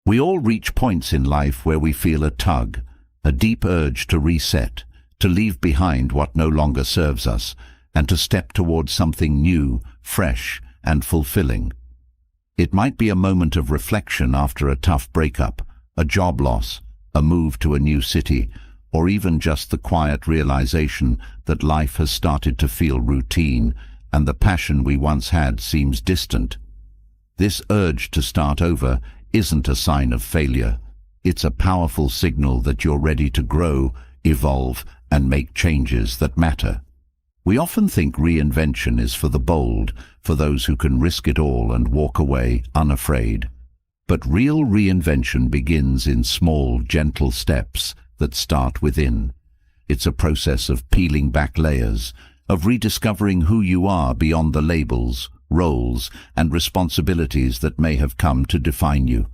We all reach points in life where we feel a tug, a deep urge to reset, to leave behind what no longer serves us, and to step towards something new, fresh, and fulfilling. It might be a moment of reflection after a tough breakup, a job loss, a move to a new city, or even just the quiet realization that life has started to feel routine and the passion we once had seems distant. This urge to start over isn't a sign of failure. It's a powerful signal that you're ready to grow, evolve, and make changes that matter. We often think reinvention is for the bold, for those who can risk it all and walk away unafraid. But real reinvention begins in small, gentle steps that start within. It's a process of peeling back layers, of rediscovering who you are beyond the labels, roles, and responsibilities that may have come to define you.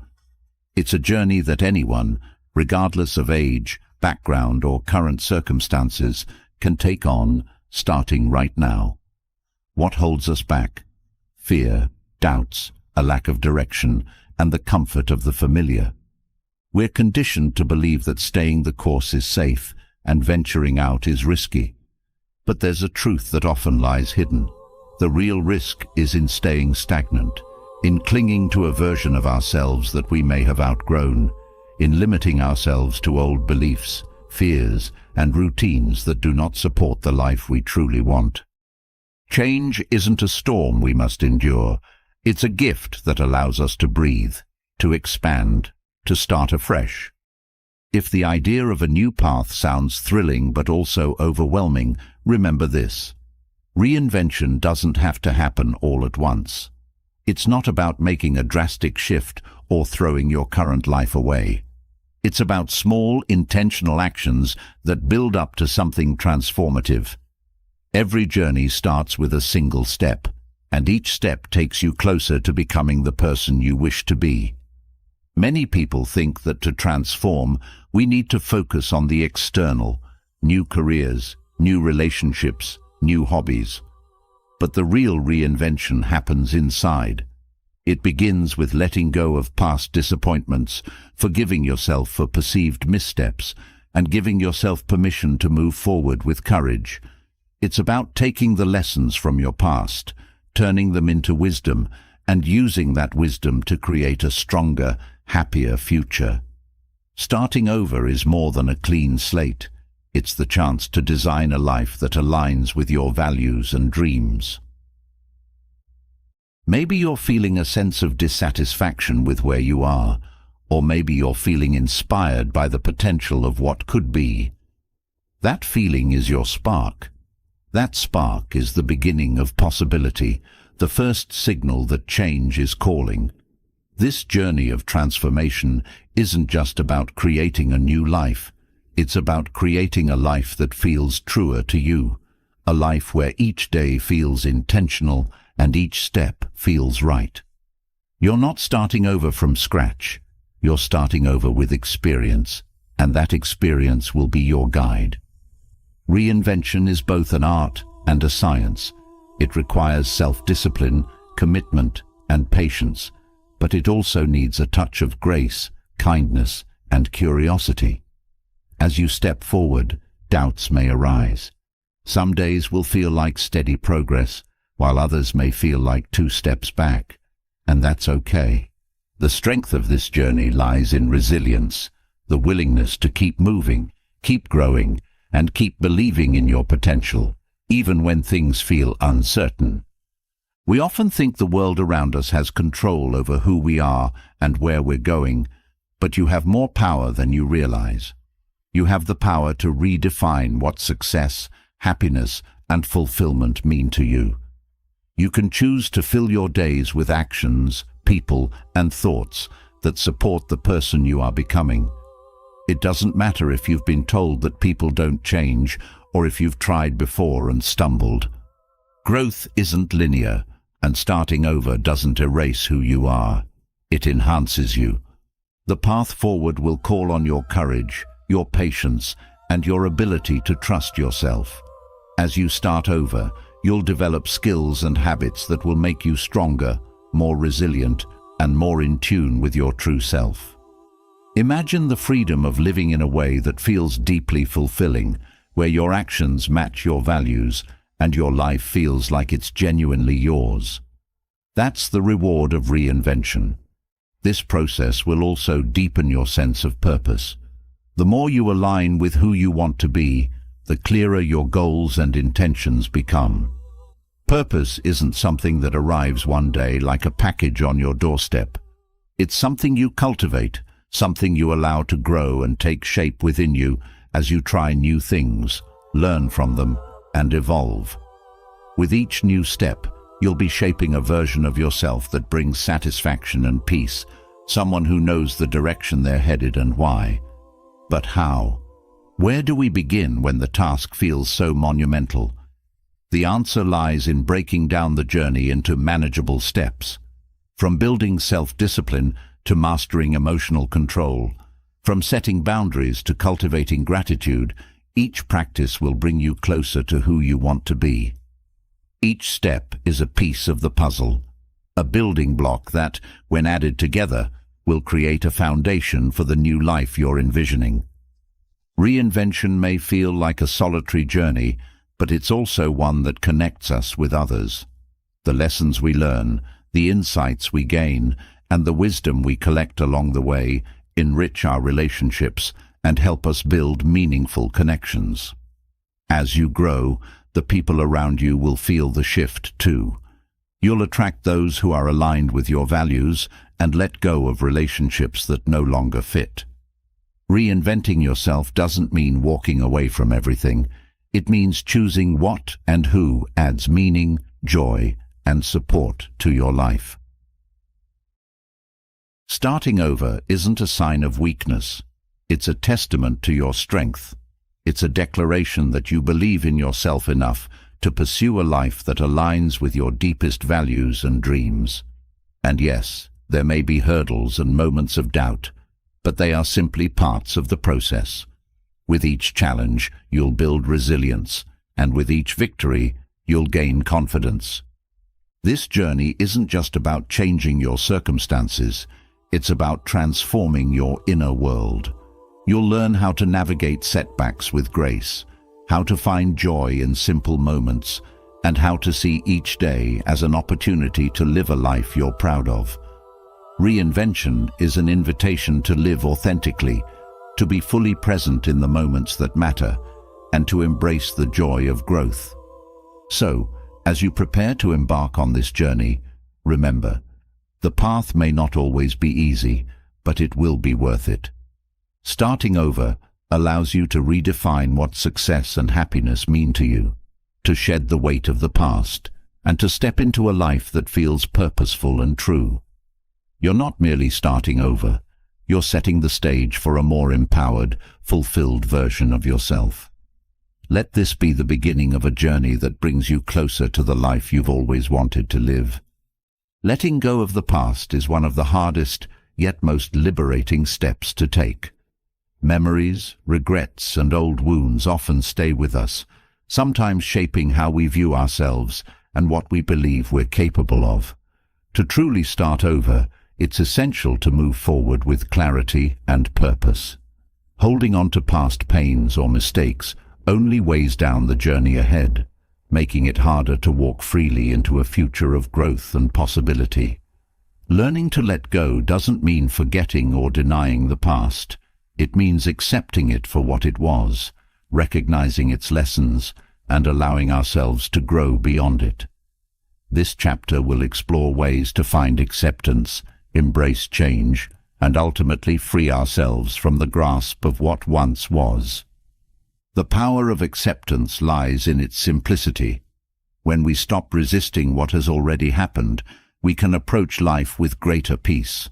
It's a journey that anyone, regardless of age, background, or current circumstances, can take on, starting right now. What holds us back? Fear, doubts, a lack of direction, and the comfort of the familiar. We're conditioned to believe that staying the course is safe and venturing out is risky. But there's a truth that often lies hidden. The real risk is in staying stagnant, in clinging to a version of ourselves that we may have outgrown, in limiting ourselves to old beliefs, fears, and routines that do not support the life we truly want. Change isn't a storm we must endure. It's a gift that allows us to breathe, to expand, to start afresh. If the idea of a new path sounds thrilling but also overwhelming, remember this. Reinvention doesn't have to happen all at once. It's not about making a drastic shift or throwing your current life away. It's about small, intentional actions that build up to something transformative. Every journey starts with a single step, and each step takes you closer to becoming the person you wish to be. Many people think that to transform, we need to focus on the external, new careers, new relationships, new hobbies. But the real reinvention happens inside. It begins with letting go of past disappointments, forgiving yourself for perceived missteps, and giving yourself permission to move forward with courage. It's about taking the lessons from your past, turning them into wisdom, and using that wisdom to create a stronger, happier future. Starting over is more than a clean slate. It's the chance to design a life that aligns with your values and dreams. Maybe you're feeling a sense of dissatisfaction with where you are, or maybe you're feeling inspired by the potential of what could be. That feeling is your spark. That spark is the beginning of possibility, the first signal that change is calling. This journey of transformation isn't just about creating a new life. It's about creating a life that feels truer to you, a life where each day feels intentional and each step feels right. You're not starting over from scratch. You're starting over with experience, and that experience will be your guide. Reinvention is both an art and a science. It requires self-discipline, commitment, and patience, but it also needs a touch of grace, kindness, and curiosity. As you step forward, doubts may arise. Some days will feel like steady progress, while others may feel like 2 steps back, and that's okay. The strength of this journey lies in resilience, the willingness to keep moving, keep growing, and keep believing in your potential, even when things feel uncertain. We often think the world around us has control over who we are and where we're going, but you have more power than you realize. You have the power to redefine what success, happiness, and fulfillment mean to you. You can choose to fill your days with actions, people, and thoughts that support the person you are becoming. It doesn't matter if you've been told that people don't change or if you've tried before and stumbled. Growth isn't linear, and starting over doesn't erase who you are. It enhances you. The path forward will call on your courage, your patience, and your ability to trust yourself. As you start over, you'll develop skills and habits that will make you stronger, more resilient, and more in tune with your true self. Imagine the freedom of living in a way that feels deeply fulfilling, where your actions match your values and your life feels like it's genuinely yours. That's the reward of reinvention. This process will also deepen your sense of purpose. The more you align with who you want to be, the clearer your goals and intentions become. Purpose isn't something that arrives one day like a package on your doorstep. It's something you cultivate, something you allow to grow and take shape within you as you try new things, learn from them, and evolve. With each new step, you'll be shaping a version of yourself that brings satisfaction and peace, someone who knows the direction they're headed and why. But how? Where do we begin when the task feels so monumental? The answer lies in breaking down the journey into manageable steps. From building self-discipline to mastering emotional control, from setting boundaries to cultivating gratitude, each practice will bring you closer to who you want to be. Each step is a piece of the puzzle, a building block that, when added together, will create a foundation for the new life you're envisioning. Reinvention may feel like a solitary journey, but it's also one that connects us with others. The lessons we learn, the insights we gain, and the wisdom we collect along the way enrich our relationships and help us build meaningful connections. As you grow, the people around you will feel the shift too. You'll attract those who are aligned with your values and let go of relationships that no longer fit. Reinventing yourself doesn't mean walking away from everything. It means choosing what and who adds meaning, joy, and support to your life. Starting over isn't a sign of weakness. It's a testament to your strength. It's a declaration that you believe in yourself enough to pursue a life that aligns with your deepest values and dreams. And yes, there may be hurdles and moments of doubt, but they are simply parts of the process. With each challenge, you'll build resilience, and with each victory, you'll gain confidence. This journey isn't just about changing your circumstances, it's about transforming your inner world. You'll learn how to navigate setbacks with grace, how to find joy in simple moments, and how to see each day as an opportunity to live a life you're proud of. Reinvention is an invitation to live authentically, to be fully present in the moments that matter, and to embrace the joy of growth. So, as you prepare to embark on this journey, remember, the path may not always be easy, but it will be worth it. Starting over allows you to redefine what success and happiness mean to you, to shed the weight of the past, and to step into a life that feels purposeful and true. You're not merely starting over, you're setting the stage for a more empowered, fulfilled version of yourself. Let this be the beginning of a journey that brings you closer to the life you've always wanted to live. Letting go of the past is one of the hardest, yet most liberating steps to take. Memories, regrets, and old wounds often stay with us, sometimes shaping how we view ourselves and what we believe we're capable of. To truly start over, it's essential to move forward with clarity and purpose. Holding on to past pains or mistakes only weighs down the journey ahead, making it harder to walk freely into a future of growth and possibility. Learning to let go doesn't mean forgetting or denying the past. It means accepting it for what it was, recognizing its lessons, and allowing ourselves to grow beyond it. This chapter will explore ways to find acceptance, embrace change, and ultimately free ourselves from the grasp of what once was. The power of acceptance lies in its simplicity. When we stop resisting what has already happened, we can approach life with greater peace.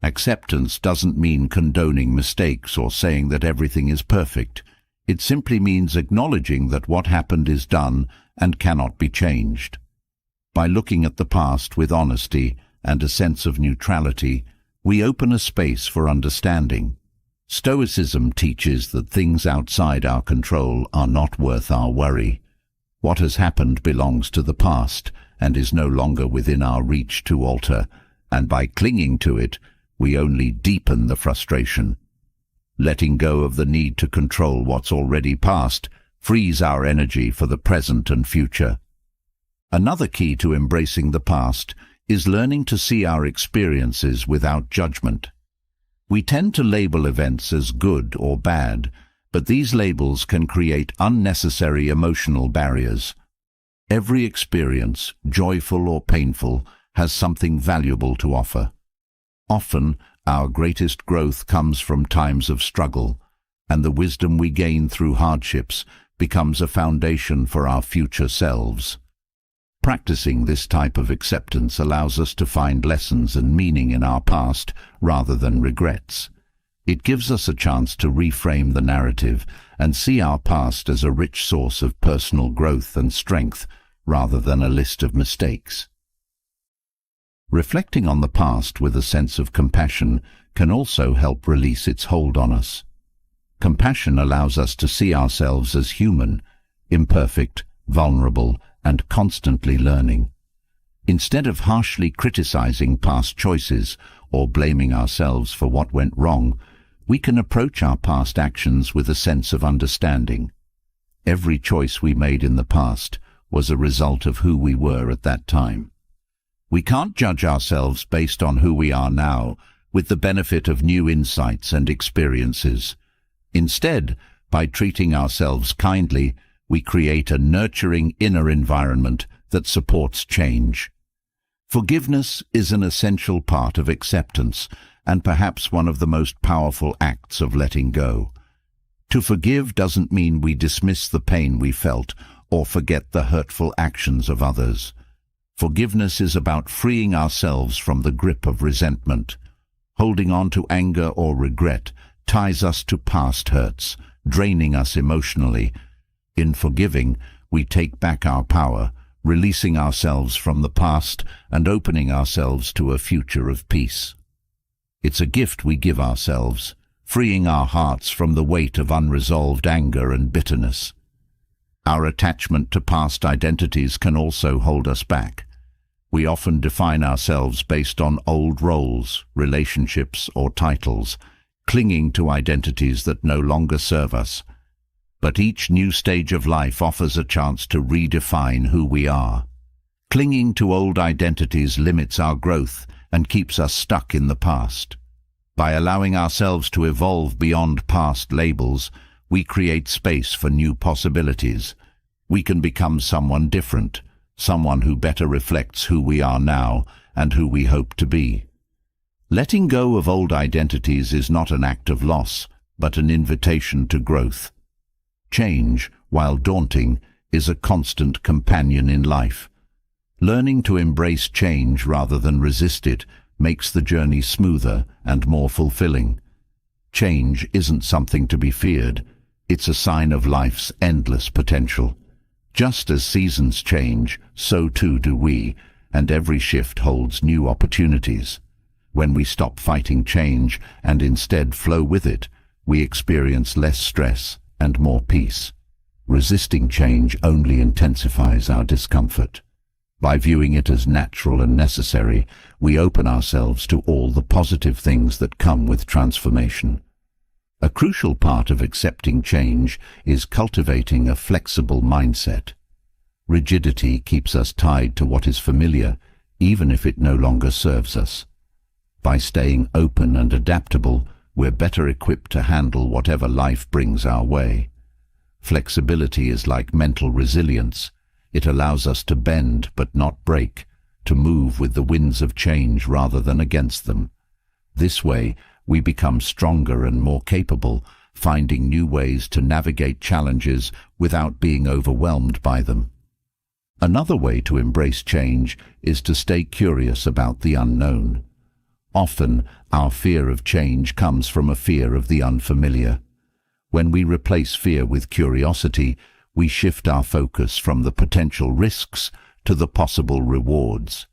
Acceptance doesn't mean condoning mistakes or saying that everything is perfect. It simply means acknowledging that what happened is done and cannot be changed. By looking at the past with honesty and a sense of neutrality, we open a space for understanding. Stoicism teaches that things outside our control are not worth our worry. What has happened belongs to the past and is no longer within our reach to alter, and by clinging to it, we only deepen the frustration. Letting go of the need to control what's already past frees our energy for the present and future. Another key to embracing the past is learning to see our experiences without judgment. We tend to label events as good or bad, but these labels can create unnecessary emotional barriers. Every experience, joyful or painful, has something valuable to offer. Often, our greatest growth comes from times of struggle, and the wisdom we gain through hardships becomes a foundation for our future selves. Practicing this type of acceptance allows us to find lessons and meaning in our past rather than regrets. It gives us a chance to reframe the narrative and see our past as a rich source of personal growth and strength rather than a list of mistakes. Reflecting on the past with a sense of compassion can also help release its hold on us. Compassion allows us to see ourselves as human, imperfect, vulnerable, and constantly learning. Instead of harshly criticizing past choices or blaming ourselves for what went wrong, we can approach our past actions with a sense of understanding. Every choice we made in the past was a result of who we were at that time. We can't judge ourselves based on who we are now, with the benefit of new insights and experiences. Instead, by treating ourselves kindly, we create a nurturing inner environment that supports change. Forgiveness is an essential part of acceptance and perhaps one of the most powerful acts of letting go. To forgive doesn't mean we dismiss the pain we felt or forget the hurtful actions of others. Forgiveness is about freeing ourselves from the grip of resentment. Holding on to anger or regret ties us to past hurts, draining us emotionally. In forgiving, we take back our power, releasing ourselves from the past and opening ourselves to a future of peace. It's a gift we give ourselves, freeing our hearts from the weight of unresolved anger and bitterness. Our attachment to past identities can also hold us back. We often define ourselves based on old roles, relationships, or titles, clinging to identities that no longer serve us. But each new stage of life offers a chance to redefine who we are. Clinging to old identities limits our growth and keeps us stuck in the past. By allowing ourselves to evolve beyond past labels, we create space for new possibilities. We can become someone different, someone who better reflects who we are now and who we hope to be. Letting go of old identities is not an act of loss, but an invitation to growth. Change, while daunting, is a constant companion in life. Learning to embrace change rather than resist it makes the journey smoother and more fulfilling. Change isn't something to be feared. It's a sign of life's endless potential. Just as seasons change, so too do we, and every shift holds new opportunities. When we stop fighting change and instead flow with it, we experience less stress and more peace. Resisting change only intensifies our discomfort. By viewing it as natural and necessary, we open ourselves to all the positive things that come with transformation. A crucial part of accepting change is cultivating a flexible mindset. Rigidity keeps us tied to what is familiar, even if it no longer serves us. By staying open and adaptable, we're better equipped to handle whatever life brings our way. Flexibility is like mental resilience. It allows us to bend but not break, to move with the winds of change rather than against them. This way, we become stronger and more capable, finding new ways to navigate challenges without being overwhelmed by them. Another way to embrace change is to stay curious about the unknown. Often, our fear of change comes from a fear of the unfamiliar. When we replace fear with curiosity, we shift our focus from the potential risks to the possible rewards.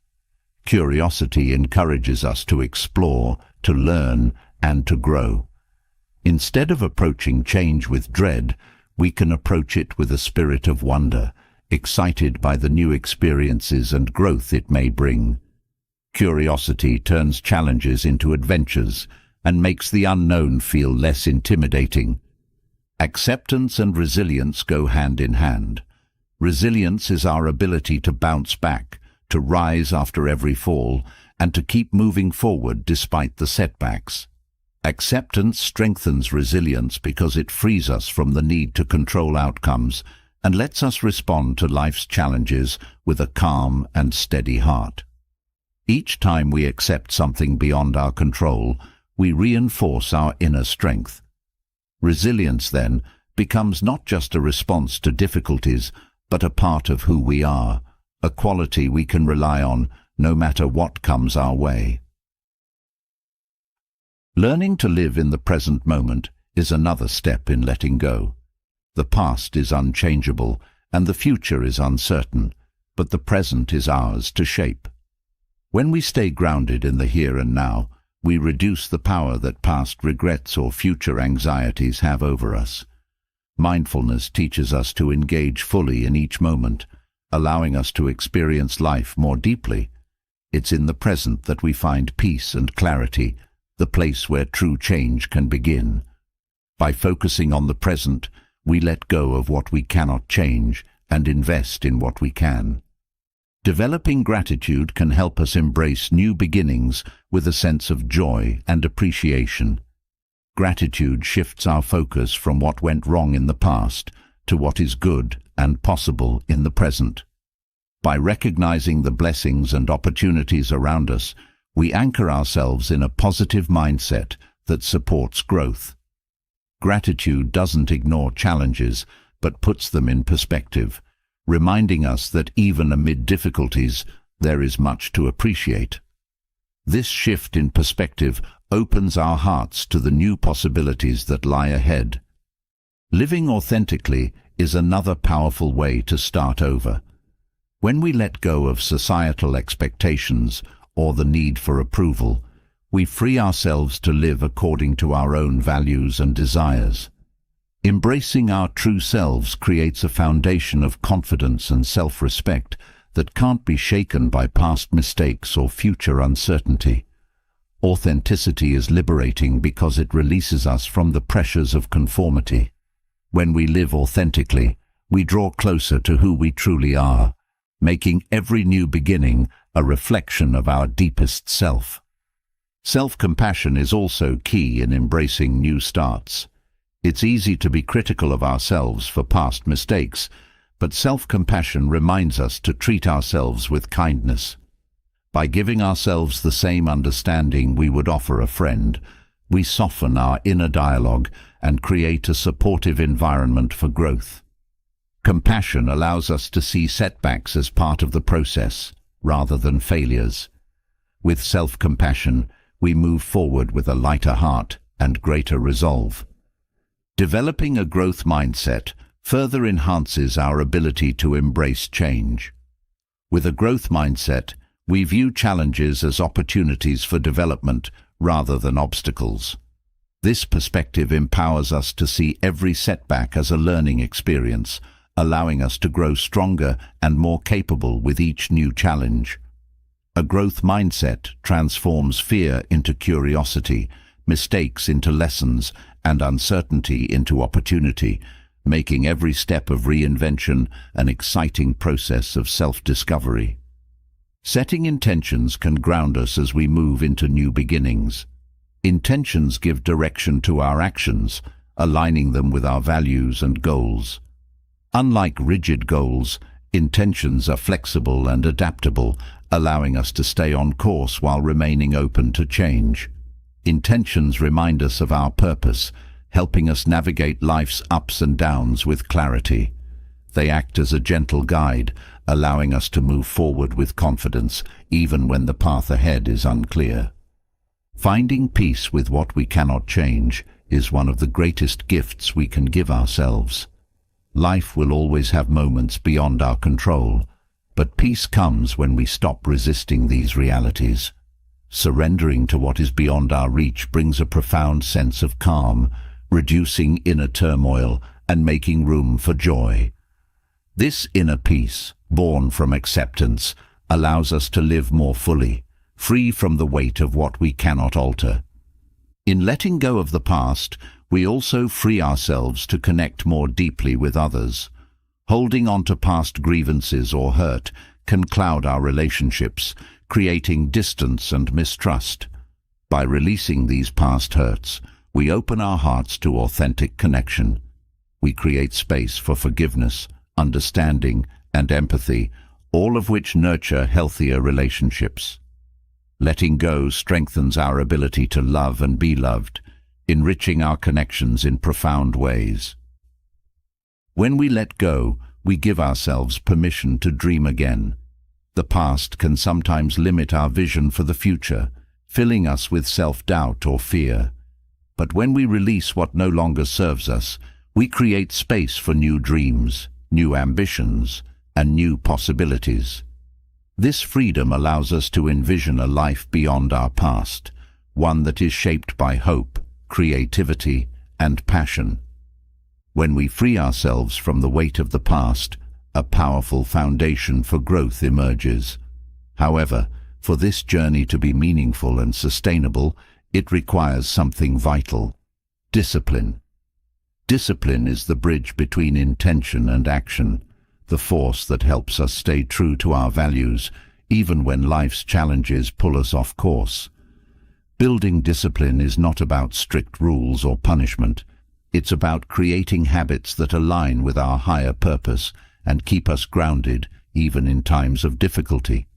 Curiosity encourages us to explore, to learn, and to grow. Instead of approaching change with dread, we can approach it with a spirit of wonder, excited by the new experiences and growth it may bring. Curiosity turns challenges into adventures and makes the unknown feel less intimidating. Acceptance and resilience go hand in hand. Resilience is our ability to bounce back, to rise after every fall, and to keep moving forward despite the setbacks. Acceptance strengthens resilience because it frees us from the need to control outcomes and lets us respond to life's challenges with a calm and steady heart. Each time we accept something beyond our control, we reinforce our inner strength. Resilience, then, becomes not just a response to difficulties, but a part of who we are, a quality we can rely on no matter what comes our way. Learning to live in the present moment is another step in letting go. The past is unchangeable and the future is uncertain, but the present is ours to shape. When we stay grounded in the here and now, we reduce the power that past regrets or future anxieties have over us. Mindfulness teaches us to engage fully in each moment, allowing us to experience life more deeply. It's in the present that we find peace and clarity, the place where true change can begin. By focusing on the present, we let go of what we cannot change and invest in what we can. Developing gratitude can help us embrace new beginnings with a sense of joy and appreciation. Gratitude shifts our focus from what went wrong in the past to what is good and possible in the present. By recognizing the blessings and opportunities around us, we anchor ourselves in a positive mindset that supports growth. Gratitude doesn't ignore challenges, but puts them in perspective, reminding us that even amid difficulties, there is much to appreciate. This shift in perspective opens our hearts to the new possibilities that lie ahead. Living authentically is another powerful way to start over. When we let go of societal expectations or the need for approval, we free ourselves to live according to our own values and desires. Embracing our true selves creates a foundation of confidence and self-respect that can't be shaken by past mistakes or future uncertainty. Authenticity is liberating because it releases us from the pressures of conformity. When we live authentically, we draw closer to who we truly are, making every new beginning a reflection of our deepest self. Self-compassion is also key in embracing new starts. It's easy to be critical of ourselves for past mistakes, but self-compassion reminds us to treat ourselves with kindness. By giving ourselves the same understanding we would offer a friend, we soften our inner dialogue and create a supportive environment for growth. Compassion allows us to see setbacks as part of the process, rather than failures. With self-compassion, we move forward with a lighter heart and greater resolve. Developing a growth mindset further enhances our ability to embrace change. With a growth mindset, we view challenges as opportunities for development rather than obstacles. This perspective empowers us to see every setback as a learning experience, allowing us to grow stronger and more capable with each new challenge. A growth mindset transforms fear into curiosity, mistakes into lessons, and uncertainty into opportunity, making every step of reinvention an exciting process of self-discovery. Setting intentions can ground us as we move into new beginnings. Intentions give direction to our actions, aligning them with our values and goals. Unlike rigid goals, intentions are flexible and adaptable, allowing us to stay on course while remaining open to change. Intentions remind us of our purpose, helping us navigate life's ups and downs with clarity. They act as a gentle guide, allowing us to move forward with confidence, even when the path ahead is unclear. Finding peace with what we cannot change is one of the greatest gifts we can give ourselves. Life will always have moments beyond our control, but peace comes when we stop resisting these realities. Surrendering to what is beyond our reach brings a profound sense of calm, reducing inner turmoil and making room for joy. This inner peace, born from acceptance, allows us to live more fully, free from the weight of what we cannot alter. In letting go of the past, we also free ourselves to connect more deeply with others. Holding on to past grievances or hurt can cloud our relationships, creating distance and mistrust. By releasing these past hurts, we open our hearts to authentic connection. We create space for forgiveness, understanding, and empathy, all of which nurture healthier relationships. Letting go strengthens our ability to love and be loved, enriching our connections in profound ways. When we let go, we give ourselves permission to dream again. The past can sometimes limit our vision for the future, filling us with self-doubt or fear. But when we release what no longer serves us, we create space for new dreams, new ambitions, and new possibilities. This freedom allows us to envision a life beyond our past, one that is shaped by hope, creativity, and passion. When we free ourselves from the weight of the past, a powerful foundation for growth emerges. However, for this journey to be meaningful and sustainable, it requires something vital: discipline. Discipline is the bridge between intention and action, the force that helps us stay true to our values, even when life's challenges pull us off course. Building discipline is not about strict rules or punishment. It's about creating habits that align with our higher purpose and keep us grounded, even in times of difficulty.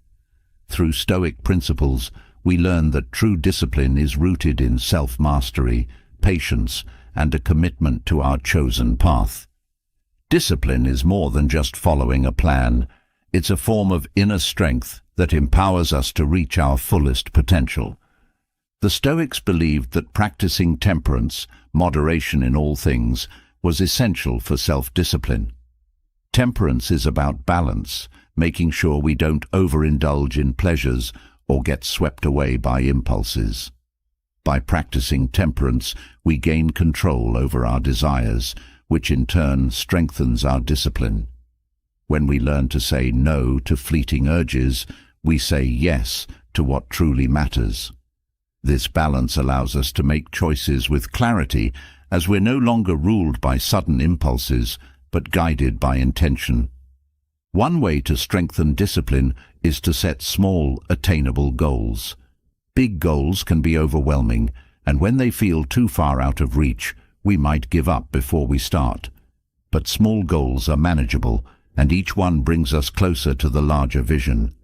Through Stoic principles, we learn that true discipline is rooted in self-mastery, patience, and a commitment to our chosen path. Discipline is more than just following a plan. It's a form of inner strength that empowers us to reach our fullest potential. The Stoics believed that practicing temperance, moderation in all things, was essential for self-discipline. Temperance is about balance, making sure we don't overindulge in pleasures or get swept away by impulses. By practicing temperance, we gain control over our desires, which in turn strengthens our discipline. When we learn to say no to fleeting urges, we say yes to what truly matters. This balance allows us to make choices with clarity, as we're no longer ruled by sudden impulses, but guided by intention. One way to strengthen discipline is to set small, attainable goals. Big goals can be overwhelming, and when they feel too far out of reach, we might give up before we start. But small goals are manageable, and each one brings us closer to the larger vision.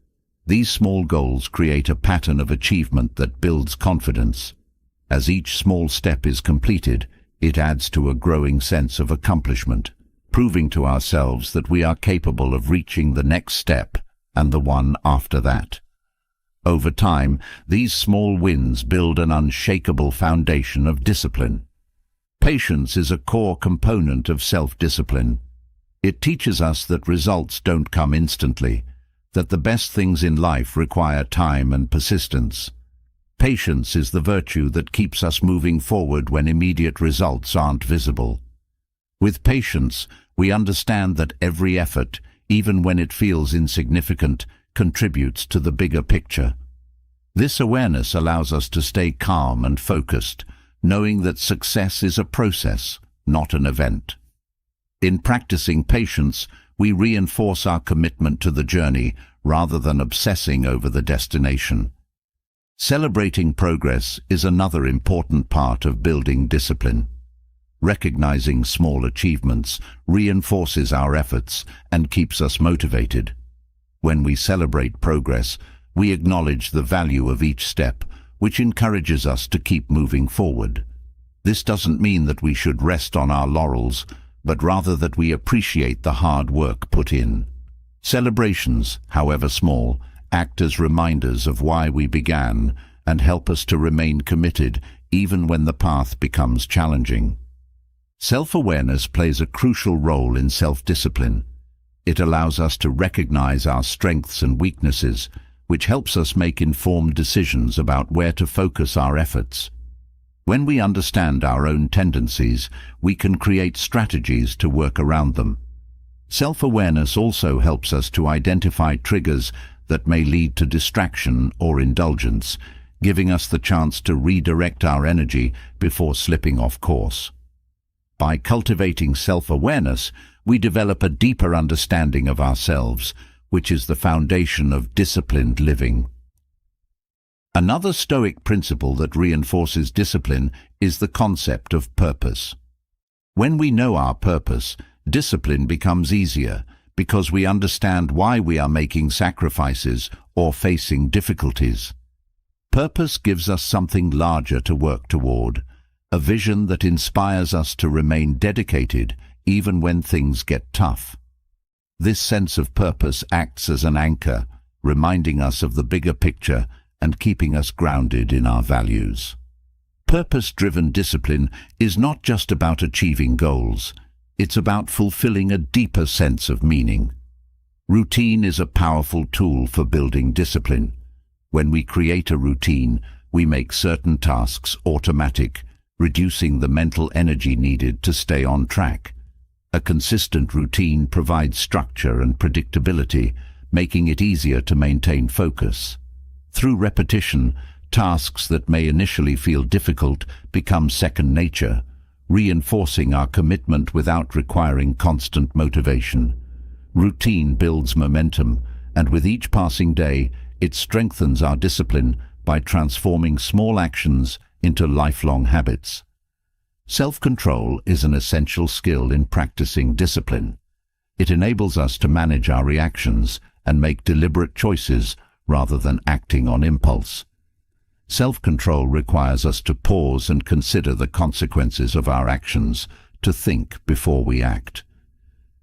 These small goals create a pattern of achievement that builds confidence. As each small step is completed, it adds to a growing sense of accomplishment, proving to ourselves that we are capable of reaching the next step and the one after that. Over time, these small wins build an unshakable foundation of discipline. Patience is a core component of self-discipline. It teaches us that results don't come instantly, that the best things in life require time and persistence. Patience is the virtue that keeps us moving forward when immediate results aren't visible. With patience, we understand that every effort, even when it feels insignificant, contributes to the bigger picture. This awareness allows us to stay calm and focused, knowing that success is a process, not an event. In practicing patience, we reinforce our commitment to the journey rather than obsessing over the destination. Celebrating progress is another important part of building discipline. Recognizing small achievements reinforces our efforts and keeps us motivated. When we celebrate progress, we acknowledge the value of each step, which encourages us to keep moving forward. This doesn't mean that we should rest on our laurels, but rather that we appreciate the hard work put in. Celebrations, however small, act as reminders of why we began and help us to remain committed even when the path becomes challenging. Self-awareness plays a crucial role in self-discipline. It allows us to recognize our strengths and weaknesses, which helps us make informed decisions about where to focus our efforts. When we understand our own tendencies, we can create strategies to work around them. Self-awareness also helps us to identify triggers that may lead to distraction or indulgence, giving us the chance to redirect our energy before slipping off course. By cultivating self-awareness, we develop a deeper understanding of ourselves, which is the foundation of disciplined living. Another Stoic principle that reinforces discipline is the concept of purpose. When we know our purpose, discipline becomes easier because we understand why we are making sacrifices or facing difficulties. Purpose gives us something larger to work toward, a vision that inspires us to remain dedicated even when things get tough. This sense of purpose acts as an anchor, reminding us of the bigger picture and keeping us grounded in our values. Purpose-driven discipline is not just about achieving goals, it's about fulfilling a deeper sense of meaning. Routine is a powerful tool for building discipline. When we create a routine, we make certain tasks automatic, reducing the mental energy needed to stay on track. A consistent routine provides structure and predictability, making it easier to maintain focus. Through repetition, tasks that may initially feel difficult become second nature, reinforcing our commitment without requiring constant motivation. Routine builds momentum, and with each passing day, it strengthens our discipline by transforming small actions into lifelong habits. Self-control is an essential skill in practicing discipline. It enables us to manage our reactions and make deliberate choices rather than acting on impulse. Self-control requires us to pause and consider the consequences of our actions, to think before we act.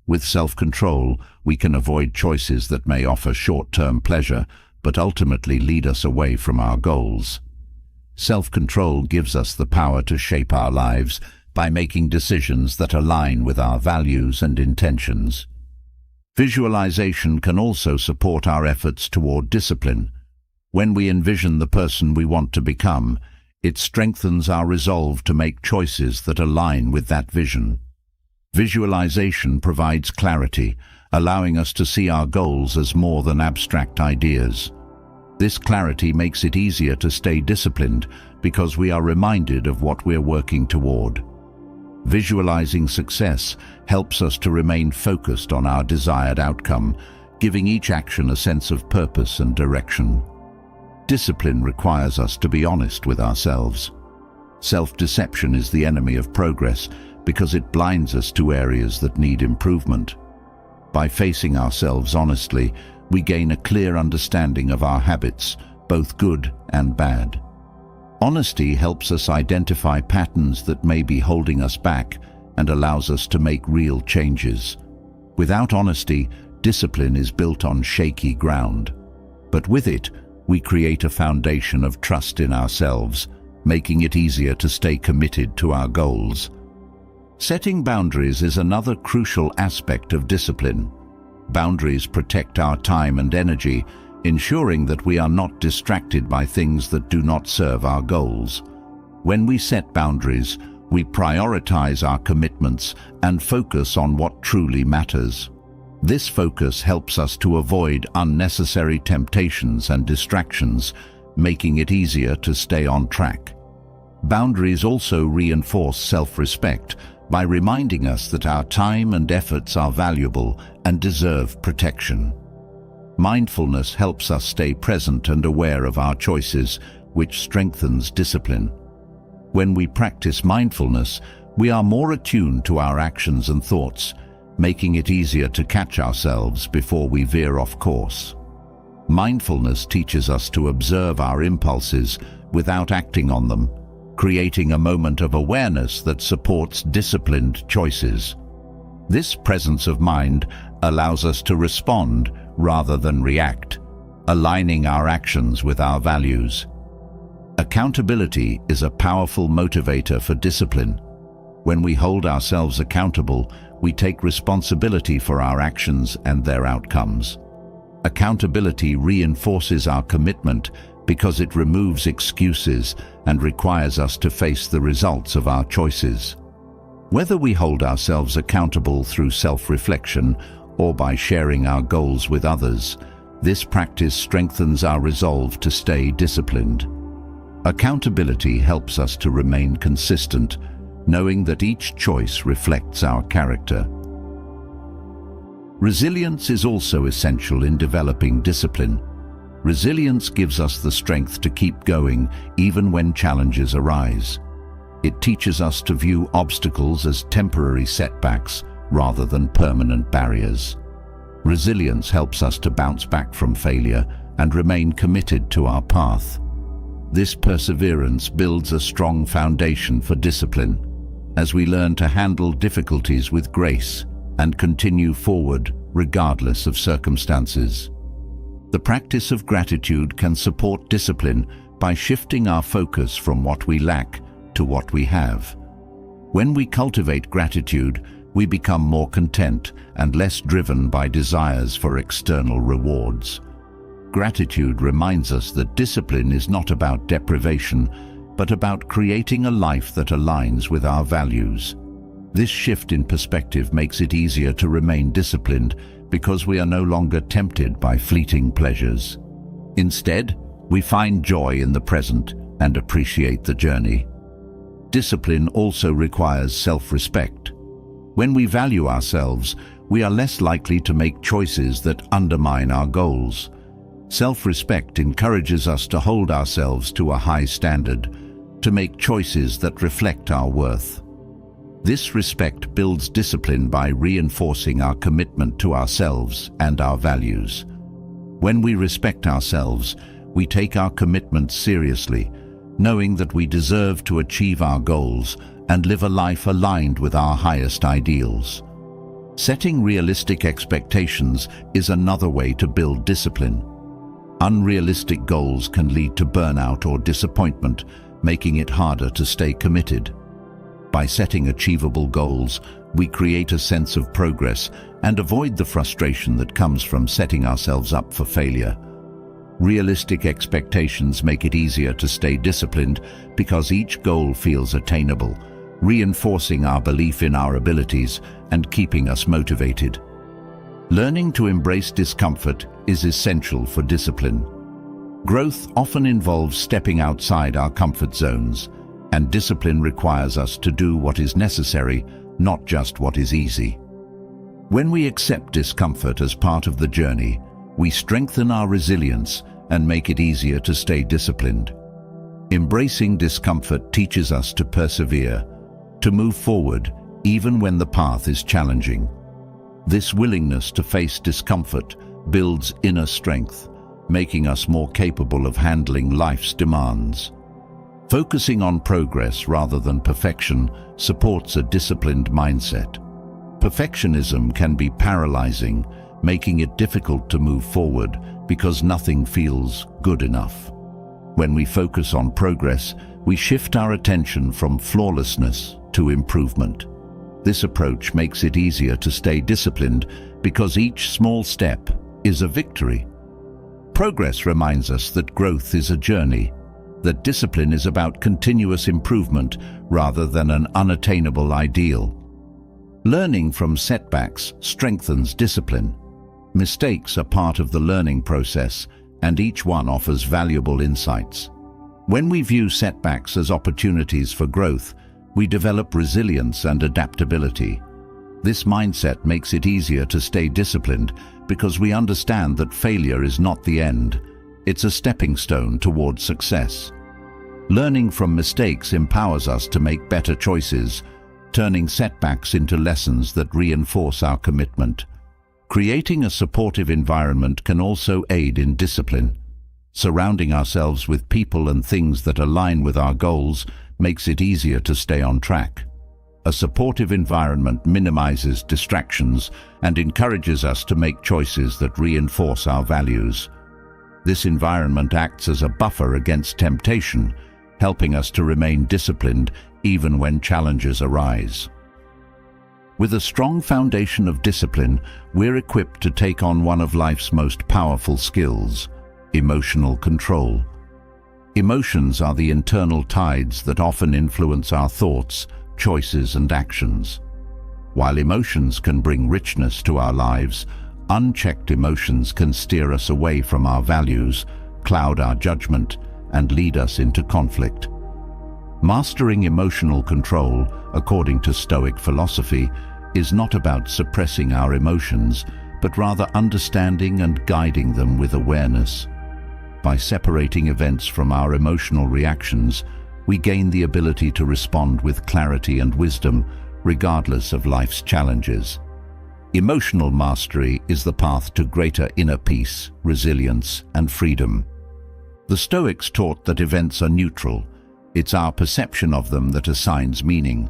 With self-control, we can avoid choices that may offer short-term pleasure, but ultimately lead us away from our goals. Self-control gives us the power to shape our lives by making decisions that align with our values and intentions. Visualization can also support our efforts toward discipline. When we envision the person we want to become, it strengthens our resolve to make choices that align with that vision. Visualization provides clarity, allowing us to see our goals as more than abstract ideas. This clarity makes it easier to stay disciplined because we are reminded of what we're working toward. Visualizing success helps us to remain focused on our desired outcome, giving each action a sense of purpose and direction. Discipline requires us to be honest with ourselves. Self-deception is the enemy of progress because it blinds us to areas that need improvement. By facing ourselves honestly, we gain a clear understanding of our habits, both good and bad. Honesty helps us identify patterns that may be holding us back and allows us to make real changes. Without honesty, discipline is built on shaky ground. But with it, we create a foundation of trust in ourselves, making it easier to stay committed to our goals. Setting boundaries is another crucial aspect of discipline. Boundaries protect our time and energy, ensuring that we are not distracted by things that do not serve our goals. When we set boundaries, we prioritize our commitments and focus on what truly matters. This focus helps us to avoid unnecessary temptations and distractions, making it easier to stay on track. Boundaries also reinforce self-respect by reminding us that our time and efforts are valuable and deserve protection. Mindfulness helps us stay present and aware of our choices, which strengthens discipline. When we practice mindfulness, we are more attuned to our actions and thoughts, making it easier to catch ourselves before we veer off course. Mindfulness teaches us to observe our impulses without acting on them, creating a moment of awareness that supports disciplined choices. This presence of mind allows us to respond rather than react, aligning our actions with our values. Accountability is a powerful motivator for discipline. When we hold ourselves accountable, we take responsibility for our actions and their outcomes. Accountability reinforces our commitment because it removes excuses and requires us to face the results of our choices. Whether we hold ourselves accountable through self-reflection or by sharing our goals with others, This practice strengthens our resolve to stay disciplined. Accountability helps us to remain consistent, knowing that each choice reflects our character. Resilience is also essential in developing discipline. Resilience gives us the strength to keep going even when challenges arise. It teaches us to view obstacles as temporary setbacks rather than permanent barriers. Resilience helps us to bounce back from failure and remain committed to our path. This perseverance builds a strong foundation for discipline, as we learn to handle difficulties with grace and continue forward regardless of circumstances. The practice of gratitude can support discipline by shifting our focus from what we lack to what we have. When we cultivate gratitude, we become more content and less driven by desires for external rewards. Gratitude reminds us that discipline is not about deprivation, but about creating a life that aligns with our values. This shift in perspective makes it easier to remain disciplined because we are no longer tempted by fleeting pleasures. Instead, we find joy in the present and appreciate the journey. Discipline also requires self-respect. When we value ourselves, we are less likely to make choices that undermine our goals. Self-respect encourages us to hold ourselves to a high standard, to make choices that reflect our worth. This respect builds discipline by reinforcing our commitment to ourselves and our values. When we respect ourselves, we take our commitments seriously, knowing that we deserve to achieve our goals and live a life aligned with our highest ideals. Setting realistic expectations is another way to build discipline. Unrealistic goals can lead to burnout or disappointment, making it harder to stay committed. By setting achievable goals, we create a sense of progress and avoid the frustration that comes from setting ourselves up for failure. Realistic expectations make it easier to stay disciplined because each goal feels attainable, reinforcing our belief in our abilities and keeping us motivated. Learning to embrace discomfort is essential for discipline. Growth often involves stepping outside our comfort zones, and discipline requires us to do what is necessary, not just what is easy. When we accept discomfort as part of the journey, we strengthen our resilience and make it easier to stay disciplined. Embracing discomfort teaches us to persevere, to move forward even when the path is challenging. This willingness to face discomfort builds inner strength, making us more capable of handling life's demands. Focusing on progress rather than perfection supports a disciplined mindset. Perfectionism can be paralyzing, making it difficult to move forward because nothing feels good enough. When we focus on progress, we shift our attention from flawlessness to improvement. This approach makes it easier to stay disciplined because each small step is a victory. Progress reminds us that growth is a journey, that discipline is about continuous improvement rather than an unattainable ideal. Learning from setbacks strengthens discipline. Mistakes are part of the learning process, and each one offers valuable insights. When we view setbacks as opportunities for growth, we develop resilience and adaptability. This mindset makes it easier to stay disciplined because we understand that failure is not the end. It's a stepping stone towards success. Learning from mistakes empowers us to make better choices, turning setbacks into lessons that reinforce our commitment. Creating a supportive environment can also aid in discipline. Surrounding ourselves with people and things that align with our goals makes it easier to stay on track. A supportive environment minimizes distractions and encourages us to make choices that reinforce our values. This environment acts as a buffer against temptation, helping us to remain disciplined even when challenges arise. With a strong foundation of discipline, we're equipped to take on one of life's most powerful skills: emotional control. Emotions are the internal tides that often influence our thoughts, choices, and actions. While emotions can bring richness to our lives, Unchecked emotions can steer us away from our values, cloud our judgment, and lead us into conflict. Mastering emotional control, according to Stoic philosophy, is not about suppressing our emotions, but rather understanding and guiding them with awareness. By separating events from our emotional reactions, we gain the ability to respond with clarity and wisdom, regardless of life's challenges. Emotional mastery is the path to greater inner peace, resilience, and freedom. The Stoics taught that events are neutral. It's our perception of them that assigns meaning.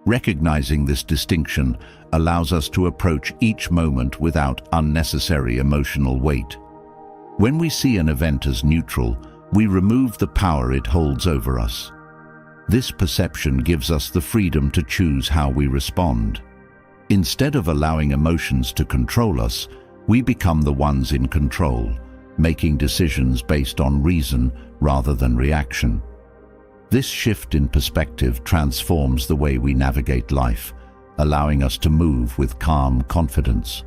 Recognizing this distinction allows us to approach each moment without unnecessary emotional weight. When we see an event as neutral, we remove the power it holds over us. This perception gives us the freedom to choose how we respond. Instead of allowing emotions to control us, we become the ones in control, making decisions based on reason rather than reaction. This shift in perspective transforms the way we navigate life, allowing us to move with calm confidence.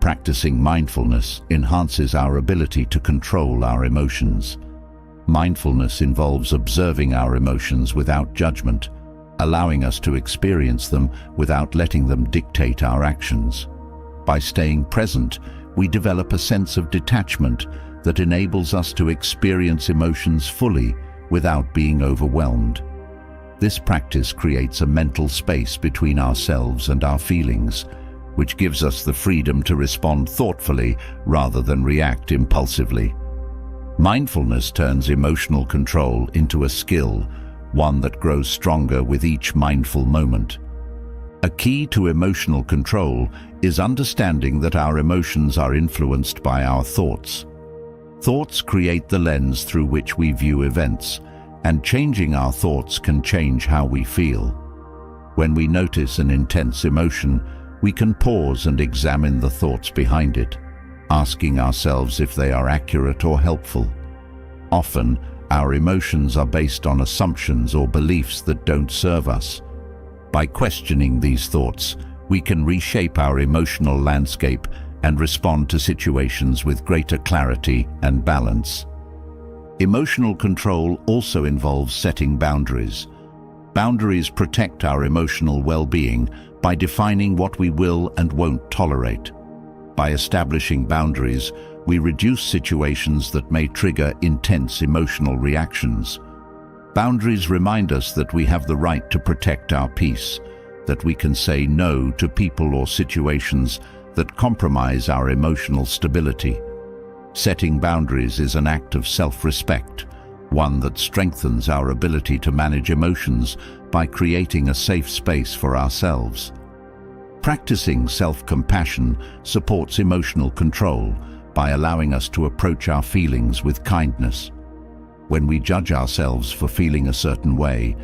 Practicing mindfulness enhances our ability to control our emotions. Mindfulness involves observing our emotions without judgment, allowing us to experience them without letting them dictate our actions. By staying present, we develop a sense of detachment that enables us to experience emotions fully without being overwhelmed. This practice creates a mental space between ourselves and our feelings, which gives us the freedom to respond thoughtfully rather than react impulsively. Mindfulness turns emotional control into a skill, one that grows stronger with each mindful moment. A key to emotional control is understanding that our emotions are influenced by our thoughts. Thoughts create the lens through which we view events, and changing our thoughts can change how we feel. When we notice an intense emotion, we can pause and examine the thoughts behind it, asking ourselves if they are accurate or helpful. Often, our emotions are based on assumptions or beliefs that don't serve us. By questioning these thoughts, we can reshape our emotional landscape and respond to situations with greater clarity and balance. Emotional control also involves setting boundaries. Boundaries protect our emotional well-being by defining what we will and won't tolerate. By establishing boundaries, we reduce situations that may trigger intense emotional reactions. Boundaries remind us that we have the right to protect our peace, that we can say no to people or situations that compromise our emotional stability. Setting boundaries is an act of self-respect, one that strengthens our ability to manage emotions by creating a safe space for ourselves. Practicing self-compassion supports emotional control by allowing us to approach our feelings with kindness. When we judge ourselves for feeling a certain way,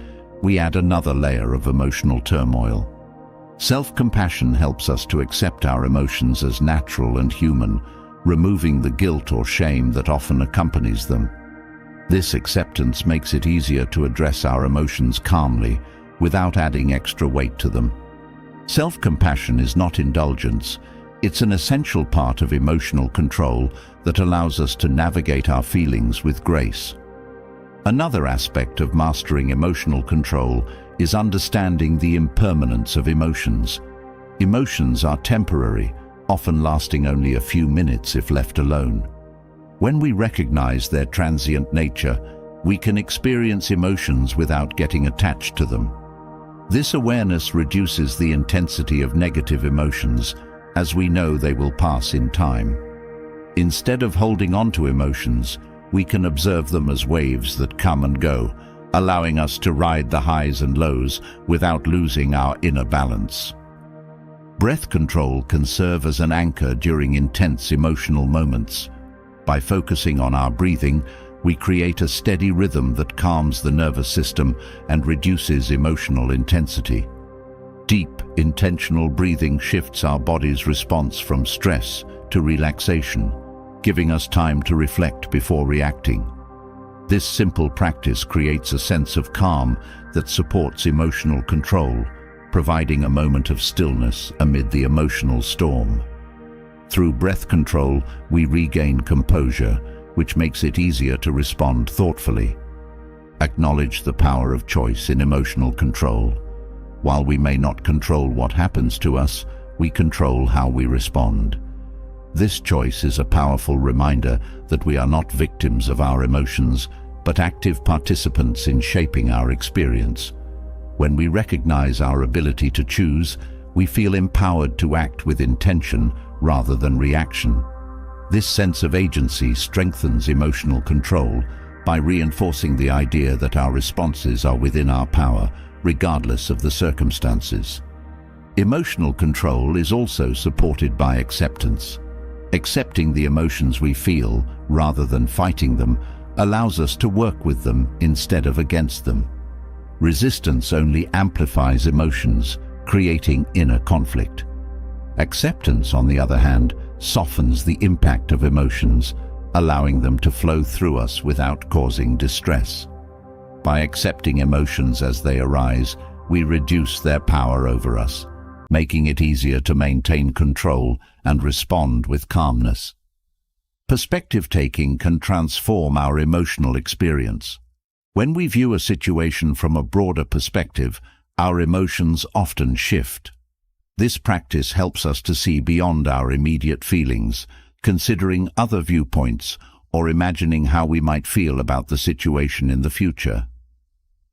we add another layer of emotional turmoil. Self-compassion helps us to accept our emotions as natural and human, removing the guilt or shame that often accompanies them. This acceptance makes it easier to address our emotions calmly, without adding extra weight to them. Self-compassion is not indulgence. It's an essential part of emotional control that allows us to navigate our feelings with grace. Another aspect of mastering emotional control is understanding the impermanence of emotions. Emotions are temporary, often lasting only a few minutes if left alone. When we recognize their transient nature, we can experience emotions without getting attached to them. This awareness reduces the intensity of negative emotions, as we know they will pass in time. Instead of holding on to emotions, we can observe them as waves that come and go, allowing us to ride the highs and lows without losing our inner balance. Breath control can serve as an anchor during intense emotional moments. By focusing on our breathing, we create a steady rhythm that calms the nervous system and reduces emotional intensity. Deep, intentional breathing shifts our body's response from stress to relaxation, giving us time to reflect before reacting. This simple practice creates a sense of calm that supports emotional control, providing a moment of stillness amid the emotional storm. Through breath control, we regain composure, which makes it easier to respond thoughtfully. Acknowledge the power of choice in emotional control. While we may not control what happens to us, we control how we respond. This choice is a powerful reminder that we are not victims of our emotions, but active participants in shaping our experience. When we recognize our ability to choose, we feel empowered to act with intention rather than reaction. This sense of agency strengthens emotional control by reinforcing the idea that our responses are within our power, regardless of the circumstances. Emotional control is also supported by acceptance. Accepting the emotions we feel, rather than fighting them, allows us to work with them instead of against them. Resistance only amplifies emotions, creating inner conflict. Acceptance, on the other hand, softens the impact of emotions, allowing them to flow through us without causing distress. By accepting emotions as they arise, we reduce their power over us, making it easier to maintain control and respond with calmness. Perspective-taking can transform our emotional experience. When we view a situation from a broader perspective, our emotions often shift. This practice helps us to see beyond our immediate feelings, considering other viewpoints or imagining how we might feel about the situation in the future.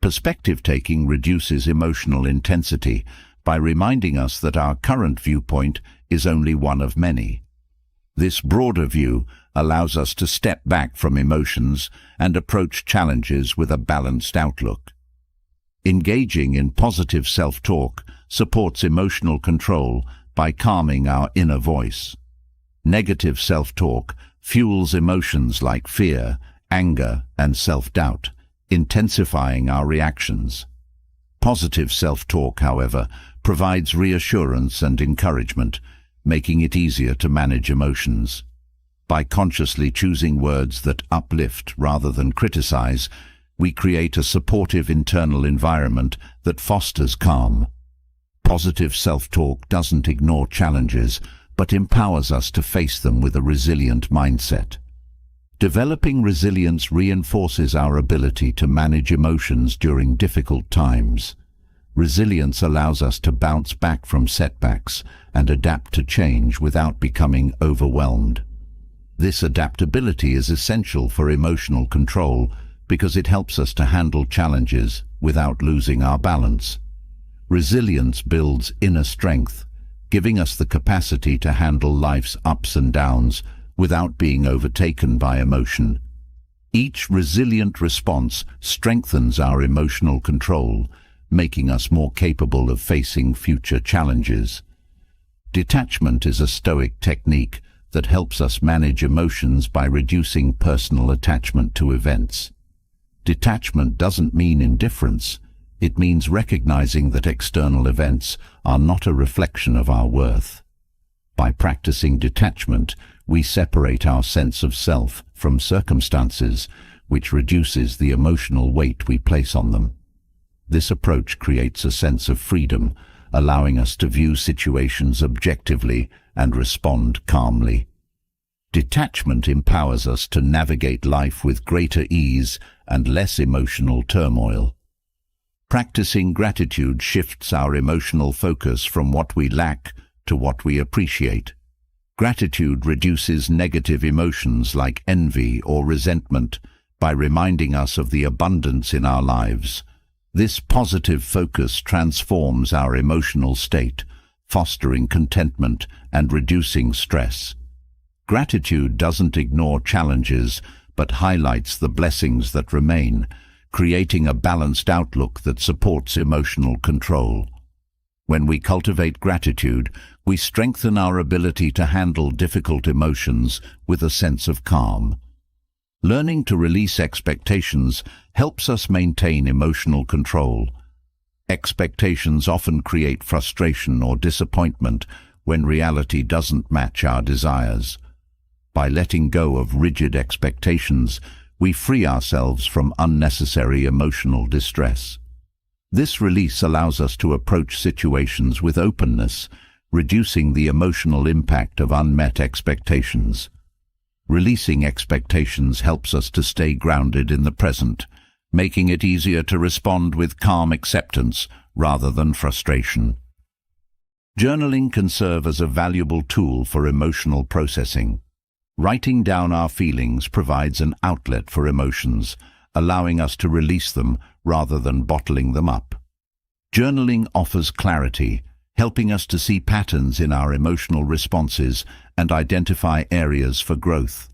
Perspective-taking reduces emotional intensity by reminding us that our current viewpoint is only one of many. This broader view allows us to step back from emotions and approach challenges with a balanced outlook. Engaging in positive self-talk supports emotional control by calming our inner voice. Negative self-talk fuels emotions like fear, anger, and self-doubt, intensifying our reactions. Positive self-talk, however, provides reassurance and encouragement, making it easier to manage emotions. By consciously choosing words that uplift rather than criticize, we create a supportive internal environment that fosters calm. Positive self-talk doesn't ignore challenges, but empowers us to face them with a resilient mindset. Developing resilience reinforces our ability to manage emotions during difficult times. Resilience allows us to bounce back from setbacks and adapt to change without becoming overwhelmed. This adaptability is essential for emotional control because it helps us to handle challenges without losing our balance. Resilience builds inner strength, giving us the capacity to handle life's ups and downs without being overtaken by emotion. Each resilient response strengthens our emotional control, making us more capable of facing future challenges. Detachment is a Stoic technique that helps us manage emotions by reducing personal attachment to events. Detachment doesn't mean indifference. It means recognizing that external events are not a reflection of our worth. By practicing detachment, we separate our sense of self from circumstances, which reduces the emotional weight we place on them. This approach creates a sense of freedom, allowing us to view situations objectively and respond calmly. Detachment empowers us to navigate life with greater ease and less emotional turmoil. Practicing gratitude shifts our emotional focus from what we lack to what we appreciate. Gratitude reduces negative emotions like envy or resentment by reminding us of the abundance in our lives. This positive focus transforms our emotional state, fostering contentment and reducing stress. Gratitude doesn't ignore challenges, but highlights the blessings that remain, creating a balanced outlook that supports emotional control. When we cultivate gratitude, we strengthen our ability to handle difficult emotions with a sense of calm. Learning to release expectations helps us maintain emotional control. Expectations often create frustration or disappointment when reality doesn't match our desires. By letting go of rigid expectations, we free ourselves from unnecessary emotional distress. This release allows us to approach situations with openness, reducing the emotional impact of unmet expectations. Releasing expectations helps us to stay grounded in the present, making it easier to respond with calm acceptance rather than frustration. Journaling can serve as a valuable tool for emotional processing. Writing down our feelings provides an outlet for emotions, allowing us to release them rather than bottling them up. Journaling offers clarity, helping us to see patterns in our emotional responses and identify areas for growth.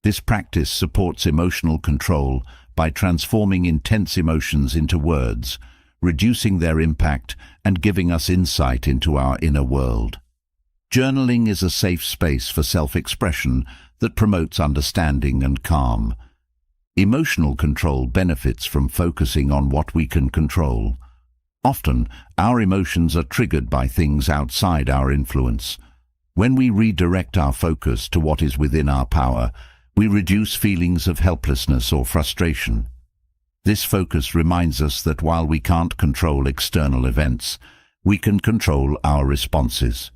This practice supports emotional control by transforming intense emotions into words, reducing their impact and giving us insight into our inner world. Journaling is a safe space for self-expression that promotes understanding and calm. Emotional control benefits from focusing on what we can control. Often, our emotions are triggered by things outside our influence. When we redirect our focus to what is within our power, we reduce feelings of helplessness or frustration. This focus reminds us that while we can't control external events, we can control our responses.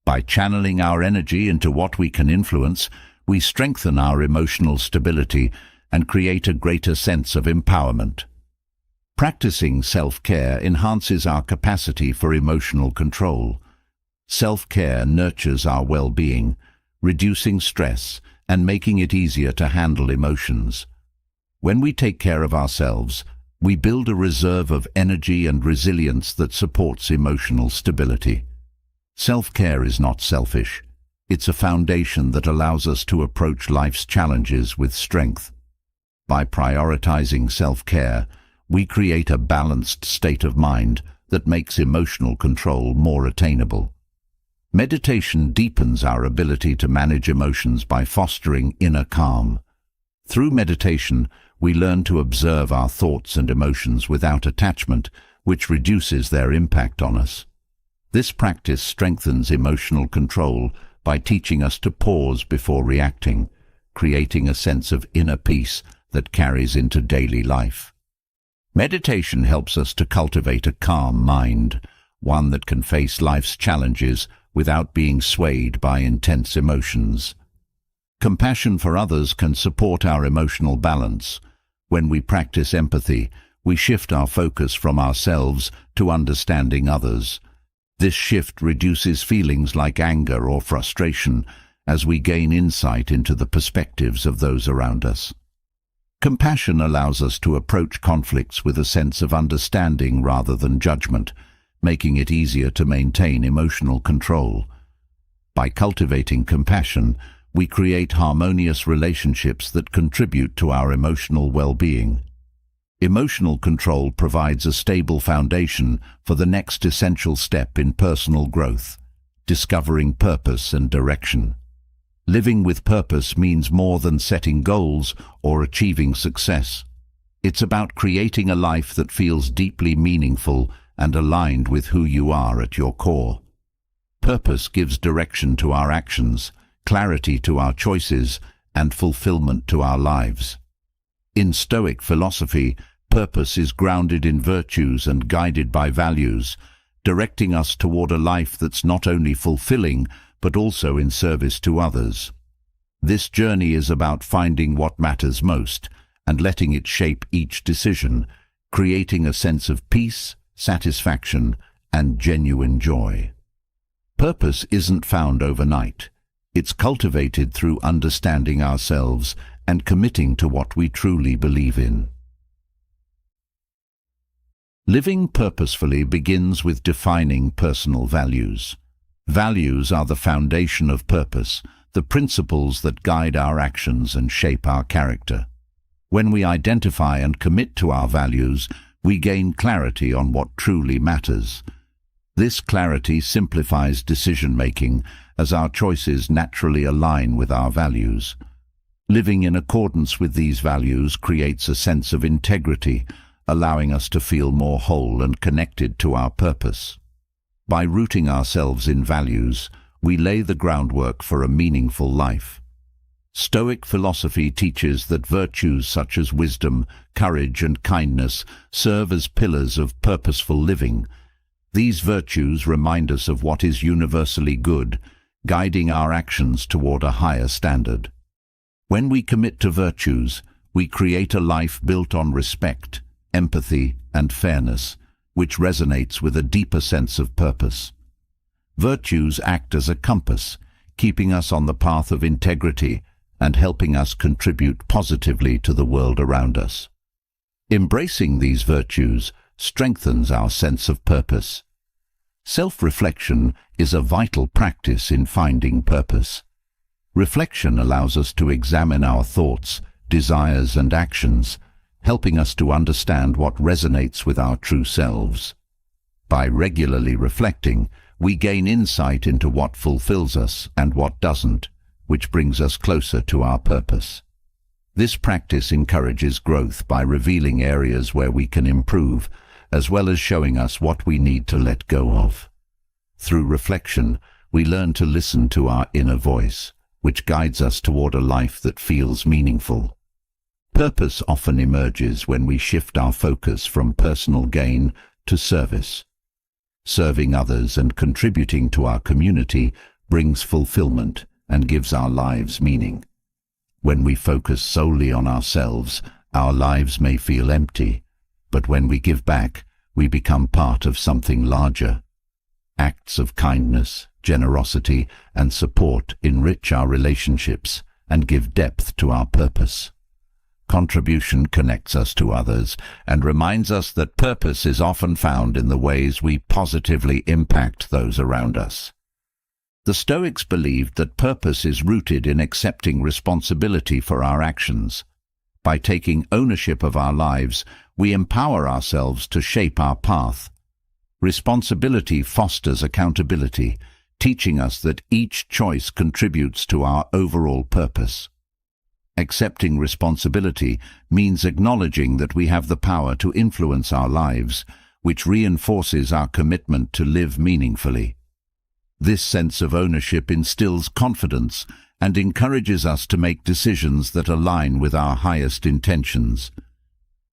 By channeling our energy into what we can influence, we strengthen our emotional stability and create a greater sense of empowerment. Practicing self-care enhances our capacity for emotional control. Self-care nurtures our well-being, reducing stress and making it easier to handle emotions. When we take care of ourselves, we build a reserve of energy and resilience that supports emotional stability. Self-care is not selfish. It's a foundation that allows us to approach life's challenges with strength. By prioritizing self-care, we create a balanced state of mind that makes emotional control more attainable. Meditation deepens our ability to manage emotions by fostering inner calm. Through meditation, we learn to observe our thoughts and emotions without attachment, which reduces their impact on us. This practice strengthens emotional control by teaching us to pause before reacting, creating a sense of inner peace that carries into daily life. Meditation helps us to cultivate a calm mind, one that can face life's challenges without being swayed by intense emotions. Compassion for others can support our emotional balance. When we practice empathy, we shift our focus from ourselves to understanding others. This shift reduces feelings like anger or frustration as we gain insight into the perspectives of those around us. Compassion allows us to approach conflicts with a sense of understanding rather than judgment, making it easier to maintain emotional control. By cultivating compassion, we create harmonious relationships that contribute to our emotional well-being. Emotional control provides a stable foundation for the next essential step in personal growth, discovering purpose and direction. Living with purpose means more than setting goals or achieving success. It's about creating a life that feels deeply meaningful and aligned with who you are at your core. Purpose gives direction to our actions, clarity to our choices, and fulfillment to our lives. In Stoic philosophy, purpose is grounded in virtues and guided by values, directing us toward a life that's not only fulfilling but also in service to others. This journey is about finding what matters most and letting it shape each decision, creating a sense of peace, satisfaction, and genuine joy. Purpose isn't found overnight. It's cultivated through understanding ourselves and committing to what we truly believe in. Living purposefully begins with defining personal values. Values are the foundation of purpose, the principles that guide our actions and shape our character. When we identify and commit to our values, we gain clarity on what truly matters. This clarity simplifies decision-making as our choices naturally align with our values. Living in accordance with these values creates a sense of integrity, allowing us to feel more whole and connected to our purpose. By rooting ourselves in values, we lay the groundwork for a meaningful life. Stoic philosophy teaches that virtues such as wisdom, courage, and kindness serve as pillars of purposeful living. These virtues remind us of what is universally good, guiding our actions toward a higher standard. When we commit to virtues, we create a life built on respect, empathy, and fairness, which resonates with a deeper sense of purpose. Virtues act as a compass, keeping us on the path of integrity and helping us contribute positively to the world around us. Embracing these virtues strengthens our sense of purpose. Self-reflection is a vital practice in finding purpose. Reflection allows us to examine our thoughts, desires, and actions, helping us to understand what resonates with our true selves. By regularly reflecting, we gain insight into what fulfills us and what doesn't, which brings us closer to our purpose. This practice encourages growth by revealing areas where we can improve, as well as showing us what we need to let go of. Through reflection, we learn to listen to our inner voice, which guides us toward a life that feels meaningful. Purpose often emerges when we shift our focus from personal gain to service. Serving others and contributing to our community brings fulfillment and gives our lives meaning. When we focus solely on ourselves, our lives may feel empty, but when we give back, we become part of something larger. Acts of kindness, generosity, and support enrich our relationships and give depth to our purpose. Contribution connects us to others and reminds us that purpose is often found in the ways we positively impact those around us. The Stoics believed that purpose is rooted in accepting responsibility for our actions. By taking ownership of our lives, we empower ourselves to shape our path. Responsibility fosters accountability, teaching us that each choice contributes to our overall purpose. Accepting responsibility means acknowledging that we have the power to influence our lives, which reinforces our commitment to live meaningfully. This sense of ownership instills confidence and encourages us to make decisions that align with our highest intentions.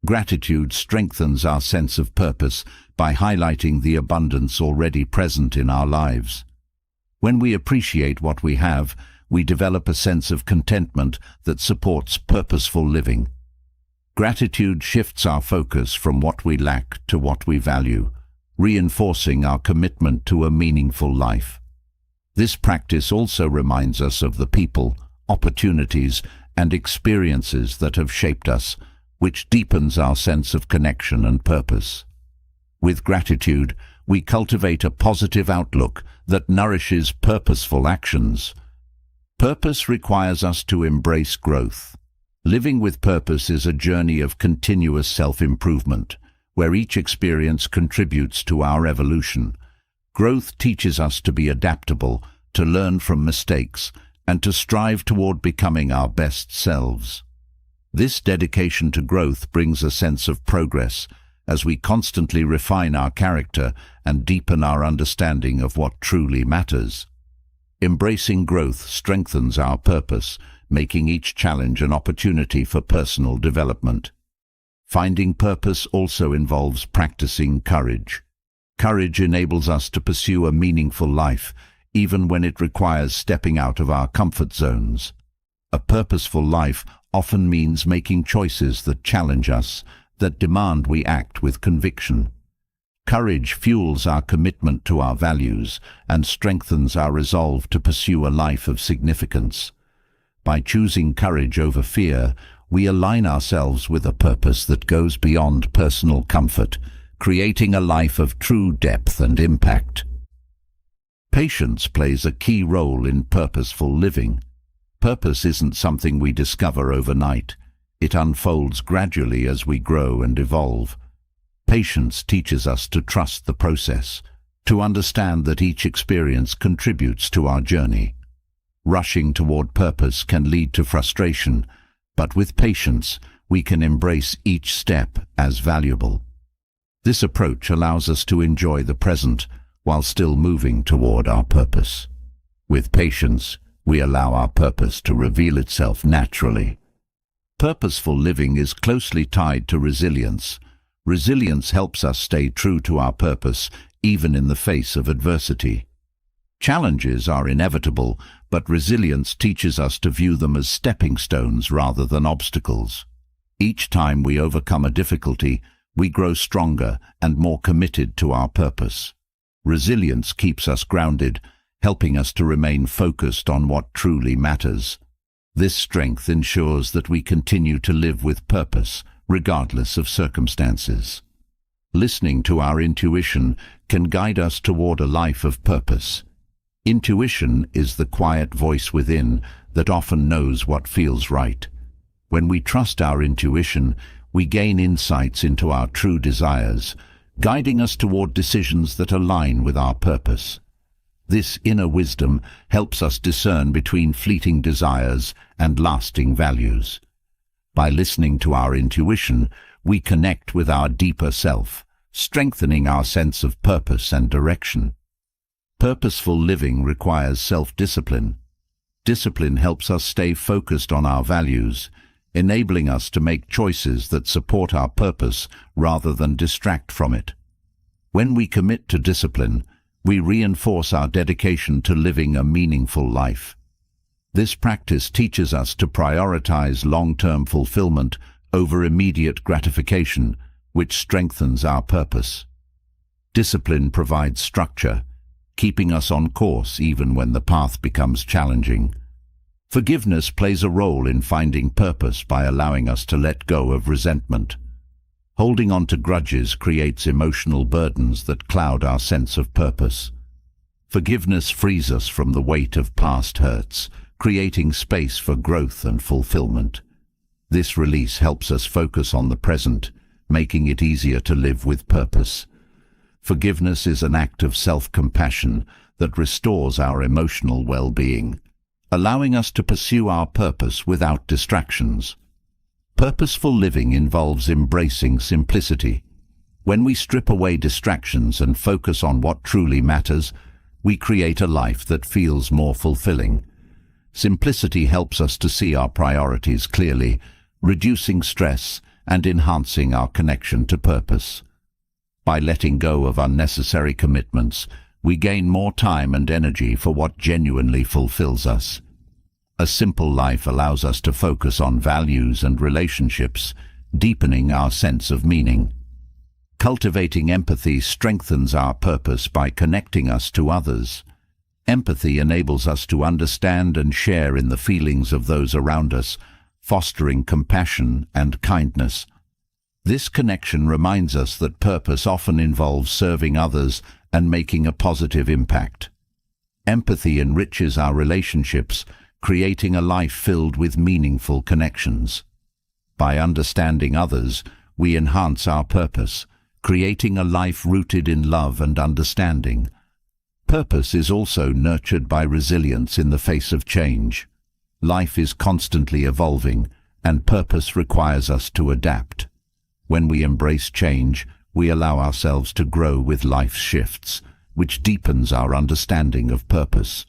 Gratitude strengthens our sense of purpose by highlighting the abundance already present in our lives. When we appreciate what we have, we develop a sense of contentment that supports purposeful living. Gratitude shifts our focus from what we lack to what we value, reinforcing our commitment to a meaningful life. This practice also reminds us of the people, opportunities, and experiences that have shaped us, which deepens our sense of connection and purpose. With gratitude, we cultivate a positive outlook that nourishes purposeful actions. Purpose requires us to embrace growth. Living with purpose is a journey of continuous self-improvement, where each experience contributes to our evolution. Growth teaches us to be adaptable, to learn from mistakes, and to strive toward becoming our best selves. This dedication to growth brings a sense of progress, as we constantly refine our character and deepen our understanding of what truly matters. Embracing growth strengthens our purpose, making each challenge an opportunity for personal development. Finding purpose also involves practicing courage. Courage enables us to pursue a meaningful life, even when it requires stepping out of our comfort zones. A purposeful life often means making choices that challenge us, that demand we act with conviction. Courage fuels our commitment to our values and strengthens our resolve to pursue a life of significance. By choosing courage over fear, we align ourselves with a purpose that goes beyond personal comfort, creating a life of true depth and impact. Patience plays a key role in purposeful living. Purpose isn't something we discover overnight. It unfolds gradually as we grow and evolve. Patience teaches us to trust the process, to understand that each experience contributes to our journey. Rushing toward purpose can lead to frustration, but with patience, we can embrace each step as valuable. This approach allows us to enjoy the present while still moving toward our purpose. With patience, we allow our purpose to reveal itself naturally. Purposeful living is closely tied to resilience. Resilience helps us stay true to our purpose even in the face of adversity. Challenges are inevitable, but resilience teaches us to view them as stepping stones rather than obstacles. Each time we overcome a difficulty, we grow stronger and more committed to our purpose. Resilience keeps us grounded, helping us to remain focused on what truly matters. This strength ensures that we continue to live with purpose, regardless of circumstances. Listening to our intuition can guide us toward a life of purpose. Intuition is the quiet voice within that often knows what feels right. When we trust our intuition, we gain insights into our true desires, guiding us toward decisions that align with our purpose. This inner wisdom helps us discern between fleeting desires and lasting values. By listening to our intuition, we connect with our deeper self, strengthening our sense of purpose and direction. Purposeful living requires self-discipline. Discipline helps us stay focused on our values, enabling us to make choices that support our purpose rather than distract from it. When we commit to discipline, we reinforce our dedication to living a meaningful life. This practice teaches us to prioritize long-term fulfillment over immediate gratification, which strengthens our purpose. Discipline provides structure, keeping us on course even when the path becomes challenging. Forgiveness plays a role in finding purpose by allowing us to let go of resentment. Holding on to grudges creates emotional burdens that cloud our sense of purpose. Forgiveness frees us from the weight of past hurts, creating space for growth and fulfillment. This release helps us focus on the present, making it easier to live with purpose. Forgiveness is an act of self-compassion that restores our emotional well-being, allowing us to pursue our purpose without distractions. Purposeful living involves embracing simplicity. When we strip away distractions and focus on what truly matters, we create a life that feels more fulfilling. Simplicity helps us to see our priorities clearly, reducing stress and enhancing our connection to purpose. By letting go of unnecessary commitments, we gain more time and energy for what genuinely fulfills us. A simple life allows us to focus on values and relationships, deepening our sense of meaning. Cultivating empathy strengthens our purpose by connecting us to others. Empathy enables us to understand and share in the feelings of those around us, fostering compassion and kindness. This connection reminds us that purpose often involves serving others and making a positive impact. Empathy enriches our relationships, creating a life filled with meaningful connections. By understanding others, we enhance our purpose, creating a life rooted in love and understanding. Purpose is also nurtured by resilience in the face of change. Life is constantly evolving, and purpose requires us to adapt. When we embrace change, we allow ourselves to grow with life's shifts, which deepens our understanding of purpose.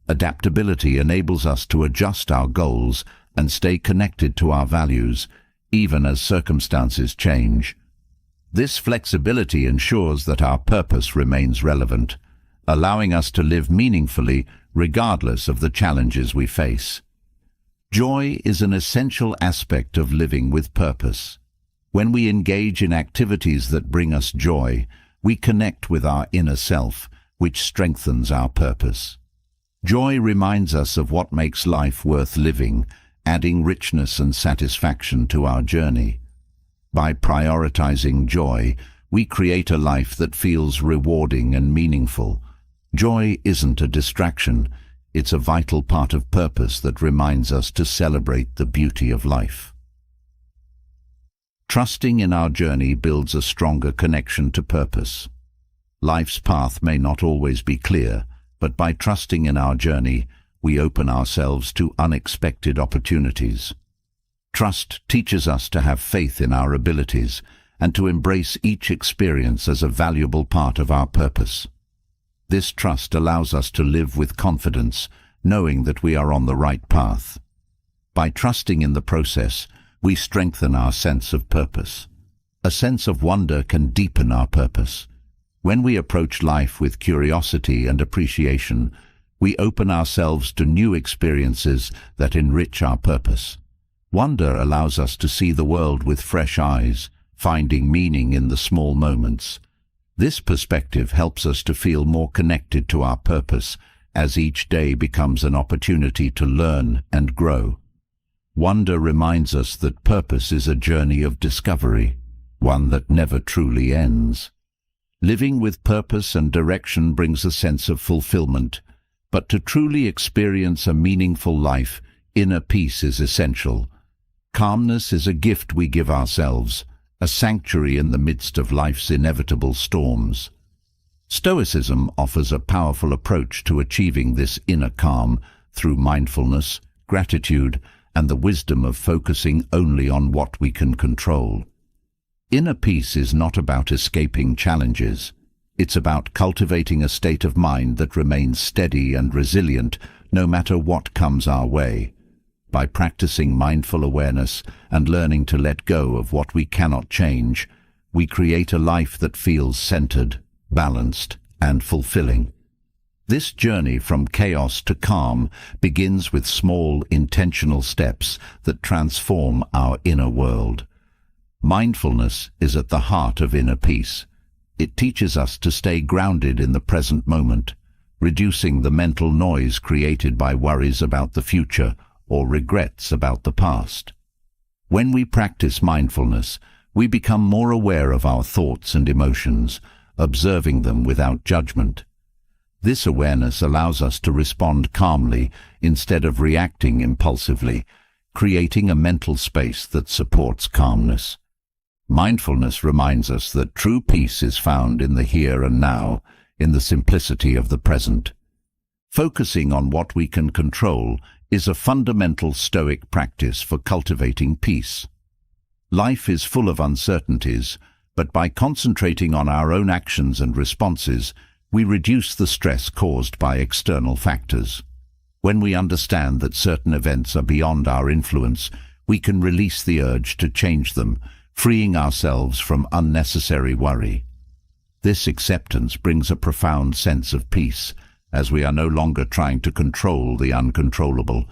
Adaptability enables us to adjust our goals and stay connected to our values, even as circumstances change. This flexibility ensures that our purpose remains relevant, allowing us to live meaningfully regardless of the challenges we face. Joy is an essential aspect of living with purpose. When we engage in activities that bring us joy, we connect with our inner self, which strengthens our purpose. Joy reminds us of what makes life worth living, adding richness and satisfaction to our journey. By prioritizing joy, we create a life that feels rewarding and meaningful. Joy isn't a distraction, it's a vital part of purpose that reminds us to celebrate the beauty of life. Trusting in our journey builds a stronger connection to purpose. Life's path may not always be clear, but by trusting in our journey, we open ourselves to unexpected opportunities. Trust teaches us to have faith in our abilities and to embrace each experience as a valuable part of our purpose. This trust allows us to live with confidence, knowing that we are on the right path. By trusting in the process, we strengthen our sense of purpose. A sense of wonder can deepen our purpose. When we approach life with curiosity and appreciation, we open ourselves to new experiences that enrich our purpose. Wonder allows us to see the world with fresh eyes, finding meaning in the small moments. This perspective helps us to feel more connected to our purpose as each day becomes an opportunity to learn and grow. Wonder reminds us that purpose is a journey of discovery, one that never truly ends. Living with purpose and direction brings a sense of fulfillment, but to truly experience a meaningful life, inner peace is essential. Calmness is a gift we give ourselves, a sanctuary in the midst of life's inevitable storms. Stoicism offers a powerful approach to achieving this inner calm through mindfulness, gratitude, and the wisdom of focusing only on what we can control. Inner peace is not about escaping challenges. It's about cultivating a state of mind that remains steady and resilient no matter what comes our way. By practicing mindful awareness and learning to let go of what we cannot change, we create a life that feels centered, balanced, and fulfilling. This journey from chaos to calm begins with small, intentional steps that transform our inner world. Mindfulness is at the heart of inner peace. It teaches us to stay grounded in the present moment, reducing the mental noise created by worries about the future or regrets about the past. When we practice mindfulness, we become more aware of our thoughts and emotions, observing them without judgment. This awareness allows us to respond calmly instead of reacting impulsively, creating a mental space that supports calmness. Mindfulness reminds us that true peace is found in the here and now, in the simplicity of the present. Focusing on what we can control is a fundamental Stoic practice for cultivating peace. Life is full of uncertainties, but by concentrating on our own actions and responses, we reduce the stress caused by external factors. When we understand that certain events are beyond our influence, we can release the urge to change them, freeing ourselves from unnecessary worry. This acceptance brings a profound sense of peace, as we are no longer trying to control the uncontrollable.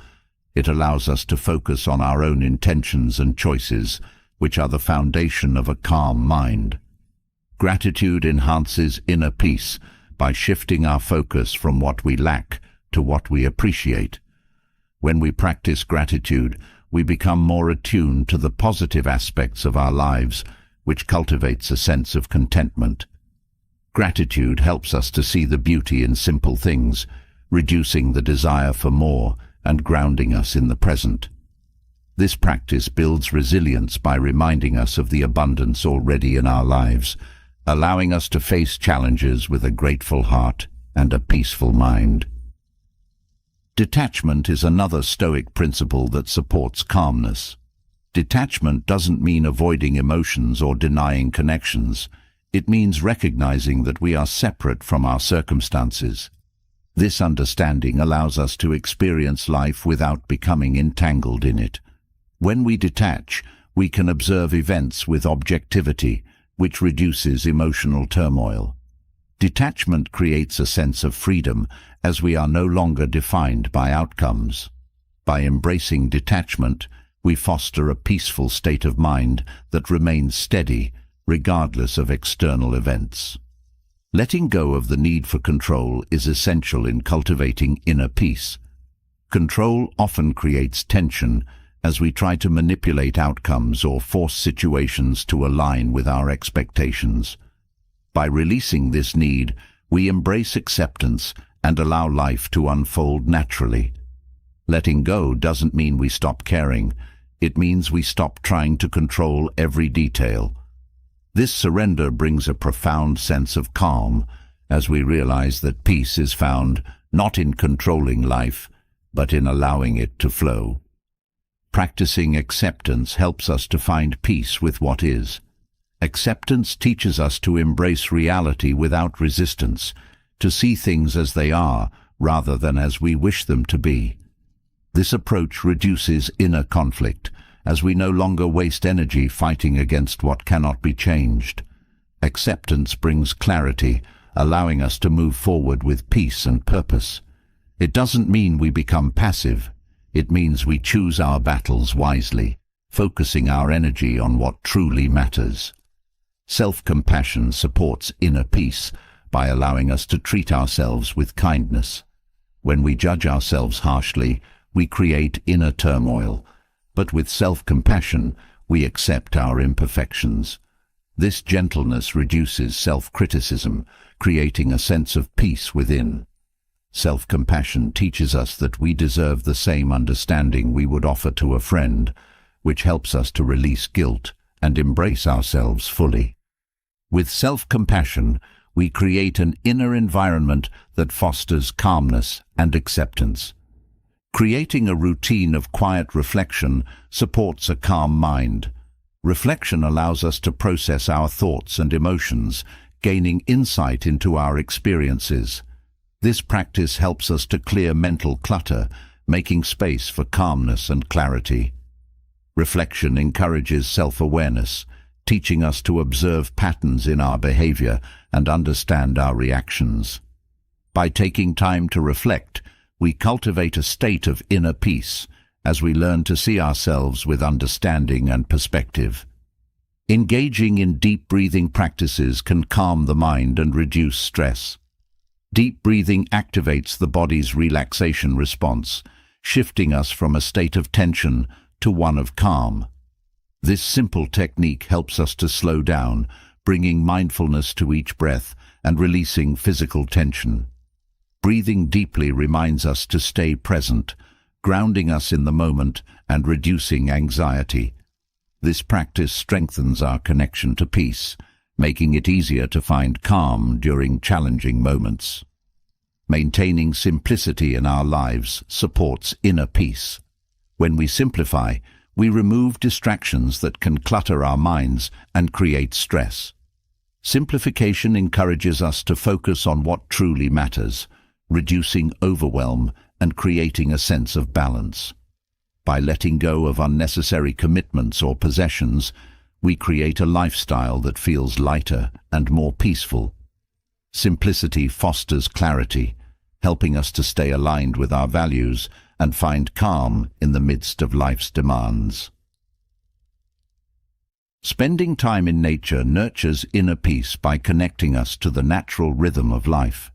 It allows us to focus on our own intentions and choices, which are the foundation of a calm mind. Gratitude enhances inner peace by shifting our focus from what we lack to what we appreciate. When we practice gratitude, we become more attuned to the positive aspects of our lives, which cultivates a sense of contentment. Gratitude helps us to see the beauty in simple things, reducing the desire for more and grounding us in the present. This practice builds resilience by reminding us of the abundance already in our lives, allowing us to face challenges with a grateful heart and a peaceful mind. Detachment is another Stoic principle that supports calmness. Detachment doesn't mean avoiding emotions or denying connections. It means recognizing that we are separate from our circumstances. This understanding allows us to experience life without becoming entangled in it. When we detach, we can observe events with objectivity, which reduces emotional turmoil. Detachment creates a sense of freedom, as we are no longer defined by outcomes. By embracing detachment, we foster a peaceful state of mind that remains steady, regardless of external events. Letting go of the need for control is essential in cultivating inner peace. Control often creates tension, as we try to manipulate outcomes or force situations to align with our expectations. By releasing this need, we embrace acceptance and allow life to unfold naturally. Letting go doesn't mean we stop caring. It means we stop trying to control every detail. This surrender brings a profound sense of calm, as we realize that peace is found not in controlling life, but in allowing it to flow. Practicing acceptance helps us to find peace with what is. Acceptance teaches us to embrace reality without resistance, to see things as they are rather than as we wish them to be. This approach reduces inner conflict, as we no longer waste energy fighting against what cannot be changed. Acceptance brings clarity, allowing us to move forward with peace and purpose. It doesn't mean we become passive. It means we choose our battles wisely, focusing our energy on what truly matters. Self-compassion supports inner peace by allowing us to treat ourselves with kindness. When we judge ourselves harshly, we create inner turmoil, but with self-compassion, we accept our imperfections. This gentleness reduces self-criticism, creating a sense of peace within. Self-compassion teaches us that we deserve the same understanding we would offer to a friend, which helps us to release guilt and embrace ourselves fully. With self-compassion, we create an inner environment that fosters calmness and acceptance. Creating a routine of quiet reflection supports a calm mind. Reflection allows us to process our thoughts and emotions, gaining insight into our experiences. This practice helps us to clear mental clutter, making space for calmness and clarity. Reflection encourages self-awareness, teaching us to observe patterns in our behavior and understand our reactions. By taking time to reflect, we cultivate a state of inner peace as we learn to see ourselves with understanding and perspective. Engaging in deep breathing practices can calm the mind and reduce stress. Deep breathing activates the body's relaxation response, shifting us from a state of tension to one of calm. This simple technique helps us to slow down, bringing mindfulness to each breath and releasing physical tension. Breathing deeply reminds us to stay present, grounding us in the moment and reducing anxiety. This practice strengthens our connection to peace, making it easier to find calm during challenging moments. Maintaining simplicity in our lives supports inner peace. When we simplify, we remove distractions that can clutter our minds and create stress. Simplification encourages us to focus on what truly matters, reducing overwhelm and creating a sense of balance. By letting go of unnecessary commitments or possessions, we create a lifestyle that feels lighter and more peaceful. Simplicity fosters clarity, helping us to stay aligned with our values and find calm in the midst of life's demands. Spending time in nature nurtures inner peace by connecting us to the natural rhythm of life.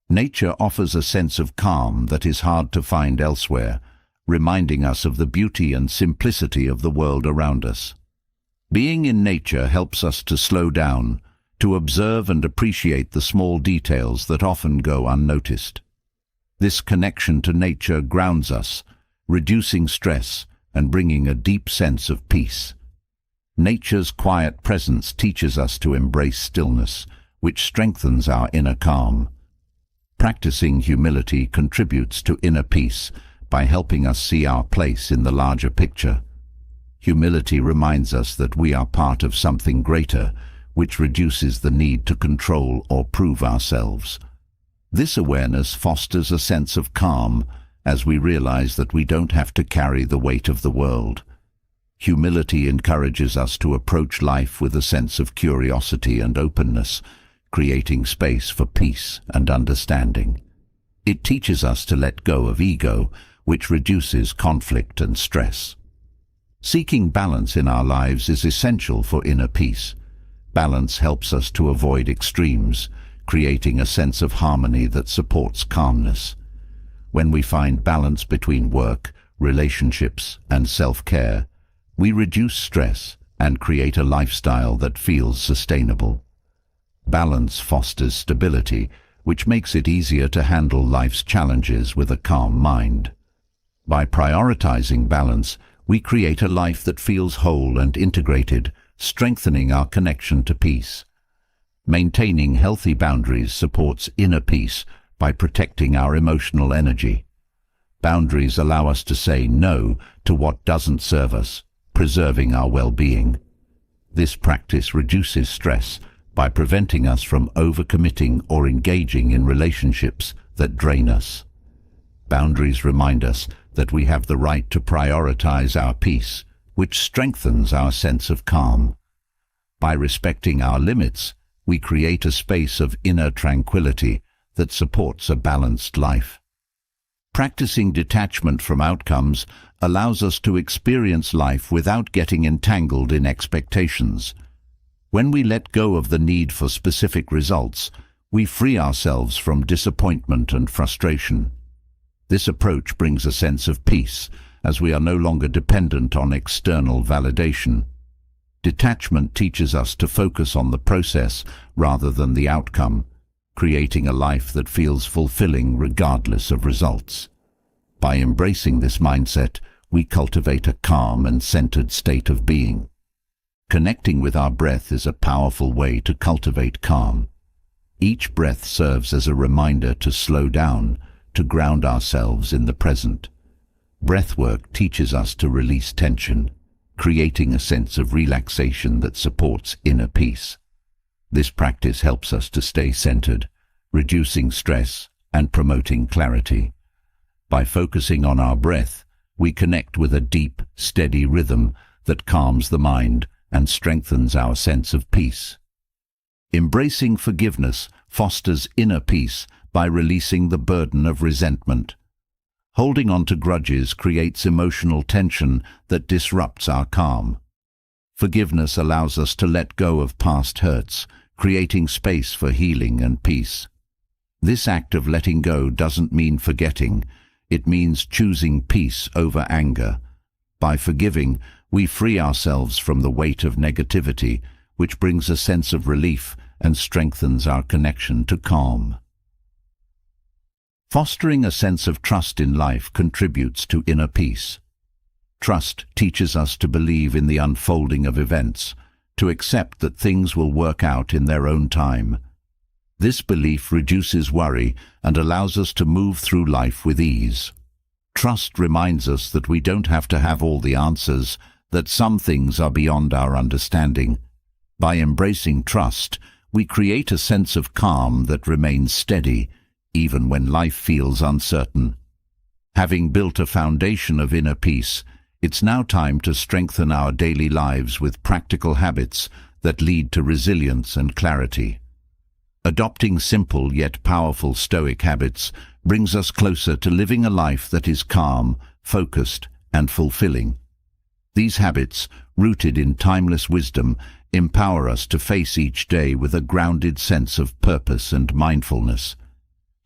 Nature offers a sense of calm that is hard to find elsewhere, reminding us of the beauty and simplicity of the world around us. Being in nature helps us to slow down, to observe and appreciate the small details that often go unnoticed. This connection to nature grounds us, reducing stress and bringing a deep sense of peace. Nature's quiet presence teaches us to embrace stillness, which strengthens our inner calm. Practicing humility contributes to inner peace by helping us see our place in the larger picture. Humility reminds us that we are part of something greater, which reduces the need to control or prove ourselves. This awareness fosters a sense of calm as we realize that we don't have to carry the weight of the world. Humility encourages us to approach life with a sense of curiosity and openness, creating space for peace and understanding. It teaches us to let go of ego, which reduces conflict and stress. Seeking balance in our lives is essential for inner peace. Balance helps us to avoid extremes, creating a sense of harmony that supports calmness. When we find balance between work, relationships, and self-care, we reduce stress and create a lifestyle that feels sustainable. Balance fosters stability, which makes it easier to handle life's challenges with a calm mind. By prioritizing balance, we create a life that feels whole and integrated, strengthening our connection to peace. Maintaining healthy boundaries supports inner peace by protecting our emotional energy. Boundaries allow us to say no to what doesn't serve us, preserving our well-being. This practice reduces stress by preventing us from overcommitting or engaging in relationships that drain us. Boundaries remind us that we have the right to prioritize our peace, which strengthens our sense of calm. By respecting our limits, we create a space of inner tranquility that supports a balanced life. Practicing detachment from outcomes allows us to experience life without getting entangled in expectations. When we let go of the need for specific results, we free ourselves from disappointment and frustration. This approach brings a sense of peace, as we are no longer dependent on external validation. Detachment teaches us to focus on the process rather than the outcome, creating a life that feels fulfilling regardless of results. By embracing this mindset, we cultivate a calm and centered state of being. Connecting with our breath is a powerful way to cultivate calm. Each breath serves as a reminder to slow down, to ground ourselves in the present. Breathwork teaches us to release tension, creating a sense of relaxation that supports inner peace. This practice helps us to stay centered, reducing stress and promoting clarity. By focusing on our breath, we connect with a deep, steady rhythm that calms the mind and strengthens our sense of peace. Embracing forgiveness fosters inner peace by releasing the burden of resentment. Holding on to grudges creates emotional tension that disrupts our calm. Forgiveness allows us to let go of past hurts, creating space for healing and peace. This act of letting go doesn't mean forgetting, it means choosing peace over anger. By forgiving, we free ourselves from the weight of negativity, which brings a sense of relief and strengthens our connection to calm. Fostering a sense of trust in life contributes to inner peace. Trust teaches us to believe in the unfolding of events, to accept that things will work out in their own time. This belief reduces worry and allows us to move through life with ease. Trust reminds us that we don't have to have all the answers, that some things are beyond our understanding. By embracing trust, we create a sense of calm that remains steady, even when life feels uncertain. Having built a foundation of inner peace, it's now time to strengthen our daily lives with practical habits that lead to resilience and clarity. Adopting simple yet powerful Stoic habits brings us closer to living a life that is calm, focused, and fulfilling. These habits, rooted in timeless wisdom, empower us to face each day with a grounded sense of purpose and mindfulness.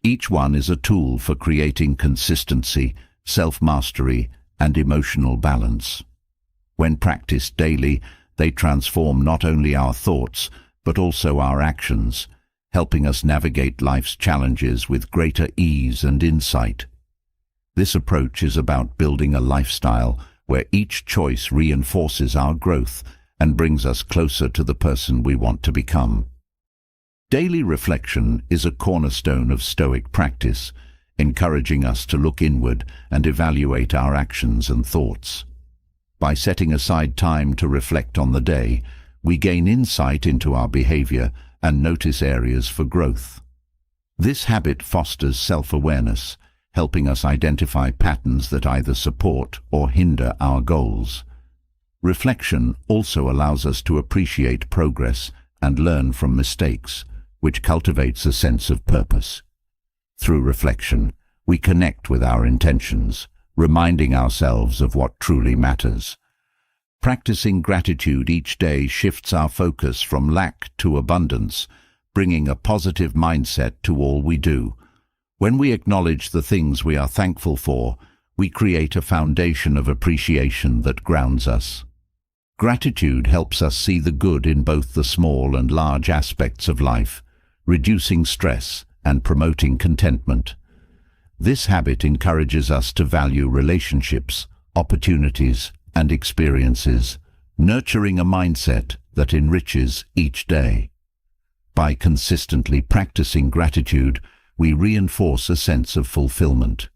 Each one is a tool for creating consistency, self-mastery, and emotional balance. When practiced daily, they transform not only our thoughts, but also our actions, helping us navigate life's challenges with greater ease and insight. This approach is about building a lifestyle where each choice reinforces our growth and brings us closer to the person we want to become. Daily reflection is a cornerstone of Stoic practice, encouraging us to look inward and evaluate our actions and thoughts. By setting aside time to reflect on the day, we gain insight into our behavior and notice areas for growth. This habit fosters self-awareness, helping us identify patterns that either support or hinder our goals. Reflection also allows us to appreciate progress and learn from mistakes, which cultivates a sense of purpose. Through reflection, we connect with our intentions, reminding ourselves of what truly matters. Practicing gratitude each day shifts our focus from lack to abundance, bringing a positive mindset to all we do. When we acknowledge the things we are thankful for, we create a foundation of appreciation that grounds us. Gratitude helps us see the good in both the small and large aspects of life, reducing stress and promoting contentment. This habit encourages us to value relationships, opportunities, and experiences, nurturing a mindset that enriches each day. By consistently practicing gratitude, we reinforce a sense of fulfillment.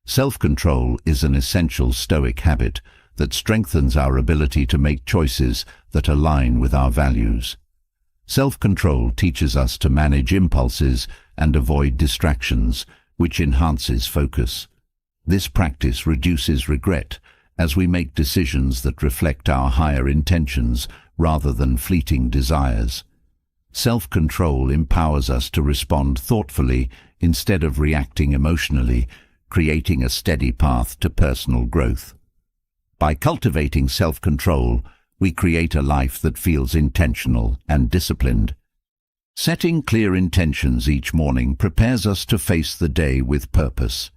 Self-control is an essential Stoic habit that strengthens our ability to make choices that align with our values. Self-control teaches us to manage impulses and avoid distractions, which enhances focus. This practice reduces regret as we make decisions that reflect our higher intentions rather than fleeting desires. Self-control empowers us to respond thoughtfully instead of reacting emotionally, creating a steady path to personal growth. By cultivating self-control, we create a life that feels intentional and disciplined. Setting clear intentions each morning prepares us to face the day with purpose.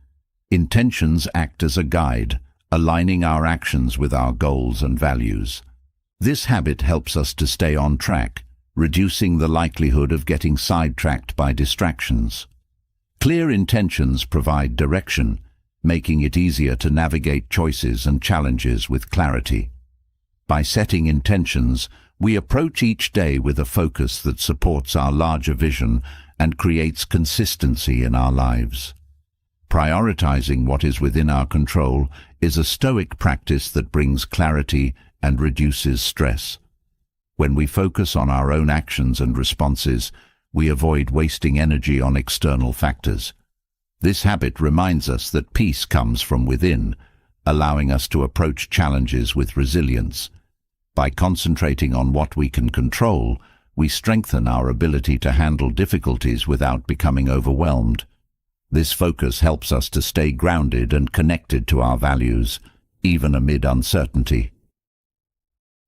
Intentions act as a guide, aligning our actions with our goals and values. This habit helps us to stay on track, reducing the likelihood of getting sidetracked by distractions. Clear intentions provide direction, making it easier to navigate choices and challenges with clarity. By setting intentions, we approach each day with a focus that supports our larger vision and creates consistency in our lives. Prioritizing what is within our control is a Stoic practice that brings clarity and reduces stress. When we focus on our own actions and responses, we avoid wasting energy on external factors. This habit reminds us that peace comes from within, allowing us to approach challenges with resilience. By concentrating on what we can control, we strengthen our ability to handle difficulties without becoming overwhelmed. This focus helps us to stay grounded and connected to our values, even amid uncertainty.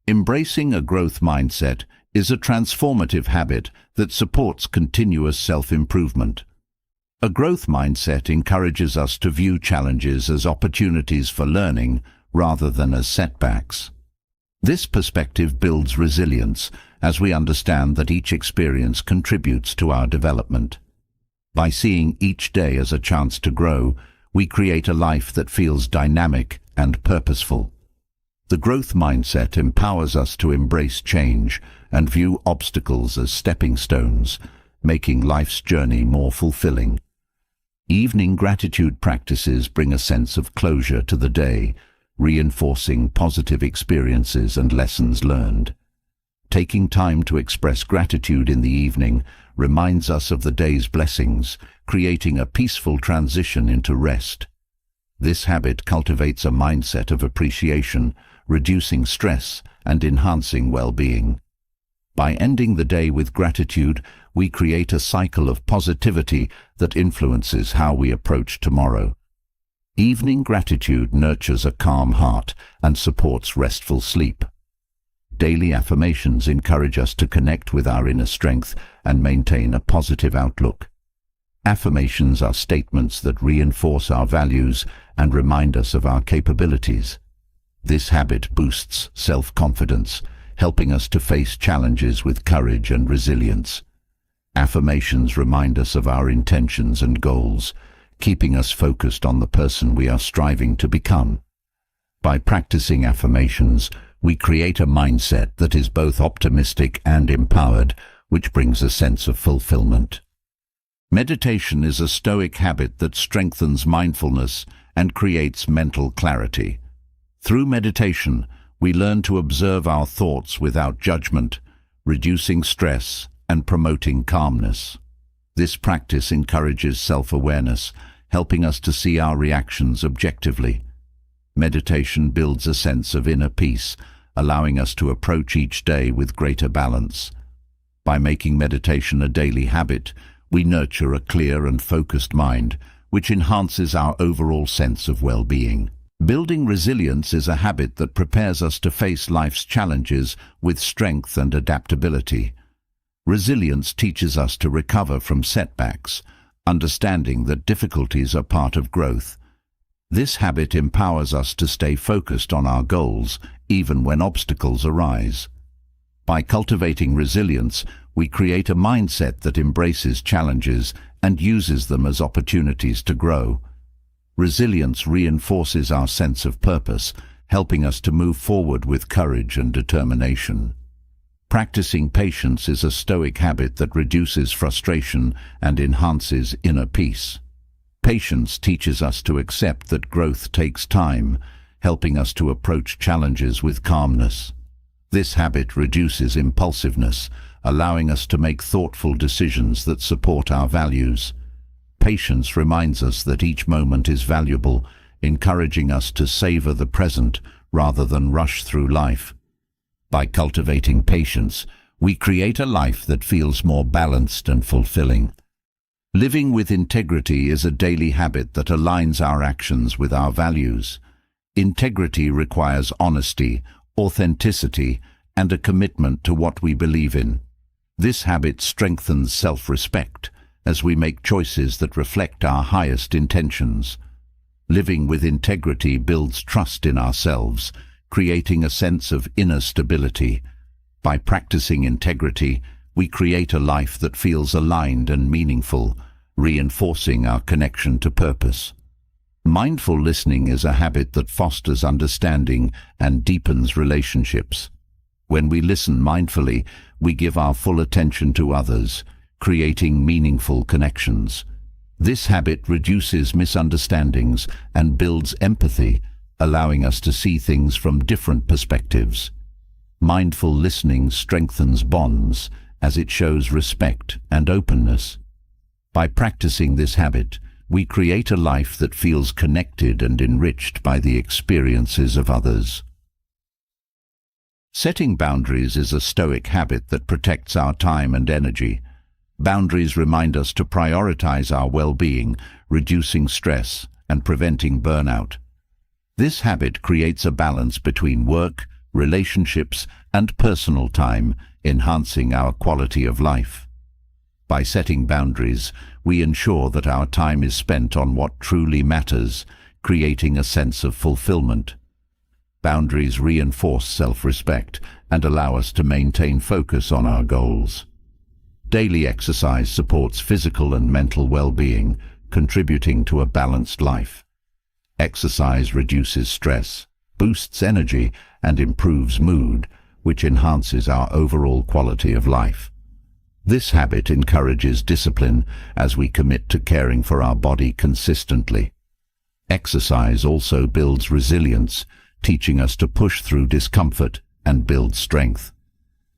Embracing a growth mindset is a transformative habit that supports continuous self-improvement. A growth mindset encourages us to view challenges as opportunities for learning rather than as setbacks. This perspective builds resilience as we understand that each experience contributes to our development. By seeing each day as a chance to grow, we create a life that feels dynamic and purposeful. The growth mindset empowers us to embrace change and view obstacles as stepping stones, making life's journey more fulfilling. Evening gratitude practices bring a sense of closure to the day, reinforcing positive experiences and lessons learned. Taking time to express gratitude in the evening reminds us of the day's blessings, creating a peaceful transition into rest. This habit cultivates a mindset of appreciation, reducing stress and enhancing well-being. By ending the day with gratitude, we create a cycle of positivity that influences how we approach tomorrow. Evening gratitude nurtures a calm heart and supports restful sleep. Daily affirmations encourage us to connect with our inner strength and maintain a positive outlook. Affirmations are statements that reinforce our values and remind us of our capabilities. This habit boosts self-confidence, helping us to face challenges with courage and resilience. Affirmations remind us of our intentions and goals, keeping us focused on the person we are striving to become. By practicing affirmations, we create a mindset that is both optimistic and empowered, which brings a sense of fulfillment. Meditation is a Stoic habit that strengthens mindfulness and creates mental clarity. Through meditation, we learn to observe our thoughts without judgment, reducing stress and promoting calmness. This practice encourages self-awareness, helping us to see our reactions objectively. Meditation builds a sense of inner peace, allowing us to approach each day with greater balance. By making meditation a daily habit, we nurture a clear and focused mind, which enhances our overall sense of well-being. Building resilience is a habit that prepares us to face life's challenges with strength and adaptability. Resilience teaches us to recover from setbacks, understanding that difficulties are part of growth. This habit empowers us to stay focused on our goals, even when obstacles arise. By cultivating resilience, we create a mindset that embraces challenges and uses them as opportunities to grow. Resilience reinforces our sense of purpose, helping us to move forward with courage and determination. Practicing patience is a Stoic habit that reduces frustration and enhances inner peace. Patience teaches us to accept that growth takes time, helping us to approach challenges with calmness. This habit reduces impulsiveness, allowing us to make thoughtful decisions that support our values. Patience reminds us that each moment is valuable, encouraging us to savor the present rather than rush through life. By cultivating patience, we create a life that feels more balanced and fulfilling. Living with integrity is a daily habit that aligns our actions with our values. Integrity requires honesty, authenticity, and a commitment to what we believe in. This habit strengthens self-respect as we make choices that reflect our highest intentions. Living with integrity builds trust in ourselves, creating a sense of inner stability. By practicing integrity, we create a life that feels aligned and meaningful, reinforcing our connection to purpose. Mindful listening is a habit that fosters understanding and deepens relationships. When we listen mindfully, we give our full attention to others, creating meaningful connections. This habit reduces misunderstandings and builds empathy, allowing us to see things from different perspectives. Mindful listening strengthens bonds as it shows respect and openness. By practicing this habit, we create a life that feels connected and enriched by the experiences of others. Setting boundaries is a Stoic habit that protects our time and energy. Boundaries remind us to prioritize our well-being, reducing stress and preventing burnout. This habit creates a balance between work, relationships, and personal time, enhancing our quality of life. By setting boundaries, we ensure that our time is spent on what truly matters, creating a sense of fulfillment. Boundaries reinforce self-respect and allow us to maintain focus on our goals. Daily exercise supports physical and mental well-being, contributing to a balanced life. Exercise reduces stress, boosts energy, and improves mood, which enhances our overall quality of life. This habit encourages discipline as we commit to caring for our body consistently. Exercise also builds resilience, teaching us to push through discomfort and build strength.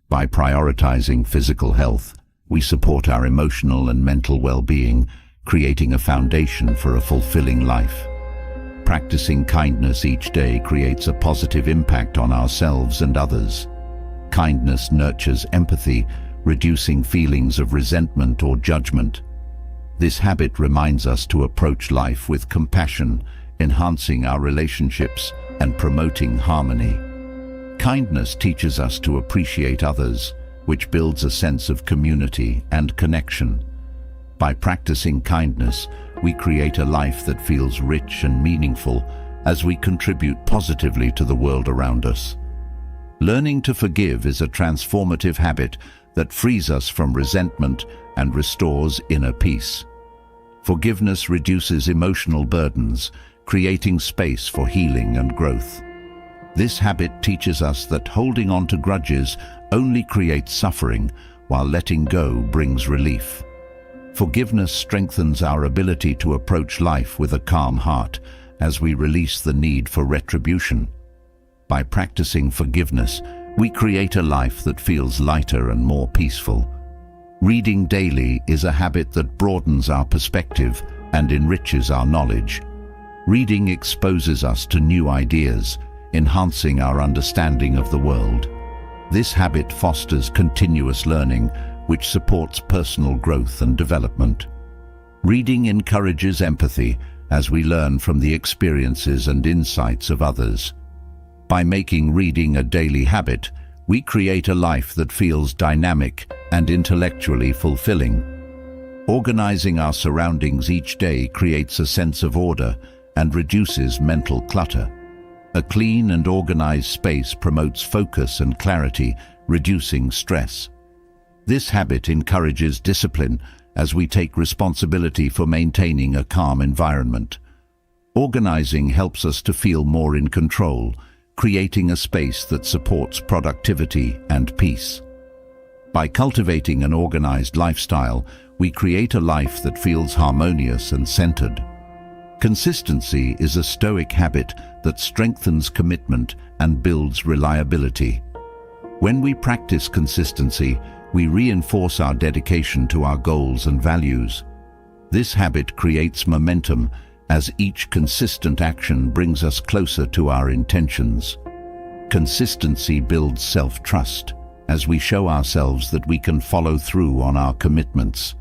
By prioritizing physical health, we support our emotional and mental well-being, creating a foundation for a fulfilling life. Practicing kindness each day creates a positive impact on ourselves and others. Kindness nurtures empathy, reducing feelings of resentment or judgment. This habit reminds us to approach life with compassion, enhancing our relationships and promoting harmony. Kindness teaches us to appreciate others, which builds a sense of community and connection. By practicing kindness, we create a life that feels rich and meaningful as we contribute positively to the world around us. Learning to forgive is a transformative habit that frees us from resentment and restores inner peace. Forgiveness reduces emotional burdens, creating space for healing and growth. This habit teaches us that holding on to grudges only creates suffering, while letting go brings relief. Forgiveness strengthens our ability to approach life with a calm heart as we release the need for retribution. By practicing forgiveness, we create a life that feels lighter and more peaceful. Reading daily is a habit that broadens our perspective and enriches our knowledge. Reading exposes us to new ideas, enhancing our understanding of the world. This habit fosters continuous learning, which supports personal growth and development. Reading encourages empathy as we learn from the experiences and insights of others. By making reading a daily habit, we create a life that feels dynamic and intellectually fulfilling. Organizing our surroundings each day creates a sense of order and reduces mental clutter. A clean and organized space promotes focus and clarity, reducing stress. This habit encourages discipline as we take responsibility for maintaining a calm environment. Organizing helps us to feel more in control, creating a space that supports productivity and peace. By cultivating an organized lifestyle, we create a life that feels harmonious and centered. Consistency is a Stoic habit that strengthens commitment and builds reliability. When we practice consistency, we reinforce our dedication to our goals and values. This habit creates momentum as each consistent action brings us closer to our intentions. Consistency builds self-trust, as we show ourselves that we can follow through on our commitments.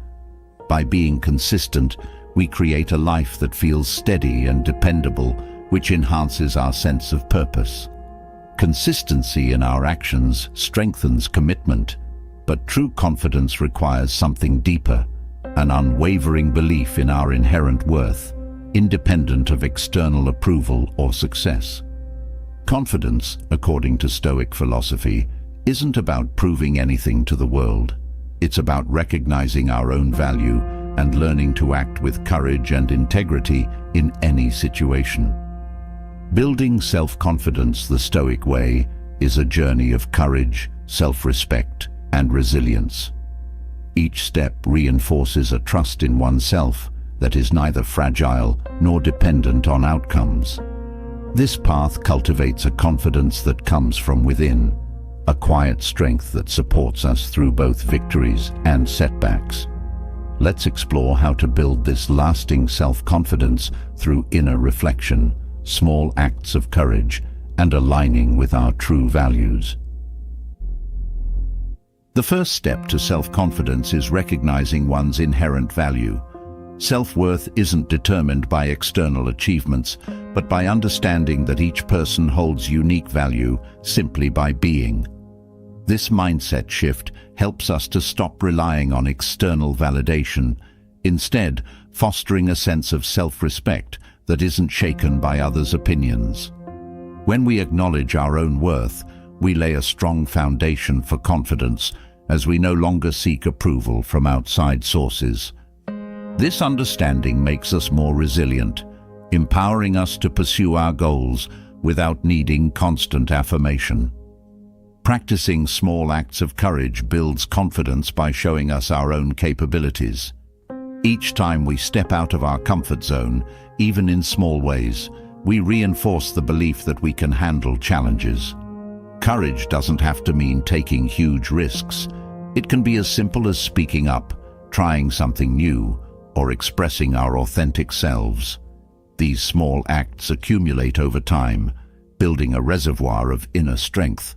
By being consistent, we create a life that feels steady and dependable, which enhances our sense of purpose. Consistency in our actions strengthens commitment, but true confidence requires something deeper, an unwavering belief in our inherent worth, independent of external approval or success. Confidence, according to Stoic philosophy, isn't about proving anything to the world. It's about recognizing our own value and learning to act with courage and integrity in any situation. Building self-confidence the Stoic way is a journey of courage, self-respect, and resilience. Each step reinforces a trust in oneself that is neither fragile nor dependent on outcomes. This path cultivates a confidence that comes from within, a quiet strength that supports us through both victories and setbacks. Let's explore how to build this lasting self-confidence through inner reflection, small acts of courage, and aligning with our true values. The first step to self-confidence is recognizing one's inherent value. Self-worth isn't determined by external achievements, but by understanding that each person holds unique value simply by being. This mindset shift helps us to stop relying on external validation, instead fostering a sense of self-respect that isn't shaken by others' opinions. When we acknowledge our own worth, we lay a strong foundation for confidence as we no longer seek approval from outside sources. This understanding makes us more resilient, empowering us to pursue our goals without needing constant affirmation. Practicing small acts of courage builds confidence by showing us our own capabilities. Each time we step out of our comfort zone, even in small ways, we reinforce the belief that we can handle challenges. Courage doesn't have to mean taking huge risks. It can be as simple as speaking up, trying something new, or expressing our authentic selves. These small acts accumulate over time, building a reservoir of inner strength.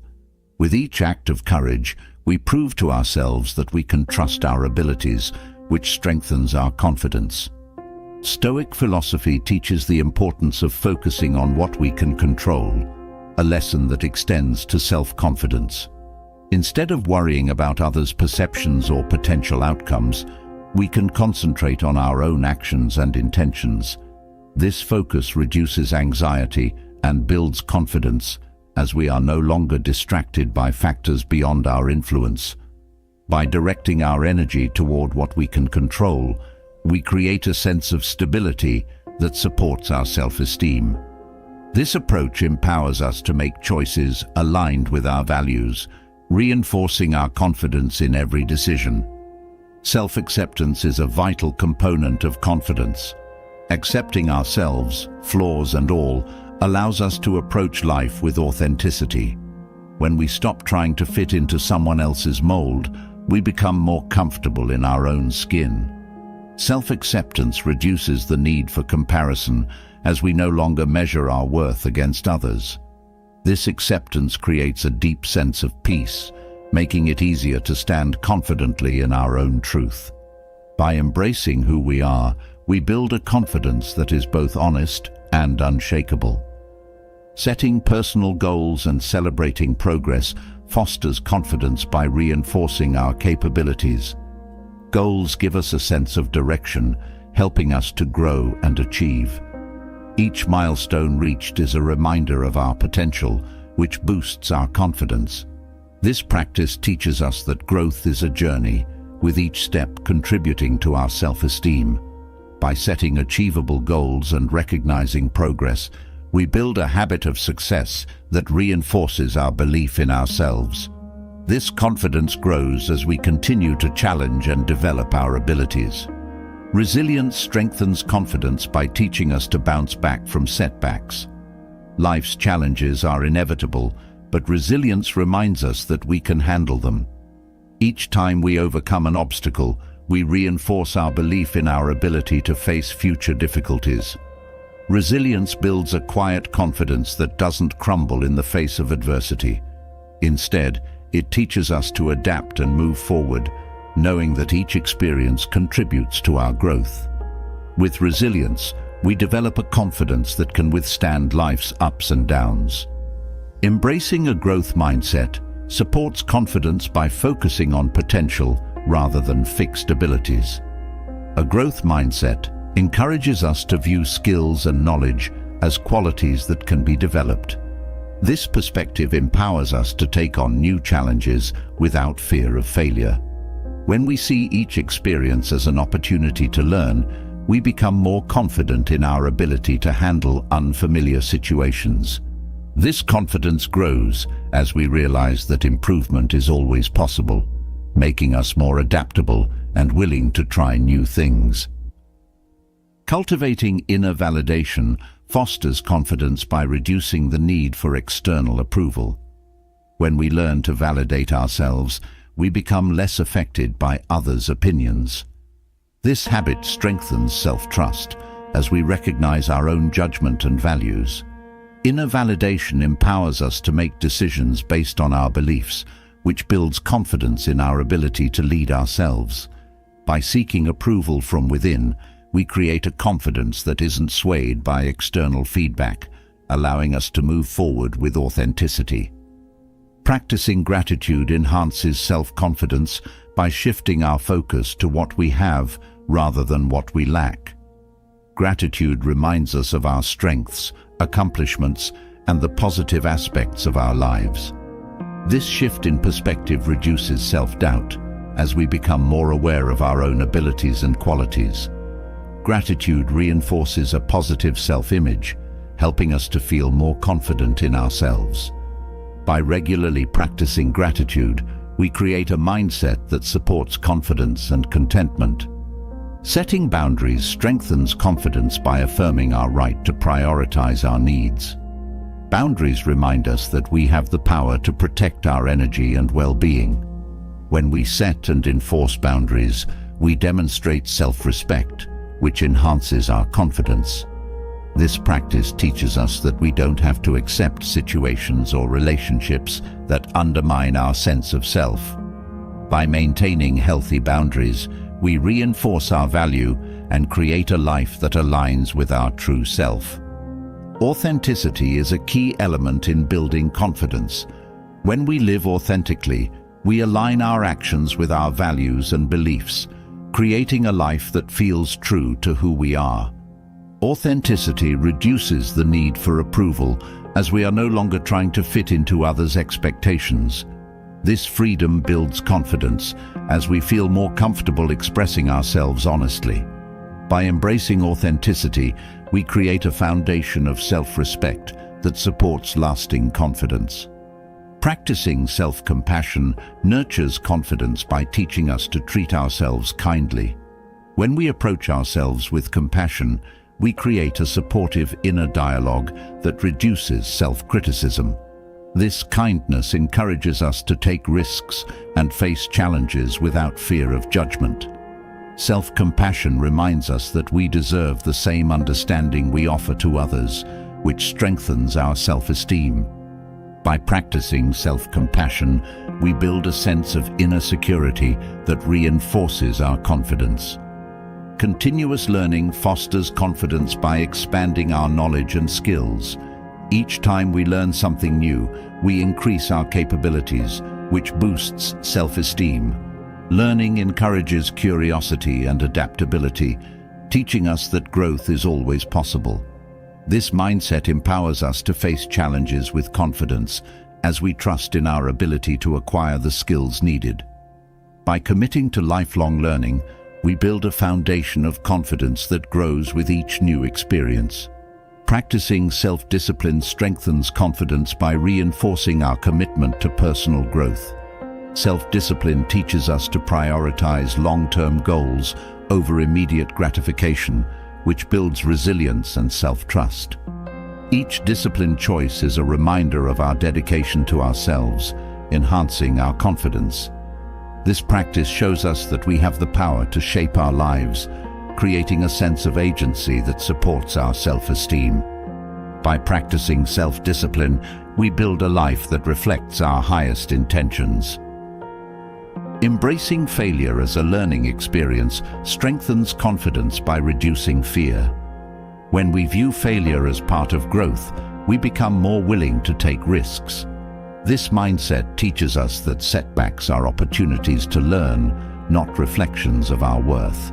With each act of courage, we prove to ourselves that we can trust our abilities, which strengthens our confidence. Stoic philosophy teaches the importance of focusing on what we can control, a lesson that extends to self-confidence. Instead of worrying about others' perceptions or potential outcomes, we can concentrate on our own actions and intentions. This focus reduces anxiety and builds confidence, as we are no longer distracted by factors beyond our influence. By directing our energy toward what we can control, we create a sense of stability that supports our self-esteem. This approach empowers us to make choices aligned with our values, reinforcing our confidence in every decision. Self-acceptance is a vital component of confidence. Accepting ourselves, flaws and all, allows us to approach life with authenticity. When we stop trying to fit into someone else's mold, we become more comfortable in our own skin. Self-acceptance reduces the need for comparison, as we no longer measure our worth against others. This acceptance creates a deep sense of peace, making it easier to stand confidently in our own truth. By embracing who we are, we build a confidence that is both honest and unshakable. Setting personal goals and celebrating progress fosters confidence by reinforcing our capabilities. Goals give us a sense of direction, helping us to grow and achieve. Each milestone reached is a reminder of our potential, which boosts our confidence. This practice teaches us that growth is a journey, with each step contributing to our self-esteem. By setting achievable goals and recognizing progress, we build a habit of success that reinforces our belief in ourselves. This confidence grows as we continue to challenge and develop our abilities. Resilience strengthens confidence by teaching us to bounce back from setbacks. Life's challenges are inevitable, but resilience reminds us that we can handle them. Each time we overcome an obstacle, we reinforce our belief in our ability to face future difficulties. Resilience builds a quiet confidence that doesn't crumble in the face of adversity. Instead, it teaches us to adapt and move forward, knowing that each experience contributes to our growth. With resilience, we develop a confidence that can withstand life's ups and downs. Embracing a growth mindset supports confidence by focusing on potential rather than fixed abilities. A growth mindset encourages us to view skills and knowledge as qualities that can be developed. This perspective empowers us to take on new challenges without fear of failure. When we see each experience as an opportunity to learn, we become more confident in our ability to handle unfamiliar situations. This confidence grows as we realize that improvement is always possible, making us more adaptable and willing to try new things. Cultivating inner validation fosters confidence by reducing the need for external approval. When we learn to validate ourselves, we become less affected by others' opinions. This habit strengthens self-trust as we recognize our own judgment and values. Inner validation empowers us to make decisions based on our beliefs, which builds confidence in our ability to lead ourselves. By seeking approval from within, we create a confidence that isn't swayed by external feedback, allowing us to move forward with authenticity. Practicing gratitude enhances self-confidence by shifting our focus to what we have rather than what we lack. Gratitude reminds us of our strengths, accomplishments, and the positive aspects of our lives. This shift in perspective reduces self-doubt as we become more aware of our own abilities and qualities. Gratitude reinforces a positive self-image, helping us to feel more confident in ourselves. By regularly practicing gratitude, we create a mindset that supports confidence and contentment. Setting boundaries strengthens confidence by affirming our right to prioritize our needs. Boundaries remind us that we have the power to protect our energy and well-being. When we set and enforce boundaries, we demonstrate self-respect, which enhances our confidence. This practice teaches us that we don't have to accept situations or relationships that undermine our sense of self. By maintaining healthy boundaries, we reinforce our value and create a life that aligns with our true self. Authenticity is a key element in building confidence. When we live authentically, we align our actions with our values and beliefs, creating a life that feels true to who we are. Authenticity reduces the need for approval as we are no longer trying to fit into others' expectations. This freedom builds confidence as we feel more comfortable expressing ourselves honestly. By embracing authenticity, we create a foundation of self-respect that supports lasting confidence. Practicing self-compassion nurtures confidence by teaching us to treat ourselves kindly. When we approach ourselves with compassion, we create a supportive inner dialogue that reduces self-criticism. This kindness encourages us to take risks and face challenges without fear of judgment. Self-compassion reminds us that we deserve the same understanding we offer to others, which strengthens our self-esteem. By practicing self-compassion, we build a sense of inner security that reinforces our confidence. Continuous learning fosters confidence by expanding our knowledge and skills. Each time we learn something new, we increase our capabilities, which boosts self-esteem. Learning encourages curiosity and adaptability, teaching us that growth is always possible. This mindset empowers us to face challenges with confidence as we trust in our ability to acquire the skills needed. By committing to lifelong learning, we build a foundation of confidence that grows with each new experience. Practicing self-discipline strengthens confidence by reinforcing our commitment to personal growth. Self-discipline teaches us to prioritize long-term goals over immediate gratification, which builds resilience and self-trust. Each disciplined choice is a reminder of our dedication to ourselves, enhancing our confidence. This practice shows us that we have the power to shape our lives, creating a sense of agency that supports our self-esteem. By practicing self-discipline, we build a life that reflects our highest intentions. Embracing failure as a learning experience strengthens confidence by reducing fear. When we view failure as part of growth, we become more willing to take risks. This mindset teaches us that setbacks are opportunities to learn, not reflections of our worth.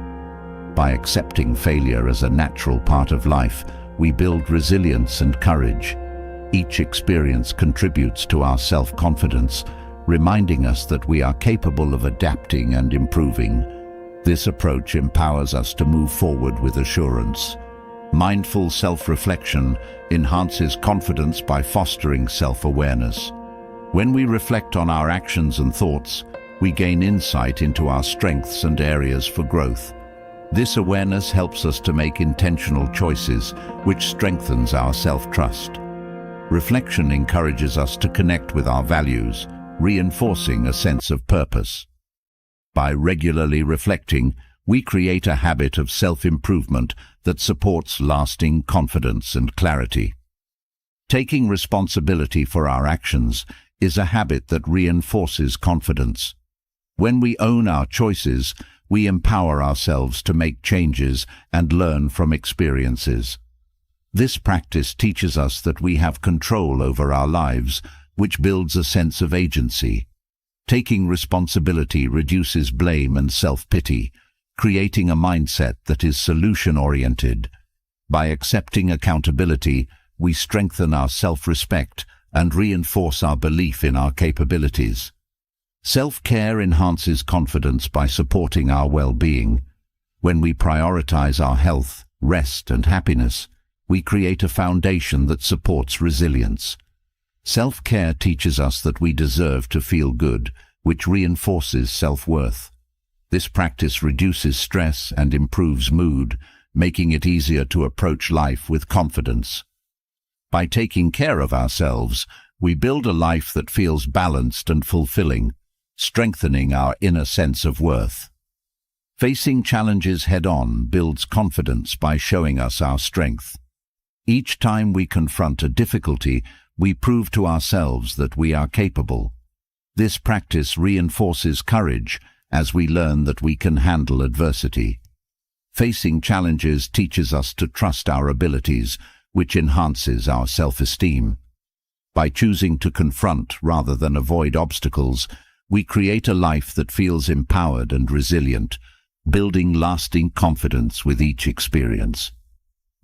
By accepting failure as a natural part of life, we build resilience and courage. Each experience contributes to our self-confidence, reminding us that we are capable of adapting and improving. This approach empowers us to move forward with assurance. Mindful self-reflection enhances confidence by fostering self-awareness. When we reflect on our actions and thoughts, we gain insight into our strengths and areas for growth. This awareness helps us to make intentional choices, which strengthens our self-trust. Reflection encourages us to connect with our values, reinforcing a sense of purpose. By regularly reflecting, we create a habit of self-improvement that supports lasting confidence and clarity. Taking responsibility for our actions is a habit that reinforces confidence. When we own our choices, we empower ourselves to make changes and learn from experiences. This practice teaches us that we have control over our lives, which builds a sense of agency. Taking responsibility reduces blame and self-pity, creating a mindset that is solution-oriented. By accepting accountability, we strengthen our self-respect and reinforce our belief in our capabilities. Self-care enhances confidence by supporting our well-being. When we prioritize our health, rest, and happiness, we create a foundation that supports resilience. Self-care teaches us that we deserve to feel good, which reinforces self-worth. This practice reduces stress and improves mood, making it easier to approach life with confidence. By taking care of ourselves, we build a life that feels balanced and fulfilling, strengthening our inner sense of worth. Facing challenges head-on builds confidence by showing us our strength. Each time we confront a difficulty, we prove to ourselves that we are capable. This practice reinforces courage as we learn that we can handle adversity. Facing challenges teaches us to trust our abilities, which enhances our self-esteem. By choosing to confront rather than avoid obstacles, we create a life that feels empowered and resilient, building lasting confidence with each experience.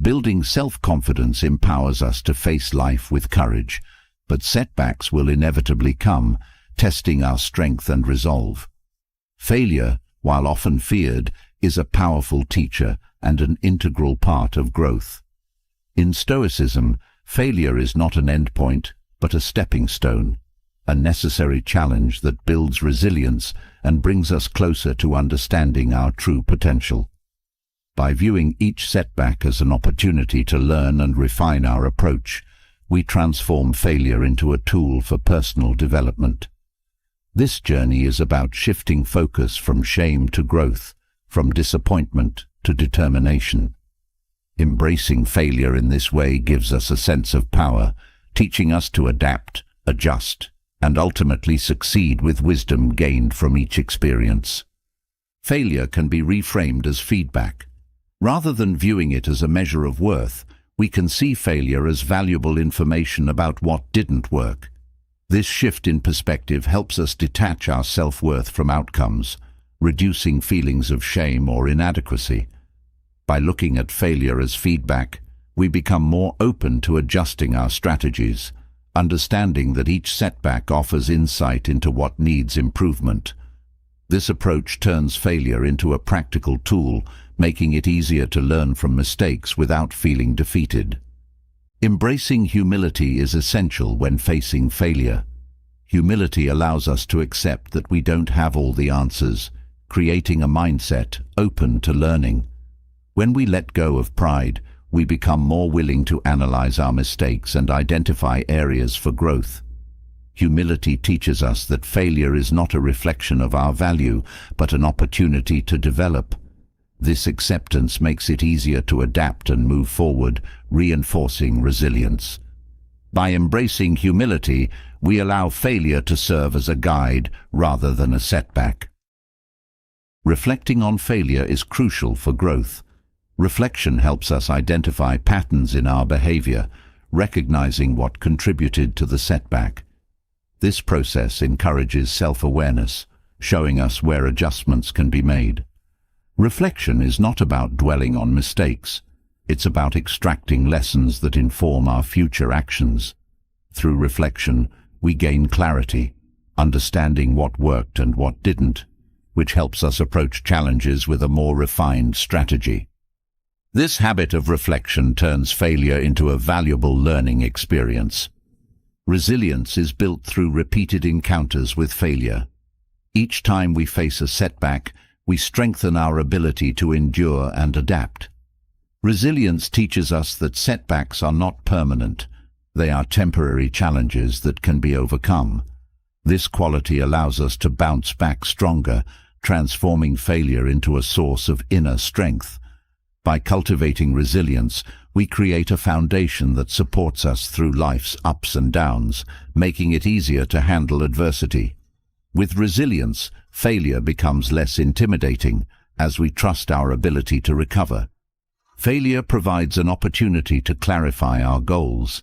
Building self-confidence empowers us to face life with courage, but setbacks will inevitably come, testing our strength and resolve. Failure, while often feared, is a powerful teacher and an integral part of growth. In Stoicism, failure is not an endpoint, but a stepping stone, a necessary challenge that builds resilience and brings us closer to understanding our true potential. By viewing each setback as an opportunity to learn and refine our approach, we transform failure into a tool for personal development. This journey is about shifting focus from shame to growth, from disappointment to determination. Embracing failure in this way gives us a sense of power, teaching us to adapt, adjust, and ultimately succeed with wisdom gained from each experience. Failure can be reframed as feedback. Rather than viewing it as a measure of worth, we can see failure as valuable information about what didn't work. This shift in perspective helps us detach our self-worth from outcomes, reducing feelings of shame or inadequacy. By looking at failure as feedback, we become more open to adjusting our strategies, understanding that each setback offers insight into what needs improvement. This approach turns failure into a practical tool, making it easier to learn from mistakes without feeling defeated. Embracing humility is essential when facing failure. Humility allows us to accept that we don't have all the answers, creating a mindset open to learning. When we let go of pride, we become more willing to analyze our mistakes and identify areas for growth. Humility teaches us that failure is not a reflection of our value, but an opportunity to develop. This acceptance makes it easier to adapt and move forward, reinforcing resilience. By embracing humility, we allow failure to serve as a guide rather than a setback. Reflecting on failure is crucial for growth. Reflection helps us identify patterns in our behavior, recognizing what contributed to the setback. This process encourages self-awareness, showing us where adjustments can be made. Reflection is not about dwelling on mistakes. It's about extracting lessons that inform our future actions. Through reflection, we gain clarity, understanding what worked and what didn't, which helps us approach challenges with a more refined strategy. This habit of reflection turns failure into a valuable learning experience. Resilience is built through repeated encounters with failure. Each time we face a setback, we strengthen our ability to endure and adapt. Resilience teaches us that setbacks are not permanent. They are temporary challenges that can be overcome. This quality allows us to bounce back stronger, transforming failure into a source of inner strength. By cultivating resilience, we create a foundation that supports us through life's ups and downs, making it easier to handle adversity. With resilience, failure becomes less intimidating as we trust our ability to recover. Failure provides an opportunity to clarify our goals.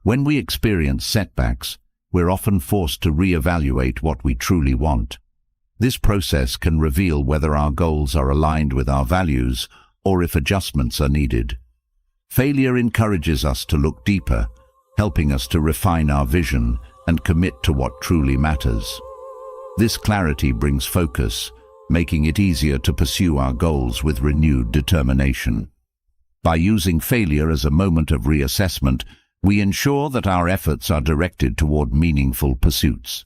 When we experience setbacks, we're often forced to reevaluate what we truly want. This process can reveal whether our goals are aligned with our values or if adjustments are needed. Failure encourages us to look deeper, helping us to refine our vision and commit to what truly matters. This clarity brings focus, making it easier to pursue our goals with renewed determination. By using failure as a moment of reassessment, we ensure that our efforts are directed toward meaningful pursuits.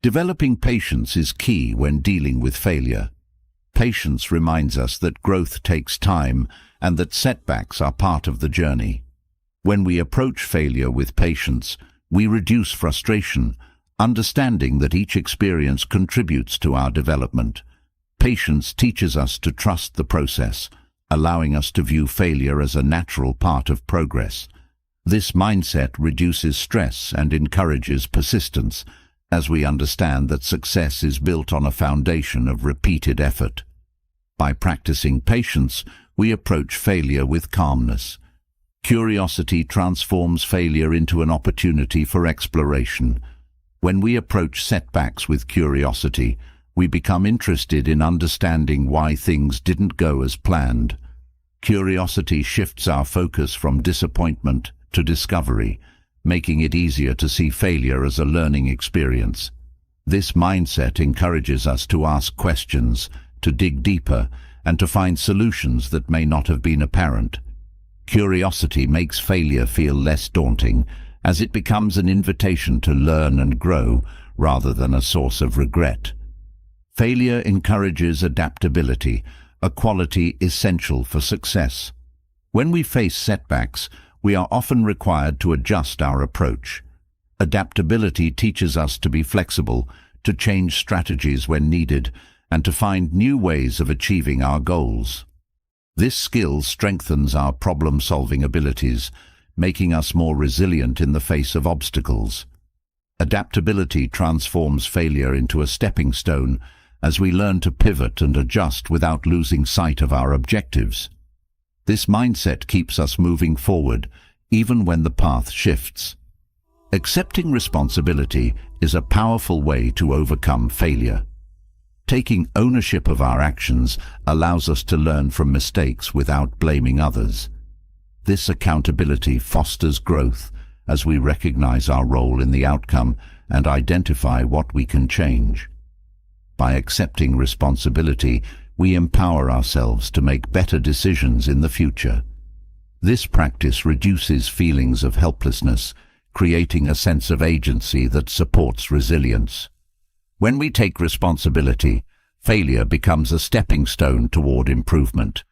Developing patience is key when dealing with failure. Patience reminds us that growth takes time and that setbacks are part of the journey. When we approach failure with patience, we reduce frustration, understanding that each experience contributes to our development. Patience teaches us to trust the process, allowing us to view failure as a natural part of progress. This mindset reduces stress and encourages persistence, as we understand that success is built on a foundation of repeated effort. By practicing patience, we approach failure with calmness. Curiosity transforms failure into an opportunity for exploration. When we approach setbacks with curiosity, we become interested in understanding why things didn't go as planned. Curiosity shifts our focus from disappointment to discovery, making it easier to see failure as a learning experience. This mindset encourages us to ask questions, to dig deeper, and to find solutions that may not have been apparent. Curiosity makes failure feel less daunting, as it becomes an invitation to learn and grow rather than a source of regret. Failure encourages adaptability, a quality essential for success. When we face setbacks, we are often required to adjust our approach. Adaptability teaches us to be flexible, to change strategies when needed, and to find new ways of achieving our goals. This skill strengthens our problem-solving abilities, making us more resilient in the face of obstacles. Adaptability transforms failure into a stepping stone as we learn to pivot and adjust without losing sight of our objectives. This mindset keeps us moving forward, even when the path shifts. Accepting responsibility is a powerful way to overcome failure. Taking ownership of our actions allows us to learn from mistakes without blaming others. This accountability fosters growth as we recognize our role in the outcome and identify what we can change. By accepting responsibility, we empower ourselves to make better decisions in the future. This practice reduces feelings of helplessness, creating a sense of agency that supports resilience. When we take responsibility, failure becomes a stepping stone toward improvement.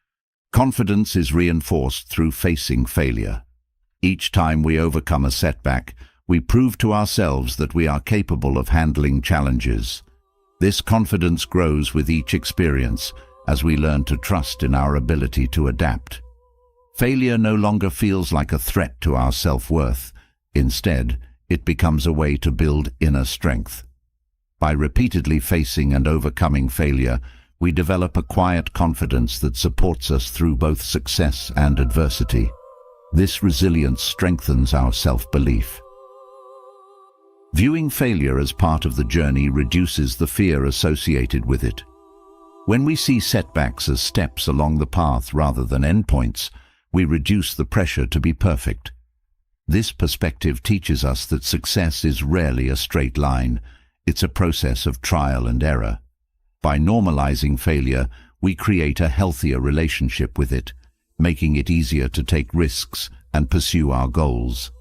Confidence is reinforced through facing failure. Each time we overcome a setback, we prove to ourselves that we are capable of handling challenges. This confidence grows with each experience, as we learn to trust in our ability to adapt. Failure no longer feels like a threat to our self-worth. Instead, it becomes a way to build inner strength. By repeatedly facing and overcoming failure, we develop a quiet confidence that supports us through both success and adversity. This resilience strengthens our self-belief. Viewing failure as part of the journey reduces the fear associated with it. When we see setbacks as steps along the path rather than endpoints, we reduce the pressure to be perfect. This perspective teaches us that success is rarely a straight line. It's a process of trial and error. By normalizing failure, we create a healthier relationship with it, making it easier to take risks and pursue our goals.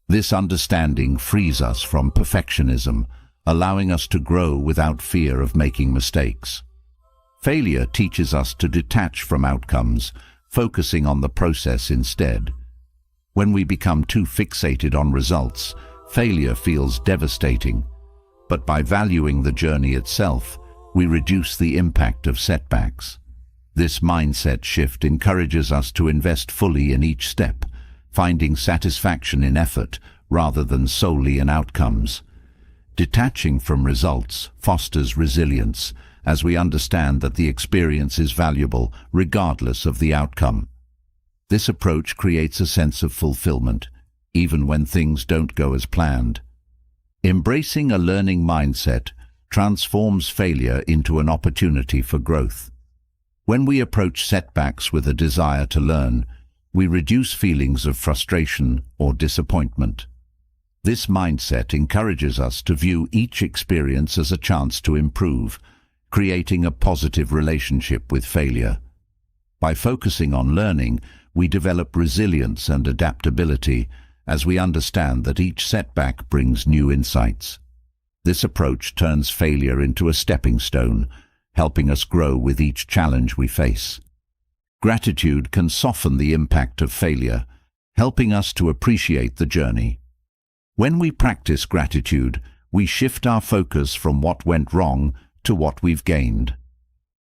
This understanding frees us from perfectionism, allowing us to grow without fear of making mistakes. Failure teaches us to detach from outcomes, focusing on the process instead. When we become too fixated on results, failure feels devastating. But by valuing the journey itself, we reduce the impact of setbacks. This mindset shift encourages us to invest fully in each step, finding satisfaction in effort rather than solely in outcomes. Detaching from results fosters resilience, as we understand that the experience is valuable regardless of the outcome. This approach creates a sense of fulfillment, even when things don't go as planned. Embracing a learning mindset transforms failure into an opportunity for growth. When we approach setbacks with a desire to learn, we reduce feelings of frustration or disappointment. This mindset encourages us to view each experience as a chance to improve, creating a positive relationship with failure. By focusing on learning, we develop resilience and adaptability as we understand that each setback brings new insights. This approach turns failure into a stepping stone, helping us grow with each challenge we face. Gratitude can soften the impact of failure, helping us to appreciate the journey. When we practice gratitude, we shift our focus from what went wrong to what we've gained.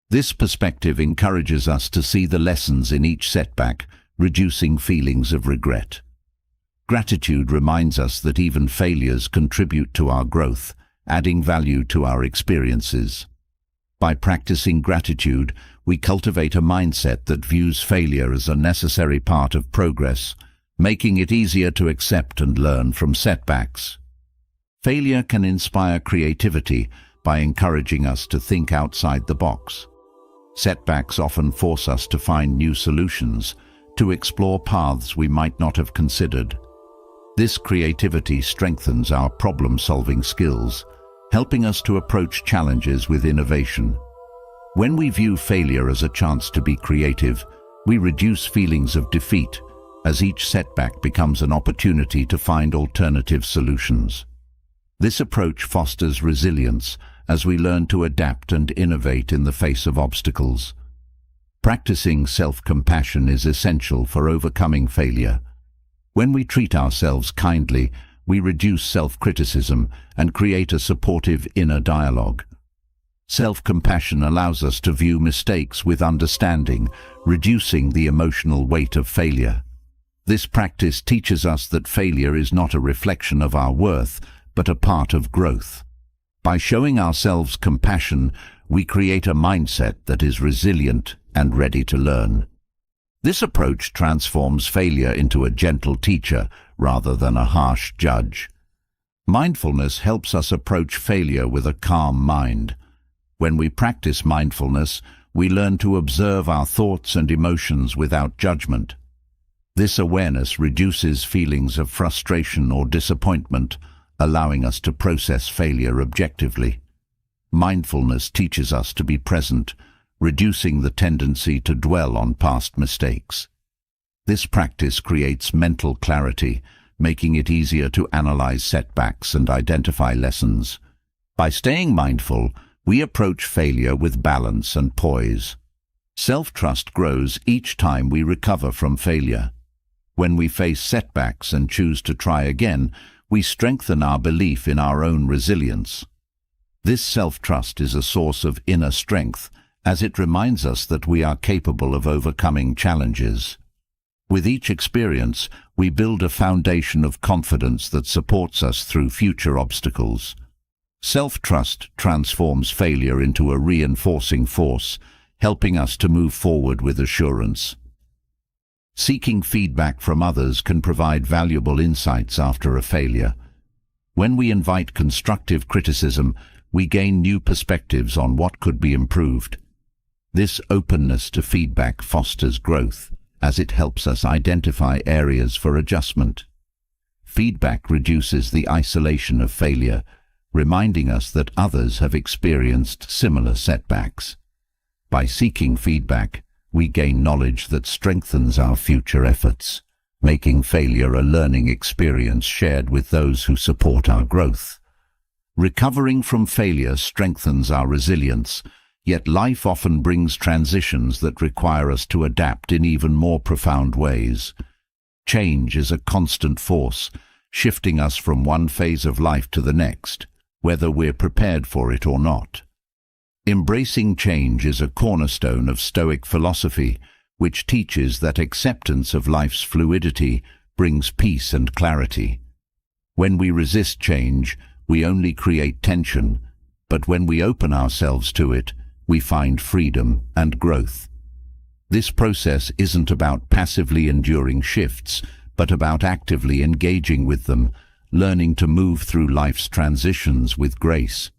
This perspective encourages us to see the lessons in each setback, reducing feelings of regret. Gratitude reminds us that even failures contribute to our growth, adding value to our experiences. By practicing gratitude, we cultivate a mindset that views failure as a necessary part of progress, making it easier to accept and learn from setbacks. Failure can inspire creativity by encouraging us to think outside the box. Setbacks often force us to find new solutions, to explore paths we might not have considered. This creativity strengthens our problem-solving skills, helping us to approach challenges with innovation. When we view failure as a chance to be creative, we reduce feelings of defeat, as each setback becomes an opportunity to find alternative solutions. This approach fosters resilience as we learn to adapt and innovate in the face of obstacles. Practicing self-compassion is essential for overcoming failure. When we treat ourselves kindly, we reduce self-criticism and create a supportive inner dialogue. Self-compassion allows us to view mistakes with understanding, reducing the emotional weight of failure. This practice teaches us that failure is not a reflection of our worth, but a part of growth. By showing ourselves compassion, we create a mindset that is resilient and ready to learn. This approach transforms failure into a gentle teacher rather than a harsh judge. Mindfulness helps us approach failure with a calm mind. When we practice mindfulness, we learn to observe our thoughts and emotions without judgment. This awareness reduces feelings of frustration or disappointment, allowing us to process failure objectively. Mindfulness teaches us to be present, reducing the tendency to dwell on past mistakes. This practice creates mental clarity, making it easier to analyze setbacks and identify lessons. By staying mindful, we approach failure with balance and poise. Self-trust grows each time we recover from failure. When we face setbacks and choose to try again, we strengthen our belief in our own resilience. This self-trust is a source of inner strength as it reminds us that we are capable of overcoming challenges. With each experience, we build a foundation of confidence that supports us through future obstacles. Self-trust transforms failure into a reinforcing force, helping us to move forward with assurance. Seeking feedback from others can provide valuable insights after a failure. When we invite constructive criticism, we gain new perspectives on what could be improved. This openness to feedback fosters growth, as it helps us identify areas for adjustment. Feedback reduces the isolation of failure, reminding us that others have experienced similar setbacks. By seeking feedback, we gain knowledge that strengthens our future efforts, making failure a learning experience shared with those who support our growth. Recovering from failure strengthens our resilience, yet life often brings transitions that require us to adapt in even more profound ways. Change is a constant force, shifting us from one phase of life to the next, whether we're prepared for it or not. Embracing change is a cornerstone of Stoic philosophy, which teaches that acceptance of life's fluidity brings peace and clarity. When we resist change, we only create tension, but when we open ourselves to it, we find freedom and growth. This process isn't about passively enduring shifts, but about actively engaging with them, learning to move through life's transitions with grace.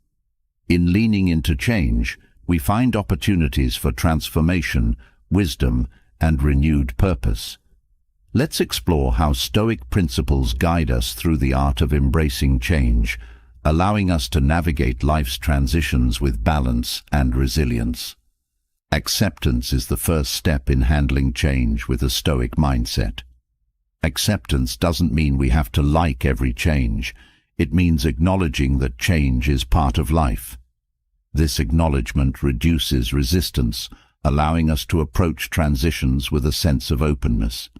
In leaning into change, we find opportunities for transformation, wisdom, and renewed purpose. Let's explore how Stoic principles guide us through the art of embracing change, allowing us to navigate life's transitions with balance and resilience. Acceptance is the first step in handling change with a Stoic mindset. Acceptance doesn't mean we have to like every change. It means acknowledging that change is part of life. This acknowledgement reduces resistance, allowing us to approach transitions with a sense of openness.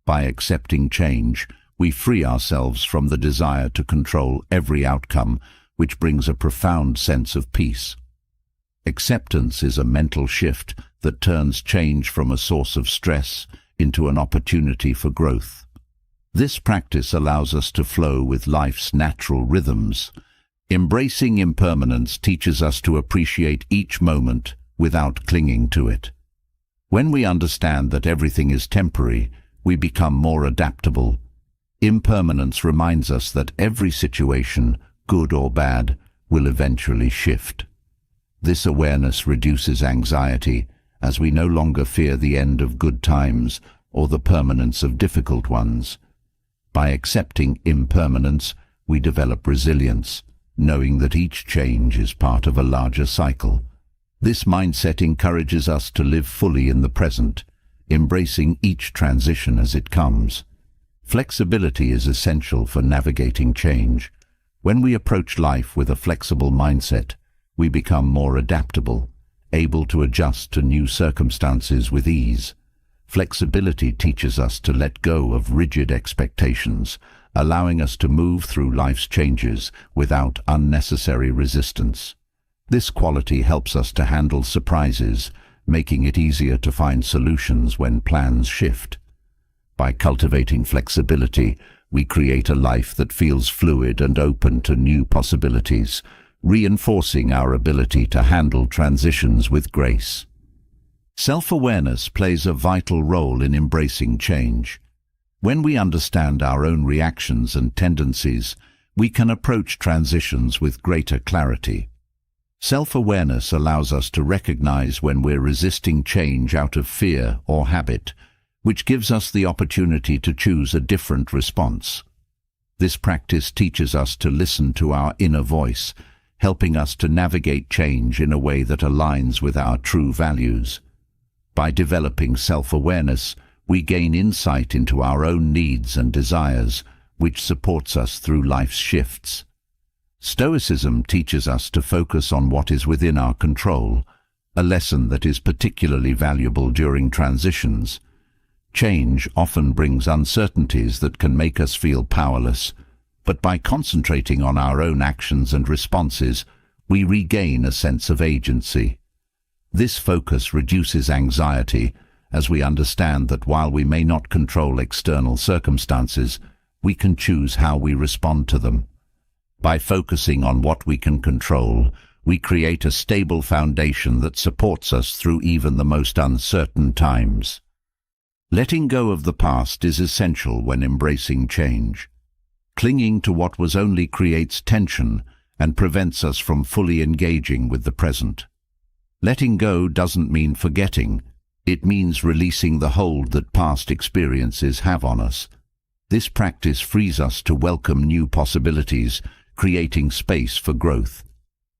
By accepting change, we free ourselves from the desire to control every outcome, which brings a profound sense of peace. Acceptance is a mental shift that turns change from a source of stress into an opportunity for growth. This practice allows us to flow with life's natural rhythms. Embracing impermanence teaches us to appreciate each moment without clinging to it. When we understand that everything is temporary, we become more adaptable. Impermanence reminds us that every situation, good or bad, will eventually shift. This awareness reduces anxiety, as we no longer fear the end of good times or the permanence of difficult ones. By accepting impermanence, we develop resilience, knowing that each change is part of a larger cycle. This mindset encourages us to live fully in the present, embracing each transition as it comes. Flexibility is essential for navigating change. When we approach life with a flexible mindset, we become more adaptable, able to adjust to new circumstances with ease. Flexibility teaches us to let go of rigid expectations, allowing us to move through life's changes without unnecessary resistance. This quality helps us to handle surprises, making it easier to find solutions when plans shift. By cultivating flexibility, we create a life that feels fluid and open to new possibilities, reinforcing our ability to handle transitions with grace. Self-awareness plays a vital role in embracing change. When we understand our own reactions and tendencies, we can approach transitions with greater clarity. Self-awareness allows us to recognize when we're resisting change out of fear or habit, which gives us the opportunity to choose a different response. This practice teaches us to listen to our inner voice, helping us to navigate change in a way that aligns with our true values. By developing self-awareness, we gain insight into our own needs and desires, which supports us through life's shifts. Stoicism teaches us to focus on what is within our control, a lesson that is particularly valuable during transitions. Change often brings uncertainties that can make us feel powerless, but by concentrating on our own actions and responses, we regain a sense of agency. This focus reduces anxiety, as we understand that while we may not control external circumstances, we can choose how we respond to them. By focusing on what we can control, we create a stable foundation that supports us through even the most uncertain times. Letting go of the past is essential when embracing change. Clinging to what was only creates tension and prevents us from fully engaging with the present. Letting go doesn't mean forgetting. It means releasing the hold that past experiences have on us. This practice frees us to welcome new possibilities, creating space for growth.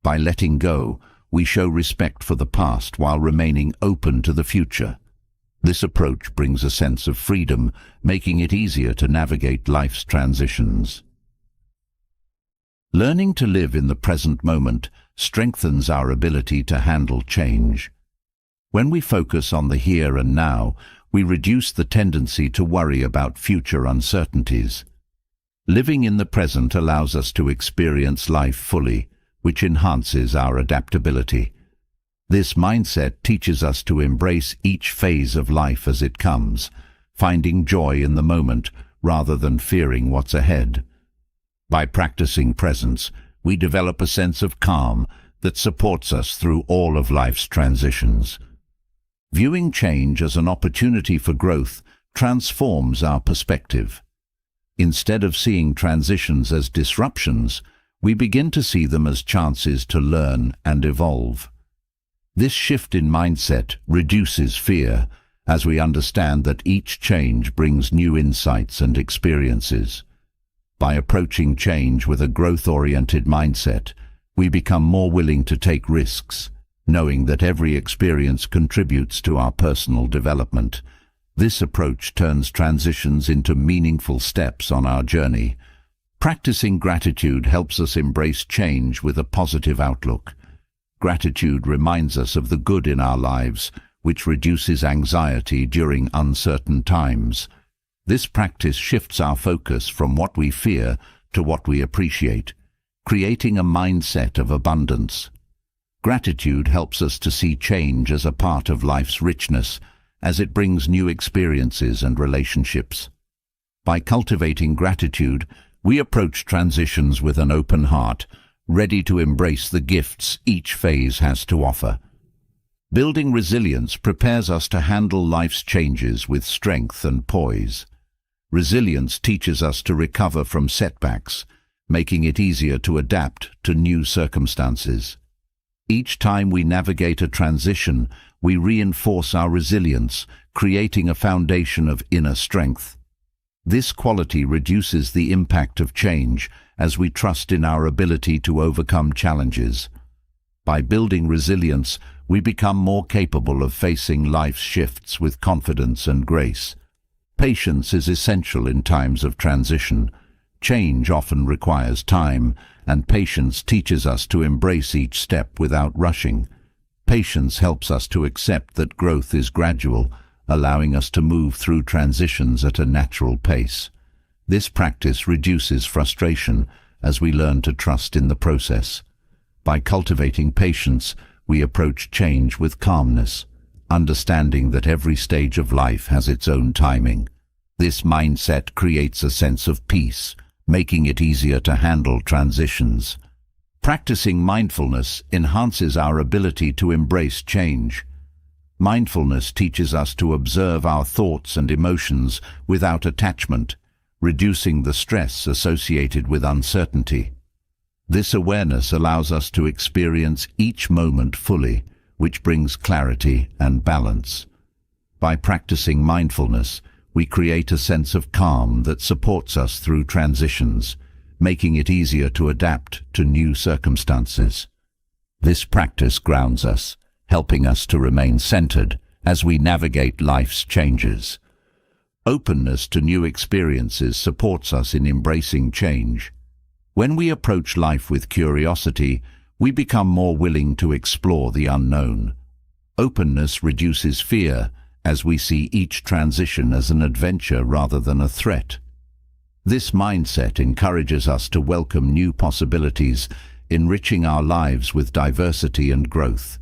By letting go, we show respect for the past while remaining open to the future. This approach brings a sense of freedom, making it easier to navigate life's transitions. Learning to live in the present moment strengthens our ability to handle change. When we focus on the here and now, we reduce the tendency to worry about future uncertainties. Living in the present allows us to experience life fully, which enhances our adaptability. This mindset teaches us to embrace each phase of life as it comes, finding joy in the moment rather than fearing what's ahead. By practicing presence, we develop a sense of calm that supports us through all of life's transitions. Viewing change as an opportunity for growth transforms our perspective. Instead of seeing transitions as disruptions, we begin to see them as chances to learn and evolve. This shift in mindset reduces fear, as we understand that each change brings new insights and experiences. By approaching change with a growth-oriented mindset, we become more willing to take risks, knowing that every experience contributes to our personal development. This approach turns transitions into meaningful steps on our journey. Practicing gratitude helps us embrace change with a positive outlook. Gratitude reminds us of the good in our lives, which reduces anxiety during uncertain times. This practice shifts our focus from what we fear to what we appreciate, creating a mindset of abundance. Gratitude helps us to see change as a part of life's richness, as it brings new experiences and relationships. By cultivating gratitude, we approach transitions with an open heart, ready to embrace the gifts each phase has to offer. Building resilience prepares us to handle life's changes with strength and poise. Resilience teaches us to recover from setbacks, making it easier to adapt to new circumstances. Each time we navigate a transition, we reinforce our resilience, creating a foundation of inner strength. This quality reduces the impact of change as we trust in our ability to overcome challenges. By building resilience, we become more capable of facing life's shifts with confidence and grace. Patience is essential in times of transition. Change often requires time, and patience teaches us to embrace each step without rushing. Patience helps us to accept that growth is gradual, allowing us to move through transitions at a natural pace. This practice reduces frustration as we learn to trust in the process. By cultivating patience, we approach change with calmness, understanding that every stage of life has its own timing. This mindset creates a sense of peace, making it easier to handle transitions. Practicing mindfulness enhances our ability to embrace change. Mindfulness teaches us to observe our thoughts and emotions without attachment, reducing the stress associated with uncertainty. This awareness allows us to experience each moment fully, which brings clarity and balance. By practicing mindfulness, we create a sense of calm that supports us through transitions, making it easier to adapt to new circumstances. This practice grounds us, helping us to remain centered as we navigate life's changes. Openness to new experiences supports us in embracing change. When we approach life with curiosity, we become more willing to explore the unknown. Openness reduces fear, as we see each transition as an adventure rather than a threat. This mindset encourages us to welcome new possibilities, enriching our lives with diversity and growth.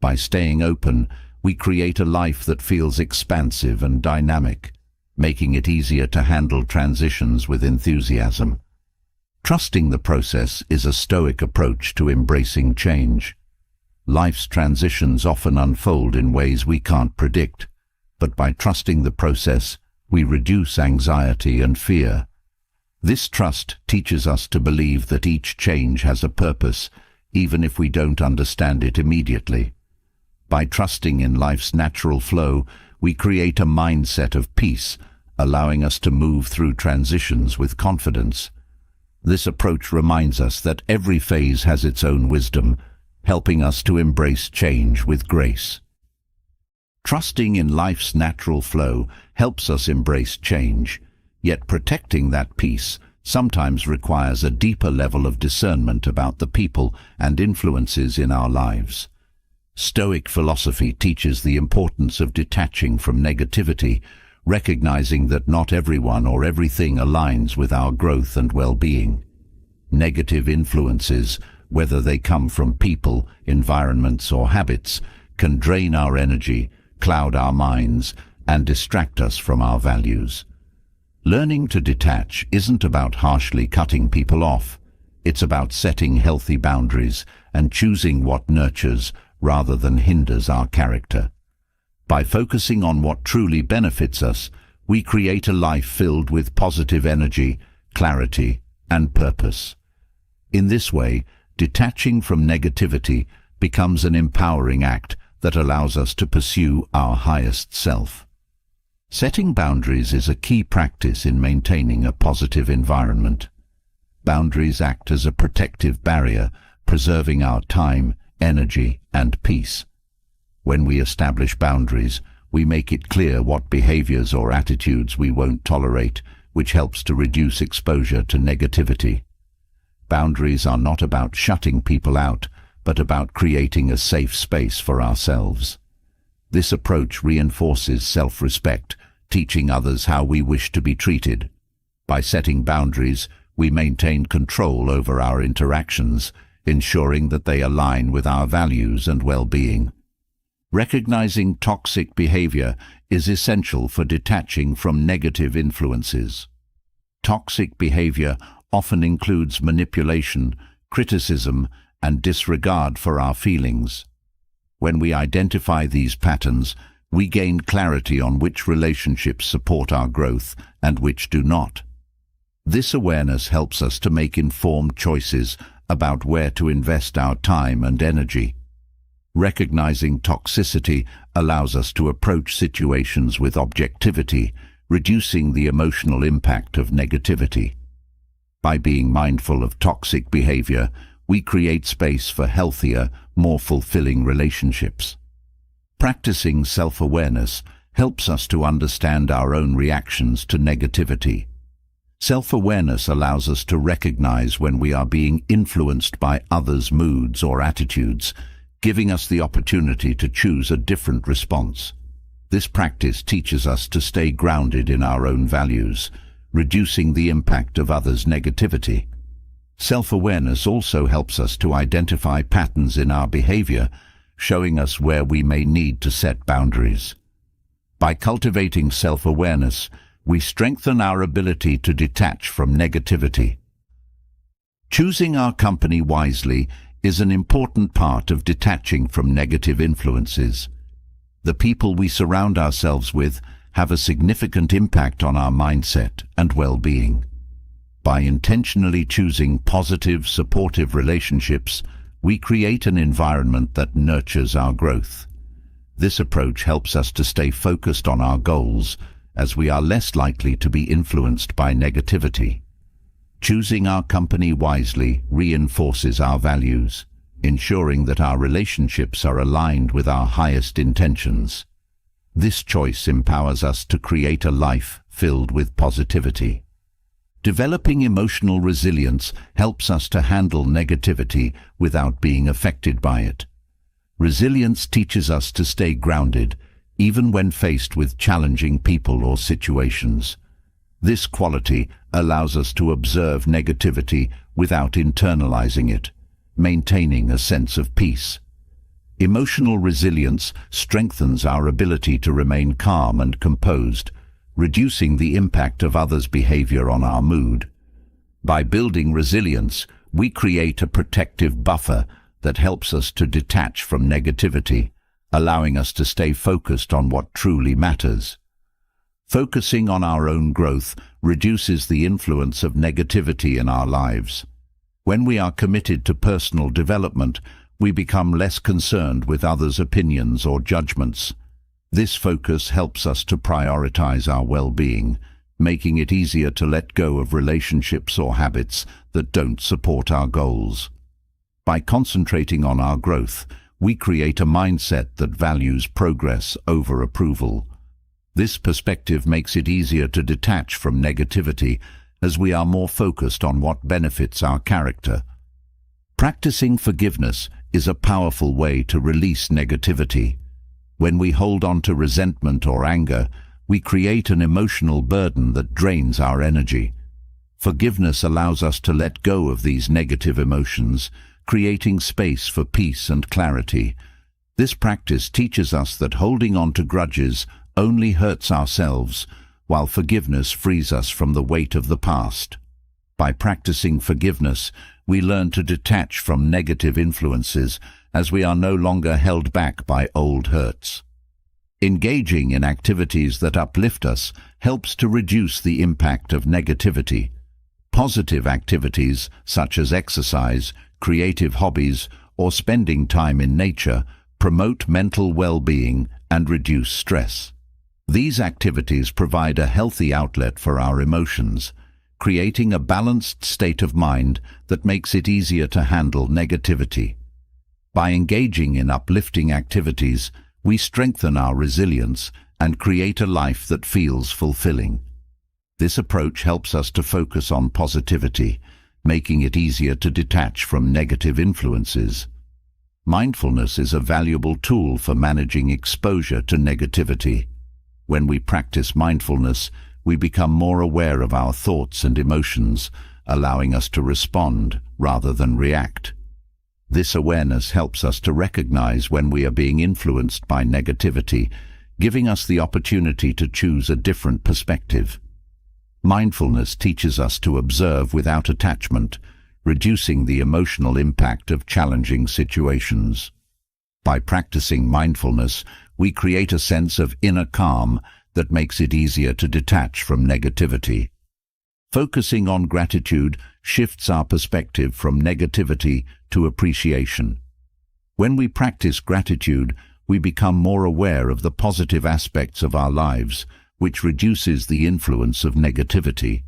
By staying open, we create a life that feels expansive and dynamic, making it easier to handle transitions with enthusiasm. Trusting the process is a Stoic approach to embracing change. Life's transitions often unfold in ways we can't predict, but by trusting the process, we reduce anxiety and fear. This trust teaches us to believe that each change has a purpose, even if we don't understand it immediately. By trusting in life's natural flow, we create a mindset of peace, allowing us to move through transitions with confidence. This approach reminds us that every phase has its own wisdom, helping us to embrace change with grace. Trusting in life's natural flow helps us embrace change, yet protecting that peace sometimes requires a deeper level of discernment about the people and influences in our lives. Stoic philosophy teaches the importance of detaching from negativity, recognizing that not everyone or everything aligns with our growth and well-being. Negative influences, whether they come from people, environments, or habits, can drain our energy, cloud our minds, and distract us from our values. Learning to detach isn't about harshly cutting people off. It's about setting healthy boundaries and choosing what nurtures rather than hinders our character. By focusing on what truly benefits us, we create a life filled with positive energy, clarity, and purpose. In this way, detaching from negativity becomes an empowering act that allows us to pursue our highest self. Setting boundaries is a key practice in maintaining a positive environment. Boundaries act as a protective barrier, preserving our time, energy, and peace. When we establish boundaries, we make it clear what behaviors or attitudes we won't tolerate, which helps to reduce exposure to negativity. Boundaries are not about shutting people out, but about creating a safe space for ourselves. This approach reinforces self-respect, teaching others how we wish to be treated. By setting boundaries, we maintain control over our interactions, ensuring that they align with our values and well-being. Recognizing toxic behavior is essential for detaching from negative influences. Toxic behavior often includes manipulation, criticism, and disregard for our feelings. When we identify these patterns, we gain clarity on which relationships support our growth and which do not. This awareness helps us to make informed choices about where to invest our time and energy. Recognizing toxicity allows us to approach situations with objectivity, reducing the emotional impact of negativity. By being mindful of toxic behavior, we create space for healthier, more fulfilling relationships. Practicing self-awareness helps us to understand our own reactions to negativity. Self-awareness allows us to recognize when we are being influenced by others' moods or attitudes, giving us the opportunity to choose a different response. This practice teaches us to stay grounded in our own values, reducing the impact of others' negativity. Self-awareness also helps us to identify patterns in our behavior, showing us where we may need to set boundaries. By cultivating self-awareness, we strengthen our ability to detach from negativity. Choosing our company wisely is an important part of detaching from negative influences. The people we surround ourselves with have a significant impact on our mindset and well-being. By intentionally choosing positive, supportive relationships, we create an environment that nurtures our growth. This approach helps us to stay focused on our goals, as we are less likely to be influenced by negativity. Choosing our company wisely reinforces our values, ensuring that our relationships are aligned with our highest intentions. This choice empowers us to create a life filled with positivity. Developing emotional resilience helps us to handle negativity without being affected by it. Resilience teaches us to stay grounded, even when faced with challenging people or situations. This quality allows us to observe negativity without internalizing it, maintaining a sense of peace. Emotional resilience strengthens our ability to remain calm and composed, reducing the impact of others' behavior on our mood. By building resilience, we create a protective buffer that helps us to detach from negativity, allowing us to stay focused on what truly matters. Focusing on our own growth reduces the influence of negativity in our lives. When we are committed to personal development, we become less concerned with others' opinions or judgments. This focus helps us to prioritize our well-being, making it easier to let go of relationships or habits that don't support our goals. By concentrating on our growth, we create a mindset that values progress over approval. This perspective makes it easier to detach from negativity, as we are more focused on what benefits our character. Practicing forgiveness is a powerful way to release negativity. When we hold on to resentment or anger, we create an emotional burden that drains our energy. Forgiveness allows us to let go of these negative emotions, creating space for peace and clarity. This practice teaches us that holding on to grudges only hurts ourselves, while forgiveness frees us from the weight of the past. By practicing forgiveness, we learn to detach from negative influences, as we are no longer held back by old hurts. Engaging in activities that uplift us helps to reduce the impact of negativity. Positive activities such as exercise, creative hobbies, or spending time in nature promote mental well-being and reduce stress. These activities provide a healthy outlet for our emotions, creating a balanced state of mind that makes it easier to handle negativity. By engaging in uplifting activities, we strengthen our resilience and create a life that feels fulfilling. This approach helps us to focus on positivity, making it easier to detach from negative influences. Mindfulness is a valuable tool for managing exposure to negativity. When we practice mindfulness, we become more aware of our thoughts and emotions, allowing us to respond rather than react. This awareness helps us to recognize when we are being influenced by negativity, giving us the opportunity to choose a different perspective. Mindfulness teaches us to observe without attachment, reducing the emotional impact of challenging situations. By practicing mindfulness, we create a sense of inner calm that makes it easier to detach from negativity. Focusing on gratitude shifts our perspective from negativity to appreciation. When we practice gratitude, we become more aware of the positive aspects of our lives, which reduces the influence of negativity.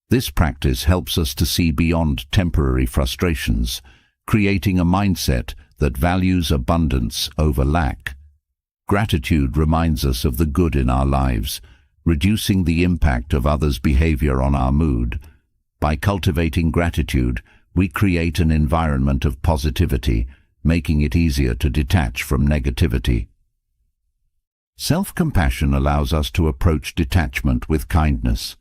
This practice helps us to see beyond temporary frustrations, creating a mindset that values abundance over lack. Gratitude reminds us of the good in our lives, reducing the impact of others' behavior on our mood. By cultivating gratitude, we create an environment of positivity, making it easier to detach from negativity. Self-compassion allows us to approach detachment with kindness.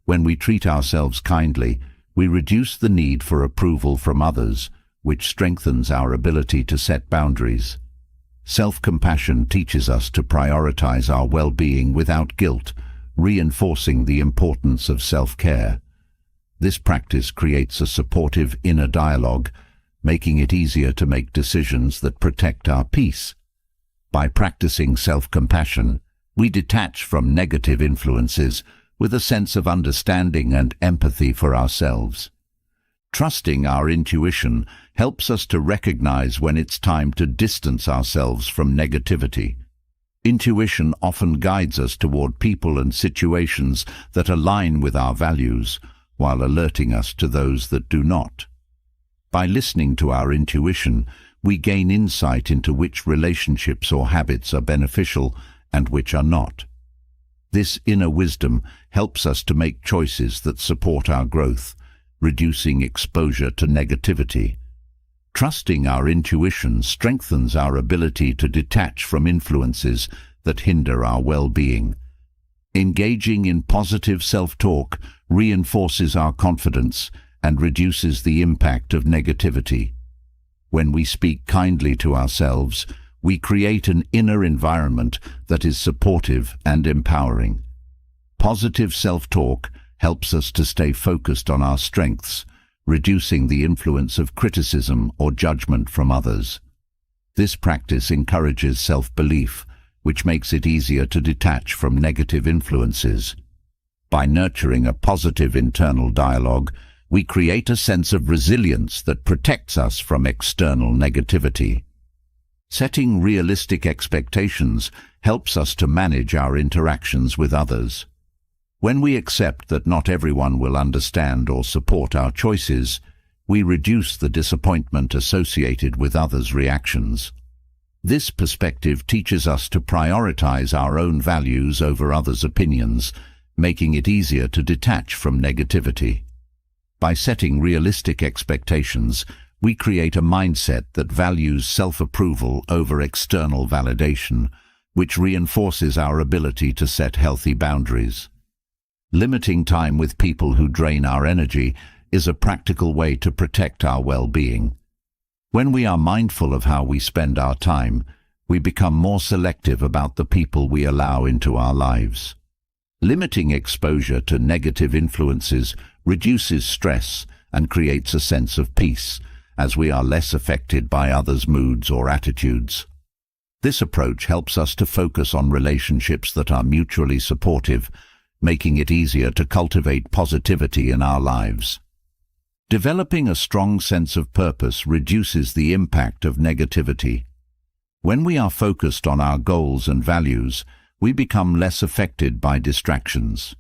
When we treat ourselves kindly, we reduce the need for approval from others, which strengthens our ability to set boundaries. Self-compassion teaches us to prioritize our well-being without guilt, reinforcing the importance of self-care. This practice creates a supportive inner dialogue, making it easier to make decisions that protect our peace. By practicing self-compassion, we detach from negative influences with a sense of understanding and empathy for ourselves. Trusting our intuition helps us to recognize when it's time to distance ourselves from negativity. Intuition often guides us toward people and situations that align with our values, while alerting us to those that do not. By listening to our intuition, we gain insight into which relationships or habits are beneficial and which are not. This inner wisdom helps us to make choices that support our growth, reducing exposure to negativity. Trusting our intuition strengthens our ability to detach from influences that hinder our well-being. Engaging in positive self-talk reinforces our confidence and reduces the impact of negativity. When we speak kindly to ourselves, we create an inner environment that is supportive and empowering. Positive self-talk helps us to stay focused on our strengths, reducing the influence of criticism or judgment from others. This practice encourages self-belief, which makes it easier to detach from negative influences. By nurturing a positive internal dialogue, we create a sense of resilience that protects us from external negativity. Setting realistic expectations helps us to manage our interactions with others. When we accept that not everyone will understand or support our choices, we reduce the disappointment associated with others' reactions. This perspective teaches us to prioritize our own values over others' opinions, making it easier to detach from negativity. By setting realistic expectations, we create a mindset that values self-approval over external validation, which reinforces our ability to set healthy boundaries. Limiting time with people who drain our energy is a practical way to protect our well-being. When we are mindful of how we spend our time, we become more selective about the people we allow into our lives. Limiting exposure to negative influences reduces stress and creates a sense of peace, as we are less affected by others' moods or attitudes. This approach helps us to focus on relationships that are mutually supportive, making it easier to cultivate positivity in our lives. Developing a strong sense of purpose reduces the impact of negativity. When we are focused on our goals and values, we become less affected by distractions.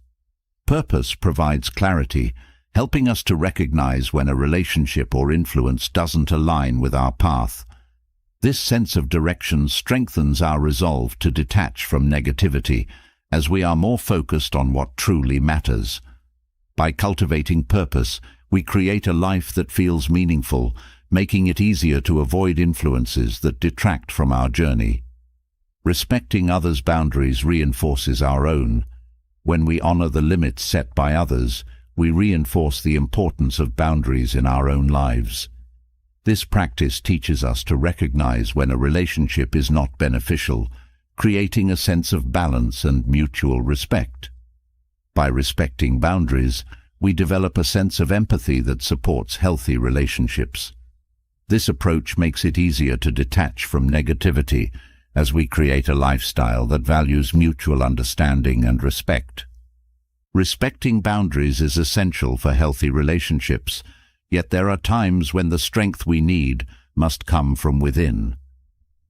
Purpose provides clarity, helping us to recognize when a relationship or influence doesn't align with our path. This sense of direction strengthens our resolve to detach from negativity, as we are more focused on what truly matters. By cultivating purpose, we create a life that feels meaningful, making it easier to avoid influences that detract from our journey. Respecting others' boundaries reinforces our own. When we honor the limits set by others, we reinforce the importance of boundaries in our own lives. This practice teaches us to recognize when a relationship is not beneficial, creating a sense of balance and mutual respect. By respecting boundaries, we develop a sense of empathy that supports healthy relationships. This approach makes it easier to detach from negativity, as we create a lifestyle that values mutual understanding and respect. Respecting boundaries is essential for healthy relationships, yet there are times when the strength we need must come from within.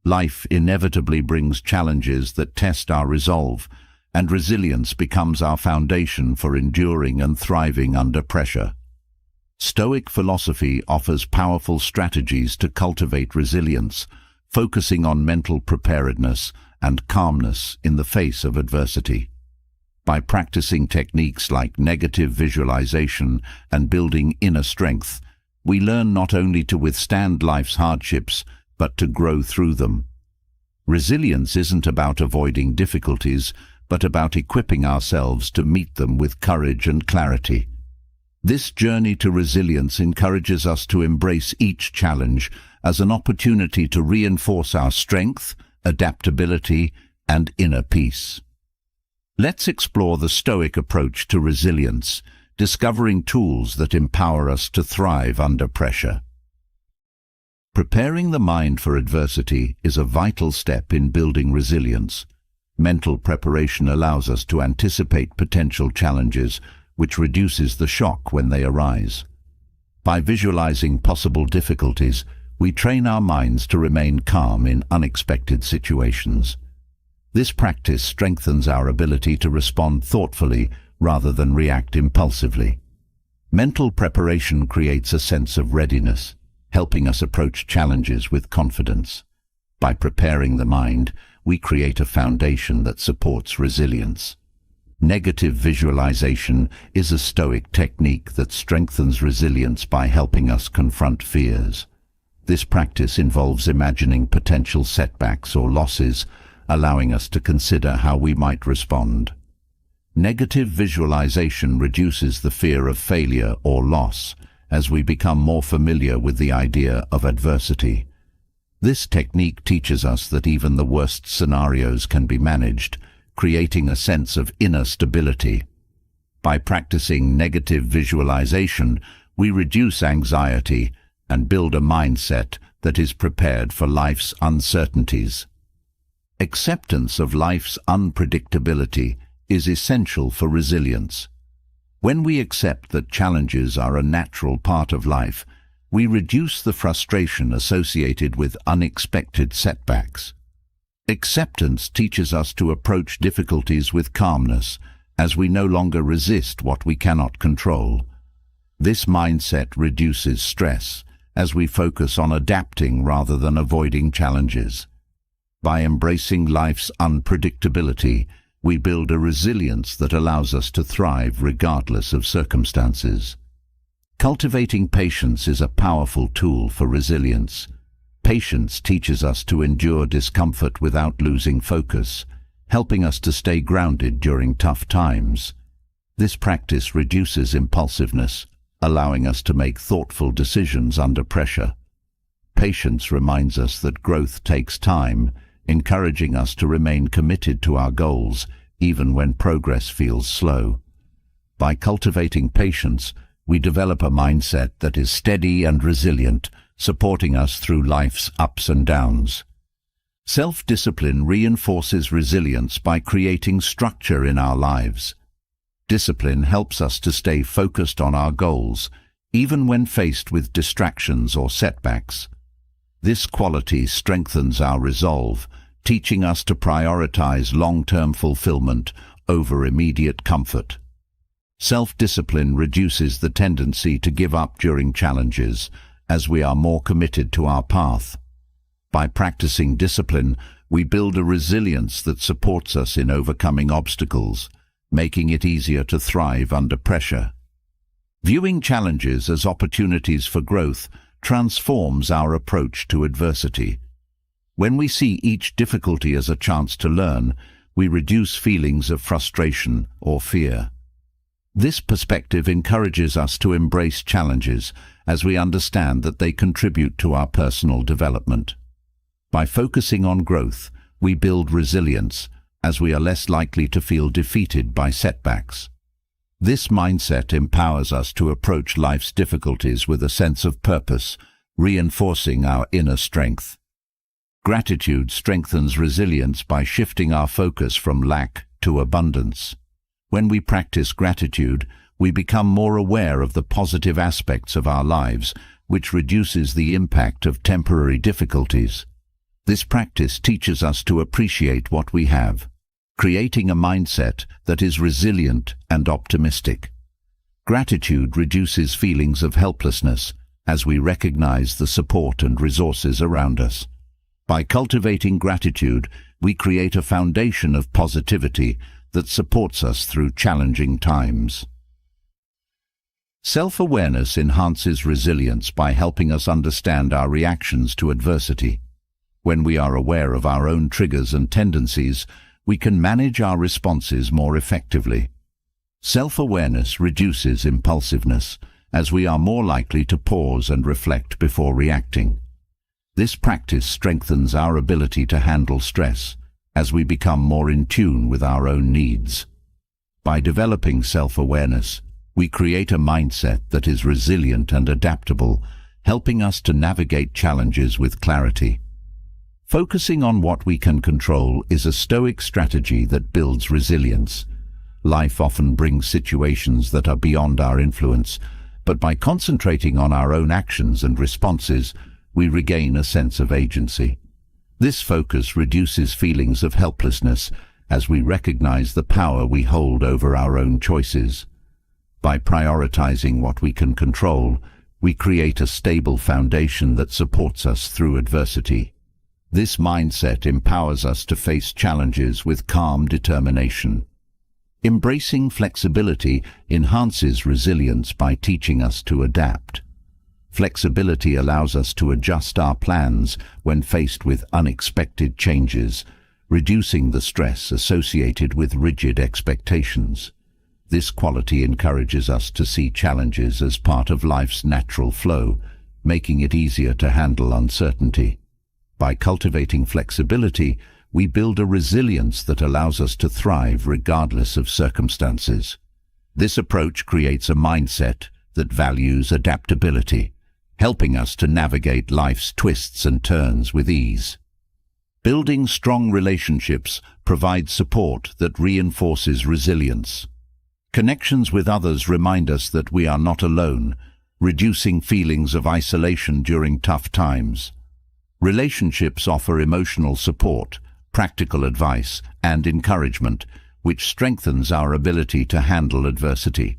Life inevitably brings challenges that test our resolve, and resilience becomes our foundation for enduring and thriving under pressure. Stoic philosophy offers powerful strategies to cultivate resilience, focusing on mental preparedness and calmness in the face of adversity. By practicing techniques like negative visualization and building inner strength, we learn not only to withstand life's hardships, but to grow through them. Resilience isn't about avoiding difficulties, but about equipping ourselves to meet them with courage and clarity. This journey to resilience encourages us to embrace each challenge as an opportunity to reinforce our strength, adaptability, and inner peace. Let's explore the Stoic approach to resilience, discovering tools that empower us to thrive under pressure. Preparing the mind for adversity is a vital step in building resilience. Mental preparation allows us to anticipate potential challenges, which reduces the shock when they arise. By visualizing possible difficulties, we train our minds to remain calm in unexpected situations. This practice strengthens our ability to respond thoughtfully rather than react impulsively. Mental preparation creates a sense of readiness, helping us approach challenges with confidence. By preparing the mind, we create a foundation that supports resilience. Negative visualization is a Stoic technique that strengthens resilience by helping us confront fears. This practice involves imagining potential setbacks or losses, allowing us to consider how we might respond. Negative visualization reduces the fear of failure or loss as we become more familiar with the idea of adversity. This technique teaches us that even the worst scenarios can be managed, creating a sense of inner stability. By practicing negative visualization, we reduce anxiety and build a mindset that is prepared for life's uncertainties. Acceptance of life's unpredictability is essential for resilience. When we accept that challenges are a natural part of life, we reduce the frustration associated with unexpected setbacks. Acceptance teaches us to approach difficulties with calmness, as we no longer resist what we cannot control. This mindset reduces stress, as we focus on adapting rather than avoiding challenges. By embracing life's unpredictability, we build a resilience that allows us to thrive regardless of circumstances. Cultivating patience is a powerful tool for resilience. Patience teaches us to endure discomfort without losing focus, helping us to stay grounded during tough times. This practice reduces impulsiveness, allowing us to make thoughtful decisions under pressure. Patience reminds us that growth takes time, encouraging us to remain committed to our goals, even when progress feels slow. By cultivating patience, we develop a mindset that is steady and resilient, supporting us through life's ups and downs. Self-discipline reinforces resilience by creating structure in our lives. Discipline helps us to stay focused on our goals, even when faced with distractions or setbacks. This quality strengthens our resolve, teaching us to prioritize long-term fulfillment over immediate comfort. Self-discipline reduces the tendency to give up during challenges, as we are more committed to our path. By practicing discipline, we build a resilience that supports us in overcoming obstacles, making it easier to thrive under pressure. Viewing challenges as opportunities for growth transforms our approach to adversity. When we see each difficulty as a chance to learn, we reduce feelings of frustration or fear. This perspective encourages us to embrace challenges, as we understand that they contribute to our personal development. By focusing on growth, we build resilience, as we are less likely to feel defeated by setbacks. This mindset empowers us to approach life's difficulties with a sense of purpose, reinforcing our inner strength. Gratitude strengthens resilience by shifting our focus from lack to abundance. When we practice gratitude, we become more aware of the positive aspects of our lives, which reduces the impact of temporary difficulties. This practice teaches us to appreciate what we have, creating a mindset that is resilient and optimistic. Gratitude reduces feelings of helplessness, as we recognize the support and resources around us. By cultivating gratitude, we create a foundation of positivity that supports us through challenging times. Self-awareness enhances resilience by helping us understand our reactions to adversity. When we are aware of our own triggers and tendencies, we can manage our responses more effectively. Self-awareness reduces impulsiveness, as we are more likely to pause and reflect before reacting. This practice strengthens our ability to handle stress, as we become more in tune with our own needs. By developing self-awareness, we create a mindset that is resilient and adaptable, helping us to navigate challenges with clarity. Focusing on what we can control is a Stoic strategy that builds resilience. Life often brings situations that are beyond our influence, but by concentrating on our own actions and responses, we regain a sense of agency. This focus reduces feelings of helplessness, as we recognize the power we hold over our own choices. By prioritizing what we can control, we create a stable foundation that supports us through adversity. This mindset empowers us to face challenges with calm determination. Embracing flexibility enhances resilience by teaching us to adapt. Flexibility allows us to adjust our plans when faced with unexpected changes, reducing the stress associated with rigid expectations. This quality encourages us to see challenges as part of life's natural flow, making it easier to handle uncertainty. By cultivating flexibility, we build a resilience that allows us to thrive regardless of circumstances. This approach creates a mindset that values adaptability, helping us to navigate life's twists and turns with ease. Building strong relationships provides support that reinforces resilience. Connections with others remind us that we are not alone, reducing feelings of isolation during tough times. Relationships offer emotional support, practical advice, and encouragement, which strengthens our ability to handle adversity.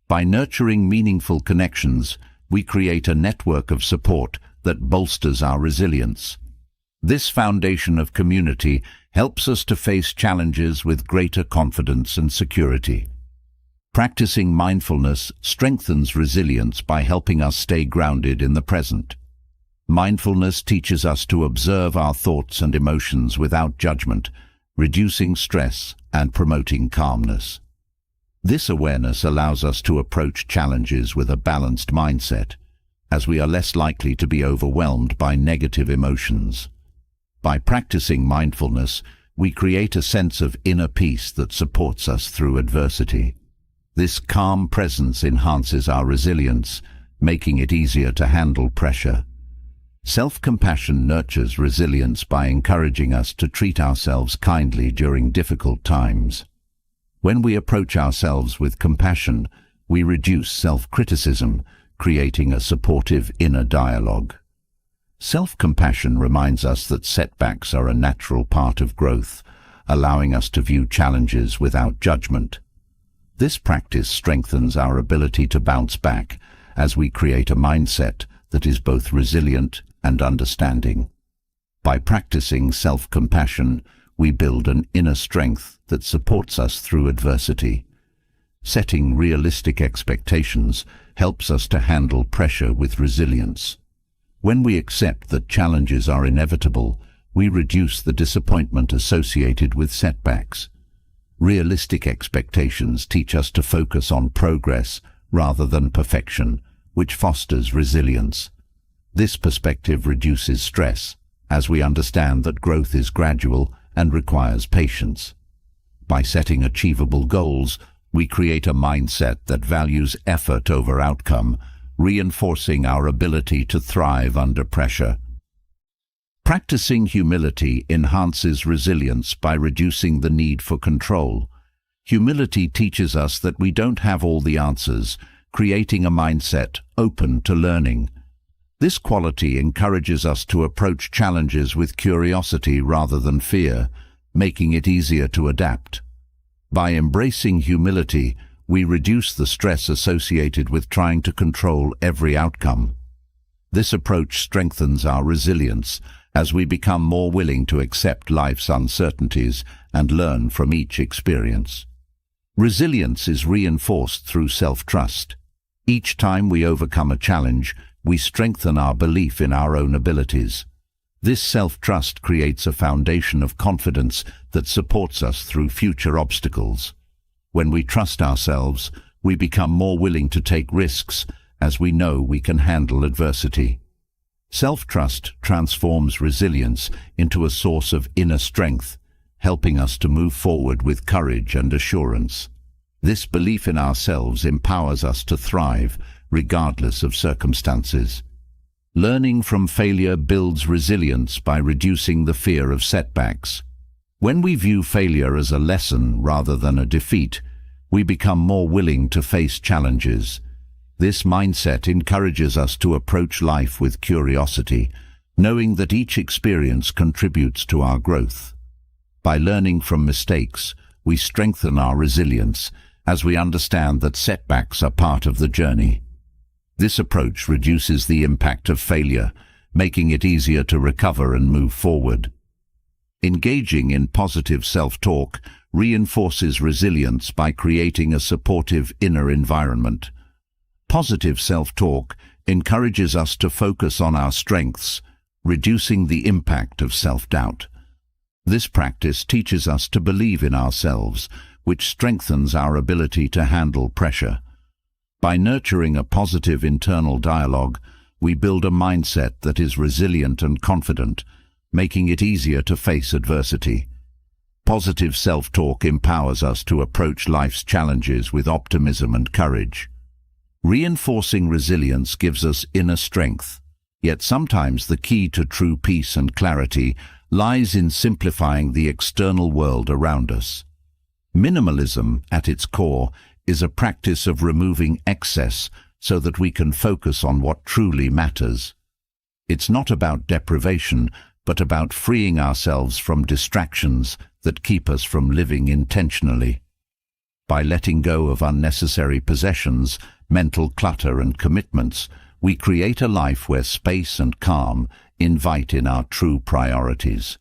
By nurturing meaningful connections, we create a network of support that bolsters our resilience. This foundation of community helps us to face challenges with greater confidence and security. Practicing mindfulness strengthens resilience by helping us stay grounded in the present. Mindfulness teaches us to observe our thoughts and emotions without judgment, reducing stress and promoting calmness. This awareness allows us to approach challenges with a balanced mindset, as we are less likely to be overwhelmed by negative emotions. By practicing mindfulness, we create a sense of inner peace that supports us through adversity. This calm presence enhances our resilience, making it easier to handle pressure. Self-compassion nurtures resilience by encouraging us to treat ourselves kindly during difficult times. When we approach ourselves with compassion, we reduce self-criticism, creating a supportive inner dialogue. Self-compassion reminds us that setbacks are a natural part of growth, allowing us to view challenges without judgment. This practice strengthens our ability to bounce back as we create a mindset that is both resilient and understanding. By practicing self-compassion, we build an inner strength that supports us through adversity. Setting realistic expectations helps us to handle pressure with resilience. When we accept that challenges are inevitable, we reduce the disappointment associated with setbacks. Realistic expectations teach us to focus on progress rather than perfection, which fosters resilience. This perspective reduces stress, as we understand that growth is gradual and requires patience. By setting achievable goals, we create a mindset that values effort over outcome, reinforcing our ability to thrive under pressure. Practicing humility enhances resilience by reducing the need for control. Humility teaches us that we don't have all the answers, creating a mindset open to learning. This quality encourages us to approach challenges with curiosity rather than fear, making it easier to adapt. By embracing humility, we reduce the stress associated with trying to control every outcome. This approach strengthens our resilience as we become more willing to accept life's uncertainties and learn from each experience. Resilience is reinforced through self-trust. Each time we overcome a challenge, we strengthen our belief in our own abilities. This self-trust creates a foundation of confidence that supports us through future obstacles. When we trust ourselves, we become more willing to take risks, as we know we can handle adversity. Self-trust transforms resilience into a source of inner strength, helping us to move forward with courage and assurance. This belief in ourselves empowers us to thrive, regardless of circumstances. Learning from failure builds resilience by reducing the fear of setbacks. When we view failure as a lesson rather than a defeat, we become more willing to face challenges. This mindset encourages us to approach life with curiosity, knowing that each experience contributes to our growth. By learning from mistakes, we strengthen our resilience as we understand that setbacks are part of the journey. This approach reduces the impact of failure, making it easier to recover and move forward. Engaging in positive self-talk reinforces resilience by creating a supportive inner environment. Positive self-talk encourages us to focus on our strengths, reducing the impact of self-doubt. This practice teaches us to believe in ourselves, which strengthens our ability to handle pressure. By nurturing a positive internal dialogue, we build a mindset that is resilient and confident, making it easier to face adversity. Positive self-talk empowers us to approach life's challenges with optimism and courage. Reinforcing resilience gives us inner strength, yet sometimes the key to true peace and clarity lies in simplifying the external world around us. Minimalism, at its core, is a practice of removing excess so that we can focus on what truly matters. It's not about deprivation, but about freeing ourselves from distractions that keep us from living intentionally. By letting go of unnecessary possessions, mental clutter and commitments, we create a life where space and calm invite in our true priorities.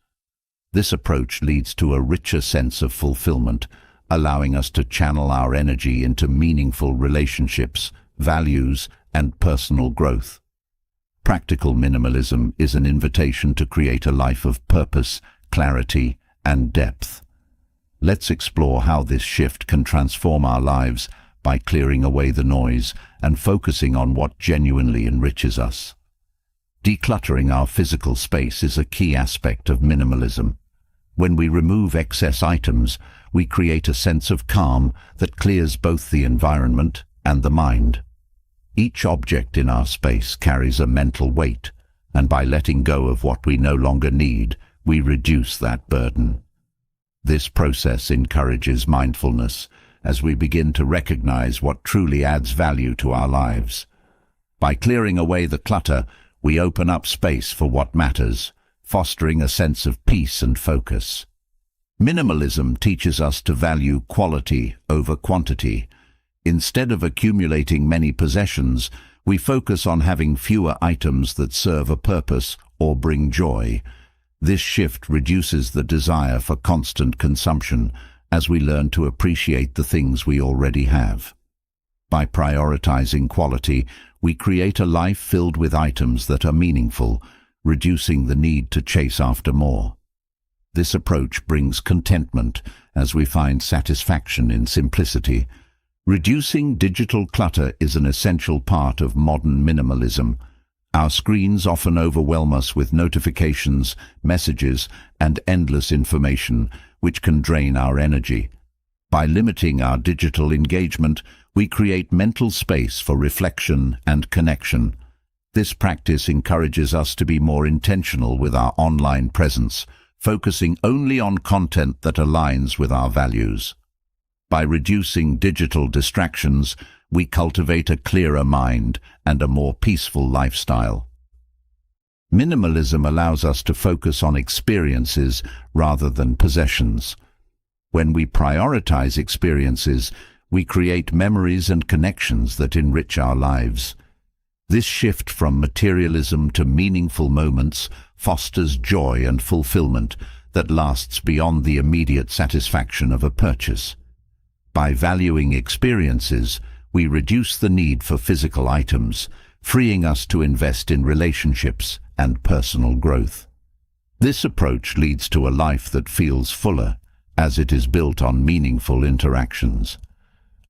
This approach leads to a richer sense of fulfillment, allowing us to channel our energy into meaningful relationships, values, and personal growth. Practical minimalism is an invitation to create a life of purpose, clarity, and depth. Let's explore how this shift can transform our lives by clearing away the noise and focusing on what genuinely enriches us. Decluttering our physical space is a key aspect of minimalism. When we remove excess items, we create a sense of calm that clears both the environment and the mind. Each object in our space carries a mental weight, and by letting go of what we no longer need, we reduce that burden. This process encourages mindfulness as we begin to recognize what truly adds value to our lives. By clearing away the clutter, we open up space for what matters, fostering a sense of peace and focus. Minimalism teaches us to value quality over quantity. Instead of accumulating many possessions, we focus on having fewer items that serve a purpose or bring joy. This shift reduces the desire for constant consumption as we learn to appreciate the things we already have. By prioritizing quality, we create a life filled with items that are meaningful, reducing the need to chase after more. This approach brings contentment as we find satisfaction in simplicity. Reducing digital clutter is an essential part of modern minimalism. Our screens often overwhelm us with notifications, messages, and endless information, which can drain our energy. By limiting our digital engagement, we create mental space for reflection and connection. This practice encourages us to be more intentional with our online presence, focusing only on content that aligns with our values. By reducing digital distractions, we cultivate a clearer mind and a more peaceful lifestyle. Minimalism allows us to focus on experiences rather than possessions. When we prioritize experiences, we create memories and connections that enrich our lives. This shift from materialism to meaningful moments fosters joy and fulfillment that lasts beyond the immediate satisfaction of a purchase. By valuing experiences, we reduce the need for physical items, freeing us to invest in relationships and personal growth. This approach leads to a life that feels fuller, as it is built on meaningful interactions.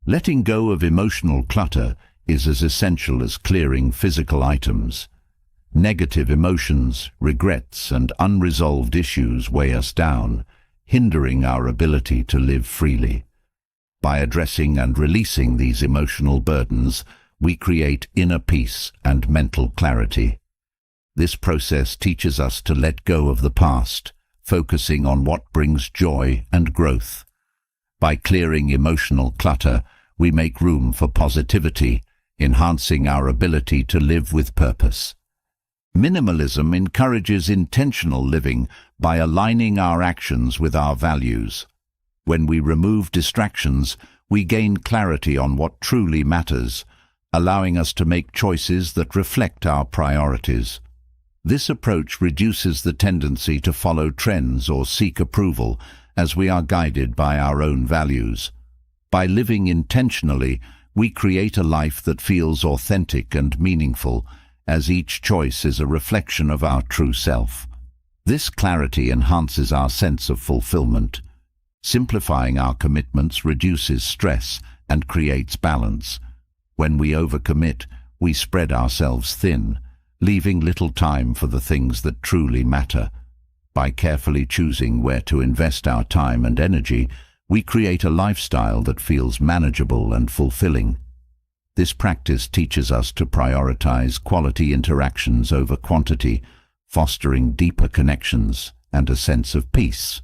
Letting go of emotional clutter is as essential as clearing physical items. Negative emotions, regrets, and unresolved issues weigh us down, hindering our ability to live freely. By addressing and releasing these emotional burdens, we create inner peace and mental clarity. This process teaches us to let go of the past, focusing on what brings joy and growth. By clearing emotional clutter, we make room for positivity, enhancing our ability to live with purpose. Minimalism encourages intentional living by aligning our actions with our values. When we remove distractions, we gain clarity on what truly matters, allowing us to make choices that reflect our priorities. This approach reduces the tendency to follow trends or seek approval, as we are guided by our own values. By living intentionally, we create a life that feels authentic and meaningful, as each choice is a reflection of our true self. This clarity enhances our sense of fulfillment. Simplifying our commitments reduces stress and creates balance. When we overcommit, we spread ourselves thin, leaving little time for the things that truly matter. By carefully choosing where to invest our time and energy, we create a lifestyle that feels manageable and fulfilling. This practice teaches us to prioritize quality interactions over quantity, fostering deeper connections and a sense of peace.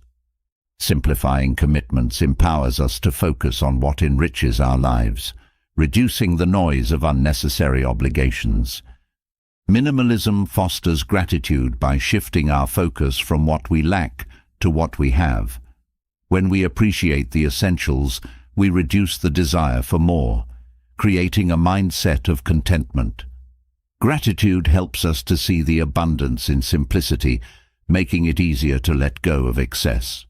Simplifying commitments empowers us to focus on what enriches our lives, reducing the noise of unnecessary obligations. Minimalism fosters gratitude by shifting our focus from what we lack to what we have. When we appreciate the essentials, we reduce the desire for more, creating a mindset of contentment. Gratitude helps us to see the abundance in simplicity, making it easier to let go of excess.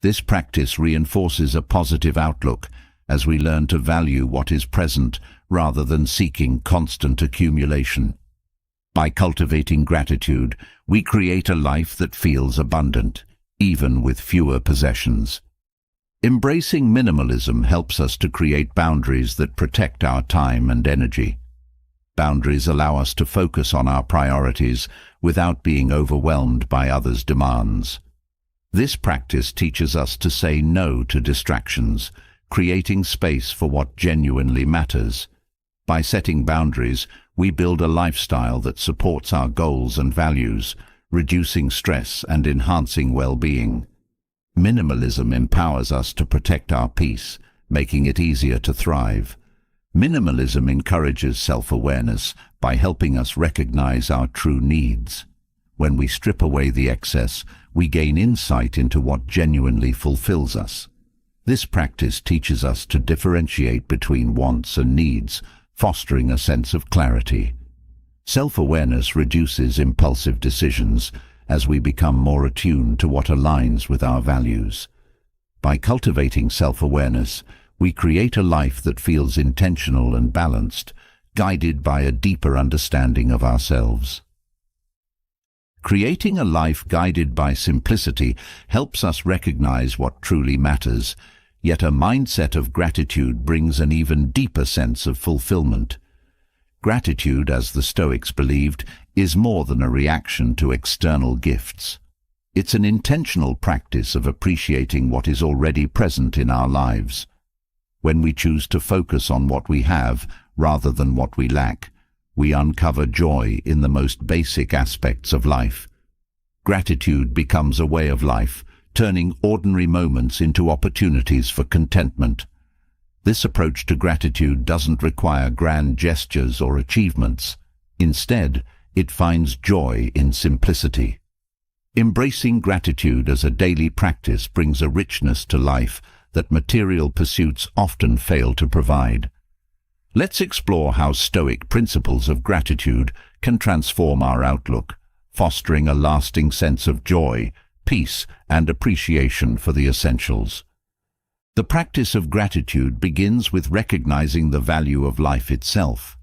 This practice reinforces a positive outlook as we learn to value what is present rather than seeking constant accumulation. By cultivating gratitude, we create a life that feels abundant, even with fewer possessions. Embracing minimalism helps us to create boundaries that protect our time and energy. Boundaries allow us to focus on our priorities without being overwhelmed by others' demands. This practice teaches us to say no to distractions, creating space for what genuinely matters. By setting boundaries, we build a lifestyle that supports our goals and values, reducing stress and enhancing well-being. Minimalism empowers us to protect our peace, making it easier to thrive. Minimalism encourages self-awareness by helping us recognize our true needs. When we strip away the excess, we gain insight into what genuinely fulfills us. This practice teaches us to differentiate between wants and needs, fostering a sense of clarity. Self-awareness reduces impulsive decisions as we become more attuned to what aligns with our values. By cultivating self-awareness, we create a life that feels intentional and balanced, guided by a deeper understanding of ourselves. Creating a life guided by simplicity helps us recognize what truly matters, yet a mindset of gratitude brings an even deeper sense of fulfillment. Gratitude, as the Stoics believed, is more than a reaction to external gifts. It's an intentional practice of appreciating what is already present in our lives. When we choose to focus on what we have rather than what we lack, we uncover joy in the most basic aspects of life. Gratitude becomes a way of life, turning ordinary moments into opportunities for contentment. This approach to gratitude doesn't require grand gestures or achievements. Instead, it finds joy in simplicity. Embracing gratitude as a daily practice brings a richness to life that material pursuits often fail to provide. Let's explore how Stoic principles of gratitude can transform our outlook, fostering a lasting sense of joy, peace, and appreciation for the essentials. The practice of gratitude begins with recognizing the value of life itself.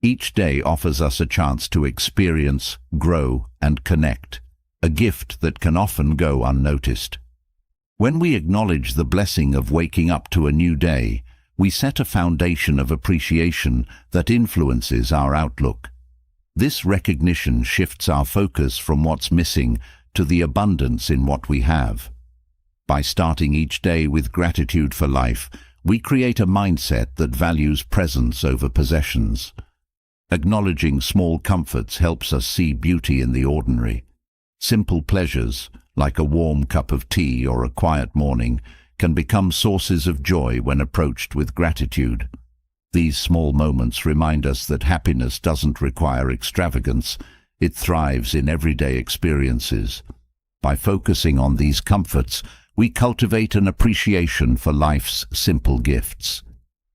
Each day offers us a chance to experience, grow, and connect, a gift that can often go unnoticed. When we acknowledge the blessing of waking up to a new day, we set a foundation of appreciation that influences our outlook. This recognition shifts our focus from what's missing to the abundance in what we have. By starting each day with gratitude for life, we create a mindset that values presence over possessions. Acknowledging small comforts helps us see beauty in the ordinary. Simple pleasures, like a warm cup of tea or a quiet morning, can become sources of joy when approached with gratitude. These small moments remind us that happiness doesn't require extravagance, it thrives in everyday experiences. By focusing on these comforts, we cultivate an appreciation for life's simple gifts.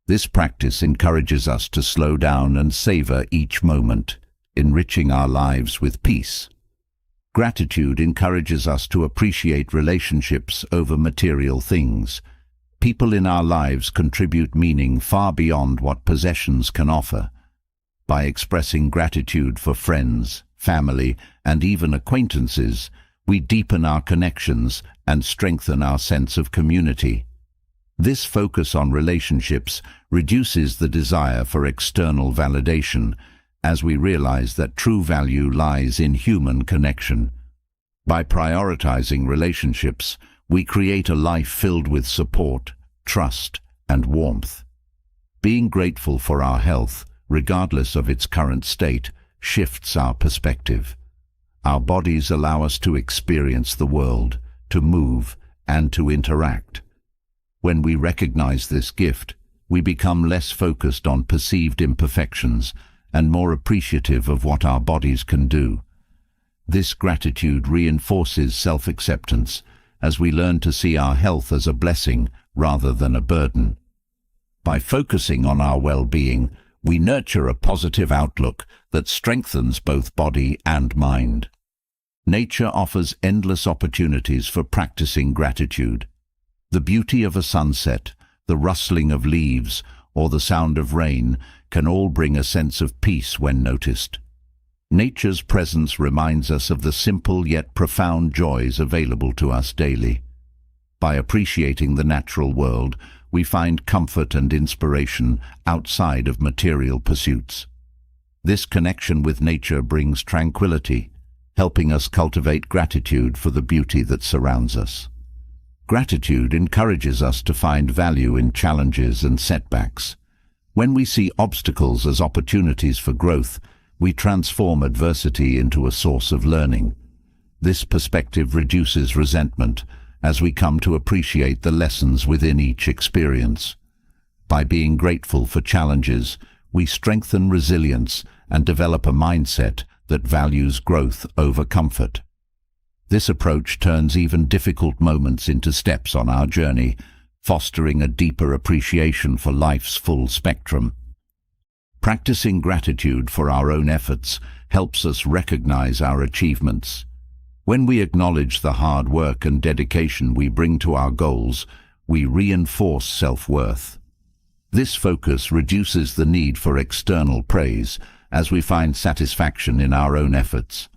This practice encourages us to slow down and savor each moment, enriching our lives with peace. Gratitude encourages us to appreciate relationships over material things. People in our lives contribute meaning far beyond what possessions can offer. By expressing gratitude for friends, family, and even acquaintances, we deepen our connections and strengthen our sense of community. This focus on relationships reduces the desire for external validation, as we realize that true value lies in human connection. By prioritizing relationships, we create a life filled with support, trust, and warmth. Being grateful for our health, regardless of its current state, shifts our perspective. Our bodies allow us to experience the world, to move, and to interact. When we recognize this gift, we become less focused on perceived imperfections and more appreciative of what our bodies can do. This gratitude reinforces self-acceptance as we learn to see our health as a blessing rather than a burden. By focusing on our well-being, we nurture a positive outlook that strengthens both body and mind. Nature offers endless opportunities for practicing gratitude. The beauty of a sunset, the rustling of leaves, or the sound of rain can all bring a sense of peace when noticed. Nature's presence reminds us of the simple yet profound joys available to us daily. By appreciating the natural world, we find comfort and inspiration outside of material pursuits. This connection with nature brings tranquility, helping us cultivate gratitude for the beauty that surrounds us. Gratitude encourages us to find value in challenges and setbacks. When we see obstacles as opportunities for growth, we transform adversity into a source of learning. This perspective reduces resentment as we come to appreciate the lessons within each experience. By being grateful for challenges, we strengthen resilience and develop a mindset that values growth over comfort. This approach turns even difficult moments into steps on our journey, fostering a deeper appreciation for life's full spectrum. Practicing gratitude for our own efforts helps us recognize our achievements. When we acknowledge the hard work and dedication we bring to our goals, we reinforce self-worth. This focus reduces the need for external praise as we find satisfaction in our own efforts.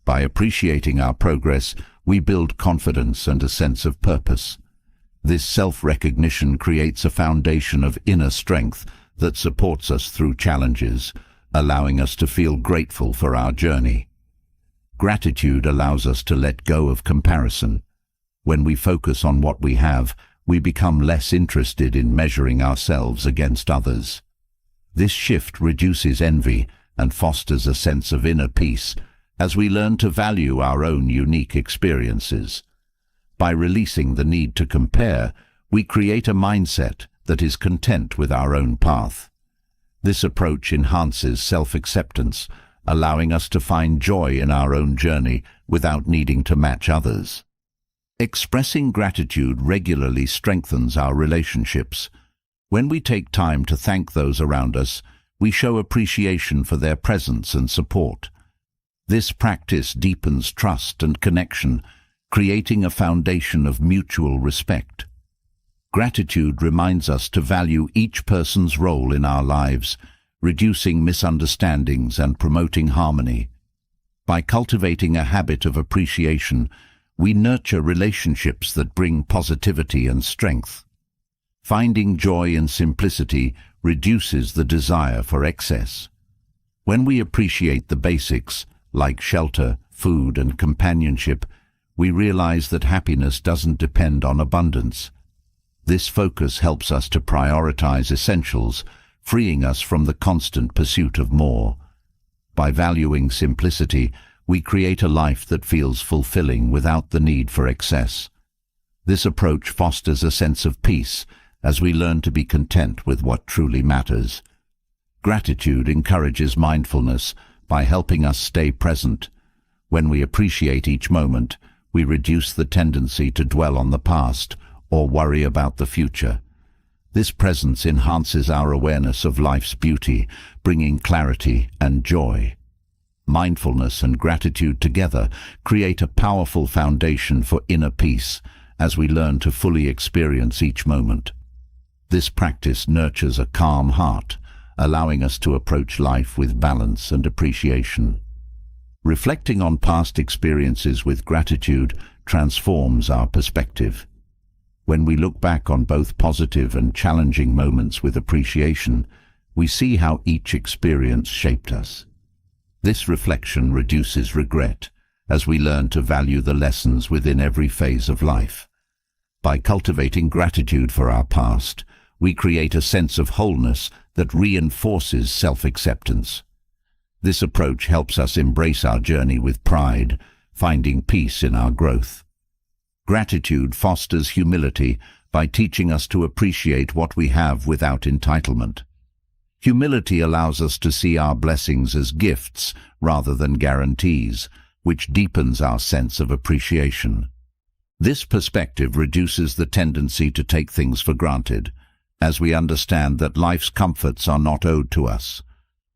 By appreciating our progress, we build confidence and a sense of purpose. This self-recognition creates a foundation of inner strength that supports us through challenges, allowing us to feel grateful for our journey. Gratitude allows us to let go of comparison. When we focus on what we have, we become less interested in measuring ourselves against others. This shift reduces envy and fosters a sense of inner peace as we learn to value our own unique experiences. By releasing the need to compare, we create a mindset that is content with our own path. This approach enhances self-acceptance, allowing us to find joy in our own journey without needing to match others. Expressing gratitude regularly strengthens our relationships. When we take time to thank those around us, we show appreciation for their presence and support. This practice deepens trust and connection, creating a foundation of mutual respect. Gratitude reminds us to value each person's role in our lives, reducing misunderstandings and promoting harmony. By cultivating a habit of appreciation, we nurture relationships that bring positivity and strength. Finding joy in simplicity reduces the desire for excess. When we appreciate the basics, like shelter, food, and companionship, we realize that happiness doesn't depend on abundance. This focus helps us to prioritize essentials, freeing us from the constant pursuit of more. By valuing simplicity, we create a life that feels fulfilling without the need for excess. This approach fosters a sense of peace as we learn to be content with what truly matters. Gratitude encourages mindfulness by helping us stay present. When we appreciate each moment, we reduce the tendency to dwell on the past or worry about the future. This presence enhances our awareness of life's beauty, bringing clarity and joy. Mindfulness and gratitude together create a powerful foundation for inner peace as we learn to fully experience each moment. This practice nurtures a calm heart, allowing us to approach life with balance and appreciation. Reflecting on past experiences with gratitude transforms our perspective. When we look back on both positive and challenging moments with appreciation, we see how each experience shaped us. This reflection reduces regret as we learn to value the lessons within every phase of life. By cultivating gratitude for our past, we create a sense of wholeness that reinforces self-acceptance. This approach helps us embrace our journey with pride, finding peace in our growth. Gratitude fosters humility by teaching us to appreciate what we have without entitlement. Humility allows us to see our blessings as gifts rather than guarantees, which deepens our sense of appreciation. This perspective reduces the tendency to take things for granted, as we understand that life's comforts are not owed to us.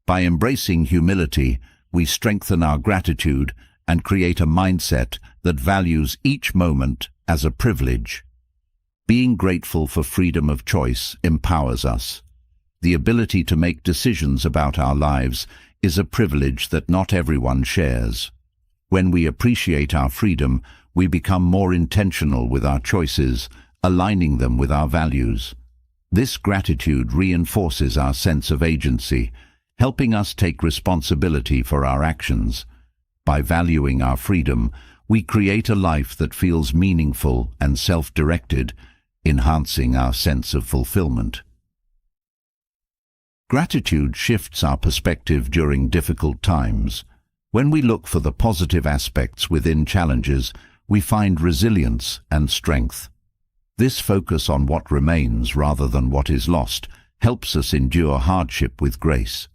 By embracing humility, we strengthen our gratitude and create a mindset that values each moment as a privilege. Being grateful for freedom of choice empowers us. The ability to make decisions about our lives is a privilege that not everyone shares. When we appreciate our freedom, we become more intentional with our choices, aligning them with our values. This gratitude reinforces our sense of agency, helping us take responsibility for our actions. By valuing our freedom, we create a life that feels meaningful and self-directed, enhancing our sense of fulfillment. Gratitude shifts our perspective during difficult times. When we look for the positive aspects within challenges, we find resilience and strength. This focus on what remains rather than what is lost helps us endure hardship with grace.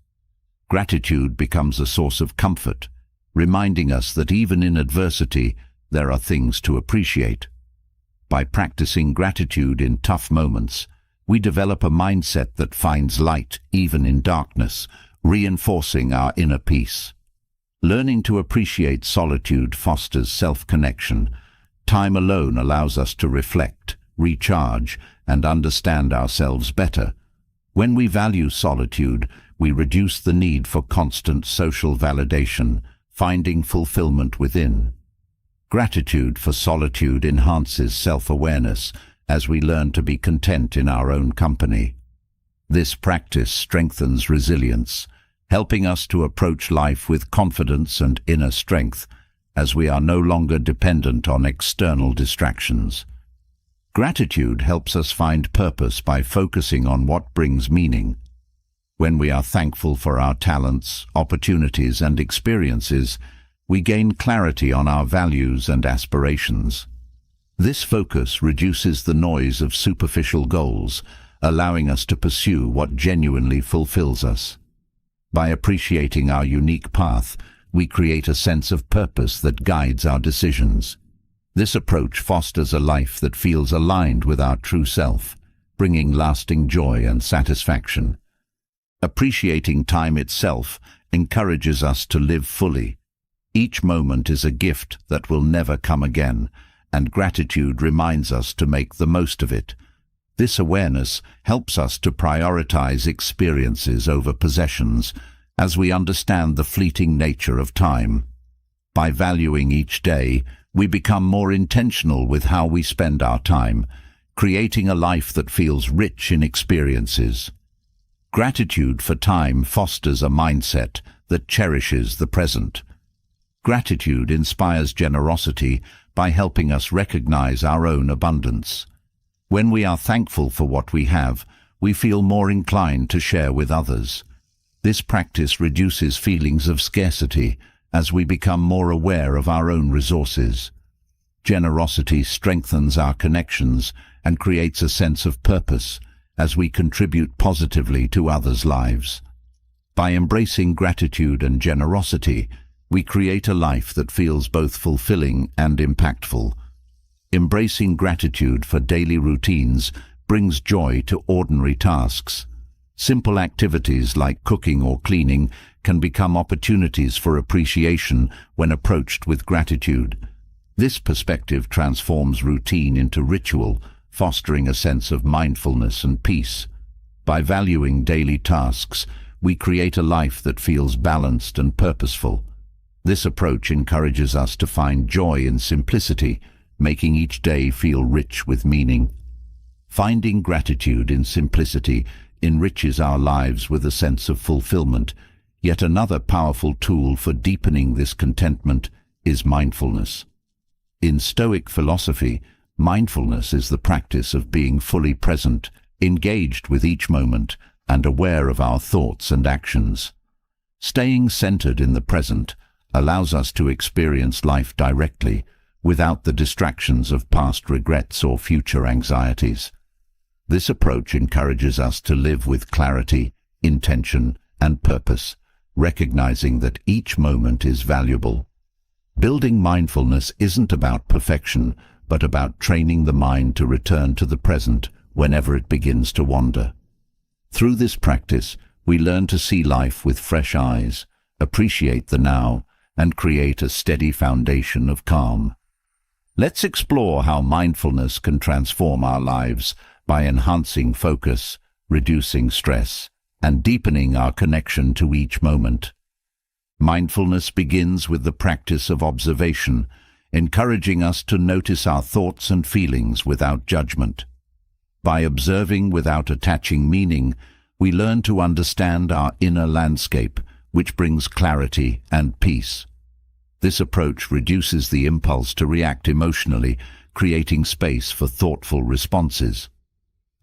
Gratitude becomes a source of comfort, reminding us that even in adversity, there are things to appreciate. By practicing gratitude in tough moments, we develop a mindset that finds light even in darkness, reinforcing our inner peace. Learning to appreciate solitude fosters self-connection. Time alone allows us to reflect, recharge, and understand ourselves better. When we value solitude, we reduce the need for constant social validation, finding fulfillment within. Gratitude for solitude enhances self-awareness as we learn to be content in our own company. This practice strengthens resilience, helping us to approach life with confidence and inner strength, as we are no longer dependent on external distractions. Gratitude helps us find purpose by focusing on what brings meaning. When we are thankful for our talents, opportunities, and experiences, we gain clarity on our values and aspirations. This focus reduces the noise of superficial goals, allowing us to pursue what genuinely fulfills us. By appreciating our unique path, we create a sense of purpose that guides our decisions. This approach fosters a life that feels aligned with our true self, bringing lasting joy and satisfaction. Appreciating time itself encourages us to live fully. Each moment is a gift that will never come again, and gratitude reminds us to make the most of it. This awareness helps us to prioritize experiences over possessions, as we understand the fleeting nature of time. By valuing each day, we become more intentional with how we spend our time, creating a life that feels rich in experiences. Gratitude for time fosters a mindset that cherishes the present. Gratitude inspires generosity by helping us recognize our own abundance. When we are thankful for what we have, we feel more inclined to share with others. This practice reduces feelings of scarcity as we become more aware of our own resources. Generosity strengthens our connections and creates a sense of purpose as we contribute positively to others' lives. By embracing gratitude and generosity, we create a life that feels both fulfilling and impactful. Embracing gratitude for daily routines brings joy to ordinary tasks. Simple activities like cooking or cleaning can become opportunities for appreciation when approached with gratitude. This perspective transforms routine into ritual, fostering a sense of mindfulness and peace. By valuing daily tasks, we create a life that feels balanced and purposeful. This approach encourages us to find joy in simplicity, making each day feel rich with meaning. Finding gratitude in simplicity enriches our lives with a sense of fulfillment. Yet another powerful tool for deepening this contentment is mindfulness. In Stoic philosophy, mindfulness is the practice of being fully present, engaged with each moment, and aware of our thoughts and actions. Staying centered in the present allows us to experience life directly, without the distractions of past regrets or future anxieties. This approach encourages us to live with clarity, intention, and purpose, recognizing that each moment is valuable. Building mindfulness isn't about perfection, but about training the mind to return to the present whenever it begins to wander. Through this practice, we learn to see life with fresh eyes, appreciate the now, and create a steady foundation of calm. Let's explore how mindfulness can transform our lives by enhancing focus, reducing stress, and deepening our connection to each moment. Mindfulness begins with the practice of observation, encouraging us to notice our thoughts and feelings without judgment. By observing without attaching meaning, we learn to understand our inner landscape, which brings clarity and peace. This approach reduces the impulse to react emotionally, creating space for thoughtful responses.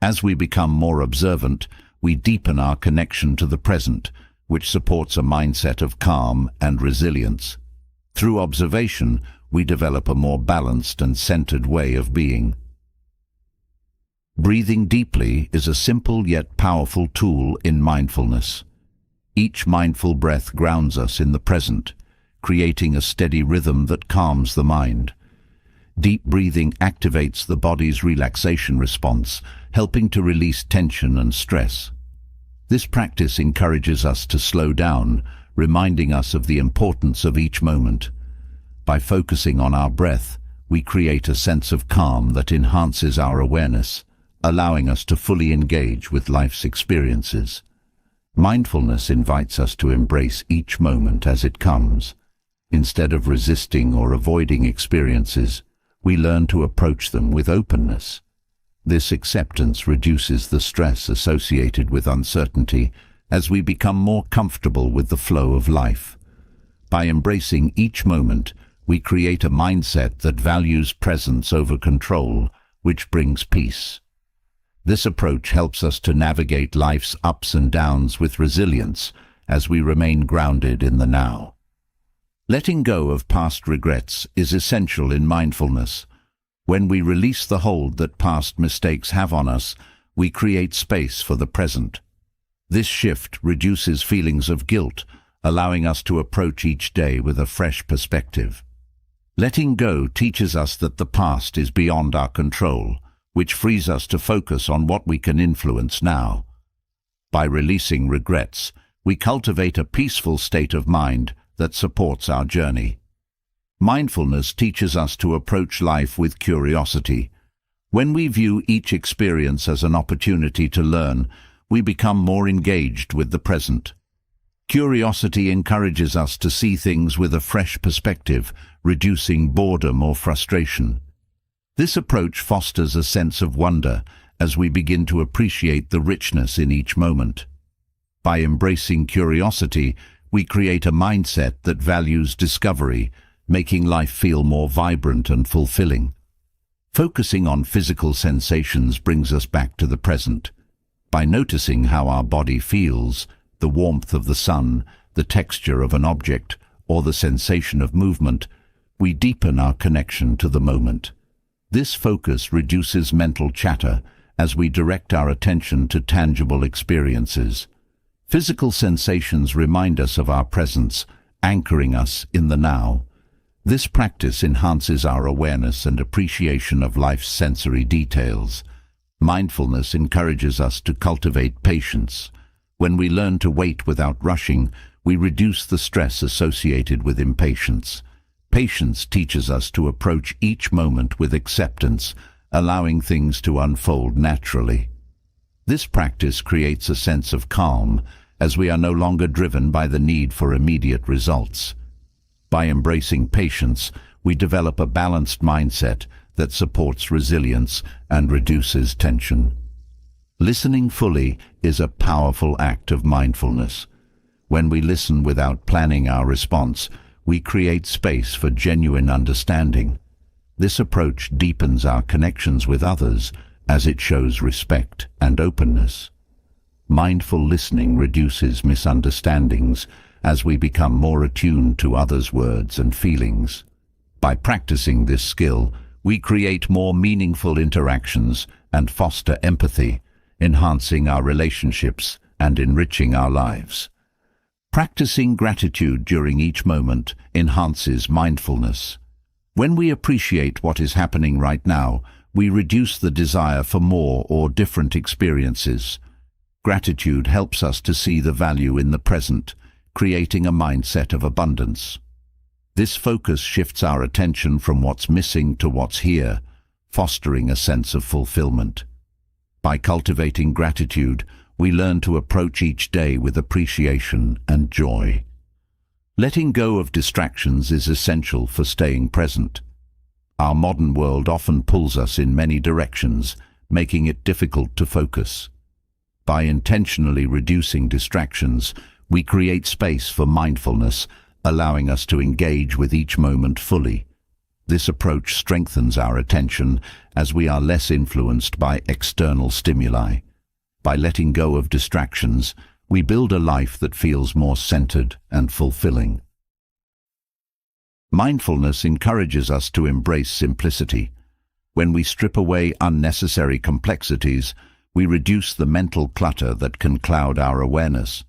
As we become more observant, we deepen our connection to the present, which supports a mindset of calm and resilience. Through observation, we develop a more balanced and centered way of being. Breathing deeply is a simple yet powerful tool in mindfulness. Each mindful breath grounds us in the present, creating a steady rhythm that calms the mind. Deep breathing activates the body's relaxation response, helping to release tension and stress. This practice encourages us to slow down, reminding us of the importance of each moment. By focusing on our breath, we create a sense of calm that enhances our awareness, allowing us to fully engage with life's experiences. Mindfulness invites us to embrace each moment as it comes. Instead of resisting or avoiding experiences, we learn to approach them with openness. This acceptance reduces the stress associated with uncertainty as we become more comfortable with the flow of life. By embracing each moment, we create a mindset that values presence over control, which brings peace. This approach helps us to navigate life's ups and downs with resilience as we remain grounded in the now. Letting go of past regrets is essential in mindfulness. When we release the hold that past mistakes have on us, we create space for the present. This shift reduces feelings of guilt, allowing us to approach each day with a fresh perspective. Letting go teaches us that the past is beyond our control, which frees us to focus on what we can influence now. By releasing regrets, we cultivate a peaceful state of mind that supports our journey. Mindfulness teaches us to approach life with curiosity. When we view each experience as an opportunity to learn, we become more engaged with the present. Curiosity encourages us to see things with a fresh perspective, reducing boredom or frustration. This approach fosters a sense of wonder as we begin to appreciate the richness in each moment. By embracing curiosity, we create a mindset that values discovery, making life feel more vibrant and fulfilling. Focusing on physical sensations brings us back to the present. By noticing how our body feels, the warmth of the sun, the texture of an object, or the sensation of movement, we deepen our connection to the moment. This focus reduces mental chatter as we direct our attention to tangible experiences. Physical sensations remind us of our presence, anchoring us in the now. This practice enhances our awareness and appreciation of life's sensory details. Mindfulness encourages us to cultivate patience. When we learn to wait without rushing, we reduce the stress associated with impatience. Patience teaches us to approach each moment with acceptance, allowing things to unfold naturally. This practice creates a sense of calm, as we are no longer driven by the need for immediate results. By embracing patience, we develop a balanced mindset that supports resilience and reduces tension. Listening fully is a powerful act of mindfulness. When we listen without planning our response, we create space for genuine understanding. This approach deepens our connections with others as it shows respect and openness. Mindful listening reduces misunderstandings as we become more attuned to others' words and feelings. By practicing this skill, we create more meaningful interactions and foster empathy, enhancing our relationships and enriching our lives. Practicing gratitude during each moment enhances mindfulness. When we appreciate what is happening right now, we reduce the desire for more or different experiences. Gratitude helps us to see the value in the present, creating a mindset of abundance. This focus shifts our attention from what's missing to what's here, fostering a sense of fulfillment. By cultivating gratitude, we learn to approach each day with appreciation and joy. Letting go of distractions is essential for staying present. Our modern world often pulls us in many directions, making it difficult to focus. By intentionally reducing distractions, we create space for mindfulness, allowing us to engage with each moment fully. This approach strengthens our attention as we are less influenced by external stimuli. By letting go of distractions, we build a life that feels more centered and fulfilling. Mindfulness encourages us to embrace simplicity. When we strip away unnecessary complexities, we reduce the mental clutter that can cloud our awareness.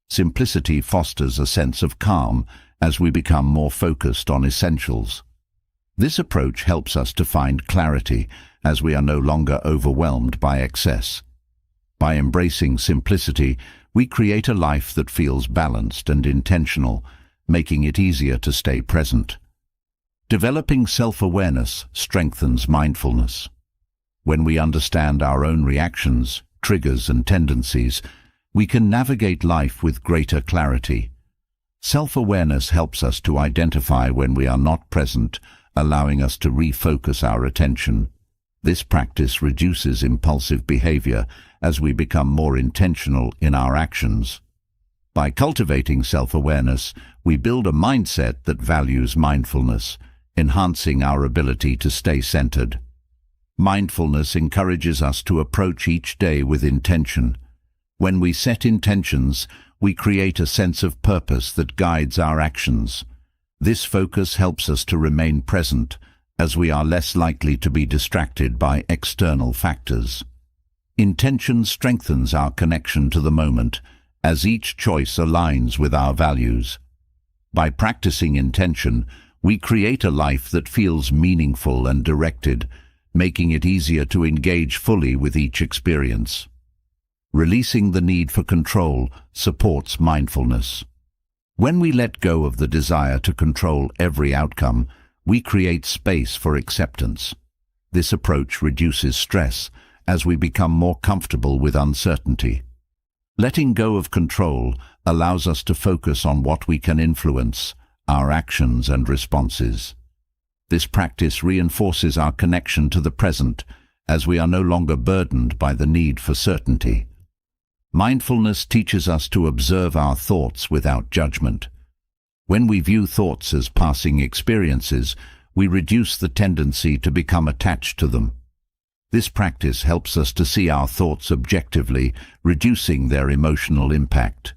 Simplicity fosters a sense of calm as we become more focused on essentials. This approach helps us to find clarity as we are no longer overwhelmed by excess. By embracing simplicity, we create a life that feels balanced and intentional, making it easier to stay present. Developing self-awareness strengthens mindfulness. When we understand our own reactions, triggers, and tendencies, we can navigate life with greater clarity. Self-awareness helps us to identify when we are not present, allowing us to refocus our attention. This practice reduces impulsive behavior as we become more intentional in our actions. By cultivating self-awareness, we build a mindset that values mindfulness, enhancing our ability to stay centered. Mindfulness encourages us to approach each day with intention. When we set intentions, we create a sense of purpose that guides our actions. This focus helps us to remain present, as we are less likely to be distracted by external factors. Intention strengthens our connection to the moment, as each choice aligns with our values. By practicing intention, we create a life that feels meaningful and directed, making it easier to engage fully with each experience. Releasing the need for control supports mindfulness. When we let go of the desire to control every outcome, we create space for acceptance. This approach reduces stress as we become more comfortable with uncertainty. Letting go of control allows us to focus on what we can influence, our actions and responses. This practice reinforces our connection to the present, as we are no longer burdened by the need for certainty. Mindfulness teaches us to observe our thoughts without judgment. When we view thoughts as passing experiences, we reduce the tendency to become attached to them. This practice helps us to see our thoughts objectively, reducing their emotional impact.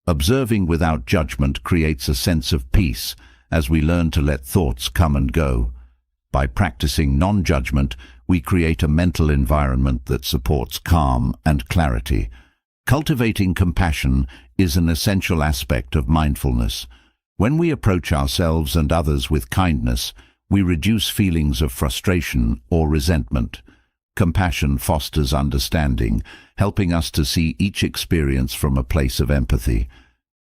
Observing without judgment creates a sense of peace as we learn to let thoughts come and go. By practicing non-judgment, we create a mental environment that supports calm and clarity. Cultivating compassion is an essential aspect of mindfulness. When we approach ourselves and others with kindness, we reduce feelings of frustration or resentment. Compassion fosters understanding, helping us to see each experience from a place of empathy.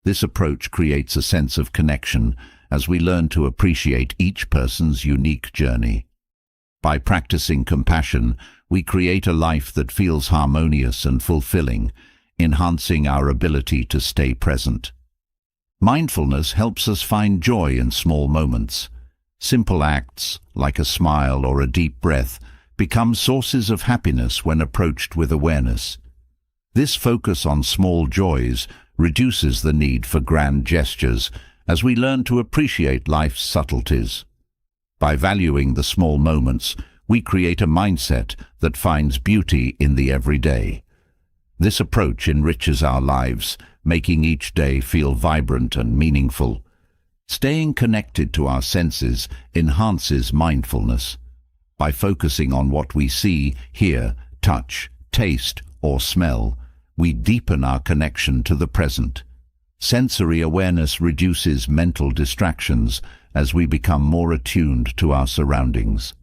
This approach creates a sense of connection as we learn to appreciate each person's unique journey. By practicing compassion, we create a life that feels harmonious and fulfilling, enhancing our ability to stay present. Mindfulness helps us find joy in small moments. Simple acts, like a smile or a deep breath, become sources of happiness when approached with awareness. This focus on small joys reduces the need for grand gestures, as we learn to appreciate life's subtleties. By valuing the small moments, we create a mindset that finds beauty in the everyday. This approach enriches our lives, making each day feel vibrant and meaningful. Staying connected to our senses enhances mindfulness. By focusing on what we see, hear, touch, taste, or smell, we deepen our connection to the present. Sensory awareness reduces mental distractions as we become more attuned to our surroundings.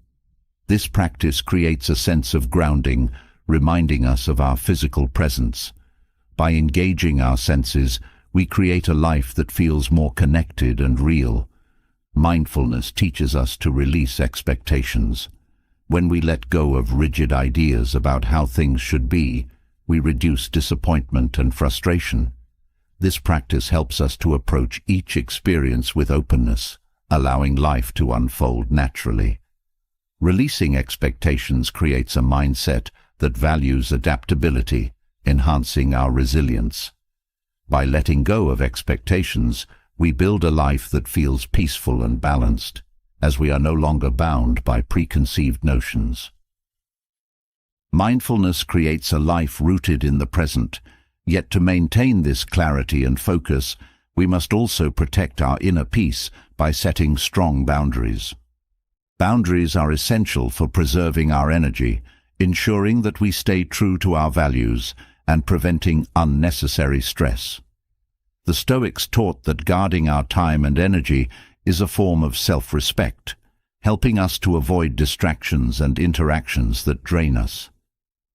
This practice creates a sense of grounding, reminding us of our physical presence. By engaging our senses, we create a life that feels more connected and real. Mindfulness teaches us to release expectations. When we let go of rigid ideas about how things should be, we reduce disappointment and frustration. This practice helps us to approach each experience with openness, allowing life to unfold naturally. Releasing expectations creates a mindset that values adaptability, enhancing our resilience. By letting go of expectations, we build a life that feels peaceful and balanced, as we are no longer bound by preconceived notions. Mindfulness creates a life rooted in the present, yet to maintain this clarity and focus, we must also protect our inner peace by setting strong boundaries. Boundaries are essential for preserving our energy, ensuring that we stay true to our values and preventing unnecessary stress. The Stoics taught that guarding our time and energy is a form of self-respect, helping us to avoid distractions and interactions that drain us.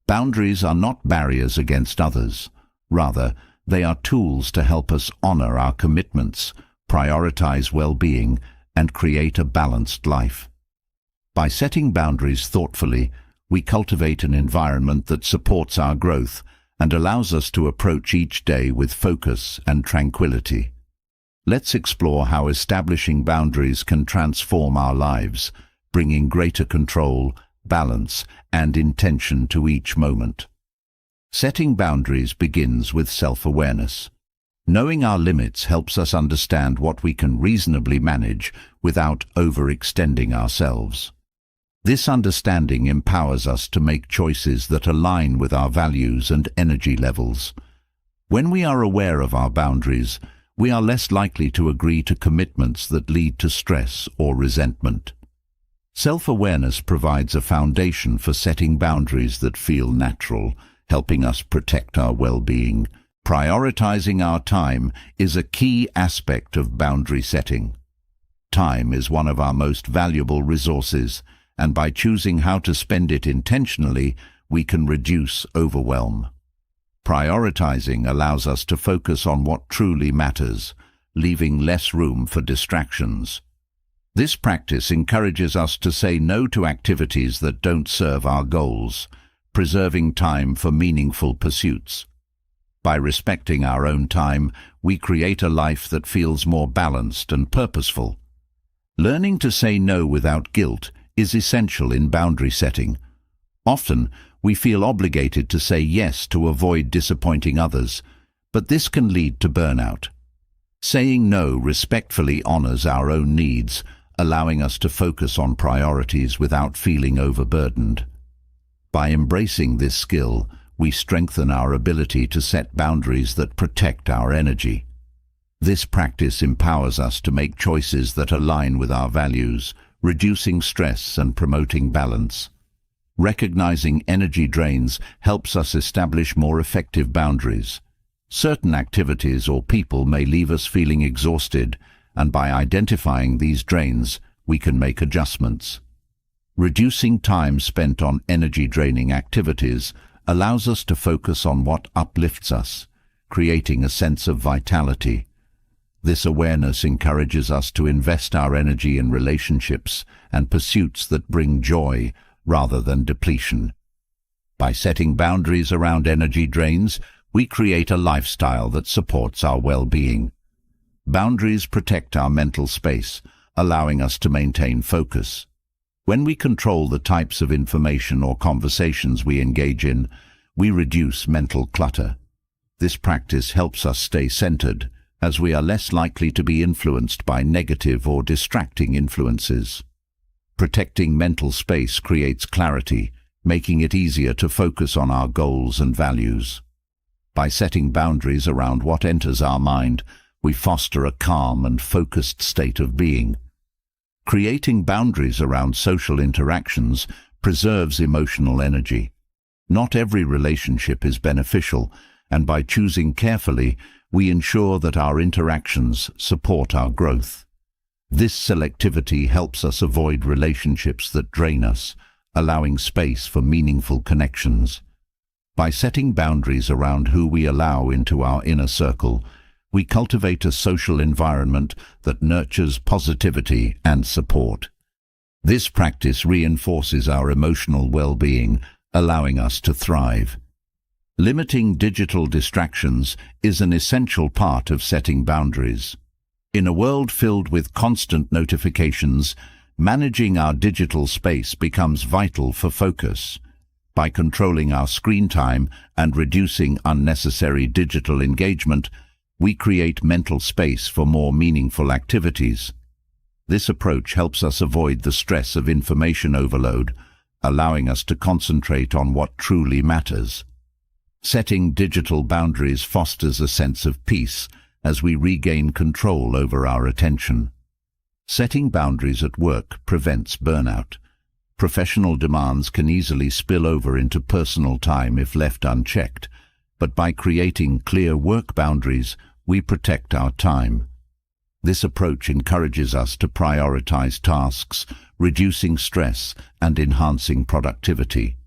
Boundaries are not barriers against others. Rather, they are tools to help us honor our commitments, prioritize well-being, and create a balanced life. By setting boundaries thoughtfully, we cultivate an environment that supports our growth and allows us to approach each day with focus and tranquility. Let's explore how establishing boundaries can transform our lives, bringing greater control, balance, and intention to each moment. Setting boundaries begins with self-awareness. Knowing our limits helps us understand what we can reasonably manage without overextending ourselves. This understanding empowers us to make choices that align with our values and energy levels. When we are aware of our boundaries, we are less likely to agree to commitments that lead to stress or resentment. Self-awareness provides a foundation for setting boundaries that feel natural, helping us protect our well-being. Prioritizing our time is a key aspect of boundary setting. Time is one of our most valuable resources, and by choosing how to spend it intentionally, we can reduce overwhelm. Prioritizing allows us to focus on what truly matters, leaving less room for distractions. This practice encourages us to say no to activities that don't serve our goals, preserving time for meaningful pursuits. By respecting our own time, we create a life that feels more balanced and purposeful. Learning to say no without guilt is essential in boundary setting. Often, we feel obligated to say yes to avoid disappointing others, but this can lead to burnout. Saying no respectfully honors our own needs, allowing us to focus on priorities without feeling overburdened. By embracing this skill, we strengthen our ability to set boundaries that protect our energy. This practice empowers us to make choices that align with our values, reducing stress and promoting balance. Recognizing energy drains helps us establish more effective boundaries. Certain activities or people may leave us feeling exhausted, and by identifying these drains, we can make adjustments. Reducing time spent on energy-draining activities allows us to focus on what uplifts us, creating a sense of vitality. This awareness encourages us to invest our energy in relationships and pursuits that bring joy rather than depletion. By setting boundaries around energy drains, we create a lifestyle that supports our well-being. Boundaries protect our mental space, allowing us to maintain focus. When we control the types of information or conversations we engage in, we reduce mental clutter. This practice helps us stay centered, as we are less likely to be influenced by negative or distracting influences. Protecting mental space creates clarity, making it easier to focus on our goals and values. By setting boundaries around what enters our mind, we foster a calm and focused state of being. Creating boundaries around social interactions preserves emotional energy. Not every relationship is beneficial, and by choosing carefully, we ensure that our interactions support our growth. This selectivity helps us avoid relationships that drain us, allowing space for meaningful connections. By setting boundaries around who we allow into our inner circle, we cultivate a social environment that nurtures positivity and support. This practice reinforces our emotional well-being, allowing us to thrive. Limiting digital distractions is an essential part of setting boundaries. In a world filled with constant notifications, managing our digital space becomes vital for focus. By controlling our screen time and reducing unnecessary digital engagement, we create mental space for more meaningful activities. This approach helps us avoid the stress of information overload, allowing us to concentrate on what truly matters. Setting digital boundaries fosters a sense of peace as we regain control over our attention. Setting boundaries at work prevents burnout. Professional demands can easily spill over into personal time if left unchecked, but by creating clear work boundaries, we protect our time. This approach encourages us to prioritize tasks, reducing stress and enhancing productivity.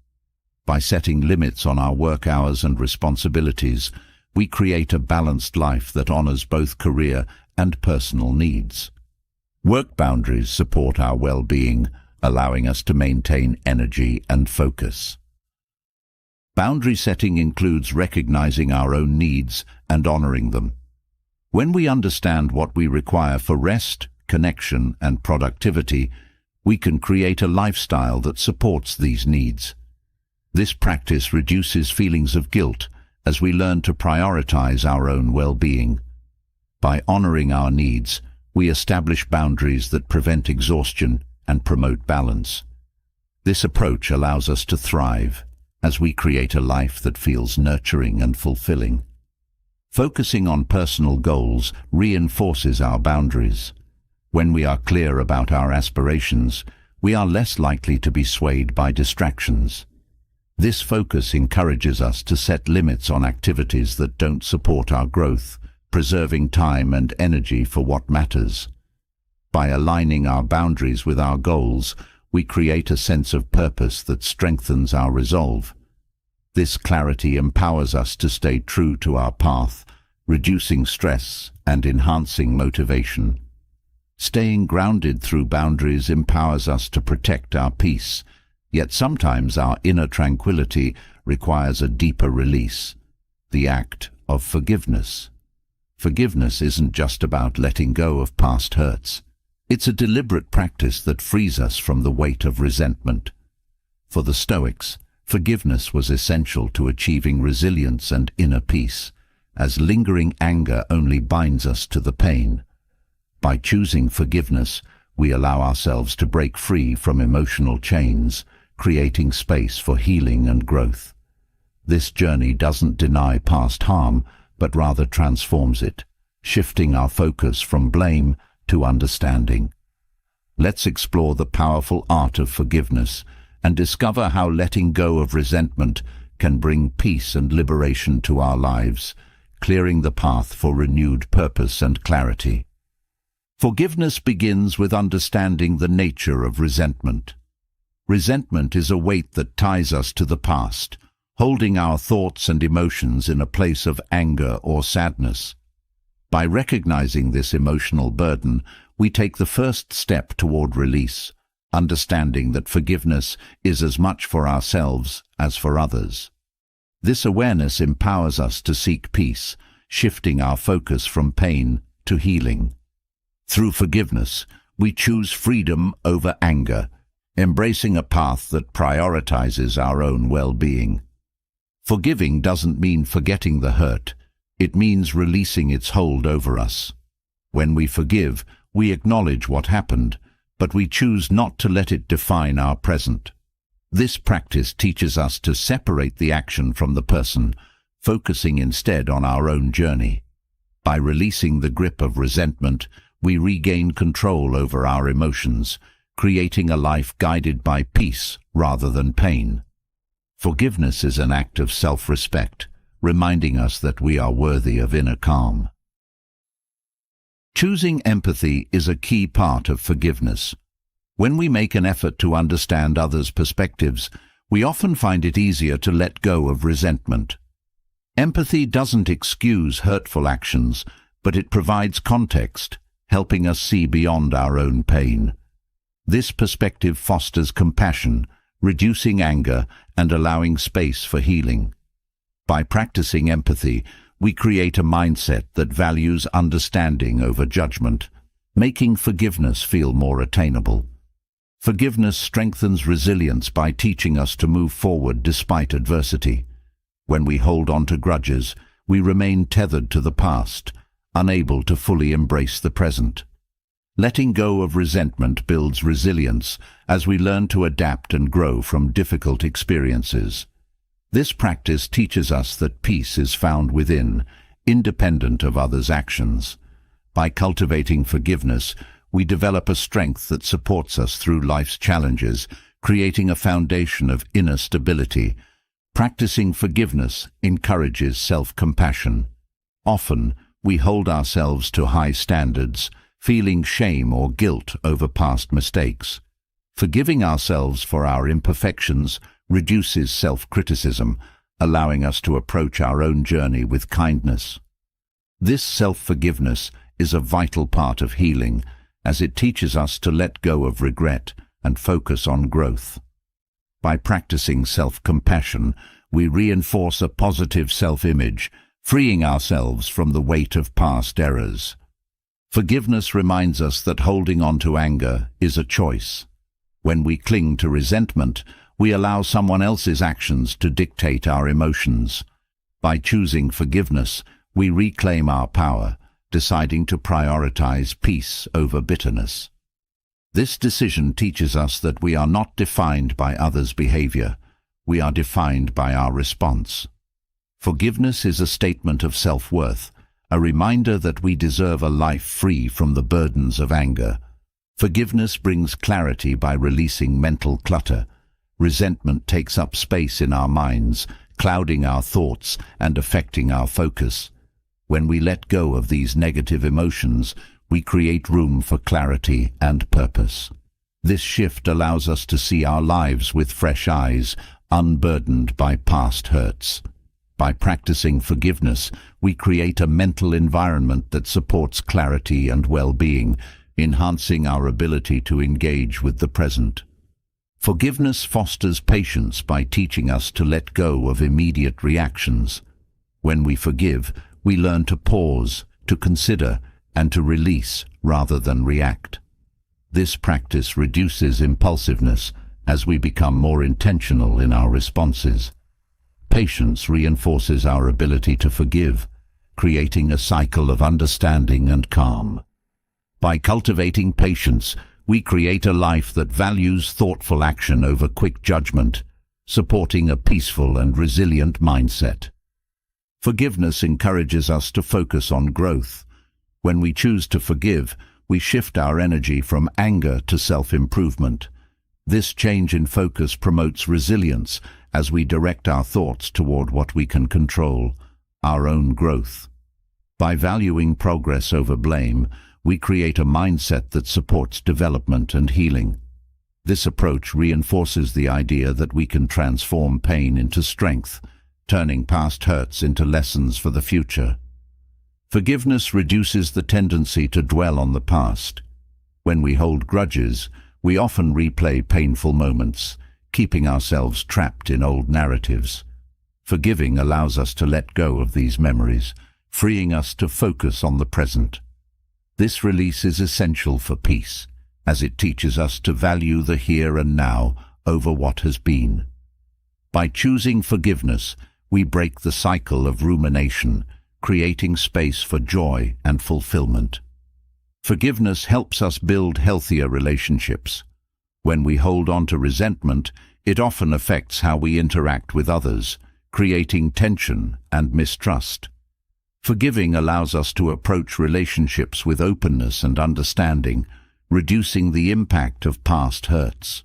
By setting limits on our work hours and responsibilities, we create a balanced life that honors both career and personal needs. Work boundaries support our well-being, allowing us to maintain energy and focus. Boundary setting includes recognizing our own needs and honoring them. When we understand what we require for rest, connection, and productivity, we can create a lifestyle that supports these needs. This practice reduces feelings of guilt as we learn to prioritize our own well-being. By honoring our needs, we establish boundaries that prevent exhaustion and promote balance. This approach allows us to thrive as we create a life that feels nurturing and fulfilling. Focusing on personal goals reinforces our boundaries. When we are clear about our aspirations, we are less likely to be swayed by distractions. This focus encourages us to set limits on activities that don't support our growth, preserving time and energy for what matters. By aligning our boundaries with our goals, we create a sense of purpose that strengthens our resolve. This clarity empowers us to stay true to our path, reducing stress and enhancing motivation. Staying grounded through boundaries empowers us to protect our peace, yet sometimes our inner tranquility requires a deeper release, the act of forgiveness. Forgiveness isn't just about letting go of past hurts. It's a deliberate practice that frees us from the weight of resentment. For the Stoics, forgiveness was essential to achieving resilience and inner peace, as lingering anger only binds us to the pain. By choosing forgiveness, we allow ourselves to break free from emotional chains, creating space for healing and growth. This journey doesn't deny past harm, but rather transforms it, shifting our focus from blame to understanding. Let's explore the powerful art of forgiveness and discover how letting go of resentment can bring peace and liberation to our lives, clearing the path for renewed purpose and clarity. Forgiveness begins with understanding the nature of resentment. Resentment is a weight that ties us to the past, holding our thoughts and emotions in a place of anger or sadness. By recognizing this emotional burden, we take the first step toward release, understanding that forgiveness is as much for ourselves as for others. This awareness empowers us to seek peace, shifting our focus from pain to healing. Through forgiveness, we choose freedom over anger, embracing a path that prioritizes our own well-being. Forgiving doesn't mean forgetting the hurt. It means releasing its hold over us. When we forgive, we acknowledge what happened, but we choose not to let it define our present. This practice teaches us to separate the action from the person, focusing instead on our own journey. By releasing the grip of resentment, we regain control over our emotions, creating a life guided by peace rather than pain. Forgiveness is an act of self-respect, reminding us that we are worthy of inner calm. Choosing empathy is a key part of forgiveness. When we make an effort to understand others' perspectives, we often find it easier to let go of resentment. Empathy doesn't excuse hurtful actions, but it provides context, helping us see beyond our own pain. This perspective fosters compassion, reducing anger and allowing space for healing. By practicing empathy, we create a mindset that values understanding over judgment, making forgiveness feel more attainable. Forgiveness strengthens resilience by teaching us to move forward despite adversity. When we hold on to grudges, we remain tethered to the past, unable to fully embrace the present. Letting go of resentment builds resilience as we learn to adapt and grow from difficult experiences. This practice teaches us that peace is found within, independent of others' actions. By cultivating forgiveness, we develop a strength that supports us through life's challenges, creating a foundation of inner stability. Practicing forgiveness encourages self-compassion. Often, we hold ourselves to high standards, feeling shame or guilt over past mistakes. Forgiving ourselves for our imperfections reduces self-criticism, allowing us to approach our own journey with kindness. This self-forgiveness is a vital part of healing, as it teaches us to let go of regret and focus on growth. By practicing self-compassion, we reinforce a positive self-image, freeing ourselves from the weight of past errors. Forgiveness reminds us that holding on to anger is a choice. When we cling to resentment, we allow someone else's actions to dictate our emotions. By choosing forgiveness, we reclaim our power, deciding to prioritize peace over bitterness. This decision teaches us that we are not defined by others' behavior. We are defined by our response. Forgiveness is a statement of self-worth, a reminder that we deserve a life free from the burdens of anger. Forgiveness brings clarity by releasing mental clutter. Resentment takes up space in our minds, clouding our thoughts and affecting our focus. When we let go of these negative emotions, we create room for clarity and purpose. This shift allows us to see our lives with fresh eyes, unburdened by past hurts. By practicing forgiveness, we create a mental environment that supports clarity and well-being, enhancing our ability to engage with the present. Forgiveness fosters patience by teaching us to let go of immediate reactions. When we forgive, we learn to pause, to consider, and to release rather than react. This practice reduces impulsiveness as we become more intentional in our responses. Patience reinforces our ability to forgive, creating a cycle of understanding and calm. By cultivating patience, we create a life that values thoughtful action over quick judgment, supporting a peaceful and resilient mindset. Forgiveness encourages us to focus on growth. When we choose to forgive, we shift our energy from anger to self-improvement. This change in focus promotes resilience as we direct our thoughts toward what we can control, our own growth. By valuing progress over blame, we create a mindset that supports development and healing. This approach reinforces the idea that we can transform pain into strength, turning past hurts into lessons for the future. Forgiveness reduces the tendency to dwell on the past. When we hold grudges, we often replay painful moments, keeping ourselves trapped in old narratives. Forgiving allows us to let go of these memories, freeing us to focus on the present. This release is essential for peace, as it teaches us to value the here and now over what has been. By choosing forgiveness, we break the cycle of rumination, creating space for joy and fulfillment. Forgiveness helps us build healthier relationships. When we hold on to resentment, it often affects how we interact with others, creating tension and mistrust. Forgiving allows us to approach relationships with openness and understanding, reducing the impact of past hurts.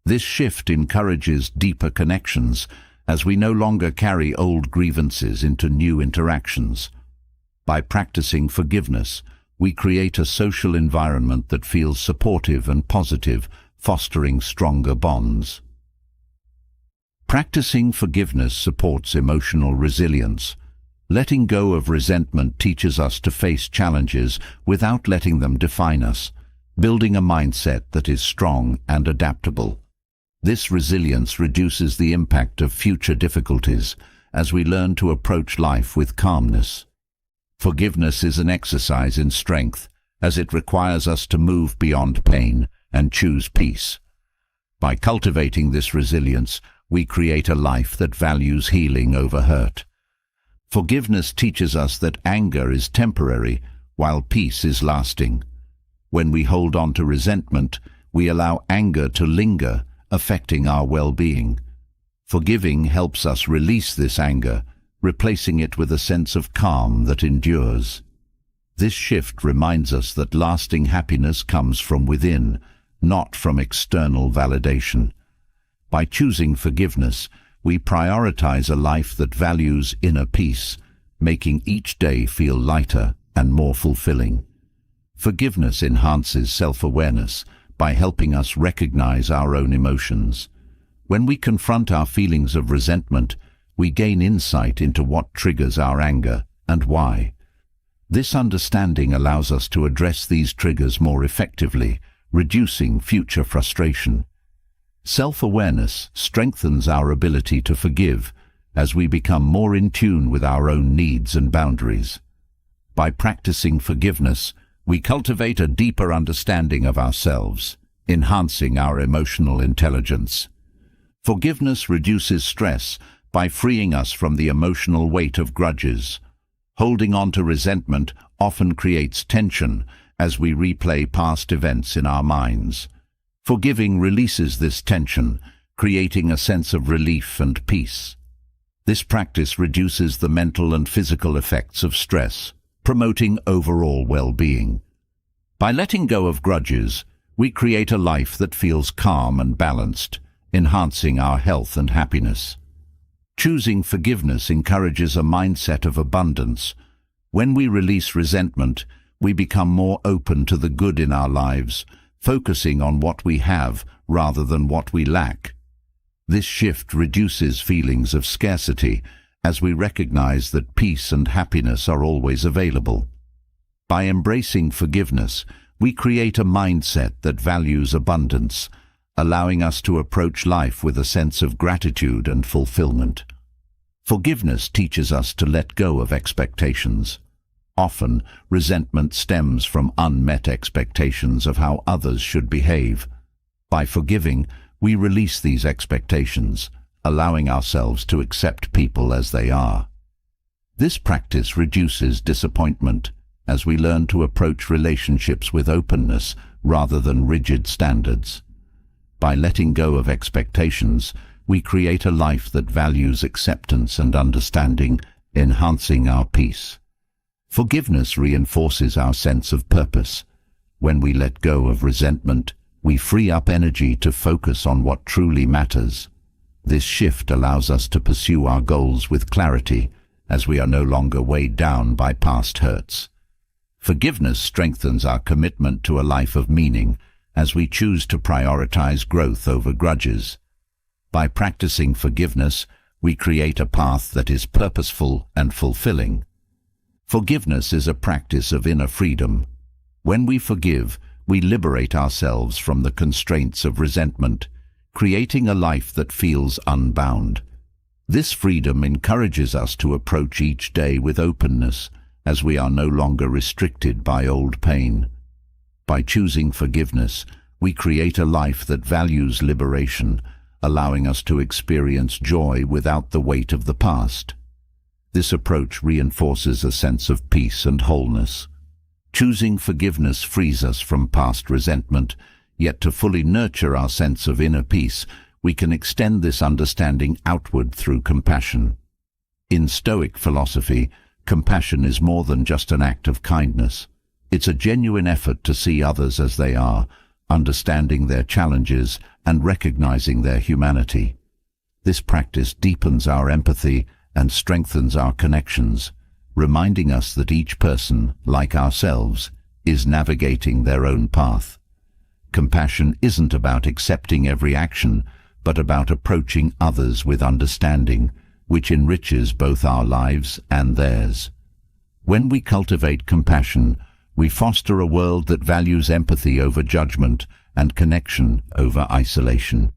This shift encourages deeper connections, as we no longer carry old grievances into new interactions. By practicing forgiveness, we create a social environment that feels supportive and positive, fostering stronger bonds. Practicing forgiveness supports emotional resilience. Letting go of resentment teaches us to face challenges without letting them define us, building a mindset that is strong and adaptable. This resilience reduces the impact of future difficulties as we learn to approach life with calmness. Forgiveness is an exercise in strength, as it requires us to move beyond pain and choose peace. By cultivating this resilience, we create a life that values healing over hurt. Forgiveness teaches us that anger is temporary, while peace is lasting. When we hold on to resentment, we allow anger to linger, affecting our well-being. Forgiving helps us release this anger, replacing it with a sense of calm that endures. This shift reminds us that lasting happiness comes from within, not from external validation. By choosing forgiveness, we prioritize a life that values inner peace, making each day feel lighter and more fulfilling. Forgiveness enhances self-awareness by helping us recognize our own emotions. When we confront our feelings of resentment, we gain insight into what triggers our anger and why. This understanding allows us to address these triggers more effectively, reducing future frustration. Self-awareness strengthens our ability to forgive as we become more in tune with our own needs and boundaries. By practicing forgiveness, we cultivate a deeper understanding of ourselves, enhancing our emotional intelligence. Forgiveness reduces stress by freeing us from the emotional weight of grudges. Holding on to resentment often creates tension as we replay past events in our minds. Forgiving releases this tension, creating a sense of relief and peace. This practice reduces the mental and physical effects of stress, promoting overall well-being. By letting go of grudges, we create a life that feels calm and balanced, enhancing our health and happiness. Choosing forgiveness encourages a mindset of abundance. When we release resentment, we become more open to the good in our lives, focusing on what we have rather than what we lack. This shift reduces feelings of scarcity as we recognize that peace and happiness are always available. By embracing forgiveness, we create a mindset that values abundance, allowing us to approach life with a sense of gratitude and fulfillment. Forgiveness teaches us to let go of expectations. Often, resentment stems from unmet expectations of how others should behave. By forgiving, we release these expectations, allowing ourselves to accept people as they are. This practice reduces disappointment as we learn to approach relationships with openness rather than rigid standards. By letting go of expectations, we create a life that values acceptance and understanding, enhancing our peace. Forgiveness reinforces our sense of purpose. When we let go of resentment, we free up energy to focus on what truly matters. This shift allows us to pursue our goals with clarity, as we are no longer weighed down by past hurts. Forgiveness strengthens our commitment to a life of meaning, as we choose to prioritize growth over grudges. By practicing forgiveness, we create a path that is purposeful and fulfilling. Forgiveness is a practice of inner freedom. When we forgive, we liberate ourselves from the constraints of resentment, creating a life that feels unbound. This freedom encourages us to approach each day with openness, as we are no longer restricted by old pain. By choosing forgiveness, we create a life that values liberation, allowing us to experience joy without the weight of the past. This approach reinforces a sense of peace and wholeness. Choosing forgiveness frees us from past resentment, yet to fully nurture our sense of inner peace, we can extend this understanding outward through compassion. In Stoic philosophy, compassion is more than just an act of kindness. It's a genuine effort to see others as they are, understanding their challenges and recognizing their humanity. This practice deepens our empathy and strengthens our connections, reminding us that each person, like ourselves, is navigating their own path. Compassion isn't about accepting every action, but about approaching others with understanding, which enriches both our lives and theirs. When we cultivate compassion, we foster a world that values empathy over judgment and connection over isolation.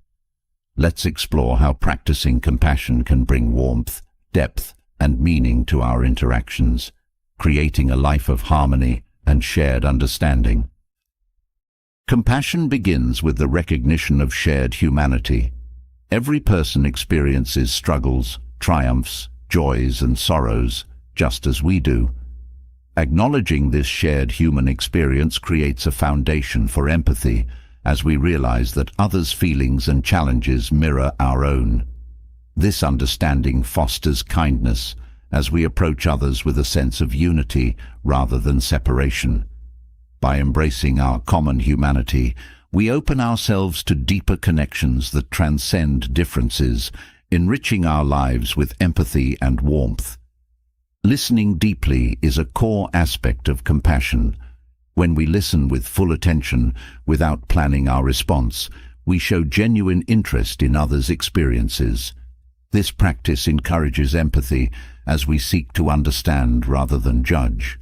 Let's explore how practicing compassion can bring warmth, depth, and meaning to our interactions, creating a life of harmony and shared understanding. Compassion begins with the recognition of shared humanity. Every person experiences struggles, triumphs, joys, and sorrows, just as we do. Acknowledging this shared human experience creates a foundation for empathy, as we realize that others' feelings and challenges mirror our own. This understanding fosters kindness, as we approach others with a sense of unity rather than separation. By embracing our common humanity, we open ourselves to deeper connections that transcend differences, enriching our lives with empathy and warmth. Listening deeply is a core aspect of compassion. When we listen with full attention, without planning our response, we show genuine interest in others' experiences. This practice encourages empathy as we seek to understand rather than judge.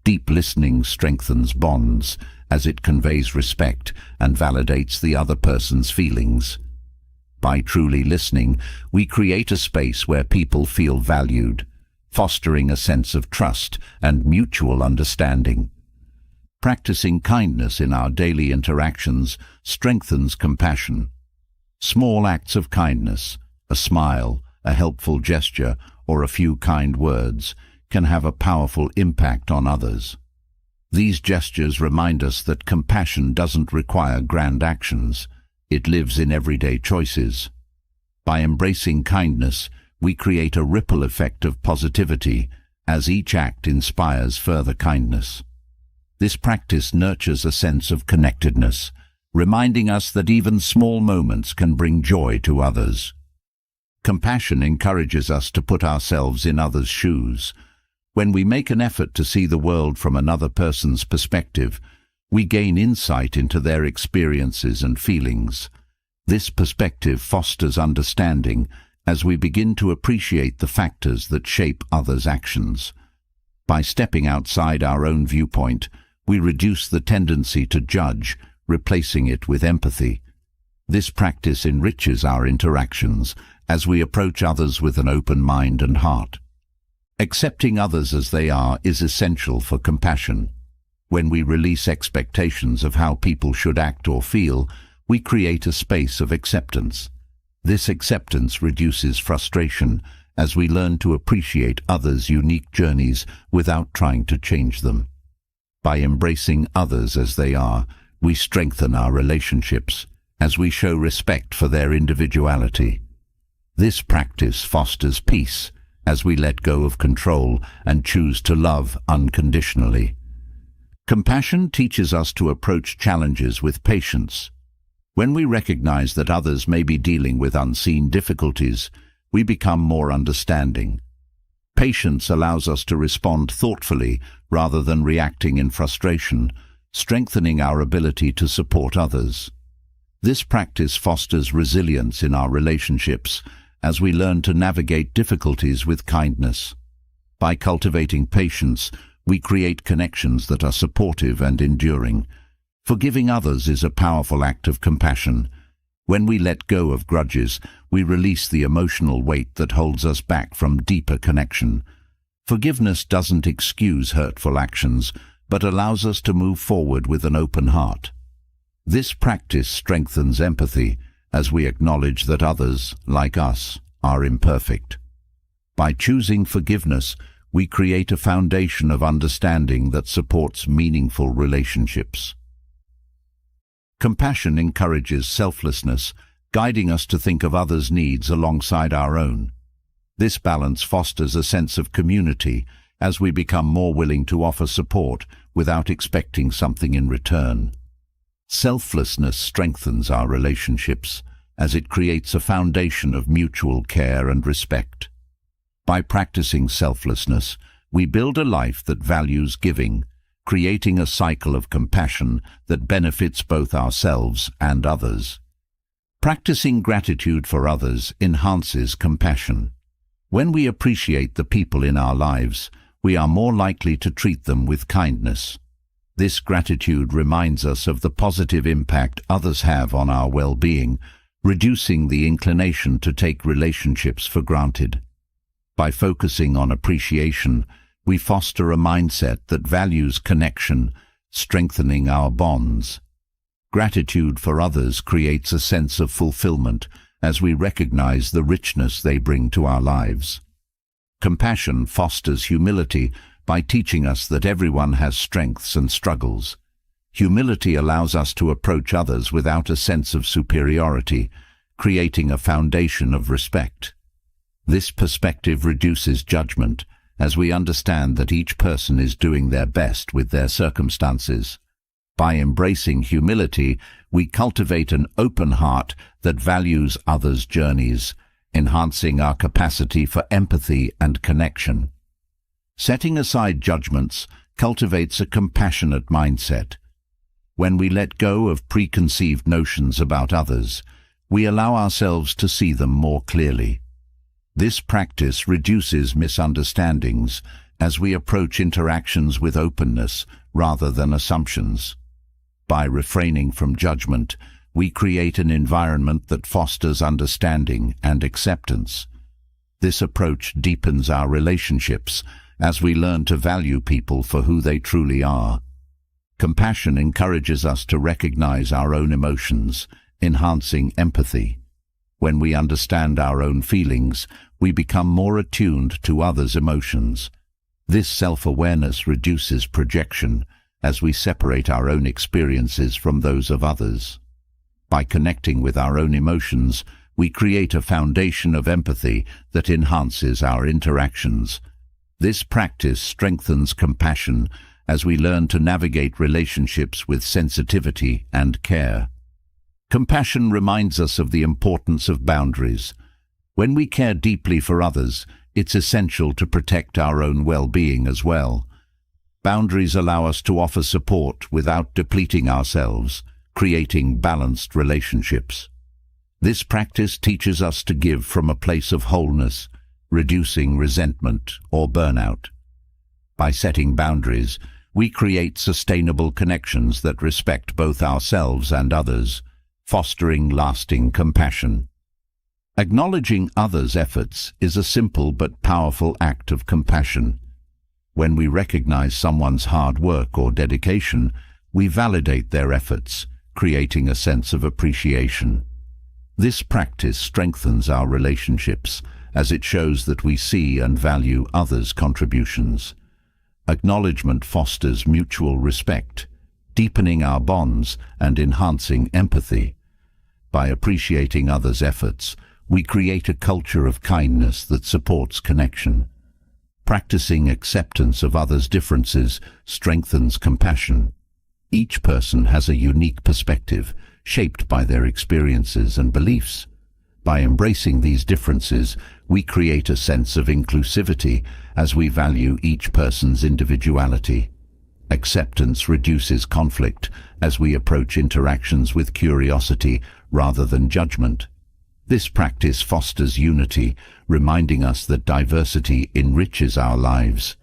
Deep listening strengthens bonds as it conveys respect and validates the other person's feelings. By truly listening, we create a space where people feel valued, fostering a sense of trust and mutual understanding. Practicing kindness in our daily interactions strengthens compassion. Small acts of kindness, a smile, a helpful gesture, or a few kind words, can have a powerful impact on others. These gestures remind us that compassion doesn't require grand actions. It lives in everyday choices. By embracing kindness, we create a ripple effect of positivity, as each act inspires further kindness. This practice nurtures a sense of connectedness, reminding us that even small moments can bring joy to others. Compassion encourages us to put ourselves in others' shoes. When we make an effort to see the world from another person's perspective, we gain insight into their experiences and feelings. This perspective fosters understanding as we begin to appreciate the factors that shape others' actions. By stepping outside our own viewpoint, we reduce the tendency to judge, replacing it with empathy. This practice enriches our interactions as we approach others with an open mind and heart. Accepting others as they are is essential for compassion. When we release expectations of how people should act or feel, we create a space of acceptance. This acceptance reduces frustration as we learn to appreciate others' unique journeys without trying to change them. By embracing others as they are, we strengthen our relationships as we show respect for their individuality. This practice fosters peace as we let go of control and choose to love unconditionally. Compassion teaches us to approach challenges with patience. When we recognize that others may be dealing with unseen difficulties, we become more understanding. Patience allows us to respond thoughtfully rather than reacting in frustration, strengthening our ability to support others. This practice fosters resilience in our relationships as we learn to navigate difficulties with kindness. By cultivating patience, we create connections that are supportive and enduring. Forgiving others is a powerful act of compassion. When we let go of grudges, we release the emotional weight that holds us back from deeper connection. Forgiveness doesn't excuse hurtful actions, but allows us to move forward with an open heart. This practice strengthens empathy as we acknowledge that others, like us, are imperfect. By choosing forgiveness, we create a foundation of understanding that supports meaningful relationships. Compassion encourages selflessness, guiding us to think of others' needs alongside our own. This balance fosters a sense of community as we become more willing to offer support without expecting something in return. Selflessness strengthens our relationships as it creates a foundation of mutual care and respect. By practicing selflessness, we build a life that values giving, creating a cycle of compassion that benefits both ourselves and others. Practicing gratitude for others enhances compassion. When we appreciate the people in our lives, we are more likely to treat them with kindness. This gratitude reminds us of the positive impact others have on our well-being, reducing the inclination to take relationships for granted. By focusing on appreciation, we foster a mindset that values connection, strengthening our bonds. Gratitude for others creates a sense of fulfillment as we recognize the richness they bring to our lives. Compassion fosters humility by teaching us that everyone has strengths and struggles. Humility allows us to approach others without a sense of superiority, creating a foundation of respect. This perspective reduces judgment as we understand that each person is doing their best with their circumstances. By embracing humility, we cultivate an open heart that values others' journeys, enhancing our capacity for empathy and connection. Setting aside judgments cultivates a compassionate mindset. When we let go of preconceived notions about others, we allow ourselves to see them more clearly. This practice reduces misunderstandings as we approach interactions with openness rather than assumptions. By refraining from judgment, we create an environment that fosters understanding and acceptance. This approach deepens our relationships as we learn to value people for who they truly are. Compassion encourages us to recognize our own emotions, enhancing empathy. When we understand our own feelings, we become more attuned to others' emotions. This self-awareness reduces projection as we separate our own experiences from those of others. By connecting with our own emotions, we create a foundation of empathy that enhances our interactions. This practice strengthens compassion as we learn to navigate relationships with sensitivity and care. Compassion reminds us of the importance of boundaries. When we care deeply for others, it's essential to protect our own well-being as well. Boundaries allow us to offer support without depleting ourselves, creating balanced relationships. This practice teaches us to give from a place of wholeness, reducing resentment or burnout. By setting boundaries, we create sustainable connections that respect both ourselves and others, fostering lasting compassion. Acknowledging others' efforts is a simple but powerful act of compassion. When we recognize someone's hard work or dedication, we validate their efforts, creating a sense of appreciation. This practice strengthens our relationships as it shows that we see and value others' contributions. Acknowledgement fosters mutual respect, deepening our bonds and enhancing empathy. By appreciating others' efforts, we create a culture of kindness that supports connection. Practicing acceptance of others' differences strengthens compassion. Each person has a unique perspective, shaped by their experiences and beliefs. By embracing these differences, we create a sense of inclusivity as we value each person's individuality. Acceptance reduces conflict as we approach interactions with curiosity rather than judgment. This practice fosters unity, reminding us that diversity enriches our lives.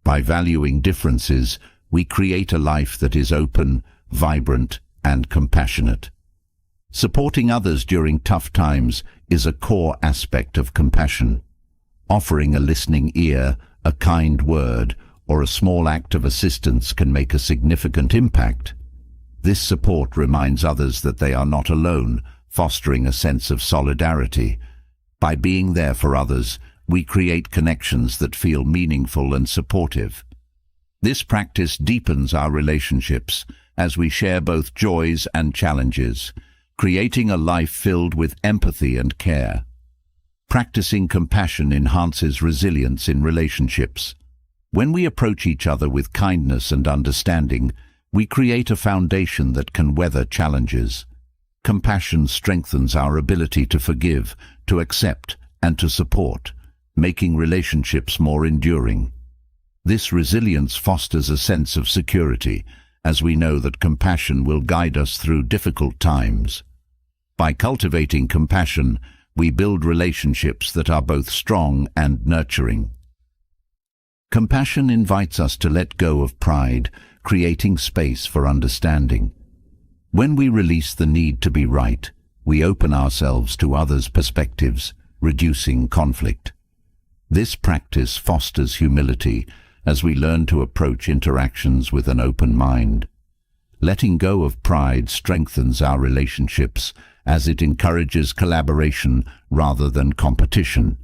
By valuing differences, we create a life that is open, vibrant, and compassionate. Supporting others during tough times is a core aspect of compassion. Offering a listening ear, a kind word, or a small act of assistance can make a significant impact. This support reminds others that they are not alone, fostering a sense of solidarity. By being there for others, we create connections that feel meaningful and supportive. This practice deepens our relationships as we share both joys and challenges, creating a life filled with empathy and care. Practicing compassion enhances resilience in relationships. When we approach each other with kindness and understanding, we create a foundation that can weather challenges. Compassion strengthens our ability to forgive, to accept, and to support, making relationships more enduring. This resilience fosters a sense of security, as we know that compassion will guide us through difficult times. By cultivating compassion, we build relationships that are both strong and nurturing. Compassion invites us to let go of pride, creating space for understanding. When we release the need to be right, we open ourselves to others' perspectives, reducing conflict. This practice fosters humility as we learn to approach interactions with an open mind. Letting go of pride strengthens our relationships as it encourages collaboration rather than competition.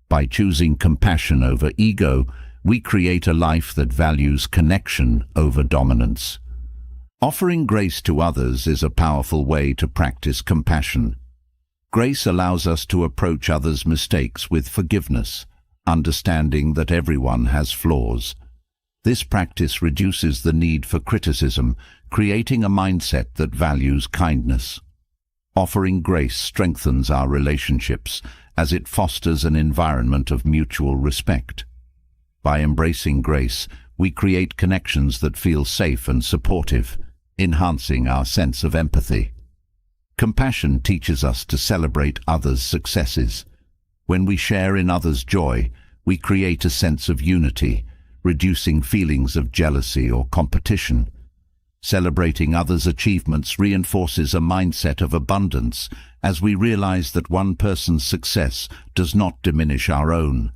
By choosing compassion over ego, we create a life that values connection over dominance. Offering grace to others is a powerful way to practice compassion. Grace allows us to approach others' mistakes with forgiveness, understanding that everyone has flaws. This practice reduces the need for criticism, creating a mindset that values kindness. Offering grace strengthens our relationships as it fosters an environment of mutual respect. By embracing grace, we create connections that feel safe and supportive, enhancing our sense of empathy. Compassion teaches us to celebrate others' successes. When we share in others' joy, we create a sense of unity, reducing feelings of jealousy or competition. Celebrating others' achievements reinforces a mindset of abundance as we realize that one person's success does not diminish our own.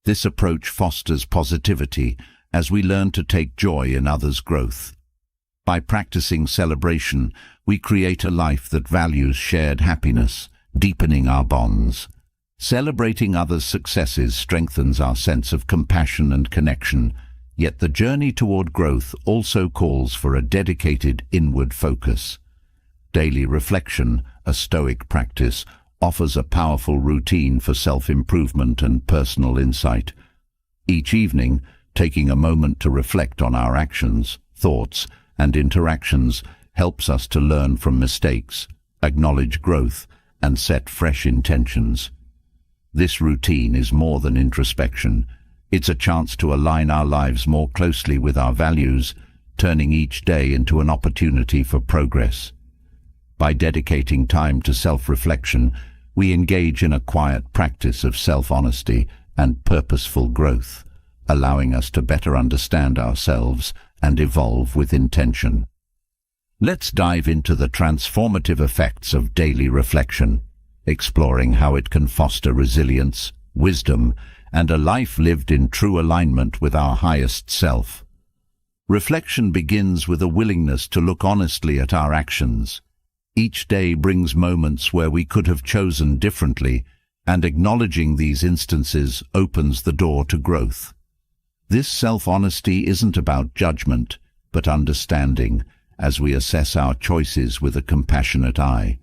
This approach fosters positivity as we learn to take joy in others' growth. By practicing celebration, we create a life that values shared happiness, deepening our bonds. Celebrating others' successes strengthens our sense of compassion and connection, yet the journey toward growth also calls for a dedicated inward focus. Daily reflection, a Stoic practice, offers a powerful routine for self-improvement and personal insight. Each evening, taking a moment to reflect on our actions, thoughts, and interactions helps us to learn from mistakes, acknowledge growth, and set fresh intentions. This routine is more than introspection. It's a chance to align our lives more closely with our values, turning each day into an opportunity for progress. By dedicating time to self-reflection, we engage in a quiet practice of self-honesty and purposeful growth, allowing us to better understand ourselves and evolve with intention. Let's dive into the transformative effects of daily reflection, exploring how it can foster resilience, wisdom, and a life lived in true alignment with our highest self. Reflection begins with a willingness to look honestly at our actions. Each day brings moments where we could have chosen differently, and acknowledging these instances opens the door to growth. This self-honesty isn't about judgment, but understanding, as we assess our choices with a compassionate eye.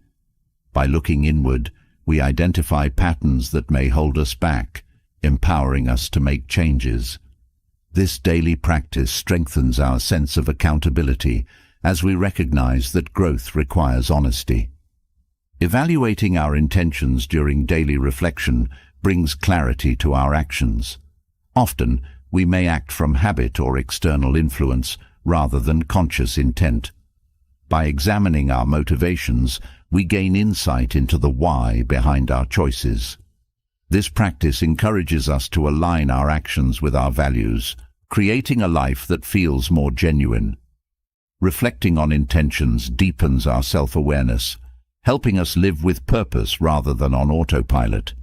By looking inward, we identify patterns that may hold us back, empowering us to make changes. This daily practice strengthens our sense of accountability as we recognize that growth requires honesty. Evaluating our intentions during daily reflection brings clarity to our actions. Often, we may act from habit or external influence rather than conscious intent. By examining our motivations, we gain insight into the why behind our choices. This practice encourages us to align our actions with our values, creating a life that feels more genuine. Reflecting on intentions deepens our self-awareness, helping us live with purpose rather than on autopilot.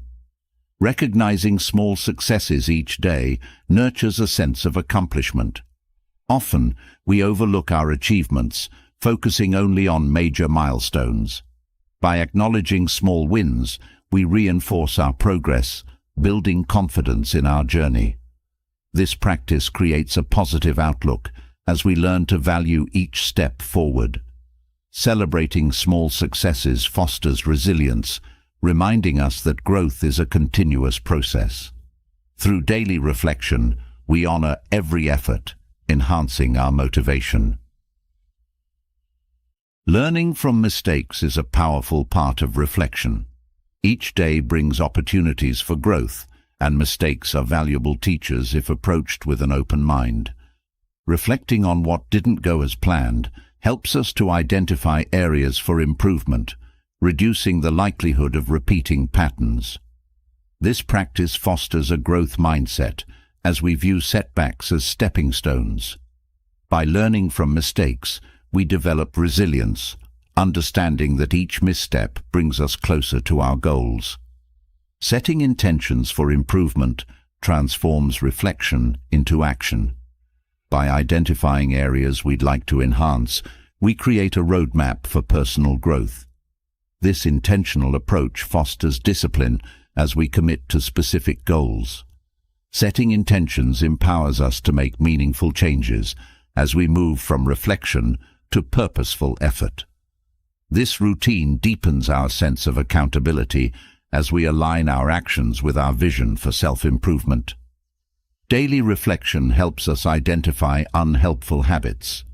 Recognizing small successes each day nurtures a sense of accomplishment. Often, we overlook our achievements, focusing only on major milestones. By acknowledging small wins, we reinforce our progress, building confidence in our journey. This practice creates a positive outlook as we learn to value each step forward. Celebrating small successes fosters resilience, reminding us that growth is a continuous process. Through daily reflection, we honor every effort, enhancing our motivation. Learning from mistakes is a powerful part of reflection. Each day brings opportunities for growth, and mistakes are valuable teachers if approached with an open mind. Reflecting on what didn't go as planned helps us to identify areas for improvement, reducing the likelihood of repeating patterns. This practice fosters a growth mindset as we view setbacks as stepping stones. By learning from mistakes, we develop resilience, understanding that each misstep brings us closer to our goals. Setting intentions for improvement transforms reflection into action. By identifying areas we'd like to enhance, we create a roadmap for personal growth. This intentional approach fosters discipline as we commit to specific goals. Setting intentions empowers us to make meaningful changes as we move from reflection to purposeful effort. This routine deepens our sense of accountability as we align our actions with our vision for self-improvement. Daily reflection helps us identify unhelpful habits.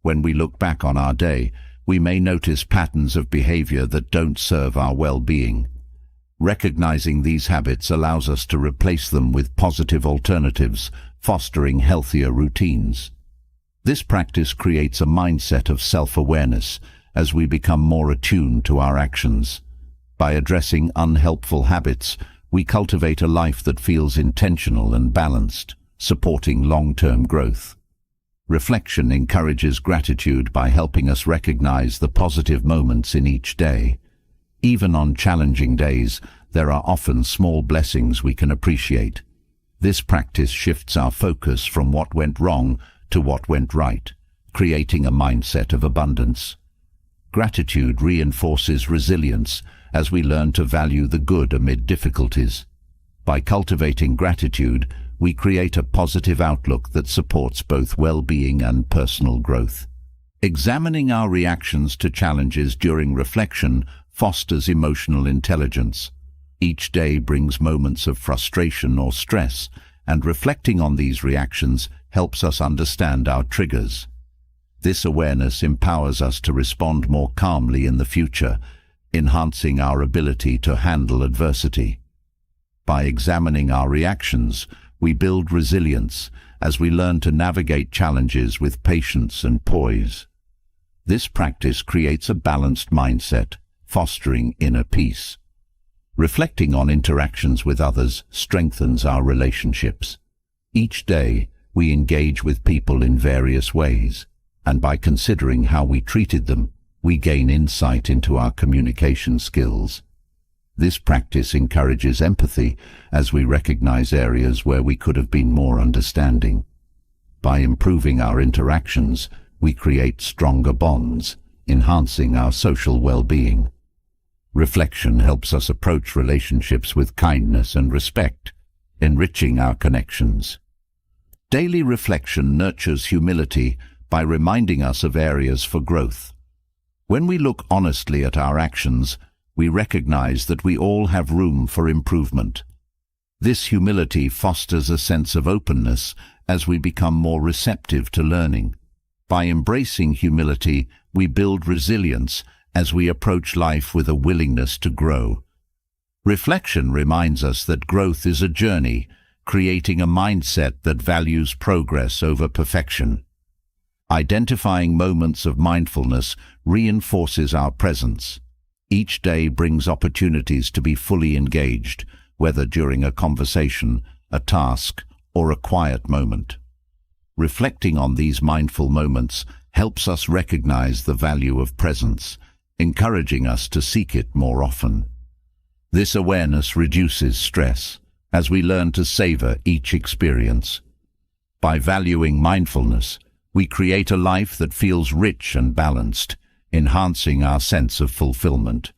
When we look back on our day, we may notice patterns of behavior that don't serve our well-being. Recognizing these habits allows us to replace them with positive alternatives, fostering healthier routines. This practice creates a mindset of self-awareness as we become more attuned to our actions. By addressing unhelpful habits, we cultivate a life that feels intentional and balanced, supporting long-term growth. Reflection encourages gratitude by helping us recognize the positive moments in each day. Even on challenging days, there are often small blessings we can appreciate. This practice shifts our focus from what went wrong to what went right, creating a mindset of abundance. Gratitude reinforces resilience as we learn to value the good amid difficulties. By cultivating gratitude, we create a positive outlook that supports both well-being and personal growth. Examining our reactions to challenges during reflection fosters emotional intelligence. Each day brings moments of frustration or stress, and reflecting on these reactions helps us understand our triggers. This awareness empowers us to respond more calmly in the future, enhancing our ability to handle adversity. By examining our reactions, we build resilience as we learn to navigate challenges with patience and poise. This practice creates a balanced mindset, fostering inner peace. Reflecting on interactions with others strengthens our relationships. Each day, we engage with people in various ways, and by considering how we treated them, we gain insight into our communication skills. This practice encourages empathy as we recognize areas where we could have been more understanding. By improving our interactions, we create stronger bonds, enhancing our social well-being. Reflection helps us approach relationships with kindness and respect, enriching our connections. Daily reflection nurtures humility by reminding us of areas for growth. When we look honestly at our actions, we recognize that we all have room for improvement. This humility fosters a sense of openness as we become more receptive to learning. By embracing humility, we build resilience as we approach life with a willingness to grow. Reflection reminds us that growth is a journey, creating a mindset that values progress over perfection. Identifying moments of mindfulness reinforces our presence. Each day brings opportunities to be fully engaged, whether during a conversation, a task, or a quiet moment. Reflecting on these mindful moments helps us recognize the value of presence, encouraging us to seek it more often. This awareness reduces stress as we learn to savor each experience. By valuing mindfulness, we create a life that feels rich and balanced, enhancing our sense of fulfillment.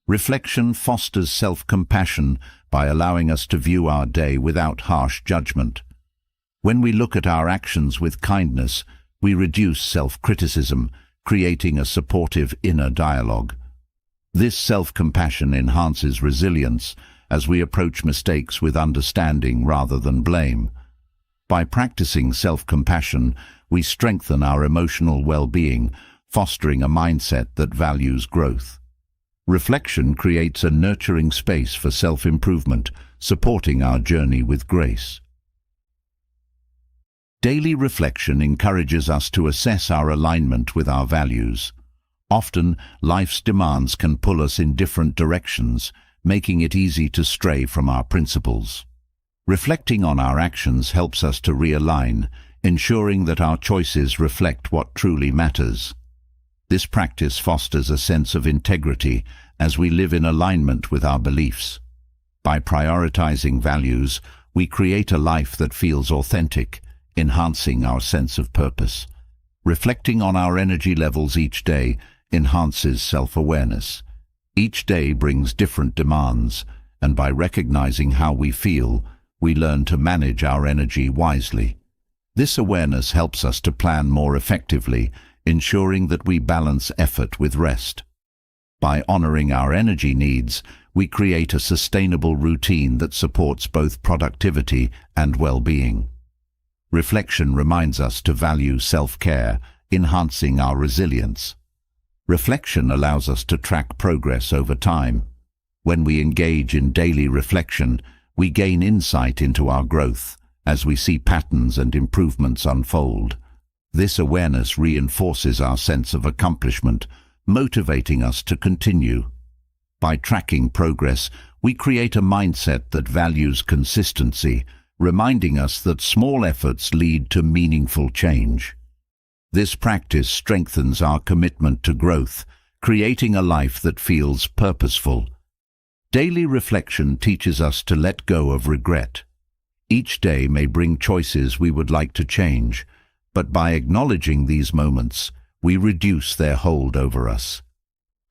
Reflection fosters self-compassion by by allowing us to view our day without harsh judgment. When we look at our actions with kindness, we reduce self-criticism, creating a supportive inner dialogue. This self-compassion enhances resilience as we approach mistakes with understanding rather than blame. By practicing self-compassion, we strengthen our emotional well-being, fostering a mindset that values growth. Reflection creates a nurturing space for self-improvement, supporting our journey with grace. Daily reflection encourages us to assess our alignment with our values. Often, life's demands can pull us in different directions, making it easy to stray from our principles. Reflecting on our actions helps us to realign, ensuring that our choices reflect what truly matters. This practice fosters a sense of integrity as we live in alignment with our beliefs. By prioritizing values, we create a life that feels authentic, enhancing our sense of purpose. Reflecting on our energy levels each day enhances self-awareness. Each day brings different demands, and by recognizing how we feel, we learn to manage our energy wisely. This awareness helps us to plan more effectively, ensuring that we balance effort with rest. By honoring our energy needs, we create a sustainable routine that supports both productivity and well-being. Reflection reminds us to value self-care, enhancing our resilience. Reflection allows us to track progress over time. When we engage in daily reflection, we gain insight into our growth as we see patterns and improvements unfold. This awareness reinforces our sense of accomplishment, motivating us to continue. By tracking progress, we create a mindset that values consistency, reminding us that small efforts lead to meaningful change. This practice strengthens our commitment to growth, creating a life that feels purposeful. Daily reflection teaches us to let go of regret. Each day may bring choices we would like to change, but by acknowledging these moments, we reduce their hold over us.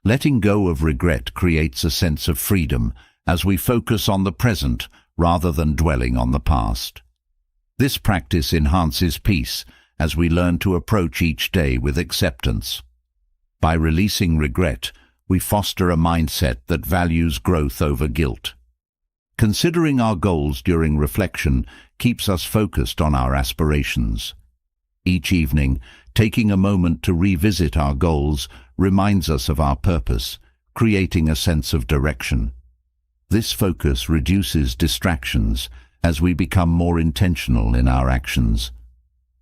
Letting go of regret creates a sense of freedom as we focus on the present rather than dwelling on the past. This practice enhances peace as we learn to approach each day with acceptance. By releasing regret, we foster a mindset that values growth over guilt. Considering our goals during reflection keeps us focused on our aspirations. Each evening, taking a moment to revisit our goals reminds us of our purpose, creating a sense of direction. This focus reduces distractions as we become more intentional in our actions.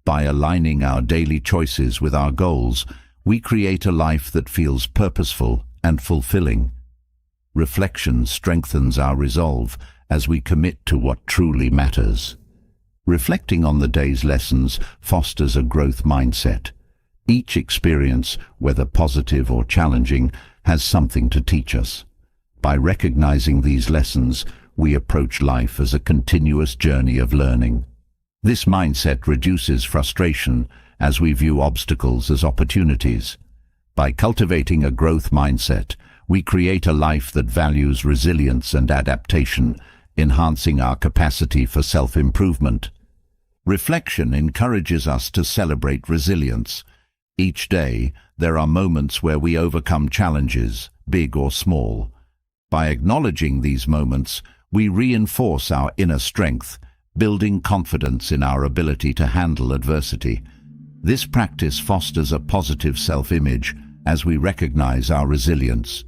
By aligning our daily choices with our goals, we create a life that feels purposeful and fulfilling. Reflection strengthens our resolve as we commit to what truly matters. Reflecting on the day's lessons fosters a growth mindset. Each experience, whether positive or challenging, has something to teach us. By recognizing these lessons, we approach life as a continuous journey of learning. This mindset reduces frustration as we view obstacles as opportunities. By cultivating a growth mindset, we create a life that values resilience and adaptation, enhancing our capacity for self-improvement. Reflection encourages us to celebrate resilience. Each day, there are moments where we overcome challenges, big or small. By acknowledging these moments, we reinforce our inner strength, building confidence in our ability to handle adversity. This practice fosters a positive self-image as we recognize our resilience.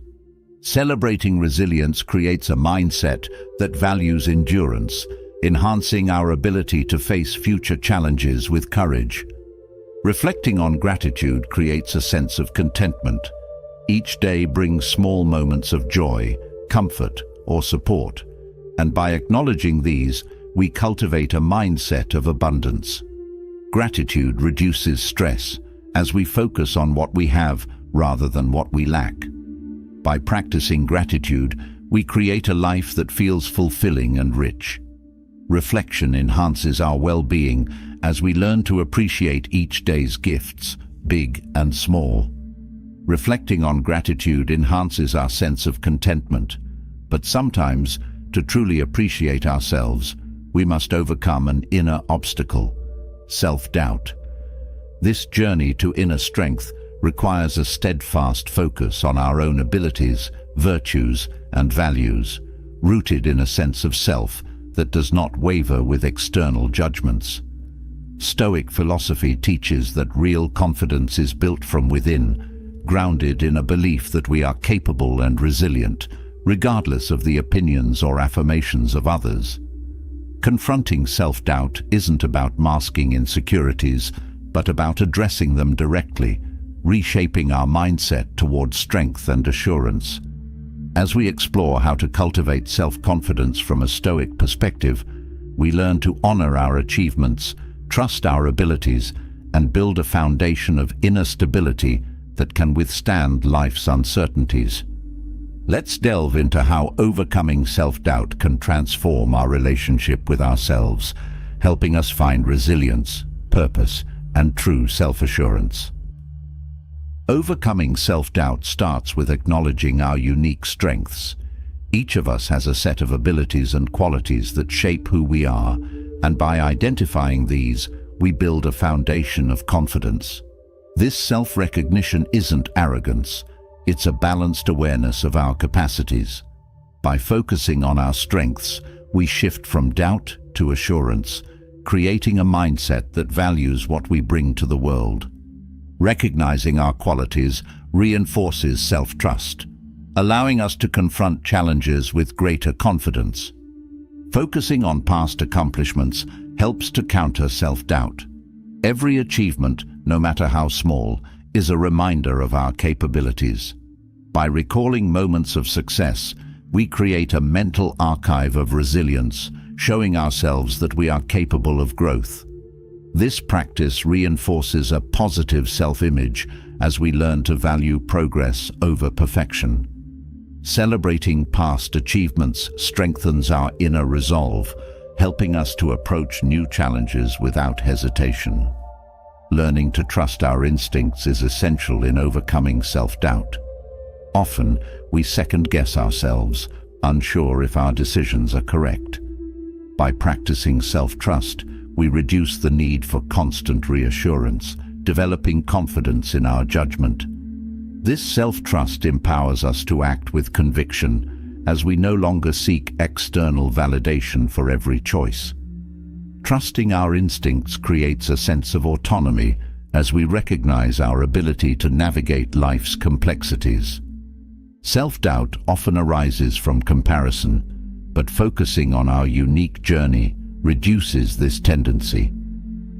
Celebrating resilience creates a mindset that values endurance, enhancing our ability to face future challenges with courage. Reflecting on gratitude creates a sense of contentment. Each day brings small moments of joy, comfort, or support, and by acknowledging these, we cultivate a mindset of abundance. Gratitude reduces stress as we focus on what we have rather than what we lack. By practicing gratitude, we create a life that feels fulfilling and rich. Reflection enhances our well-being as we learn to appreciate each day's gifts, big and small. Reflecting on gratitude enhances our sense of contentment, but sometimes To truly appreciate ourselves, we must overcome an inner obstacle: self-doubt. This journey to inner strength requires a steadfast focus on our own abilities, virtues, and values, rooted in a sense of self that does not waver with external judgments. Stoic philosophy teaches that real confidence is built from within, grounded in a belief that we are capable and resilient, regardless of the opinions or affirmations of others. Confronting self-doubt isn't about masking insecurities, but about addressing them directly, reshaping our mindset towards strength and assurance. As we explore how to cultivate self-confidence from a Stoic perspective, we learn to honor our achievements, trust our abilities, and build a foundation of inner stability that can withstand life's uncertainties. Let's delve into how overcoming self-doubt can transform our relationship with ourselves, helping us find resilience, purpose, and true self-assurance. Overcoming self-doubt starts with acknowledging our unique strengths. Each of us has a set of abilities and qualities that shape who we are, and by identifying these, we build a foundation of confidence. This self-recognition isn't arrogance, it's a balanced awareness of our capacities. By focusing on our strengths, we shift from doubt to assurance, creating a mindset that values what we bring to the world. Recognizing our qualities reinforces self-trust, allowing us to confront challenges with greater confidence. Focusing on past accomplishments helps to counter self-doubt. Every achievement, no matter how small, is a reminder of our capabilities. By recalling moments of success, we create a mental archive of resilience, showing ourselves that we are capable of growth. This practice reinforces a positive self-image as we learn to value progress over perfection. Celebrating past achievements strengthens our inner resolve, helping us to approach new challenges without hesitation. Learning to trust our instincts is essential in overcoming self-doubt. Often, we second-guess ourselves, unsure if our decisions are correct. By practicing self-trust, we reduce the need for constant reassurance, developing confidence in our judgment. This self-trust empowers us to act with conviction, as we no longer seek external validation for every choice. Trusting our instincts creates a sense of autonomy as we recognize our ability to navigate life's complexities. Self-doubt often arises from comparison, but focusing on our unique journey reduces this tendency.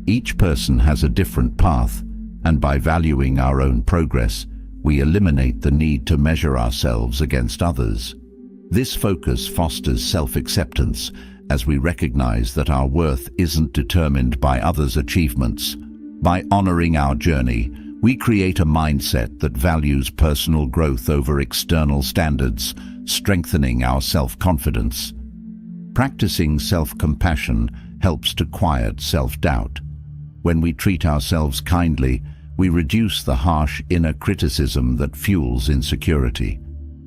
Each person has a different path, and by valuing our own progress, we eliminate the need to measure ourselves against others. This focus fosters self-acceptance, as we recognize that our worth isn't determined by others' achievements. By honoring our journey, we create a mindset that values personal growth over external standards, strengthening our self-confidence. Practicing self-compassion helps to quiet self-doubt. When we treat ourselves kindly, we reduce the harsh inner criticism that fuels insecurity.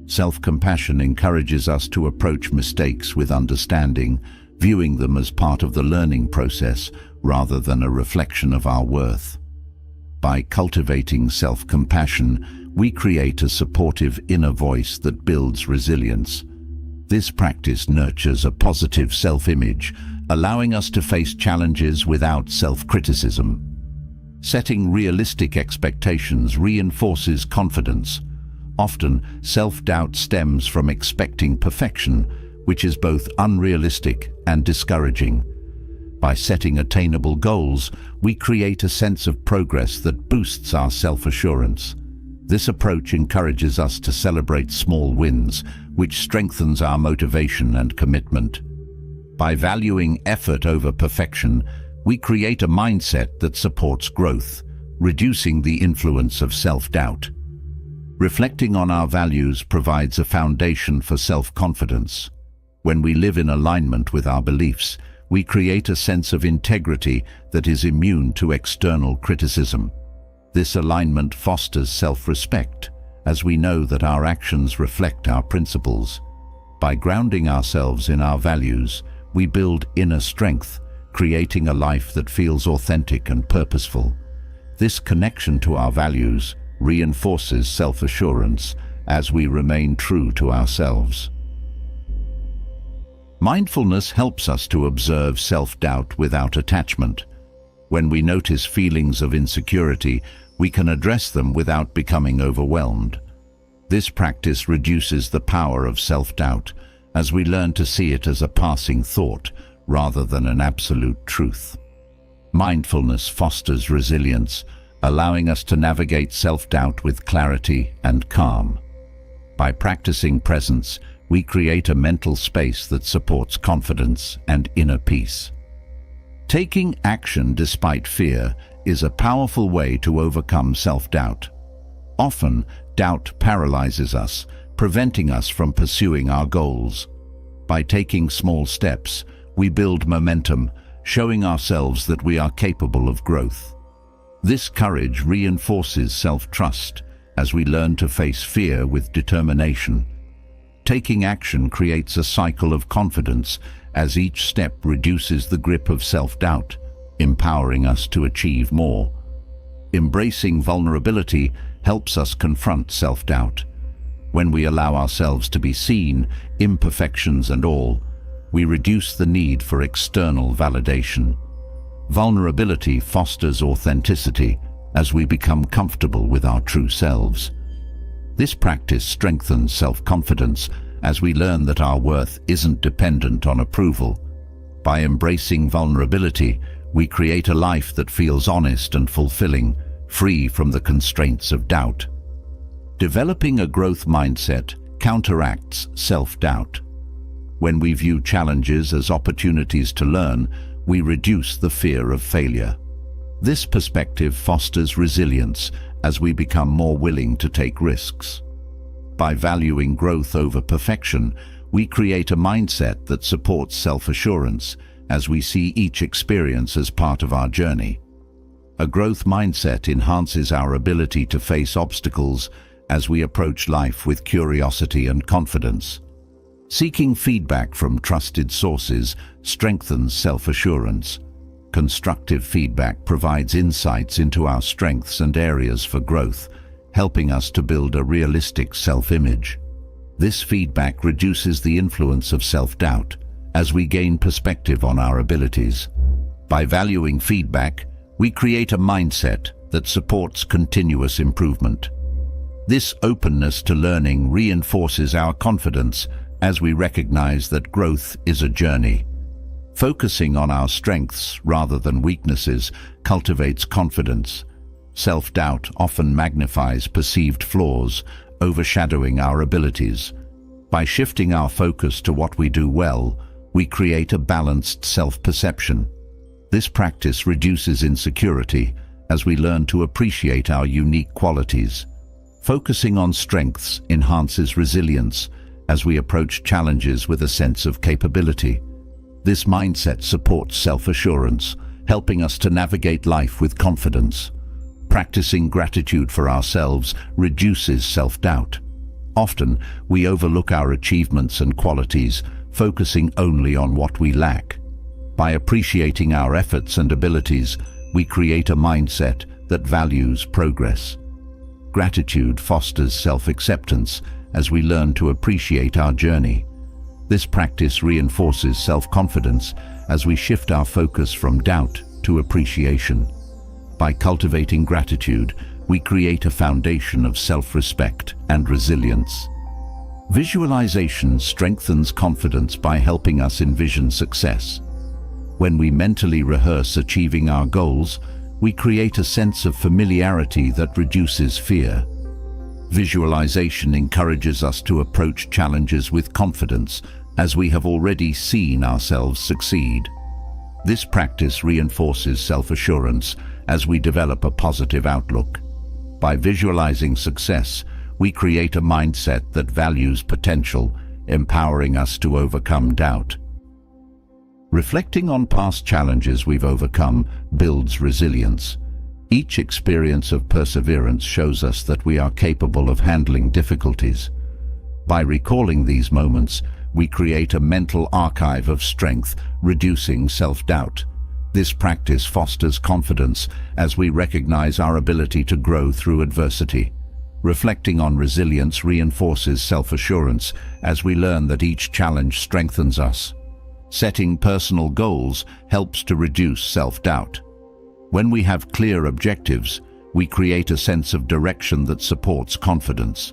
Self-compassion encourages us to approach mistakes with understanding, viewing them as part of the learning process rather than a reflection of our worth. By cultivating self-compassion, we create a supportive inner voice that builds resilience. This practice nurtures a positive self-image, allowing us to face challenges without self-criticism. Setting realistic expectations reinforces confidence. Often, self-doubt stems from expecting perfection, which is both unrealistic and discouraging. By setting attainable goals, we create a sense of progress that boosts our self-assurance. This approach encourages us to celebrate small wins, which strengthens our motivation and commitment. By valuing effort over perfection, we create a mindset that supports growth, reducing the influence of self-doubt. Reflecting on our values provides a foundation for self-confidence. When we live in alignment with our beliefs, we create a sense of integrity that is immune to external criticism. This alignment fosters self-respect, as we know that our actions reflect our principles. By grounding ourselves in our values, we build inner strength, creating a life that feels authentic and purposeful. This connection to our values reinforces self-assurance as we remain true to ourselves. Mindfulness helps us to observe self-doubt without attachment. When we notice feelings of insecurity, we can address them without becoming overwhelmed. This practice reduces the power of self-doubt as we learn to see it as a passing thought rather than an absolute truth. Mindfulness fosters resilience, allowing us to navigate self-doubt with clarity and calm. By practicing presence, we create a mental space that supports confidence and inner peace. Taking action despite fear is a powerful way to overcome self-doubt. Often, doubt paralyzes us, preventing us from pursuing our goals. By taking small steps, we build momentum, showing ourselves that we are capable of growth. This courage reinforces self-trust as we learn to face fear with determination. Taking action creates a cycle of confidence as each step reduces the grip of self-doubt, empowering us to achieve more. Embracing vulnerability helps us confront self-doubt. When we allow ourselves to be seen, imperfections and all, we reduce the need for external validation. Vulnerability fosters authenticity as we become comfortable with our true selves. This practice strengthens self-confidence as we learn that our worth isn't dependent on approval. By embracing vulnerability, we create a life that feels honest and fulfilling, free from the constraints of doubt. Developing a growth mindset counteracts self-doubt. When we view challenges as opportunities to learn, we reduce the fear of failure. This perspective fosters resilience as we become more willing to take risks. By valuing growth over perfection, we create a mindset that supports self-assurance as we see each experience as part of our journey. A growth mindset enhances our ability to face obstacles as we approach life with curiosity and confidence. Seeking feedback from trusted sources strengthens self-assurance. Constructive feedback provides insights into our strengths and areas for growth, helping us to build a realistic self-image. This feedback reduces the influence of self-doubt as we gain perspective on our abilities. By valuing feedback, we create a mindset that supports continuous improvement. This openness to learning reinforces our confidence as we recognize that growth is a journey. Focusing on our strengths rather than weaknesses cultivates confidence. Self-doubt often magnifies perceived flaws, overshadowing our abilities. By shifting our focus to what we do well, we create a balanced self-perception. This practice reduces insecurity as we learn to appreciate our unique qualities. Focusing on strengths enhances resilience as we approach challenges with a sense of capability. This mindset supports self-assurance, helping us to navigate life with confidence. Practicing gratitude for ourselves reduces self-doubt. Often, we overlook our achievements and qualities, focusing only on what we lack. By appreciating our efforts and abilities, we create a mindset that values progress. Gratitude fosters self-acceptance as we learn to appreciate our journey. This practice reinforces self-confidence as we shift our focus from doubt to appreciation. By cultivating gratitude, we create a foundation of self-respect and resilience. Visualization strengthens confidence by helping us envision success. When we mentally rehearse achieving our goals, we create a sense of familiarity that reduces fear. Visualization encourages us to approach challenges with confidence as we have already seen ourselves succeed. This practice reinforces self-assurance as we develop a positive outlook. By visualizing success, we create a mindset that values potential, empowering us to overcome doubt. Reflecting on past challenges we've overcome builds resilience. Each experience of perseverance shows us that we are capable of handling difficulties. By recalling these moments, we create a mental archive of strength, reducing self-doubt. This practice fosters confidence as we recognize our ability to grow through adversity. Reflecting on resilience reinforces self-assurance as we learn that each challenge strengthens us. Setting personal goals helps to reduce self-doubt. When we have clear objectives, we create a sense of direction that supports confidence.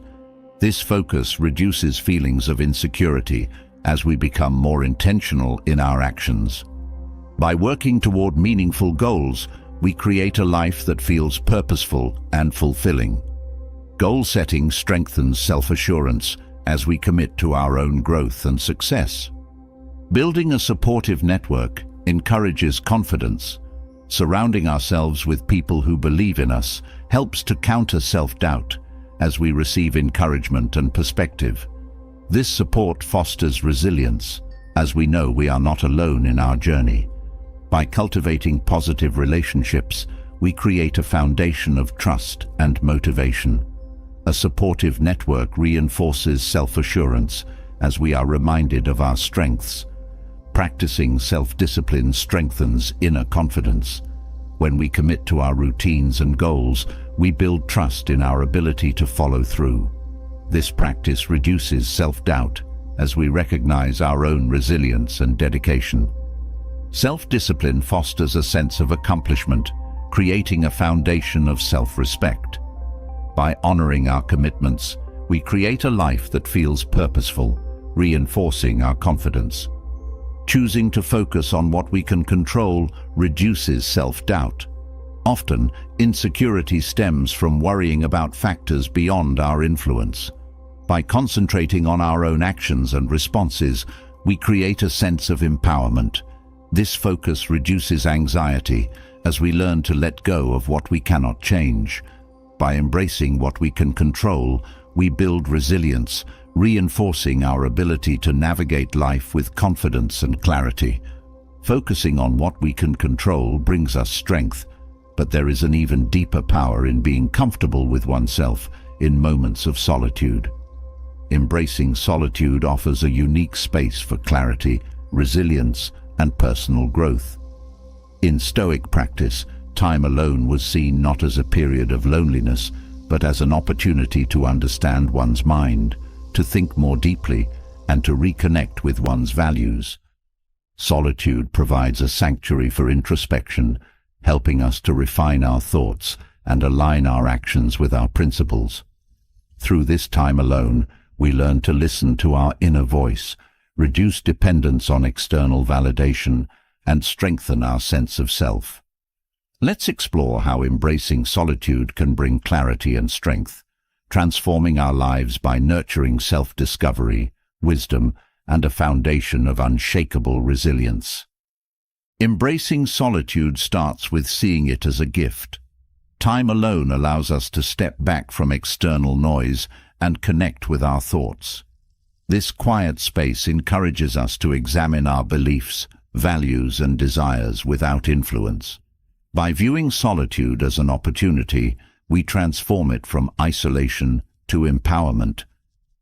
This focus reduces feelings of insecurity as we become more intentional in our actions. By working toward meaningful goals, we create a life that feels purposeful and fulfilling. Goal setting strengthens self-assurance as we commit to our own growth and success. Building a supportive network encourages confidence. Surrounding ourselves with people who believe in us helps to counter self-doubt as we receive encouragement and perspective. This support fosters resilience as we know we are not alone in our journey. By cultivating positive relationships, we create a foundation of trust and motivation. A supportive network reinforces self-assurance as we are reminded of our strengths. Practicing self-discipline strengthens inner confidence. When we commit to our routines and goals, we build trust in our ability to follow through. This practice reduces self-doubt as we recognize our own resilience and dedication. Self-discipline fosters a sense of accomplishment, creating a foundation of self-respect. By honoring our commitments, we create a life that feels purposeful, reinforcing our confidence. Choosing to focus on what we can control reduces self-doubt. Often, insecurity stems from worrying about factors beyond our influence. By concentrating on our own actions and responses, we create a sense of empowerment. This focus reduces anxiety as we learn to let go of what we cannot change. By embracing what we can control, we build resilience, reinforcing our ability to navigate life with confidence and clarity. Focusing on what we can control brings us strength, but there is an even deeper power in being comfortable with oneself in moments of solitude. Embracing solitude offers a unique space for clarity, resilience, and personal growth. In Stoic practice, time alone was seen not as a period of loneliness, but as an opportunity to understand one's mind, to think more deeply, and to reconnect with one's values. Solitude provides a sanctuary for introspection, helping us to refine our thoughts and align our actions with our principles. Through this time alone, we learn to listen to our inner voice, reduce dependence on external validation, and strengthen our sense of self. Let's explore how embracing solitude can bring clarity and strength, transforming our lives by nurturing self-discovery, wisdom, and a foundation of unshakable resilience. Embracing solitude starts with seeing it as a gift. Time alone allows us to step back from external noise and connect with our thoughts. This quiet space encourages us to examine our beliefs, values, and desires without influence. By viewing solitude as an opportunity, we transform it from isolation to empowerment.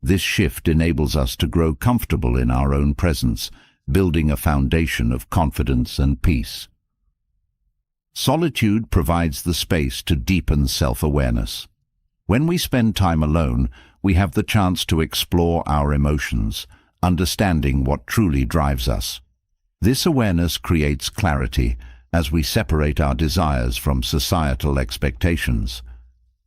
This shift enables us to grow comfortable in our own presence, building a foundation of confidence and peace. Solitude provides the space to deepen self-awareness. When we spend time alone, we have the chance to explore our emotions, understanding what truly drives us. This awareness creates clarity as we separate our desires from societal expectations.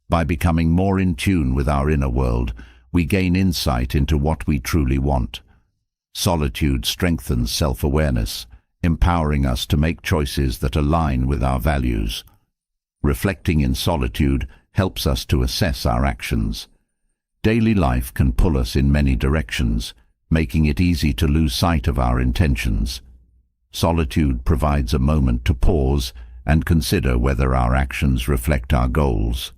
By becoming more in tune with our inner world, we gain insight into what we truly want. Solitude strengthens self-awareness, empowering us to make choices that align with our values. Reflecting in solitude helps us to assess our actions. Daily life can pull us in many directions, making it easy to lose sight of our intentions. Solitude provides a moment to pause and consider whether our actions reflect our goals.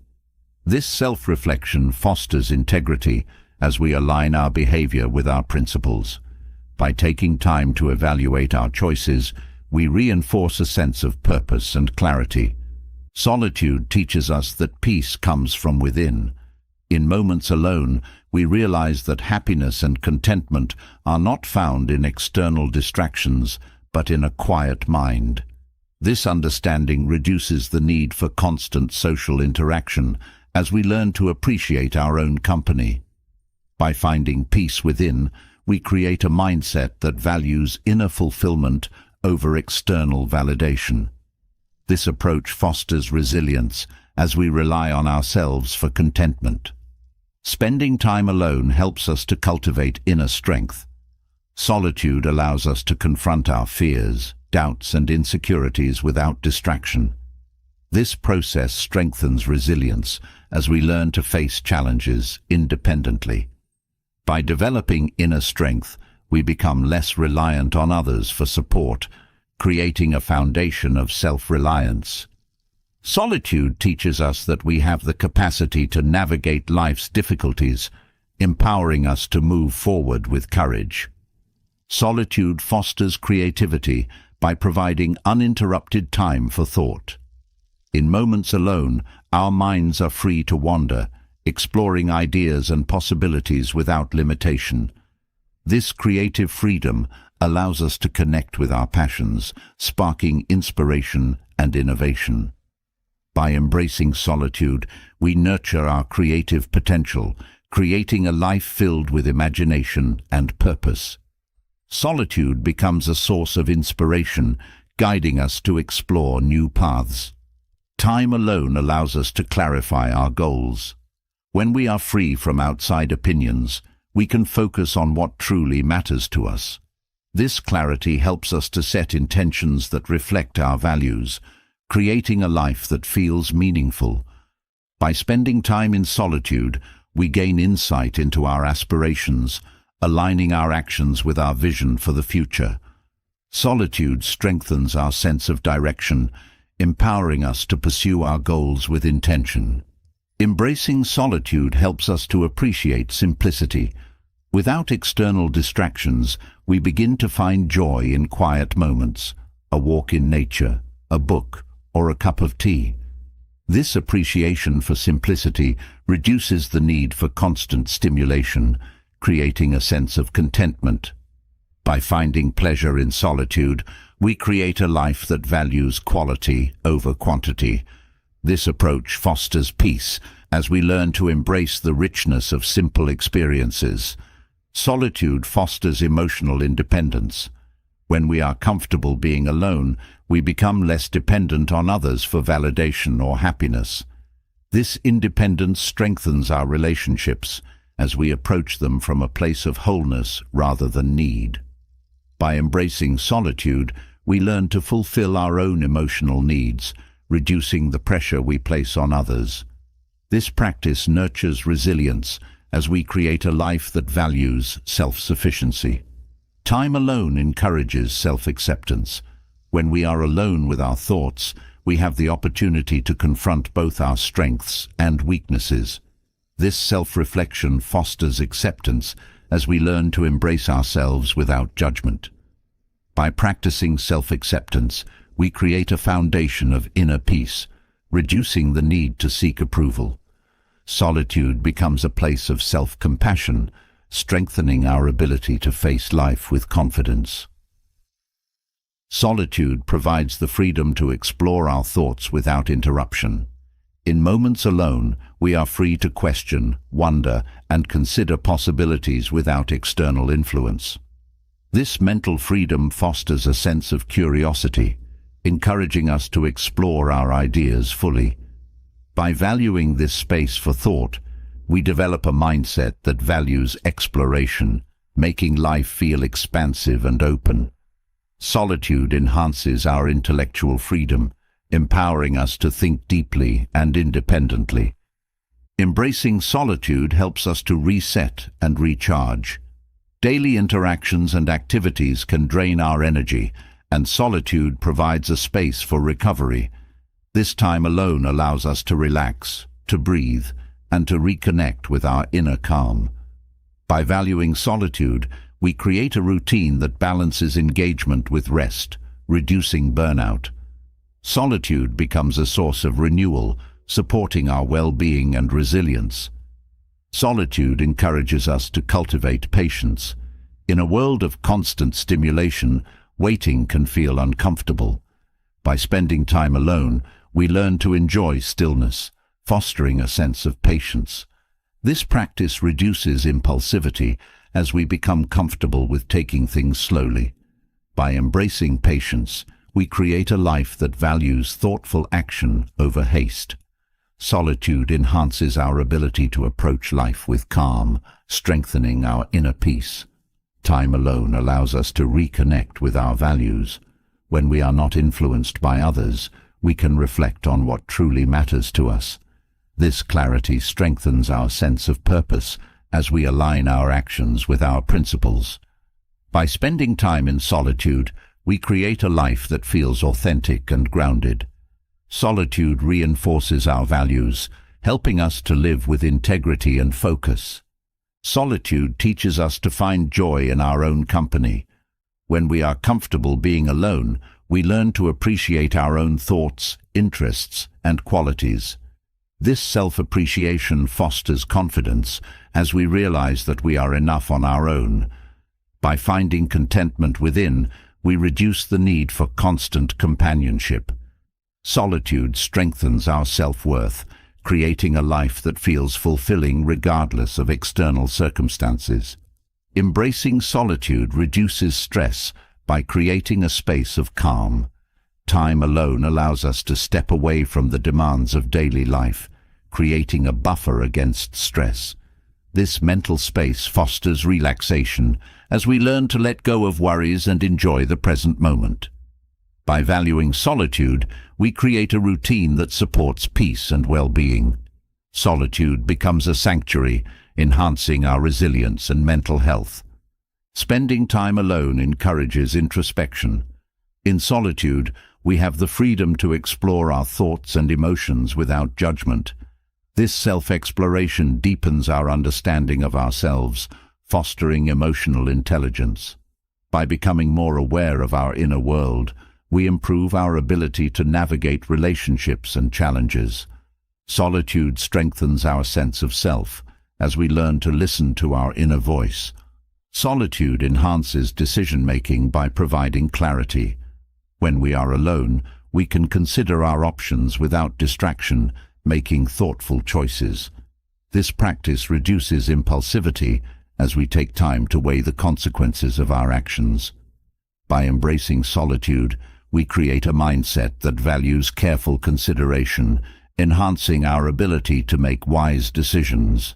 This self-reflection fosters integrity as we align our behavior with our principles. By taking time to evaluate our choices, we reinforce a sense of purpose and clarity. Solitude teaches us that peace comes from within. In moments alone, we realize that happiness and contentment are not found in external distractions, but in a quiet mind. This understanding reduces the need for constant social interaction as we learn to appreciate our own company. By finding peace within, we create a mindset that values inner fulfillment over external validation. This approach fosters resilience as we rely on ourselves for contentment. Spending time alone helps us to cultivate inner strength. Solitude allows us to confront our fears, doubts, and insecurities without distraction. This process strengthens resilience as we learn to face challenges independently. By developing inner strength, we become less reliant on others for support, creating a foundation of self-reliance. Solitude teaches us that we have the capacity to navigate life's difficulties, empowering us to move forward with courage. Solitude fosters creativity by providing uninterrupted time for thought. In moments alone, our minds are free to wander, exploring ideas and possibilities without limitation. This creative freedom allows us to connect with our passions, sparking inspiration and innovation. By embracing solitude, we nurture our creative potential, creating a life filled with imagination and purpose. Solitude becomes a source of inspiration, guiding us to explore new paths. Time alone allows us to clarify our goals. When we are free from outside opinions, we can focus on what truly matters to us. This clarity helps us to set intentions that reflect our values, creating a life that feels meaningful. By spending time in solitude, we gain insight into our aspirations, aligning our actions with our vision for the future. Solitude strengthens our sense of direction, empowering us to pursue our goals with intention. Embracing solitude helps us to appreciate simplicity. Without external distractions, we begin to find joy in quiet moments, a walk in nature, a book, or a cup of tea. This appreciation for simplicity reduces the need for constant stimulation, creating a sense of contentment. By finding pleasure in solitude, we create a life that values quality over quantity. This approach fosters peace as we learn to embrace the richness of simple experiences. Solitude fosters emotional independence. When we are comfortable being alone, we become less dependent on others for validation or happiness. This independence strengthens our relationships as we approach them from a place of wholeness rather than need. By embracing solitude, we learn to fulfill our own emotional needs, reducing the pressure we place on others. This practice nurtures resilience as we create a life that values self-sufficiency. Time alone encourages self-acceptance. When we are alone with our thoughts, we have the opportunity to confront both our strengths and weaknesses. This self-reflection fosters acceptance as we learn to embrace ourselves without judgment. By practicing self-acceptance, we create a foundation of inner peace, reducing the need to seek approval. Solitude becomes a place of self-compassion, strengthening our ability to face life with confidence. Solitude provides the freedom to explore our thoughts without interruption. In moments alone, we are free to question, wonder, and consider possibilities without external influence. This mental freedom fosters a sense of curiosity, encouraging us to explore our ideas fully. By valuing this space for thought, we develop a mindset that values exploration, making life feel expansive and open. Solitude enhances our intellectual freedom, empowering us to think deeply and independently. Embracing solitude helps us to reset and recharge. Daily interactions and activities can drain our energy, and solitude provides a space for recovery. This time alone allows us to relax, to breathe, and to reconnect with our inner calm. By valuing solitude, we create a routine that balances engagement with rest, reducing burnout. Solitude becomes a source of renewal, supporting our well-being and resilience. Solitude encourages us to cultivate patience. In a world of constant stimulation, waiting can feel uncomfortable. By spending time alone, we learn to enjoy stillness, fostering a sense of patience. This practice reduces impulsivity as we become comfortable with taking things slowly. By embracing patience, we create a life that values thoughtful action over haste. Solitude enhances our ability to approach life with calm, strengthening our inner peace. Time alone allows us to reconnect with our values. When we are not influenced by others, we can reflect on what truly matters to us. This clarity strengthens our sense of purpose as we align our actions with our principles. By spending time in solitude, we create a life that feels authentic and grounded. Solitude reinforces our values, helping us to live with integrity and focus. Solitude teaches us to find joy in our own company. When we are comfortable being alone, we learn to appreciate our own thoughts, interests, and qualities. This self-appreciation fosters confidence as we realize that we are enough on our own. By finding contentment within, we reduce the need for constant companionship. Solitude strengthens our self-worth, creating a life that feels fulfilling regardless of external circumstances. Embracing solitude reduces stress by creating a space of calm. Time alone allows us to step away from the demands of daily life, creating a buffer against stress. This mental space fosters relaxation as we learn to let go of worries and enjoy the present moment. By valuing solitude, we create a routine that supports peace and well-being. Solitude becomes a sanctuary, enhancing our resilience and mental health. Spending time alone encourages introspection. In solitude, we have the freedom to explore our thoughts and emotions without judgment. This self-exploration deepens our understanding of ourselves, fostering emotional intelligence. By becoming more aware of our inner world, we improve our ability to navigate relationships and challenges. Solitude strengthens our sense of self as we learn to listen to our inner voice. Solitude enhances decision-making by providing clarity. When we are alone, we can consider our options without distraction, making thoughtful choices. This practice reduces impulsivity as we take time to weigh the consequences of our actions. By embracing solitude, we create a mindset that values careful consideration, enhancing our ability to make wise decisions.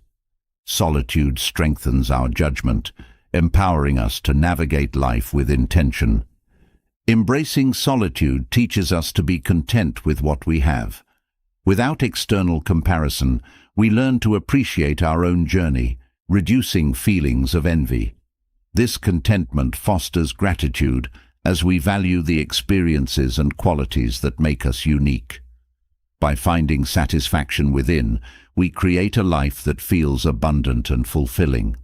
Solitude strengthens our judgment, empowering us to navigate life with intention. Embracing solitude teaches us to be content with what we have. Without external comparison, we learn to appreciate our own journey, reducing feelings of envy. This contentment fosters gratitude as we value the experiences and qualities that make us unique. By finding satisfaction within, we create a life that feels abundant and fulfilling.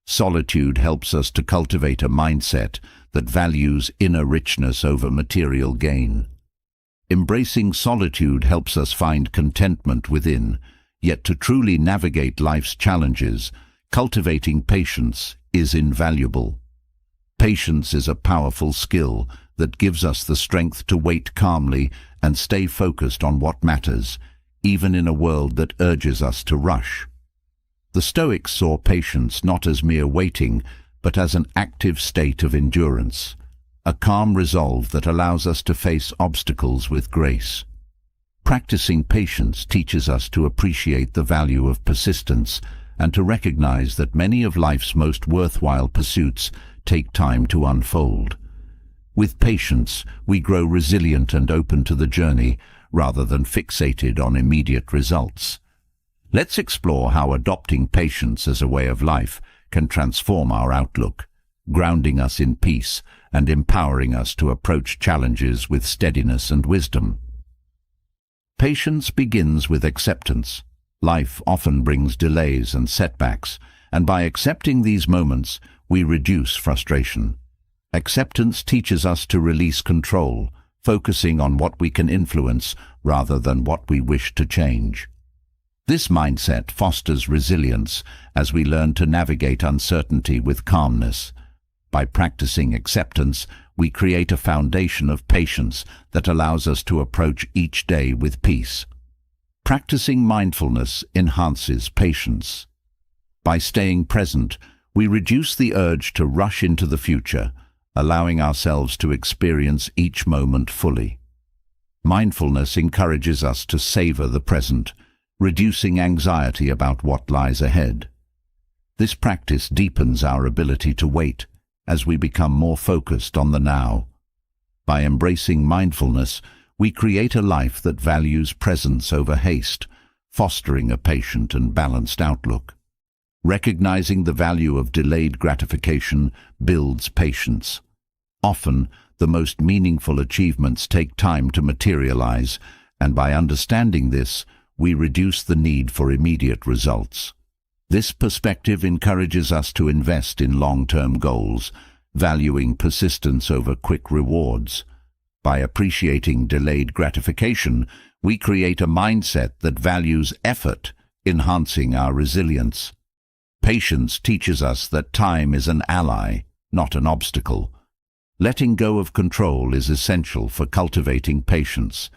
Solitude helps us to cultivate a mindset that values inner richness over material gain. Embracing solitude helps us find contentment within, yet to truly navigate life's challenges, cultivating patience is invaluable. Patience is a powerful skill that gives us the strength to wait calmly and stay focused on what matters, even in a world that urges us to rush. The Stoics saw patience not as mere waiting, but as an active state of endurance, a calm resolve that allows us to face obstacles with grace. Practicing patience teaches us to appreciate the value of persistence and to recognize that many of life's most worthwhile pursuits take time to unfold. With patience, we grow resilient and open to the journey rather than fixated on immediate results. Let's explore how adopting patience as a way of life can transform our outlook, grounding us in peace and empowering us to approach challenges with steadiness and wisdom. Patience begins with acceptance. Life often brings delays and setbacks, and by accepting these moments, we reduce frustration. Acceptance teaches us to release control, focusing on what we can influence rather than what we wish to change. This mindset fosters resilience as we learn to navigate uncertainty with calmness. By practicing acceptance, we create a foundation of patience that allows us to approach each day with peace. Practicing mindfulness enhances patience. By staying present, we reduce the urge to rush into the future, allowing ourselves to experience each moment fully. Mindfulness encourages us to savor the present, reducing anxiety about what lies ahead. This practice deepens our ability to wait as we become more focused on the now. By embracing mindfulness, we create a life that values presence over haste, fostering a patient and balanced outlook. Recognizing the value of delayed gratification builds patience. Often, the most meaningful achievements take time to materialize, and by understanding this, we reduce the need for immediate results. This perspective encourages us to invest in long-term goals, valuing persistence over quick rewards. By appreciating delayed gratification, we create a mindset that values effort, enhancing our resilience. Patience teaches us that time is an ally, not an obstacle. Letting go of control is essential for cultivating patience.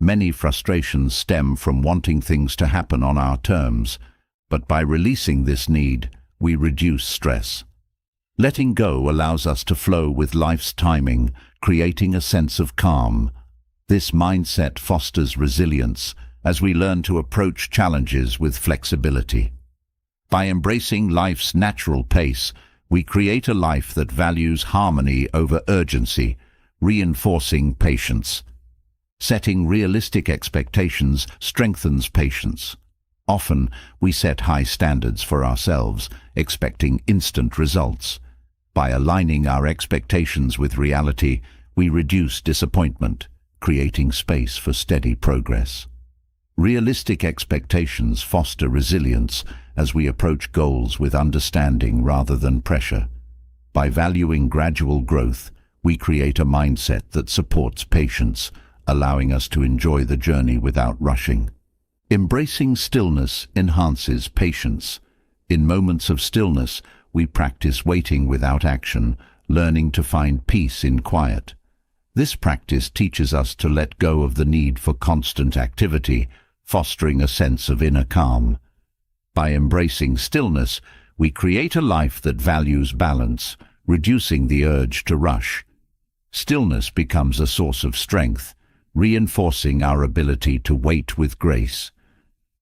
Many frustrations stem from wanting things to happen on our terms, but by releasing this need, we reduce stress. Letting go allows us to flow with life's timing, creating a sense of calm. This mindset fosters resilience as we learn to approach challenges with flexibility. By embracing life's natural pace, we create a life that values harmony over urgency, reinforcing patience. Setting realistic expectations strengthens patience. Often, we set high standards for ourselves, expecting instant results. By aligning our expectations with reality, we reduce disappointment, creating space for steady progress. Realistic expectations foster resilience as we approach goals with understanding rather than pressure. By valuing gradual growth, we create a mindset that supports patience, allowing us to enjoy the journey without rushing. Embracing stillness enhances patience. In moments of stillness, we practice waiting without action, learning to find peace in quiet. This practice teaches us to let go of the need for constant activity, fostering a sense of inner calm. By embracing stillness, we create a life that values balance, reducing the urge to rush. Stillness becomes a source of strength, reinforcing our ability to wait with grace.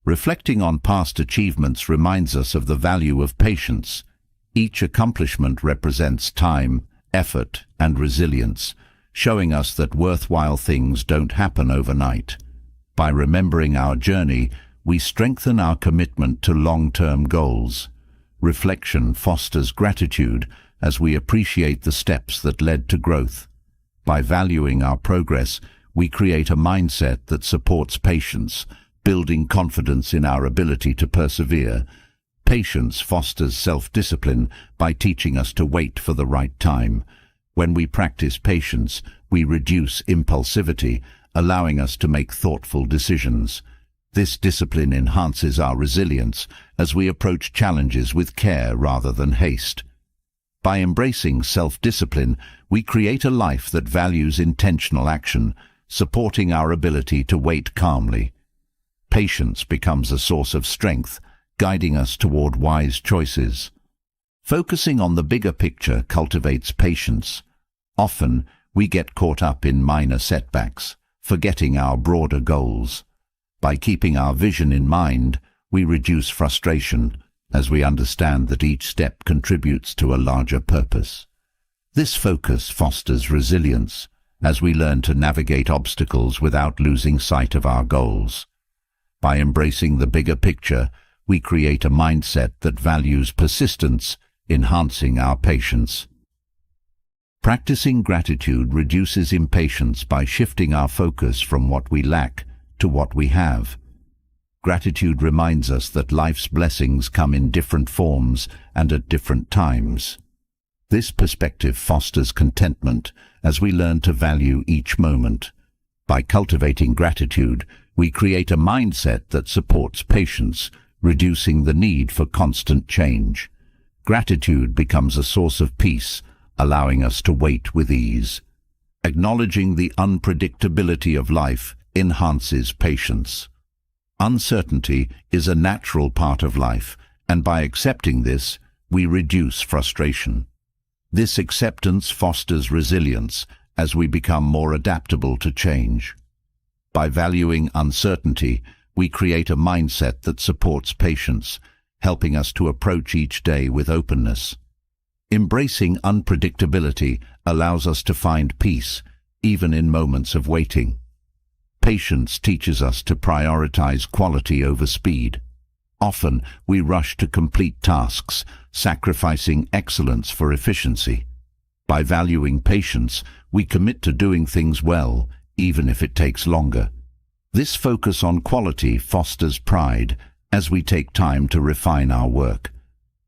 Reflecting on past achievements reminds us of the value of patience. Each accomplishment represents time, effort, and resilience, showing us that worthwhile things don't happen overnight. By remembering our journey, we strengthen our commitment to long-term goals. Reflection fosters gratitude as we appreciate the steps that led to growth. By valuing our progress, we create a mindset that supports patience, building confidence in our ability to persevere. Patience fosters self-discipline by teaching us to wait for the right time. When we practice patience, we reduce impulsivity, allowing us to make thoughtful decisions. This discipline enhances our resilience as we approach challenges with care rather than haste. By embracing self-discipline, we create a life that values intentional action, supporting our ability to wait calmly. Patience becomes a source of strength, guiding us toward wise choices. Focusing on the bigger picture cultivates patience. Often, we get caught up in minor setbacks, forgetting our broader goals. By keeping our vision in mind, we reduce frustration as we understand that each step contributes to a larger purpose. This focus fosters resilience as we learn to navigate obstacles without losing sight of our goals. By embracing the bigger picture, we create a mindset that values persistence, enhancing our patience. Practicing gratitude reduces impatience by shifting our focus from what we lack to what we have. Gratitude reminds us that life's blessings come in different forms and at different times. This perspective fosters contentment as we learn to value each moment. By cultivating gratitude, we create a mindset that supports patience, reducing the need for constant change. Gratitude becomes a source of peace, allowing us to wait with ease. Acknowledging the unpredictability of life enhances patience. Uncertainty is a natural part of life, and by accepting this, we reduce frustration. This acceptance fosters resilience as we become more adaptable to change. By valuing uncertainty, we create a mindset that supports patience, helping us to approach each day with openness. Embracing unpredictability allows us to find peace, even in moments of waiting. Patience teaches us to prioritize quality over speed. Often, we rush to complete tasks, sacrificing excellence for efficiency. By valuing patience, we commit to doing things well, even if it takes longer. This focus on quality fosters pride as we take time to refine our work.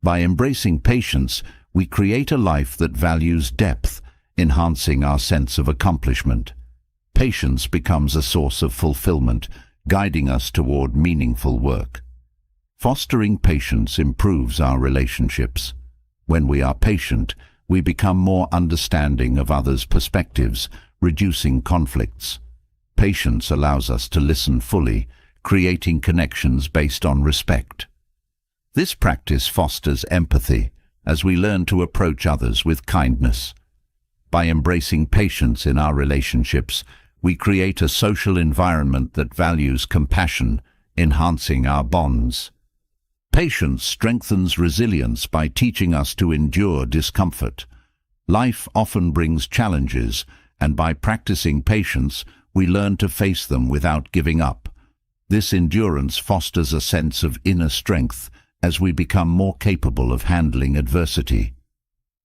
By embracing patience, we create a life that values depth, enhancing our sense of accomplishment. Patience becomes a source of fulfillment, guiding us toward meaningful work. Fostering patience improves our relationships. When we are patient, we become more understanding of others' perspectives, reducing conflicts. Patience allows us to listen fully, creating connections based on respect. This practice fosters empathy as we learn to approach others with kindness. By embracing patience in our relationships, we create a social environment that values compassion, enhancing our bonds. Patience strengthens resilience by teaching us to endure discomfort. Life often brings challenges, and by practicing patience, we learn to face them without giving up. This endurance fosters a sense of inner strength as we become more capable of handling adversity.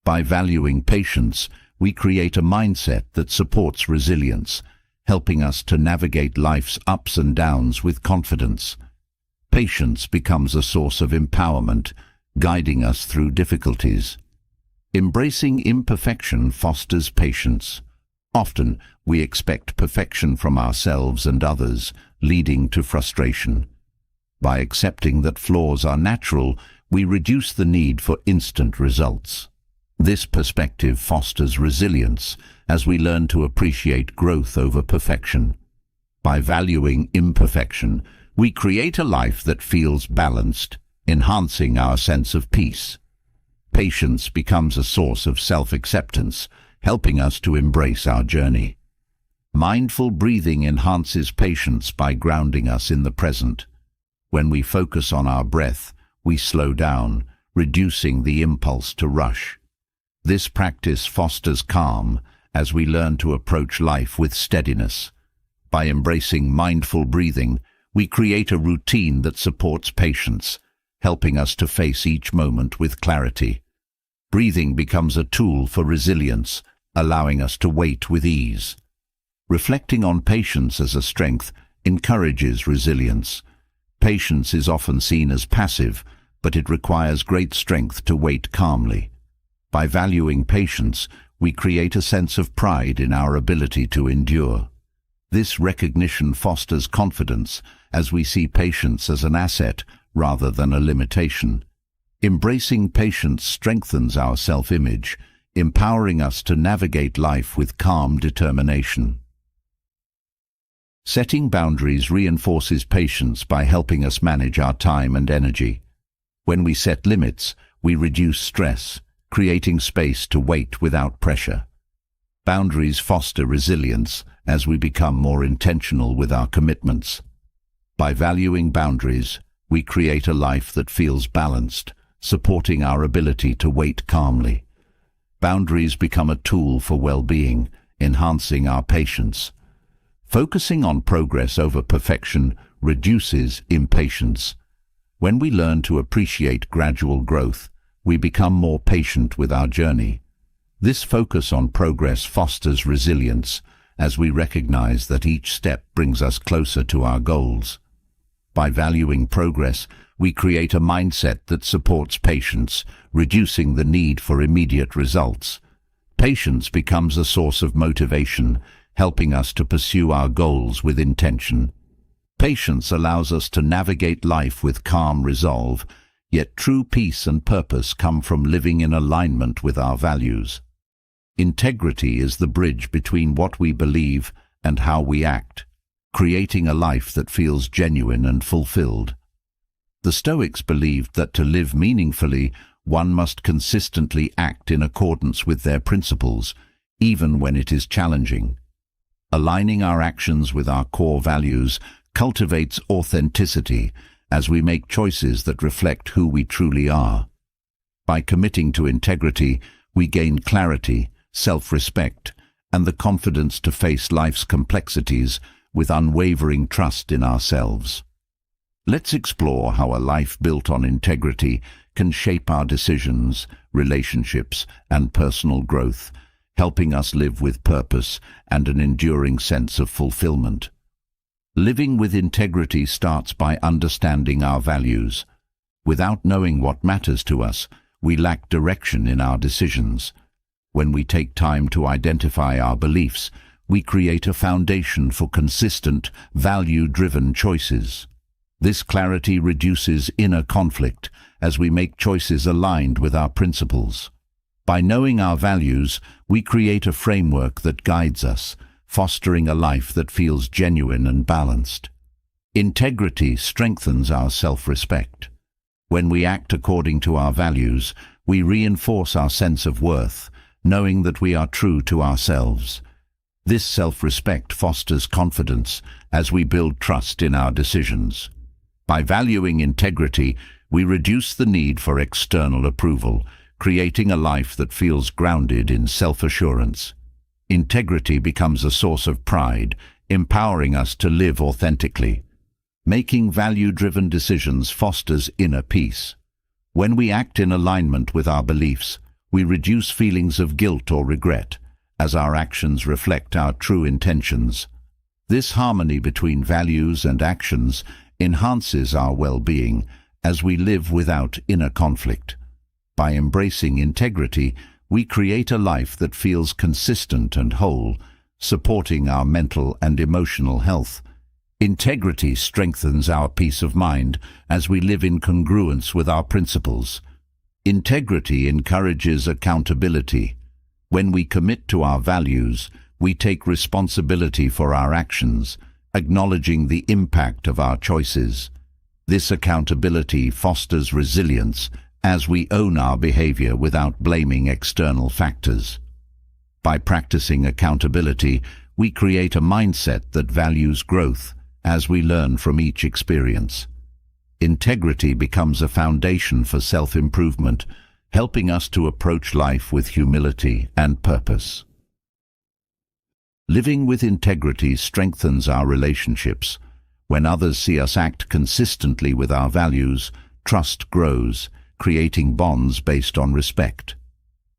By valuing patience, we create a mindset that supports resilience, helping us to navigate life's ups and downs with confidence. Patience becomes a source of empowerment, guiding us through difficulties. Embracing imperfection fosters patience. Often, we expect perfection from ourselves and others, leading to frustration. By accepting that flaws are natural, we reduce the need for instant results. This perspective fosters resilience as we learn to appreciate growth over perfection. By valuing imperfection, we create a life that feels balanced, enhancing our sense of peace. Patience becomes a source of self-acceptance, helping us to embrace our journey. Mindful breathing enhances patience by grounding us in the present. When we focus on our breath, we slow down, reducing the impulse to rush. This practice fosters calm as we learn to approach life with steadiness. By embracing mindful breathing, we create a routine that supports patience, helping us to face each moment with clarity. Breathing becomes a tool for resilience, allowing us to wait with ease. Reflecting on patience as a strength encourages resilience. Patience is often seen as passive, but it requires great strength to wait calmly. By valuing patience, we create a sense of pride in our ability to endure. This recognition fosters confidence as we see patience as an asset rather than a limitation. Embracing patience strengthens our self-image, empowering us to navigate life with calm determination. Setting boundaries reinforces patience by helping us manage our time and energy. When we set limits, we reduce stress, creating space to wait without pressure. Boundaries foster resilience as we become more intentional with our commitments. By valuing boundaries, we create a life that feels balanced, supporting our ability to wait calmly. Boundaries become a tool for well-being, enhancing our patience. Focusing on progress over perfection reduces impatience. When we learn to appreciate gradual growth, we become more patient with our journey. This focus on progress fosters resilience as we recognize that each step brings us closer to our goals. By valuing progress, we create a mindset that supports patience, reducing the need for immediate results. Patience becomes a source of motivation, helping us to pursue our goals with intention. Patience allows us to navigate life with calm resolve, yet true peace and purpose come from living in alignment with our values. Integrity is the bridge between what we believe and how we act, creating a life that feels genuine and fulfilled. The Stoics believed that to live meaningfully, one must consistently act in accordance with their principles, even when it is challenging. Aligning our actions with our core values cultivates authenticity as we make choices that reflect who we truly are. By committing to integrity, we gain clarity, self-respect, and the confidence to face life's complexities with unwavering trust in ourselves. Let's explore how a life built on integrity can shape our decisions, relationships, and personal growth, helping us live with purpose and an enduring sense of fulfillment. Living with integrity starts by understanding our values. Without knowing what matters to us, we lack direction in our decisions. When we take time to identify our beliefs, we create a foundation for consistent, value-driven choices. This clarity reduces inner conflict as we make choices aligned with our principles. By knowing our values, we create a framework that guides us, fostering a life that feels genuine and balanced. Integrity strengthens our self-respect. When we act according to our values, we reinforce our sense of worth, knowing that we are true to ourselves. This self-respect fosters confidence as we build trust in our decisions. By valuing integrity, we reduce the need for external approval, creating a life that feels grounded in self-assurance. Integrity becomes a source of pride, empowering us to live authentically. Making value-driven decisions fosters inner peace. When we act in alignment with our beliefs, we reduce feelings of guilt or regret, as our actions reflect our true intentions. This harmony between values and actions enhances our well-being as we live without inner conflict. By embracing integrity, we create a life that feels consistent and whole, supporting our mental and emotional health. Integrity strengthens our peace of mind as we live in congruence with our principles. Integrity encourages accountability. When we commit to our values, we take responsibility for our actions, acknowledging the impact of our choices. This accountability fosters resilience as we own our behavior without blaming external factors. By practicing accountability, we create a mindset that values growth as we learn from each experience. Integrity becomes a foundation for self-improvement, helping us to approach life with humility and purpose. Living with integrity strengthens our relationships. When others see us act consistently with our values, trust grows, creating bonds based on respect.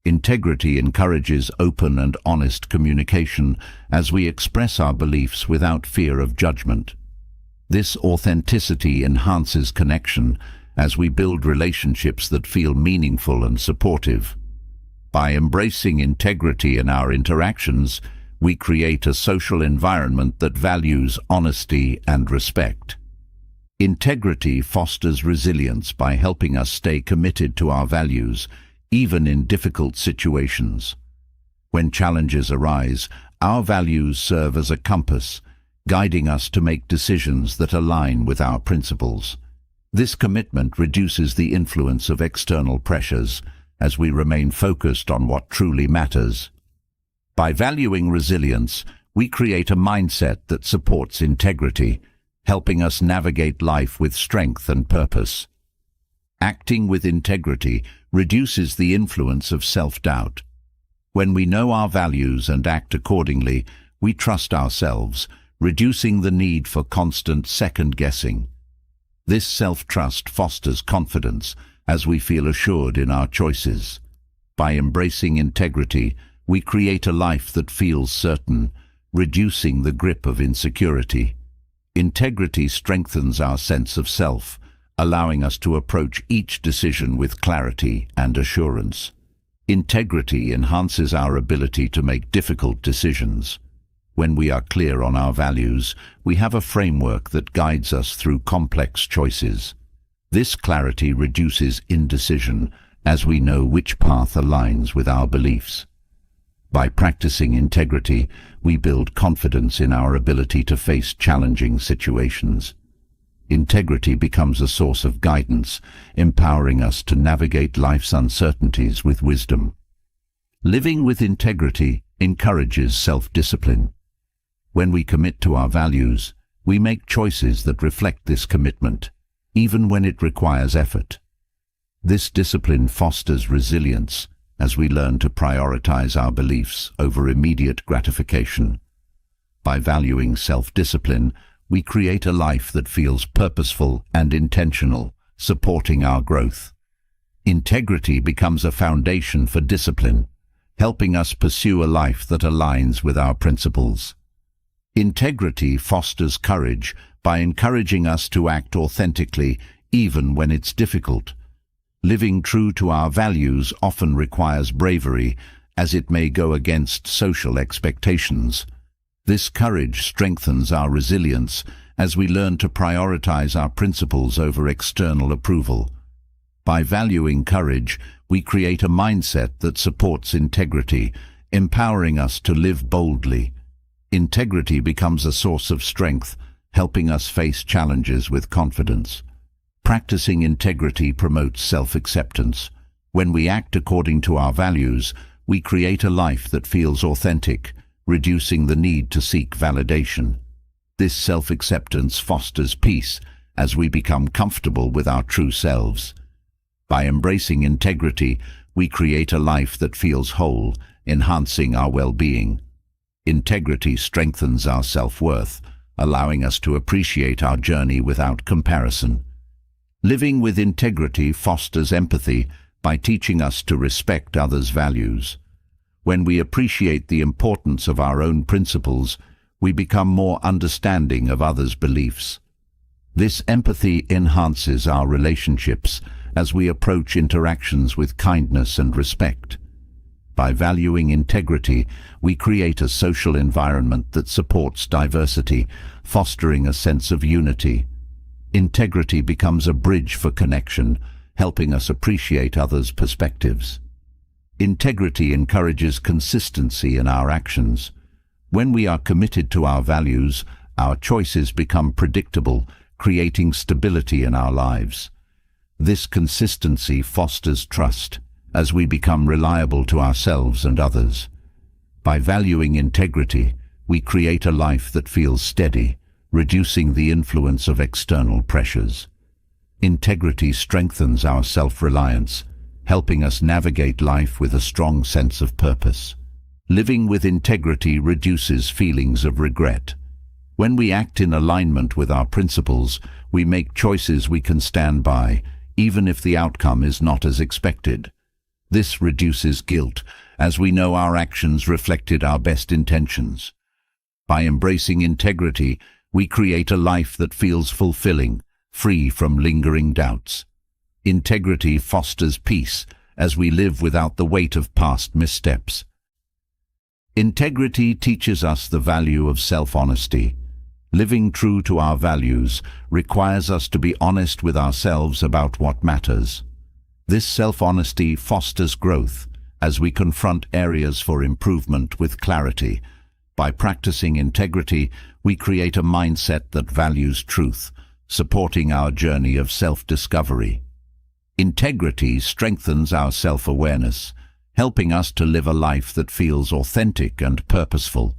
Integrity encourages open and honest communication as we express our beliefs without fear of judgment. This authenticity enhances connection as we build relationships that feel meaningful and supportive. By embracing integrity in our interactions, we create a social environment that values honesty and respect. Integrity fosters resilience by helping us stay committed to our values, even in difficult situations. When challenges arise, our values serve as a compass, guiding us to make decisions that align with our principles. This commitment reduces the influence of external pressures as we remain focused on what truly matters. By valuing resilience, we create a mindset that supports integrity, helping us navigate life with strength and purpose. Acting with integrity reduces the influence of self-doubt. When we know our values and act accordingly, we trust ourselves, reducing the need for constant second-guessing. This self-trust fosters confidence as we feel assured in our choices. By embracing integrity, we create a life that feels certain, reducing the grip of insecurity. Integrity strengthens our sense of self, allowing us to approach each decision with clarity and assurance. Integrity enhances our ability to make difficult decisions. When we are clear on our values, we have a framework that guides us through complex choices. This clarity reduces indecision, as we know which path aligns with our beliefs. By practicing integrity, we build confidence in our ability to face challenging situations. Integrity becomes a source of guidance, empowering us to navigate life's uncertainties with wisdom. Living with integrity encourages self-discipline. When we commit to our values, we make choices that reflect this commitment, even when it requires effort. This discipline fosters resilience as we learn to prioritize our beliefs over immediate gratification. By valuing self-discipline, we create a life that feels purposeful and intentional, supporting our growth. Integrity becomes a foundation for discipline, helping us pursue a life that aligns with our principles. Integrity fosters courage by encouraging us to act authentically even when it's difficult. Living true to our values often requires bravery, as it may go against social expectations. This courage strengthens our resilience as we learn to prioritize our principles over external approval. By valuing courage, we create a mindset that supports integrity, empowering us to live boldly. Integrity becomes a source of strength, helping us face challenges with confidence. Practicing integrity promotes self-acceptance. When we act according to our values, we create a life that feels authentic, reducing the need to seek validation. This self-acceptance fosters peace as we become comfortable with our true selves. By embracing integrity, we create a life that feels whole, enhancing our well-being. Integrity strengthens our self-worth, allowing us to appreciate our journey without comparison. Living with integrity fosters empathy by teaching us to respect others' values. When we appreciate the importance of our own principles, we become more understanding of others' beliefs. This empathy enhances our relationships as we approach interactions with kindness and respect. By valuing integrity, we create a social environment that supports diversity, fostering a sense of unity. Integrity becomes a bridge for connection, helping us appreciate others' perspectives. Integrity encourages consistency in our actions. When we are committed to our values, our choices become predictable, creating stability in our lives. This consistency fosters trust, as we become reliable to ourselves and others. By valuing integrity, we create a life that feels steady, reducing the influence of external pressures. Integrity strengthens our self-reliance, helping us navigate life with a strong sense of purpose. Living with integrity reduces feelings of regret. When we act in alignment with our principles, we make choices we can stand by, even if the outcome is not as expected. This reduces guilt, as we know our actions reflected our best intentions. By embracing integrity, we create a life that feels fulfilling, free from lingering doubts. Integrity fosters peace, as we live without the weight of past missteps. Integrity teaches us the value of self-honesty. Living true to our values requires us to be honest with ourselves about what matters. This self-honesty fosters growth as we confront areas for improvement with clarity. By practicing integrity, we create a mindset that values truth, supporting our journey of self-discovery. Integrity strengthens our self-awareness, helping us to live a life that feels authentic and purposeful.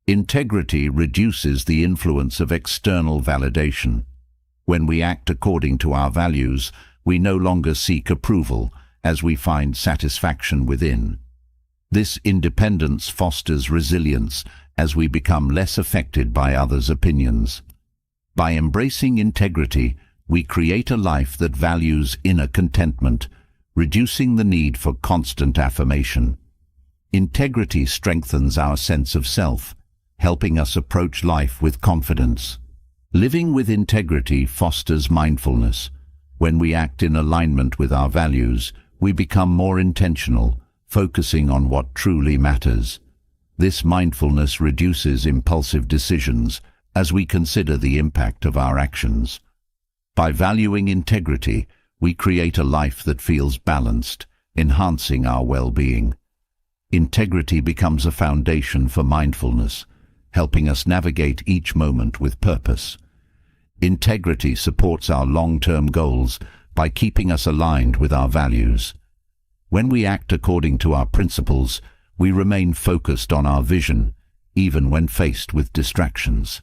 Integrity reduces the influence of external validation. When we act according to our values, we no longer seek approval, as we find satisfaction within. This independence fosters resilience as we become less affected by others' opinions. By embracing integrity, we create a life that values inner contentment, reducing the need for constant affirmation. Integrity strengthens our sense of self, helping us approach life with confidence. Living with integrity fosters mindfulness. When we act in alignment with our values, we become more intentional, focusing on what truly matters. This mindfulness reduces impulsive decisions as we consider the impact of our actions. By valuing integrity, we create a life that feels balanced, enhancing our well-being. Integrity becomes a foundation for mindfulness, helping us navigate each moment with purpose. Integrity supports our long-term goals by keeping us aligned with our values. When we act according to our principles, we remain focused on our vision, even when faced with distractions.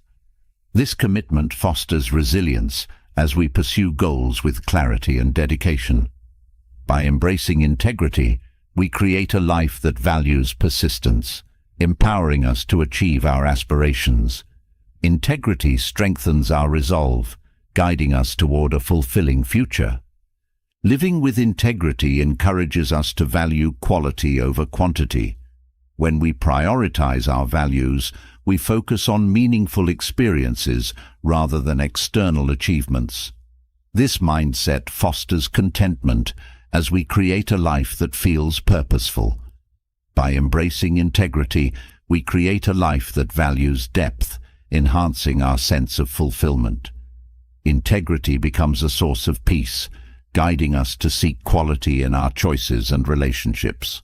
This commitment fosters resilience as we pursue goals with clarity and dedication. By embracing integrity, we create a life that values persistence, empowering us to achieve our aspirations. Integrity strengthens our resolve, guiding us toward a fulfilling future. Living with integrity encourages us to value quality over quantity. When we prioritize our values, we focus on meaningful experiences rather than external achievements. This mindset fosters contentment as we create a life that feels purposeful. By embracing integrity, we create a life that values depth, enhancing our sense of fulfillment. Integrity becomes a source of peace, guiding us to seek quality in our choices and relationships.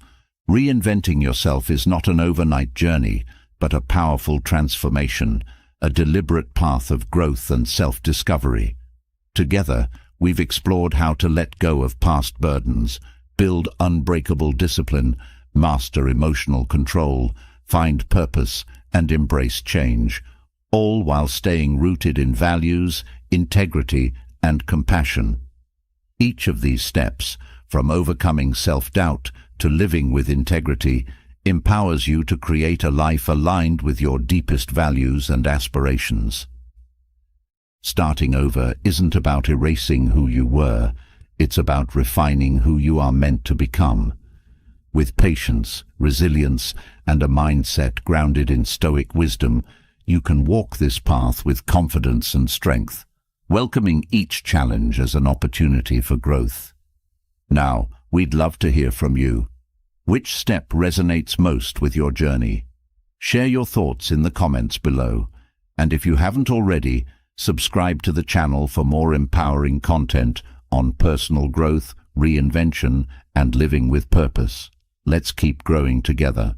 Reinventing yourself is not an overnight journey, but a powerful transformation, a deliberate path of growth and self-discovery. Together, we've explored how to let go of past burdens, build unbreakable discipline, master emotional control, find purpose, and embrace change, all while staying rooted in values, integrity, and compassion. Each of these steps, from overcoming self-doubt to living with integrity, empowers you to create a life aligned with your deepest values and aspirations. Starting over isn't about erasing who you were, it's about refining who you are meant to become. With patience, resilience, and a mindset grounded in Stoic wisdom, you can walk this path with confidence and strength, welcoming each challenge as an opportunity for growth. Now, we'd love to hear from you. Which step resonates most with your journey? Share your thoughts in the comments below, and if you haven't already, subscribe to the channel for more empowering content on personal growth, reinvention, and living with purpose. Let's keep growing together.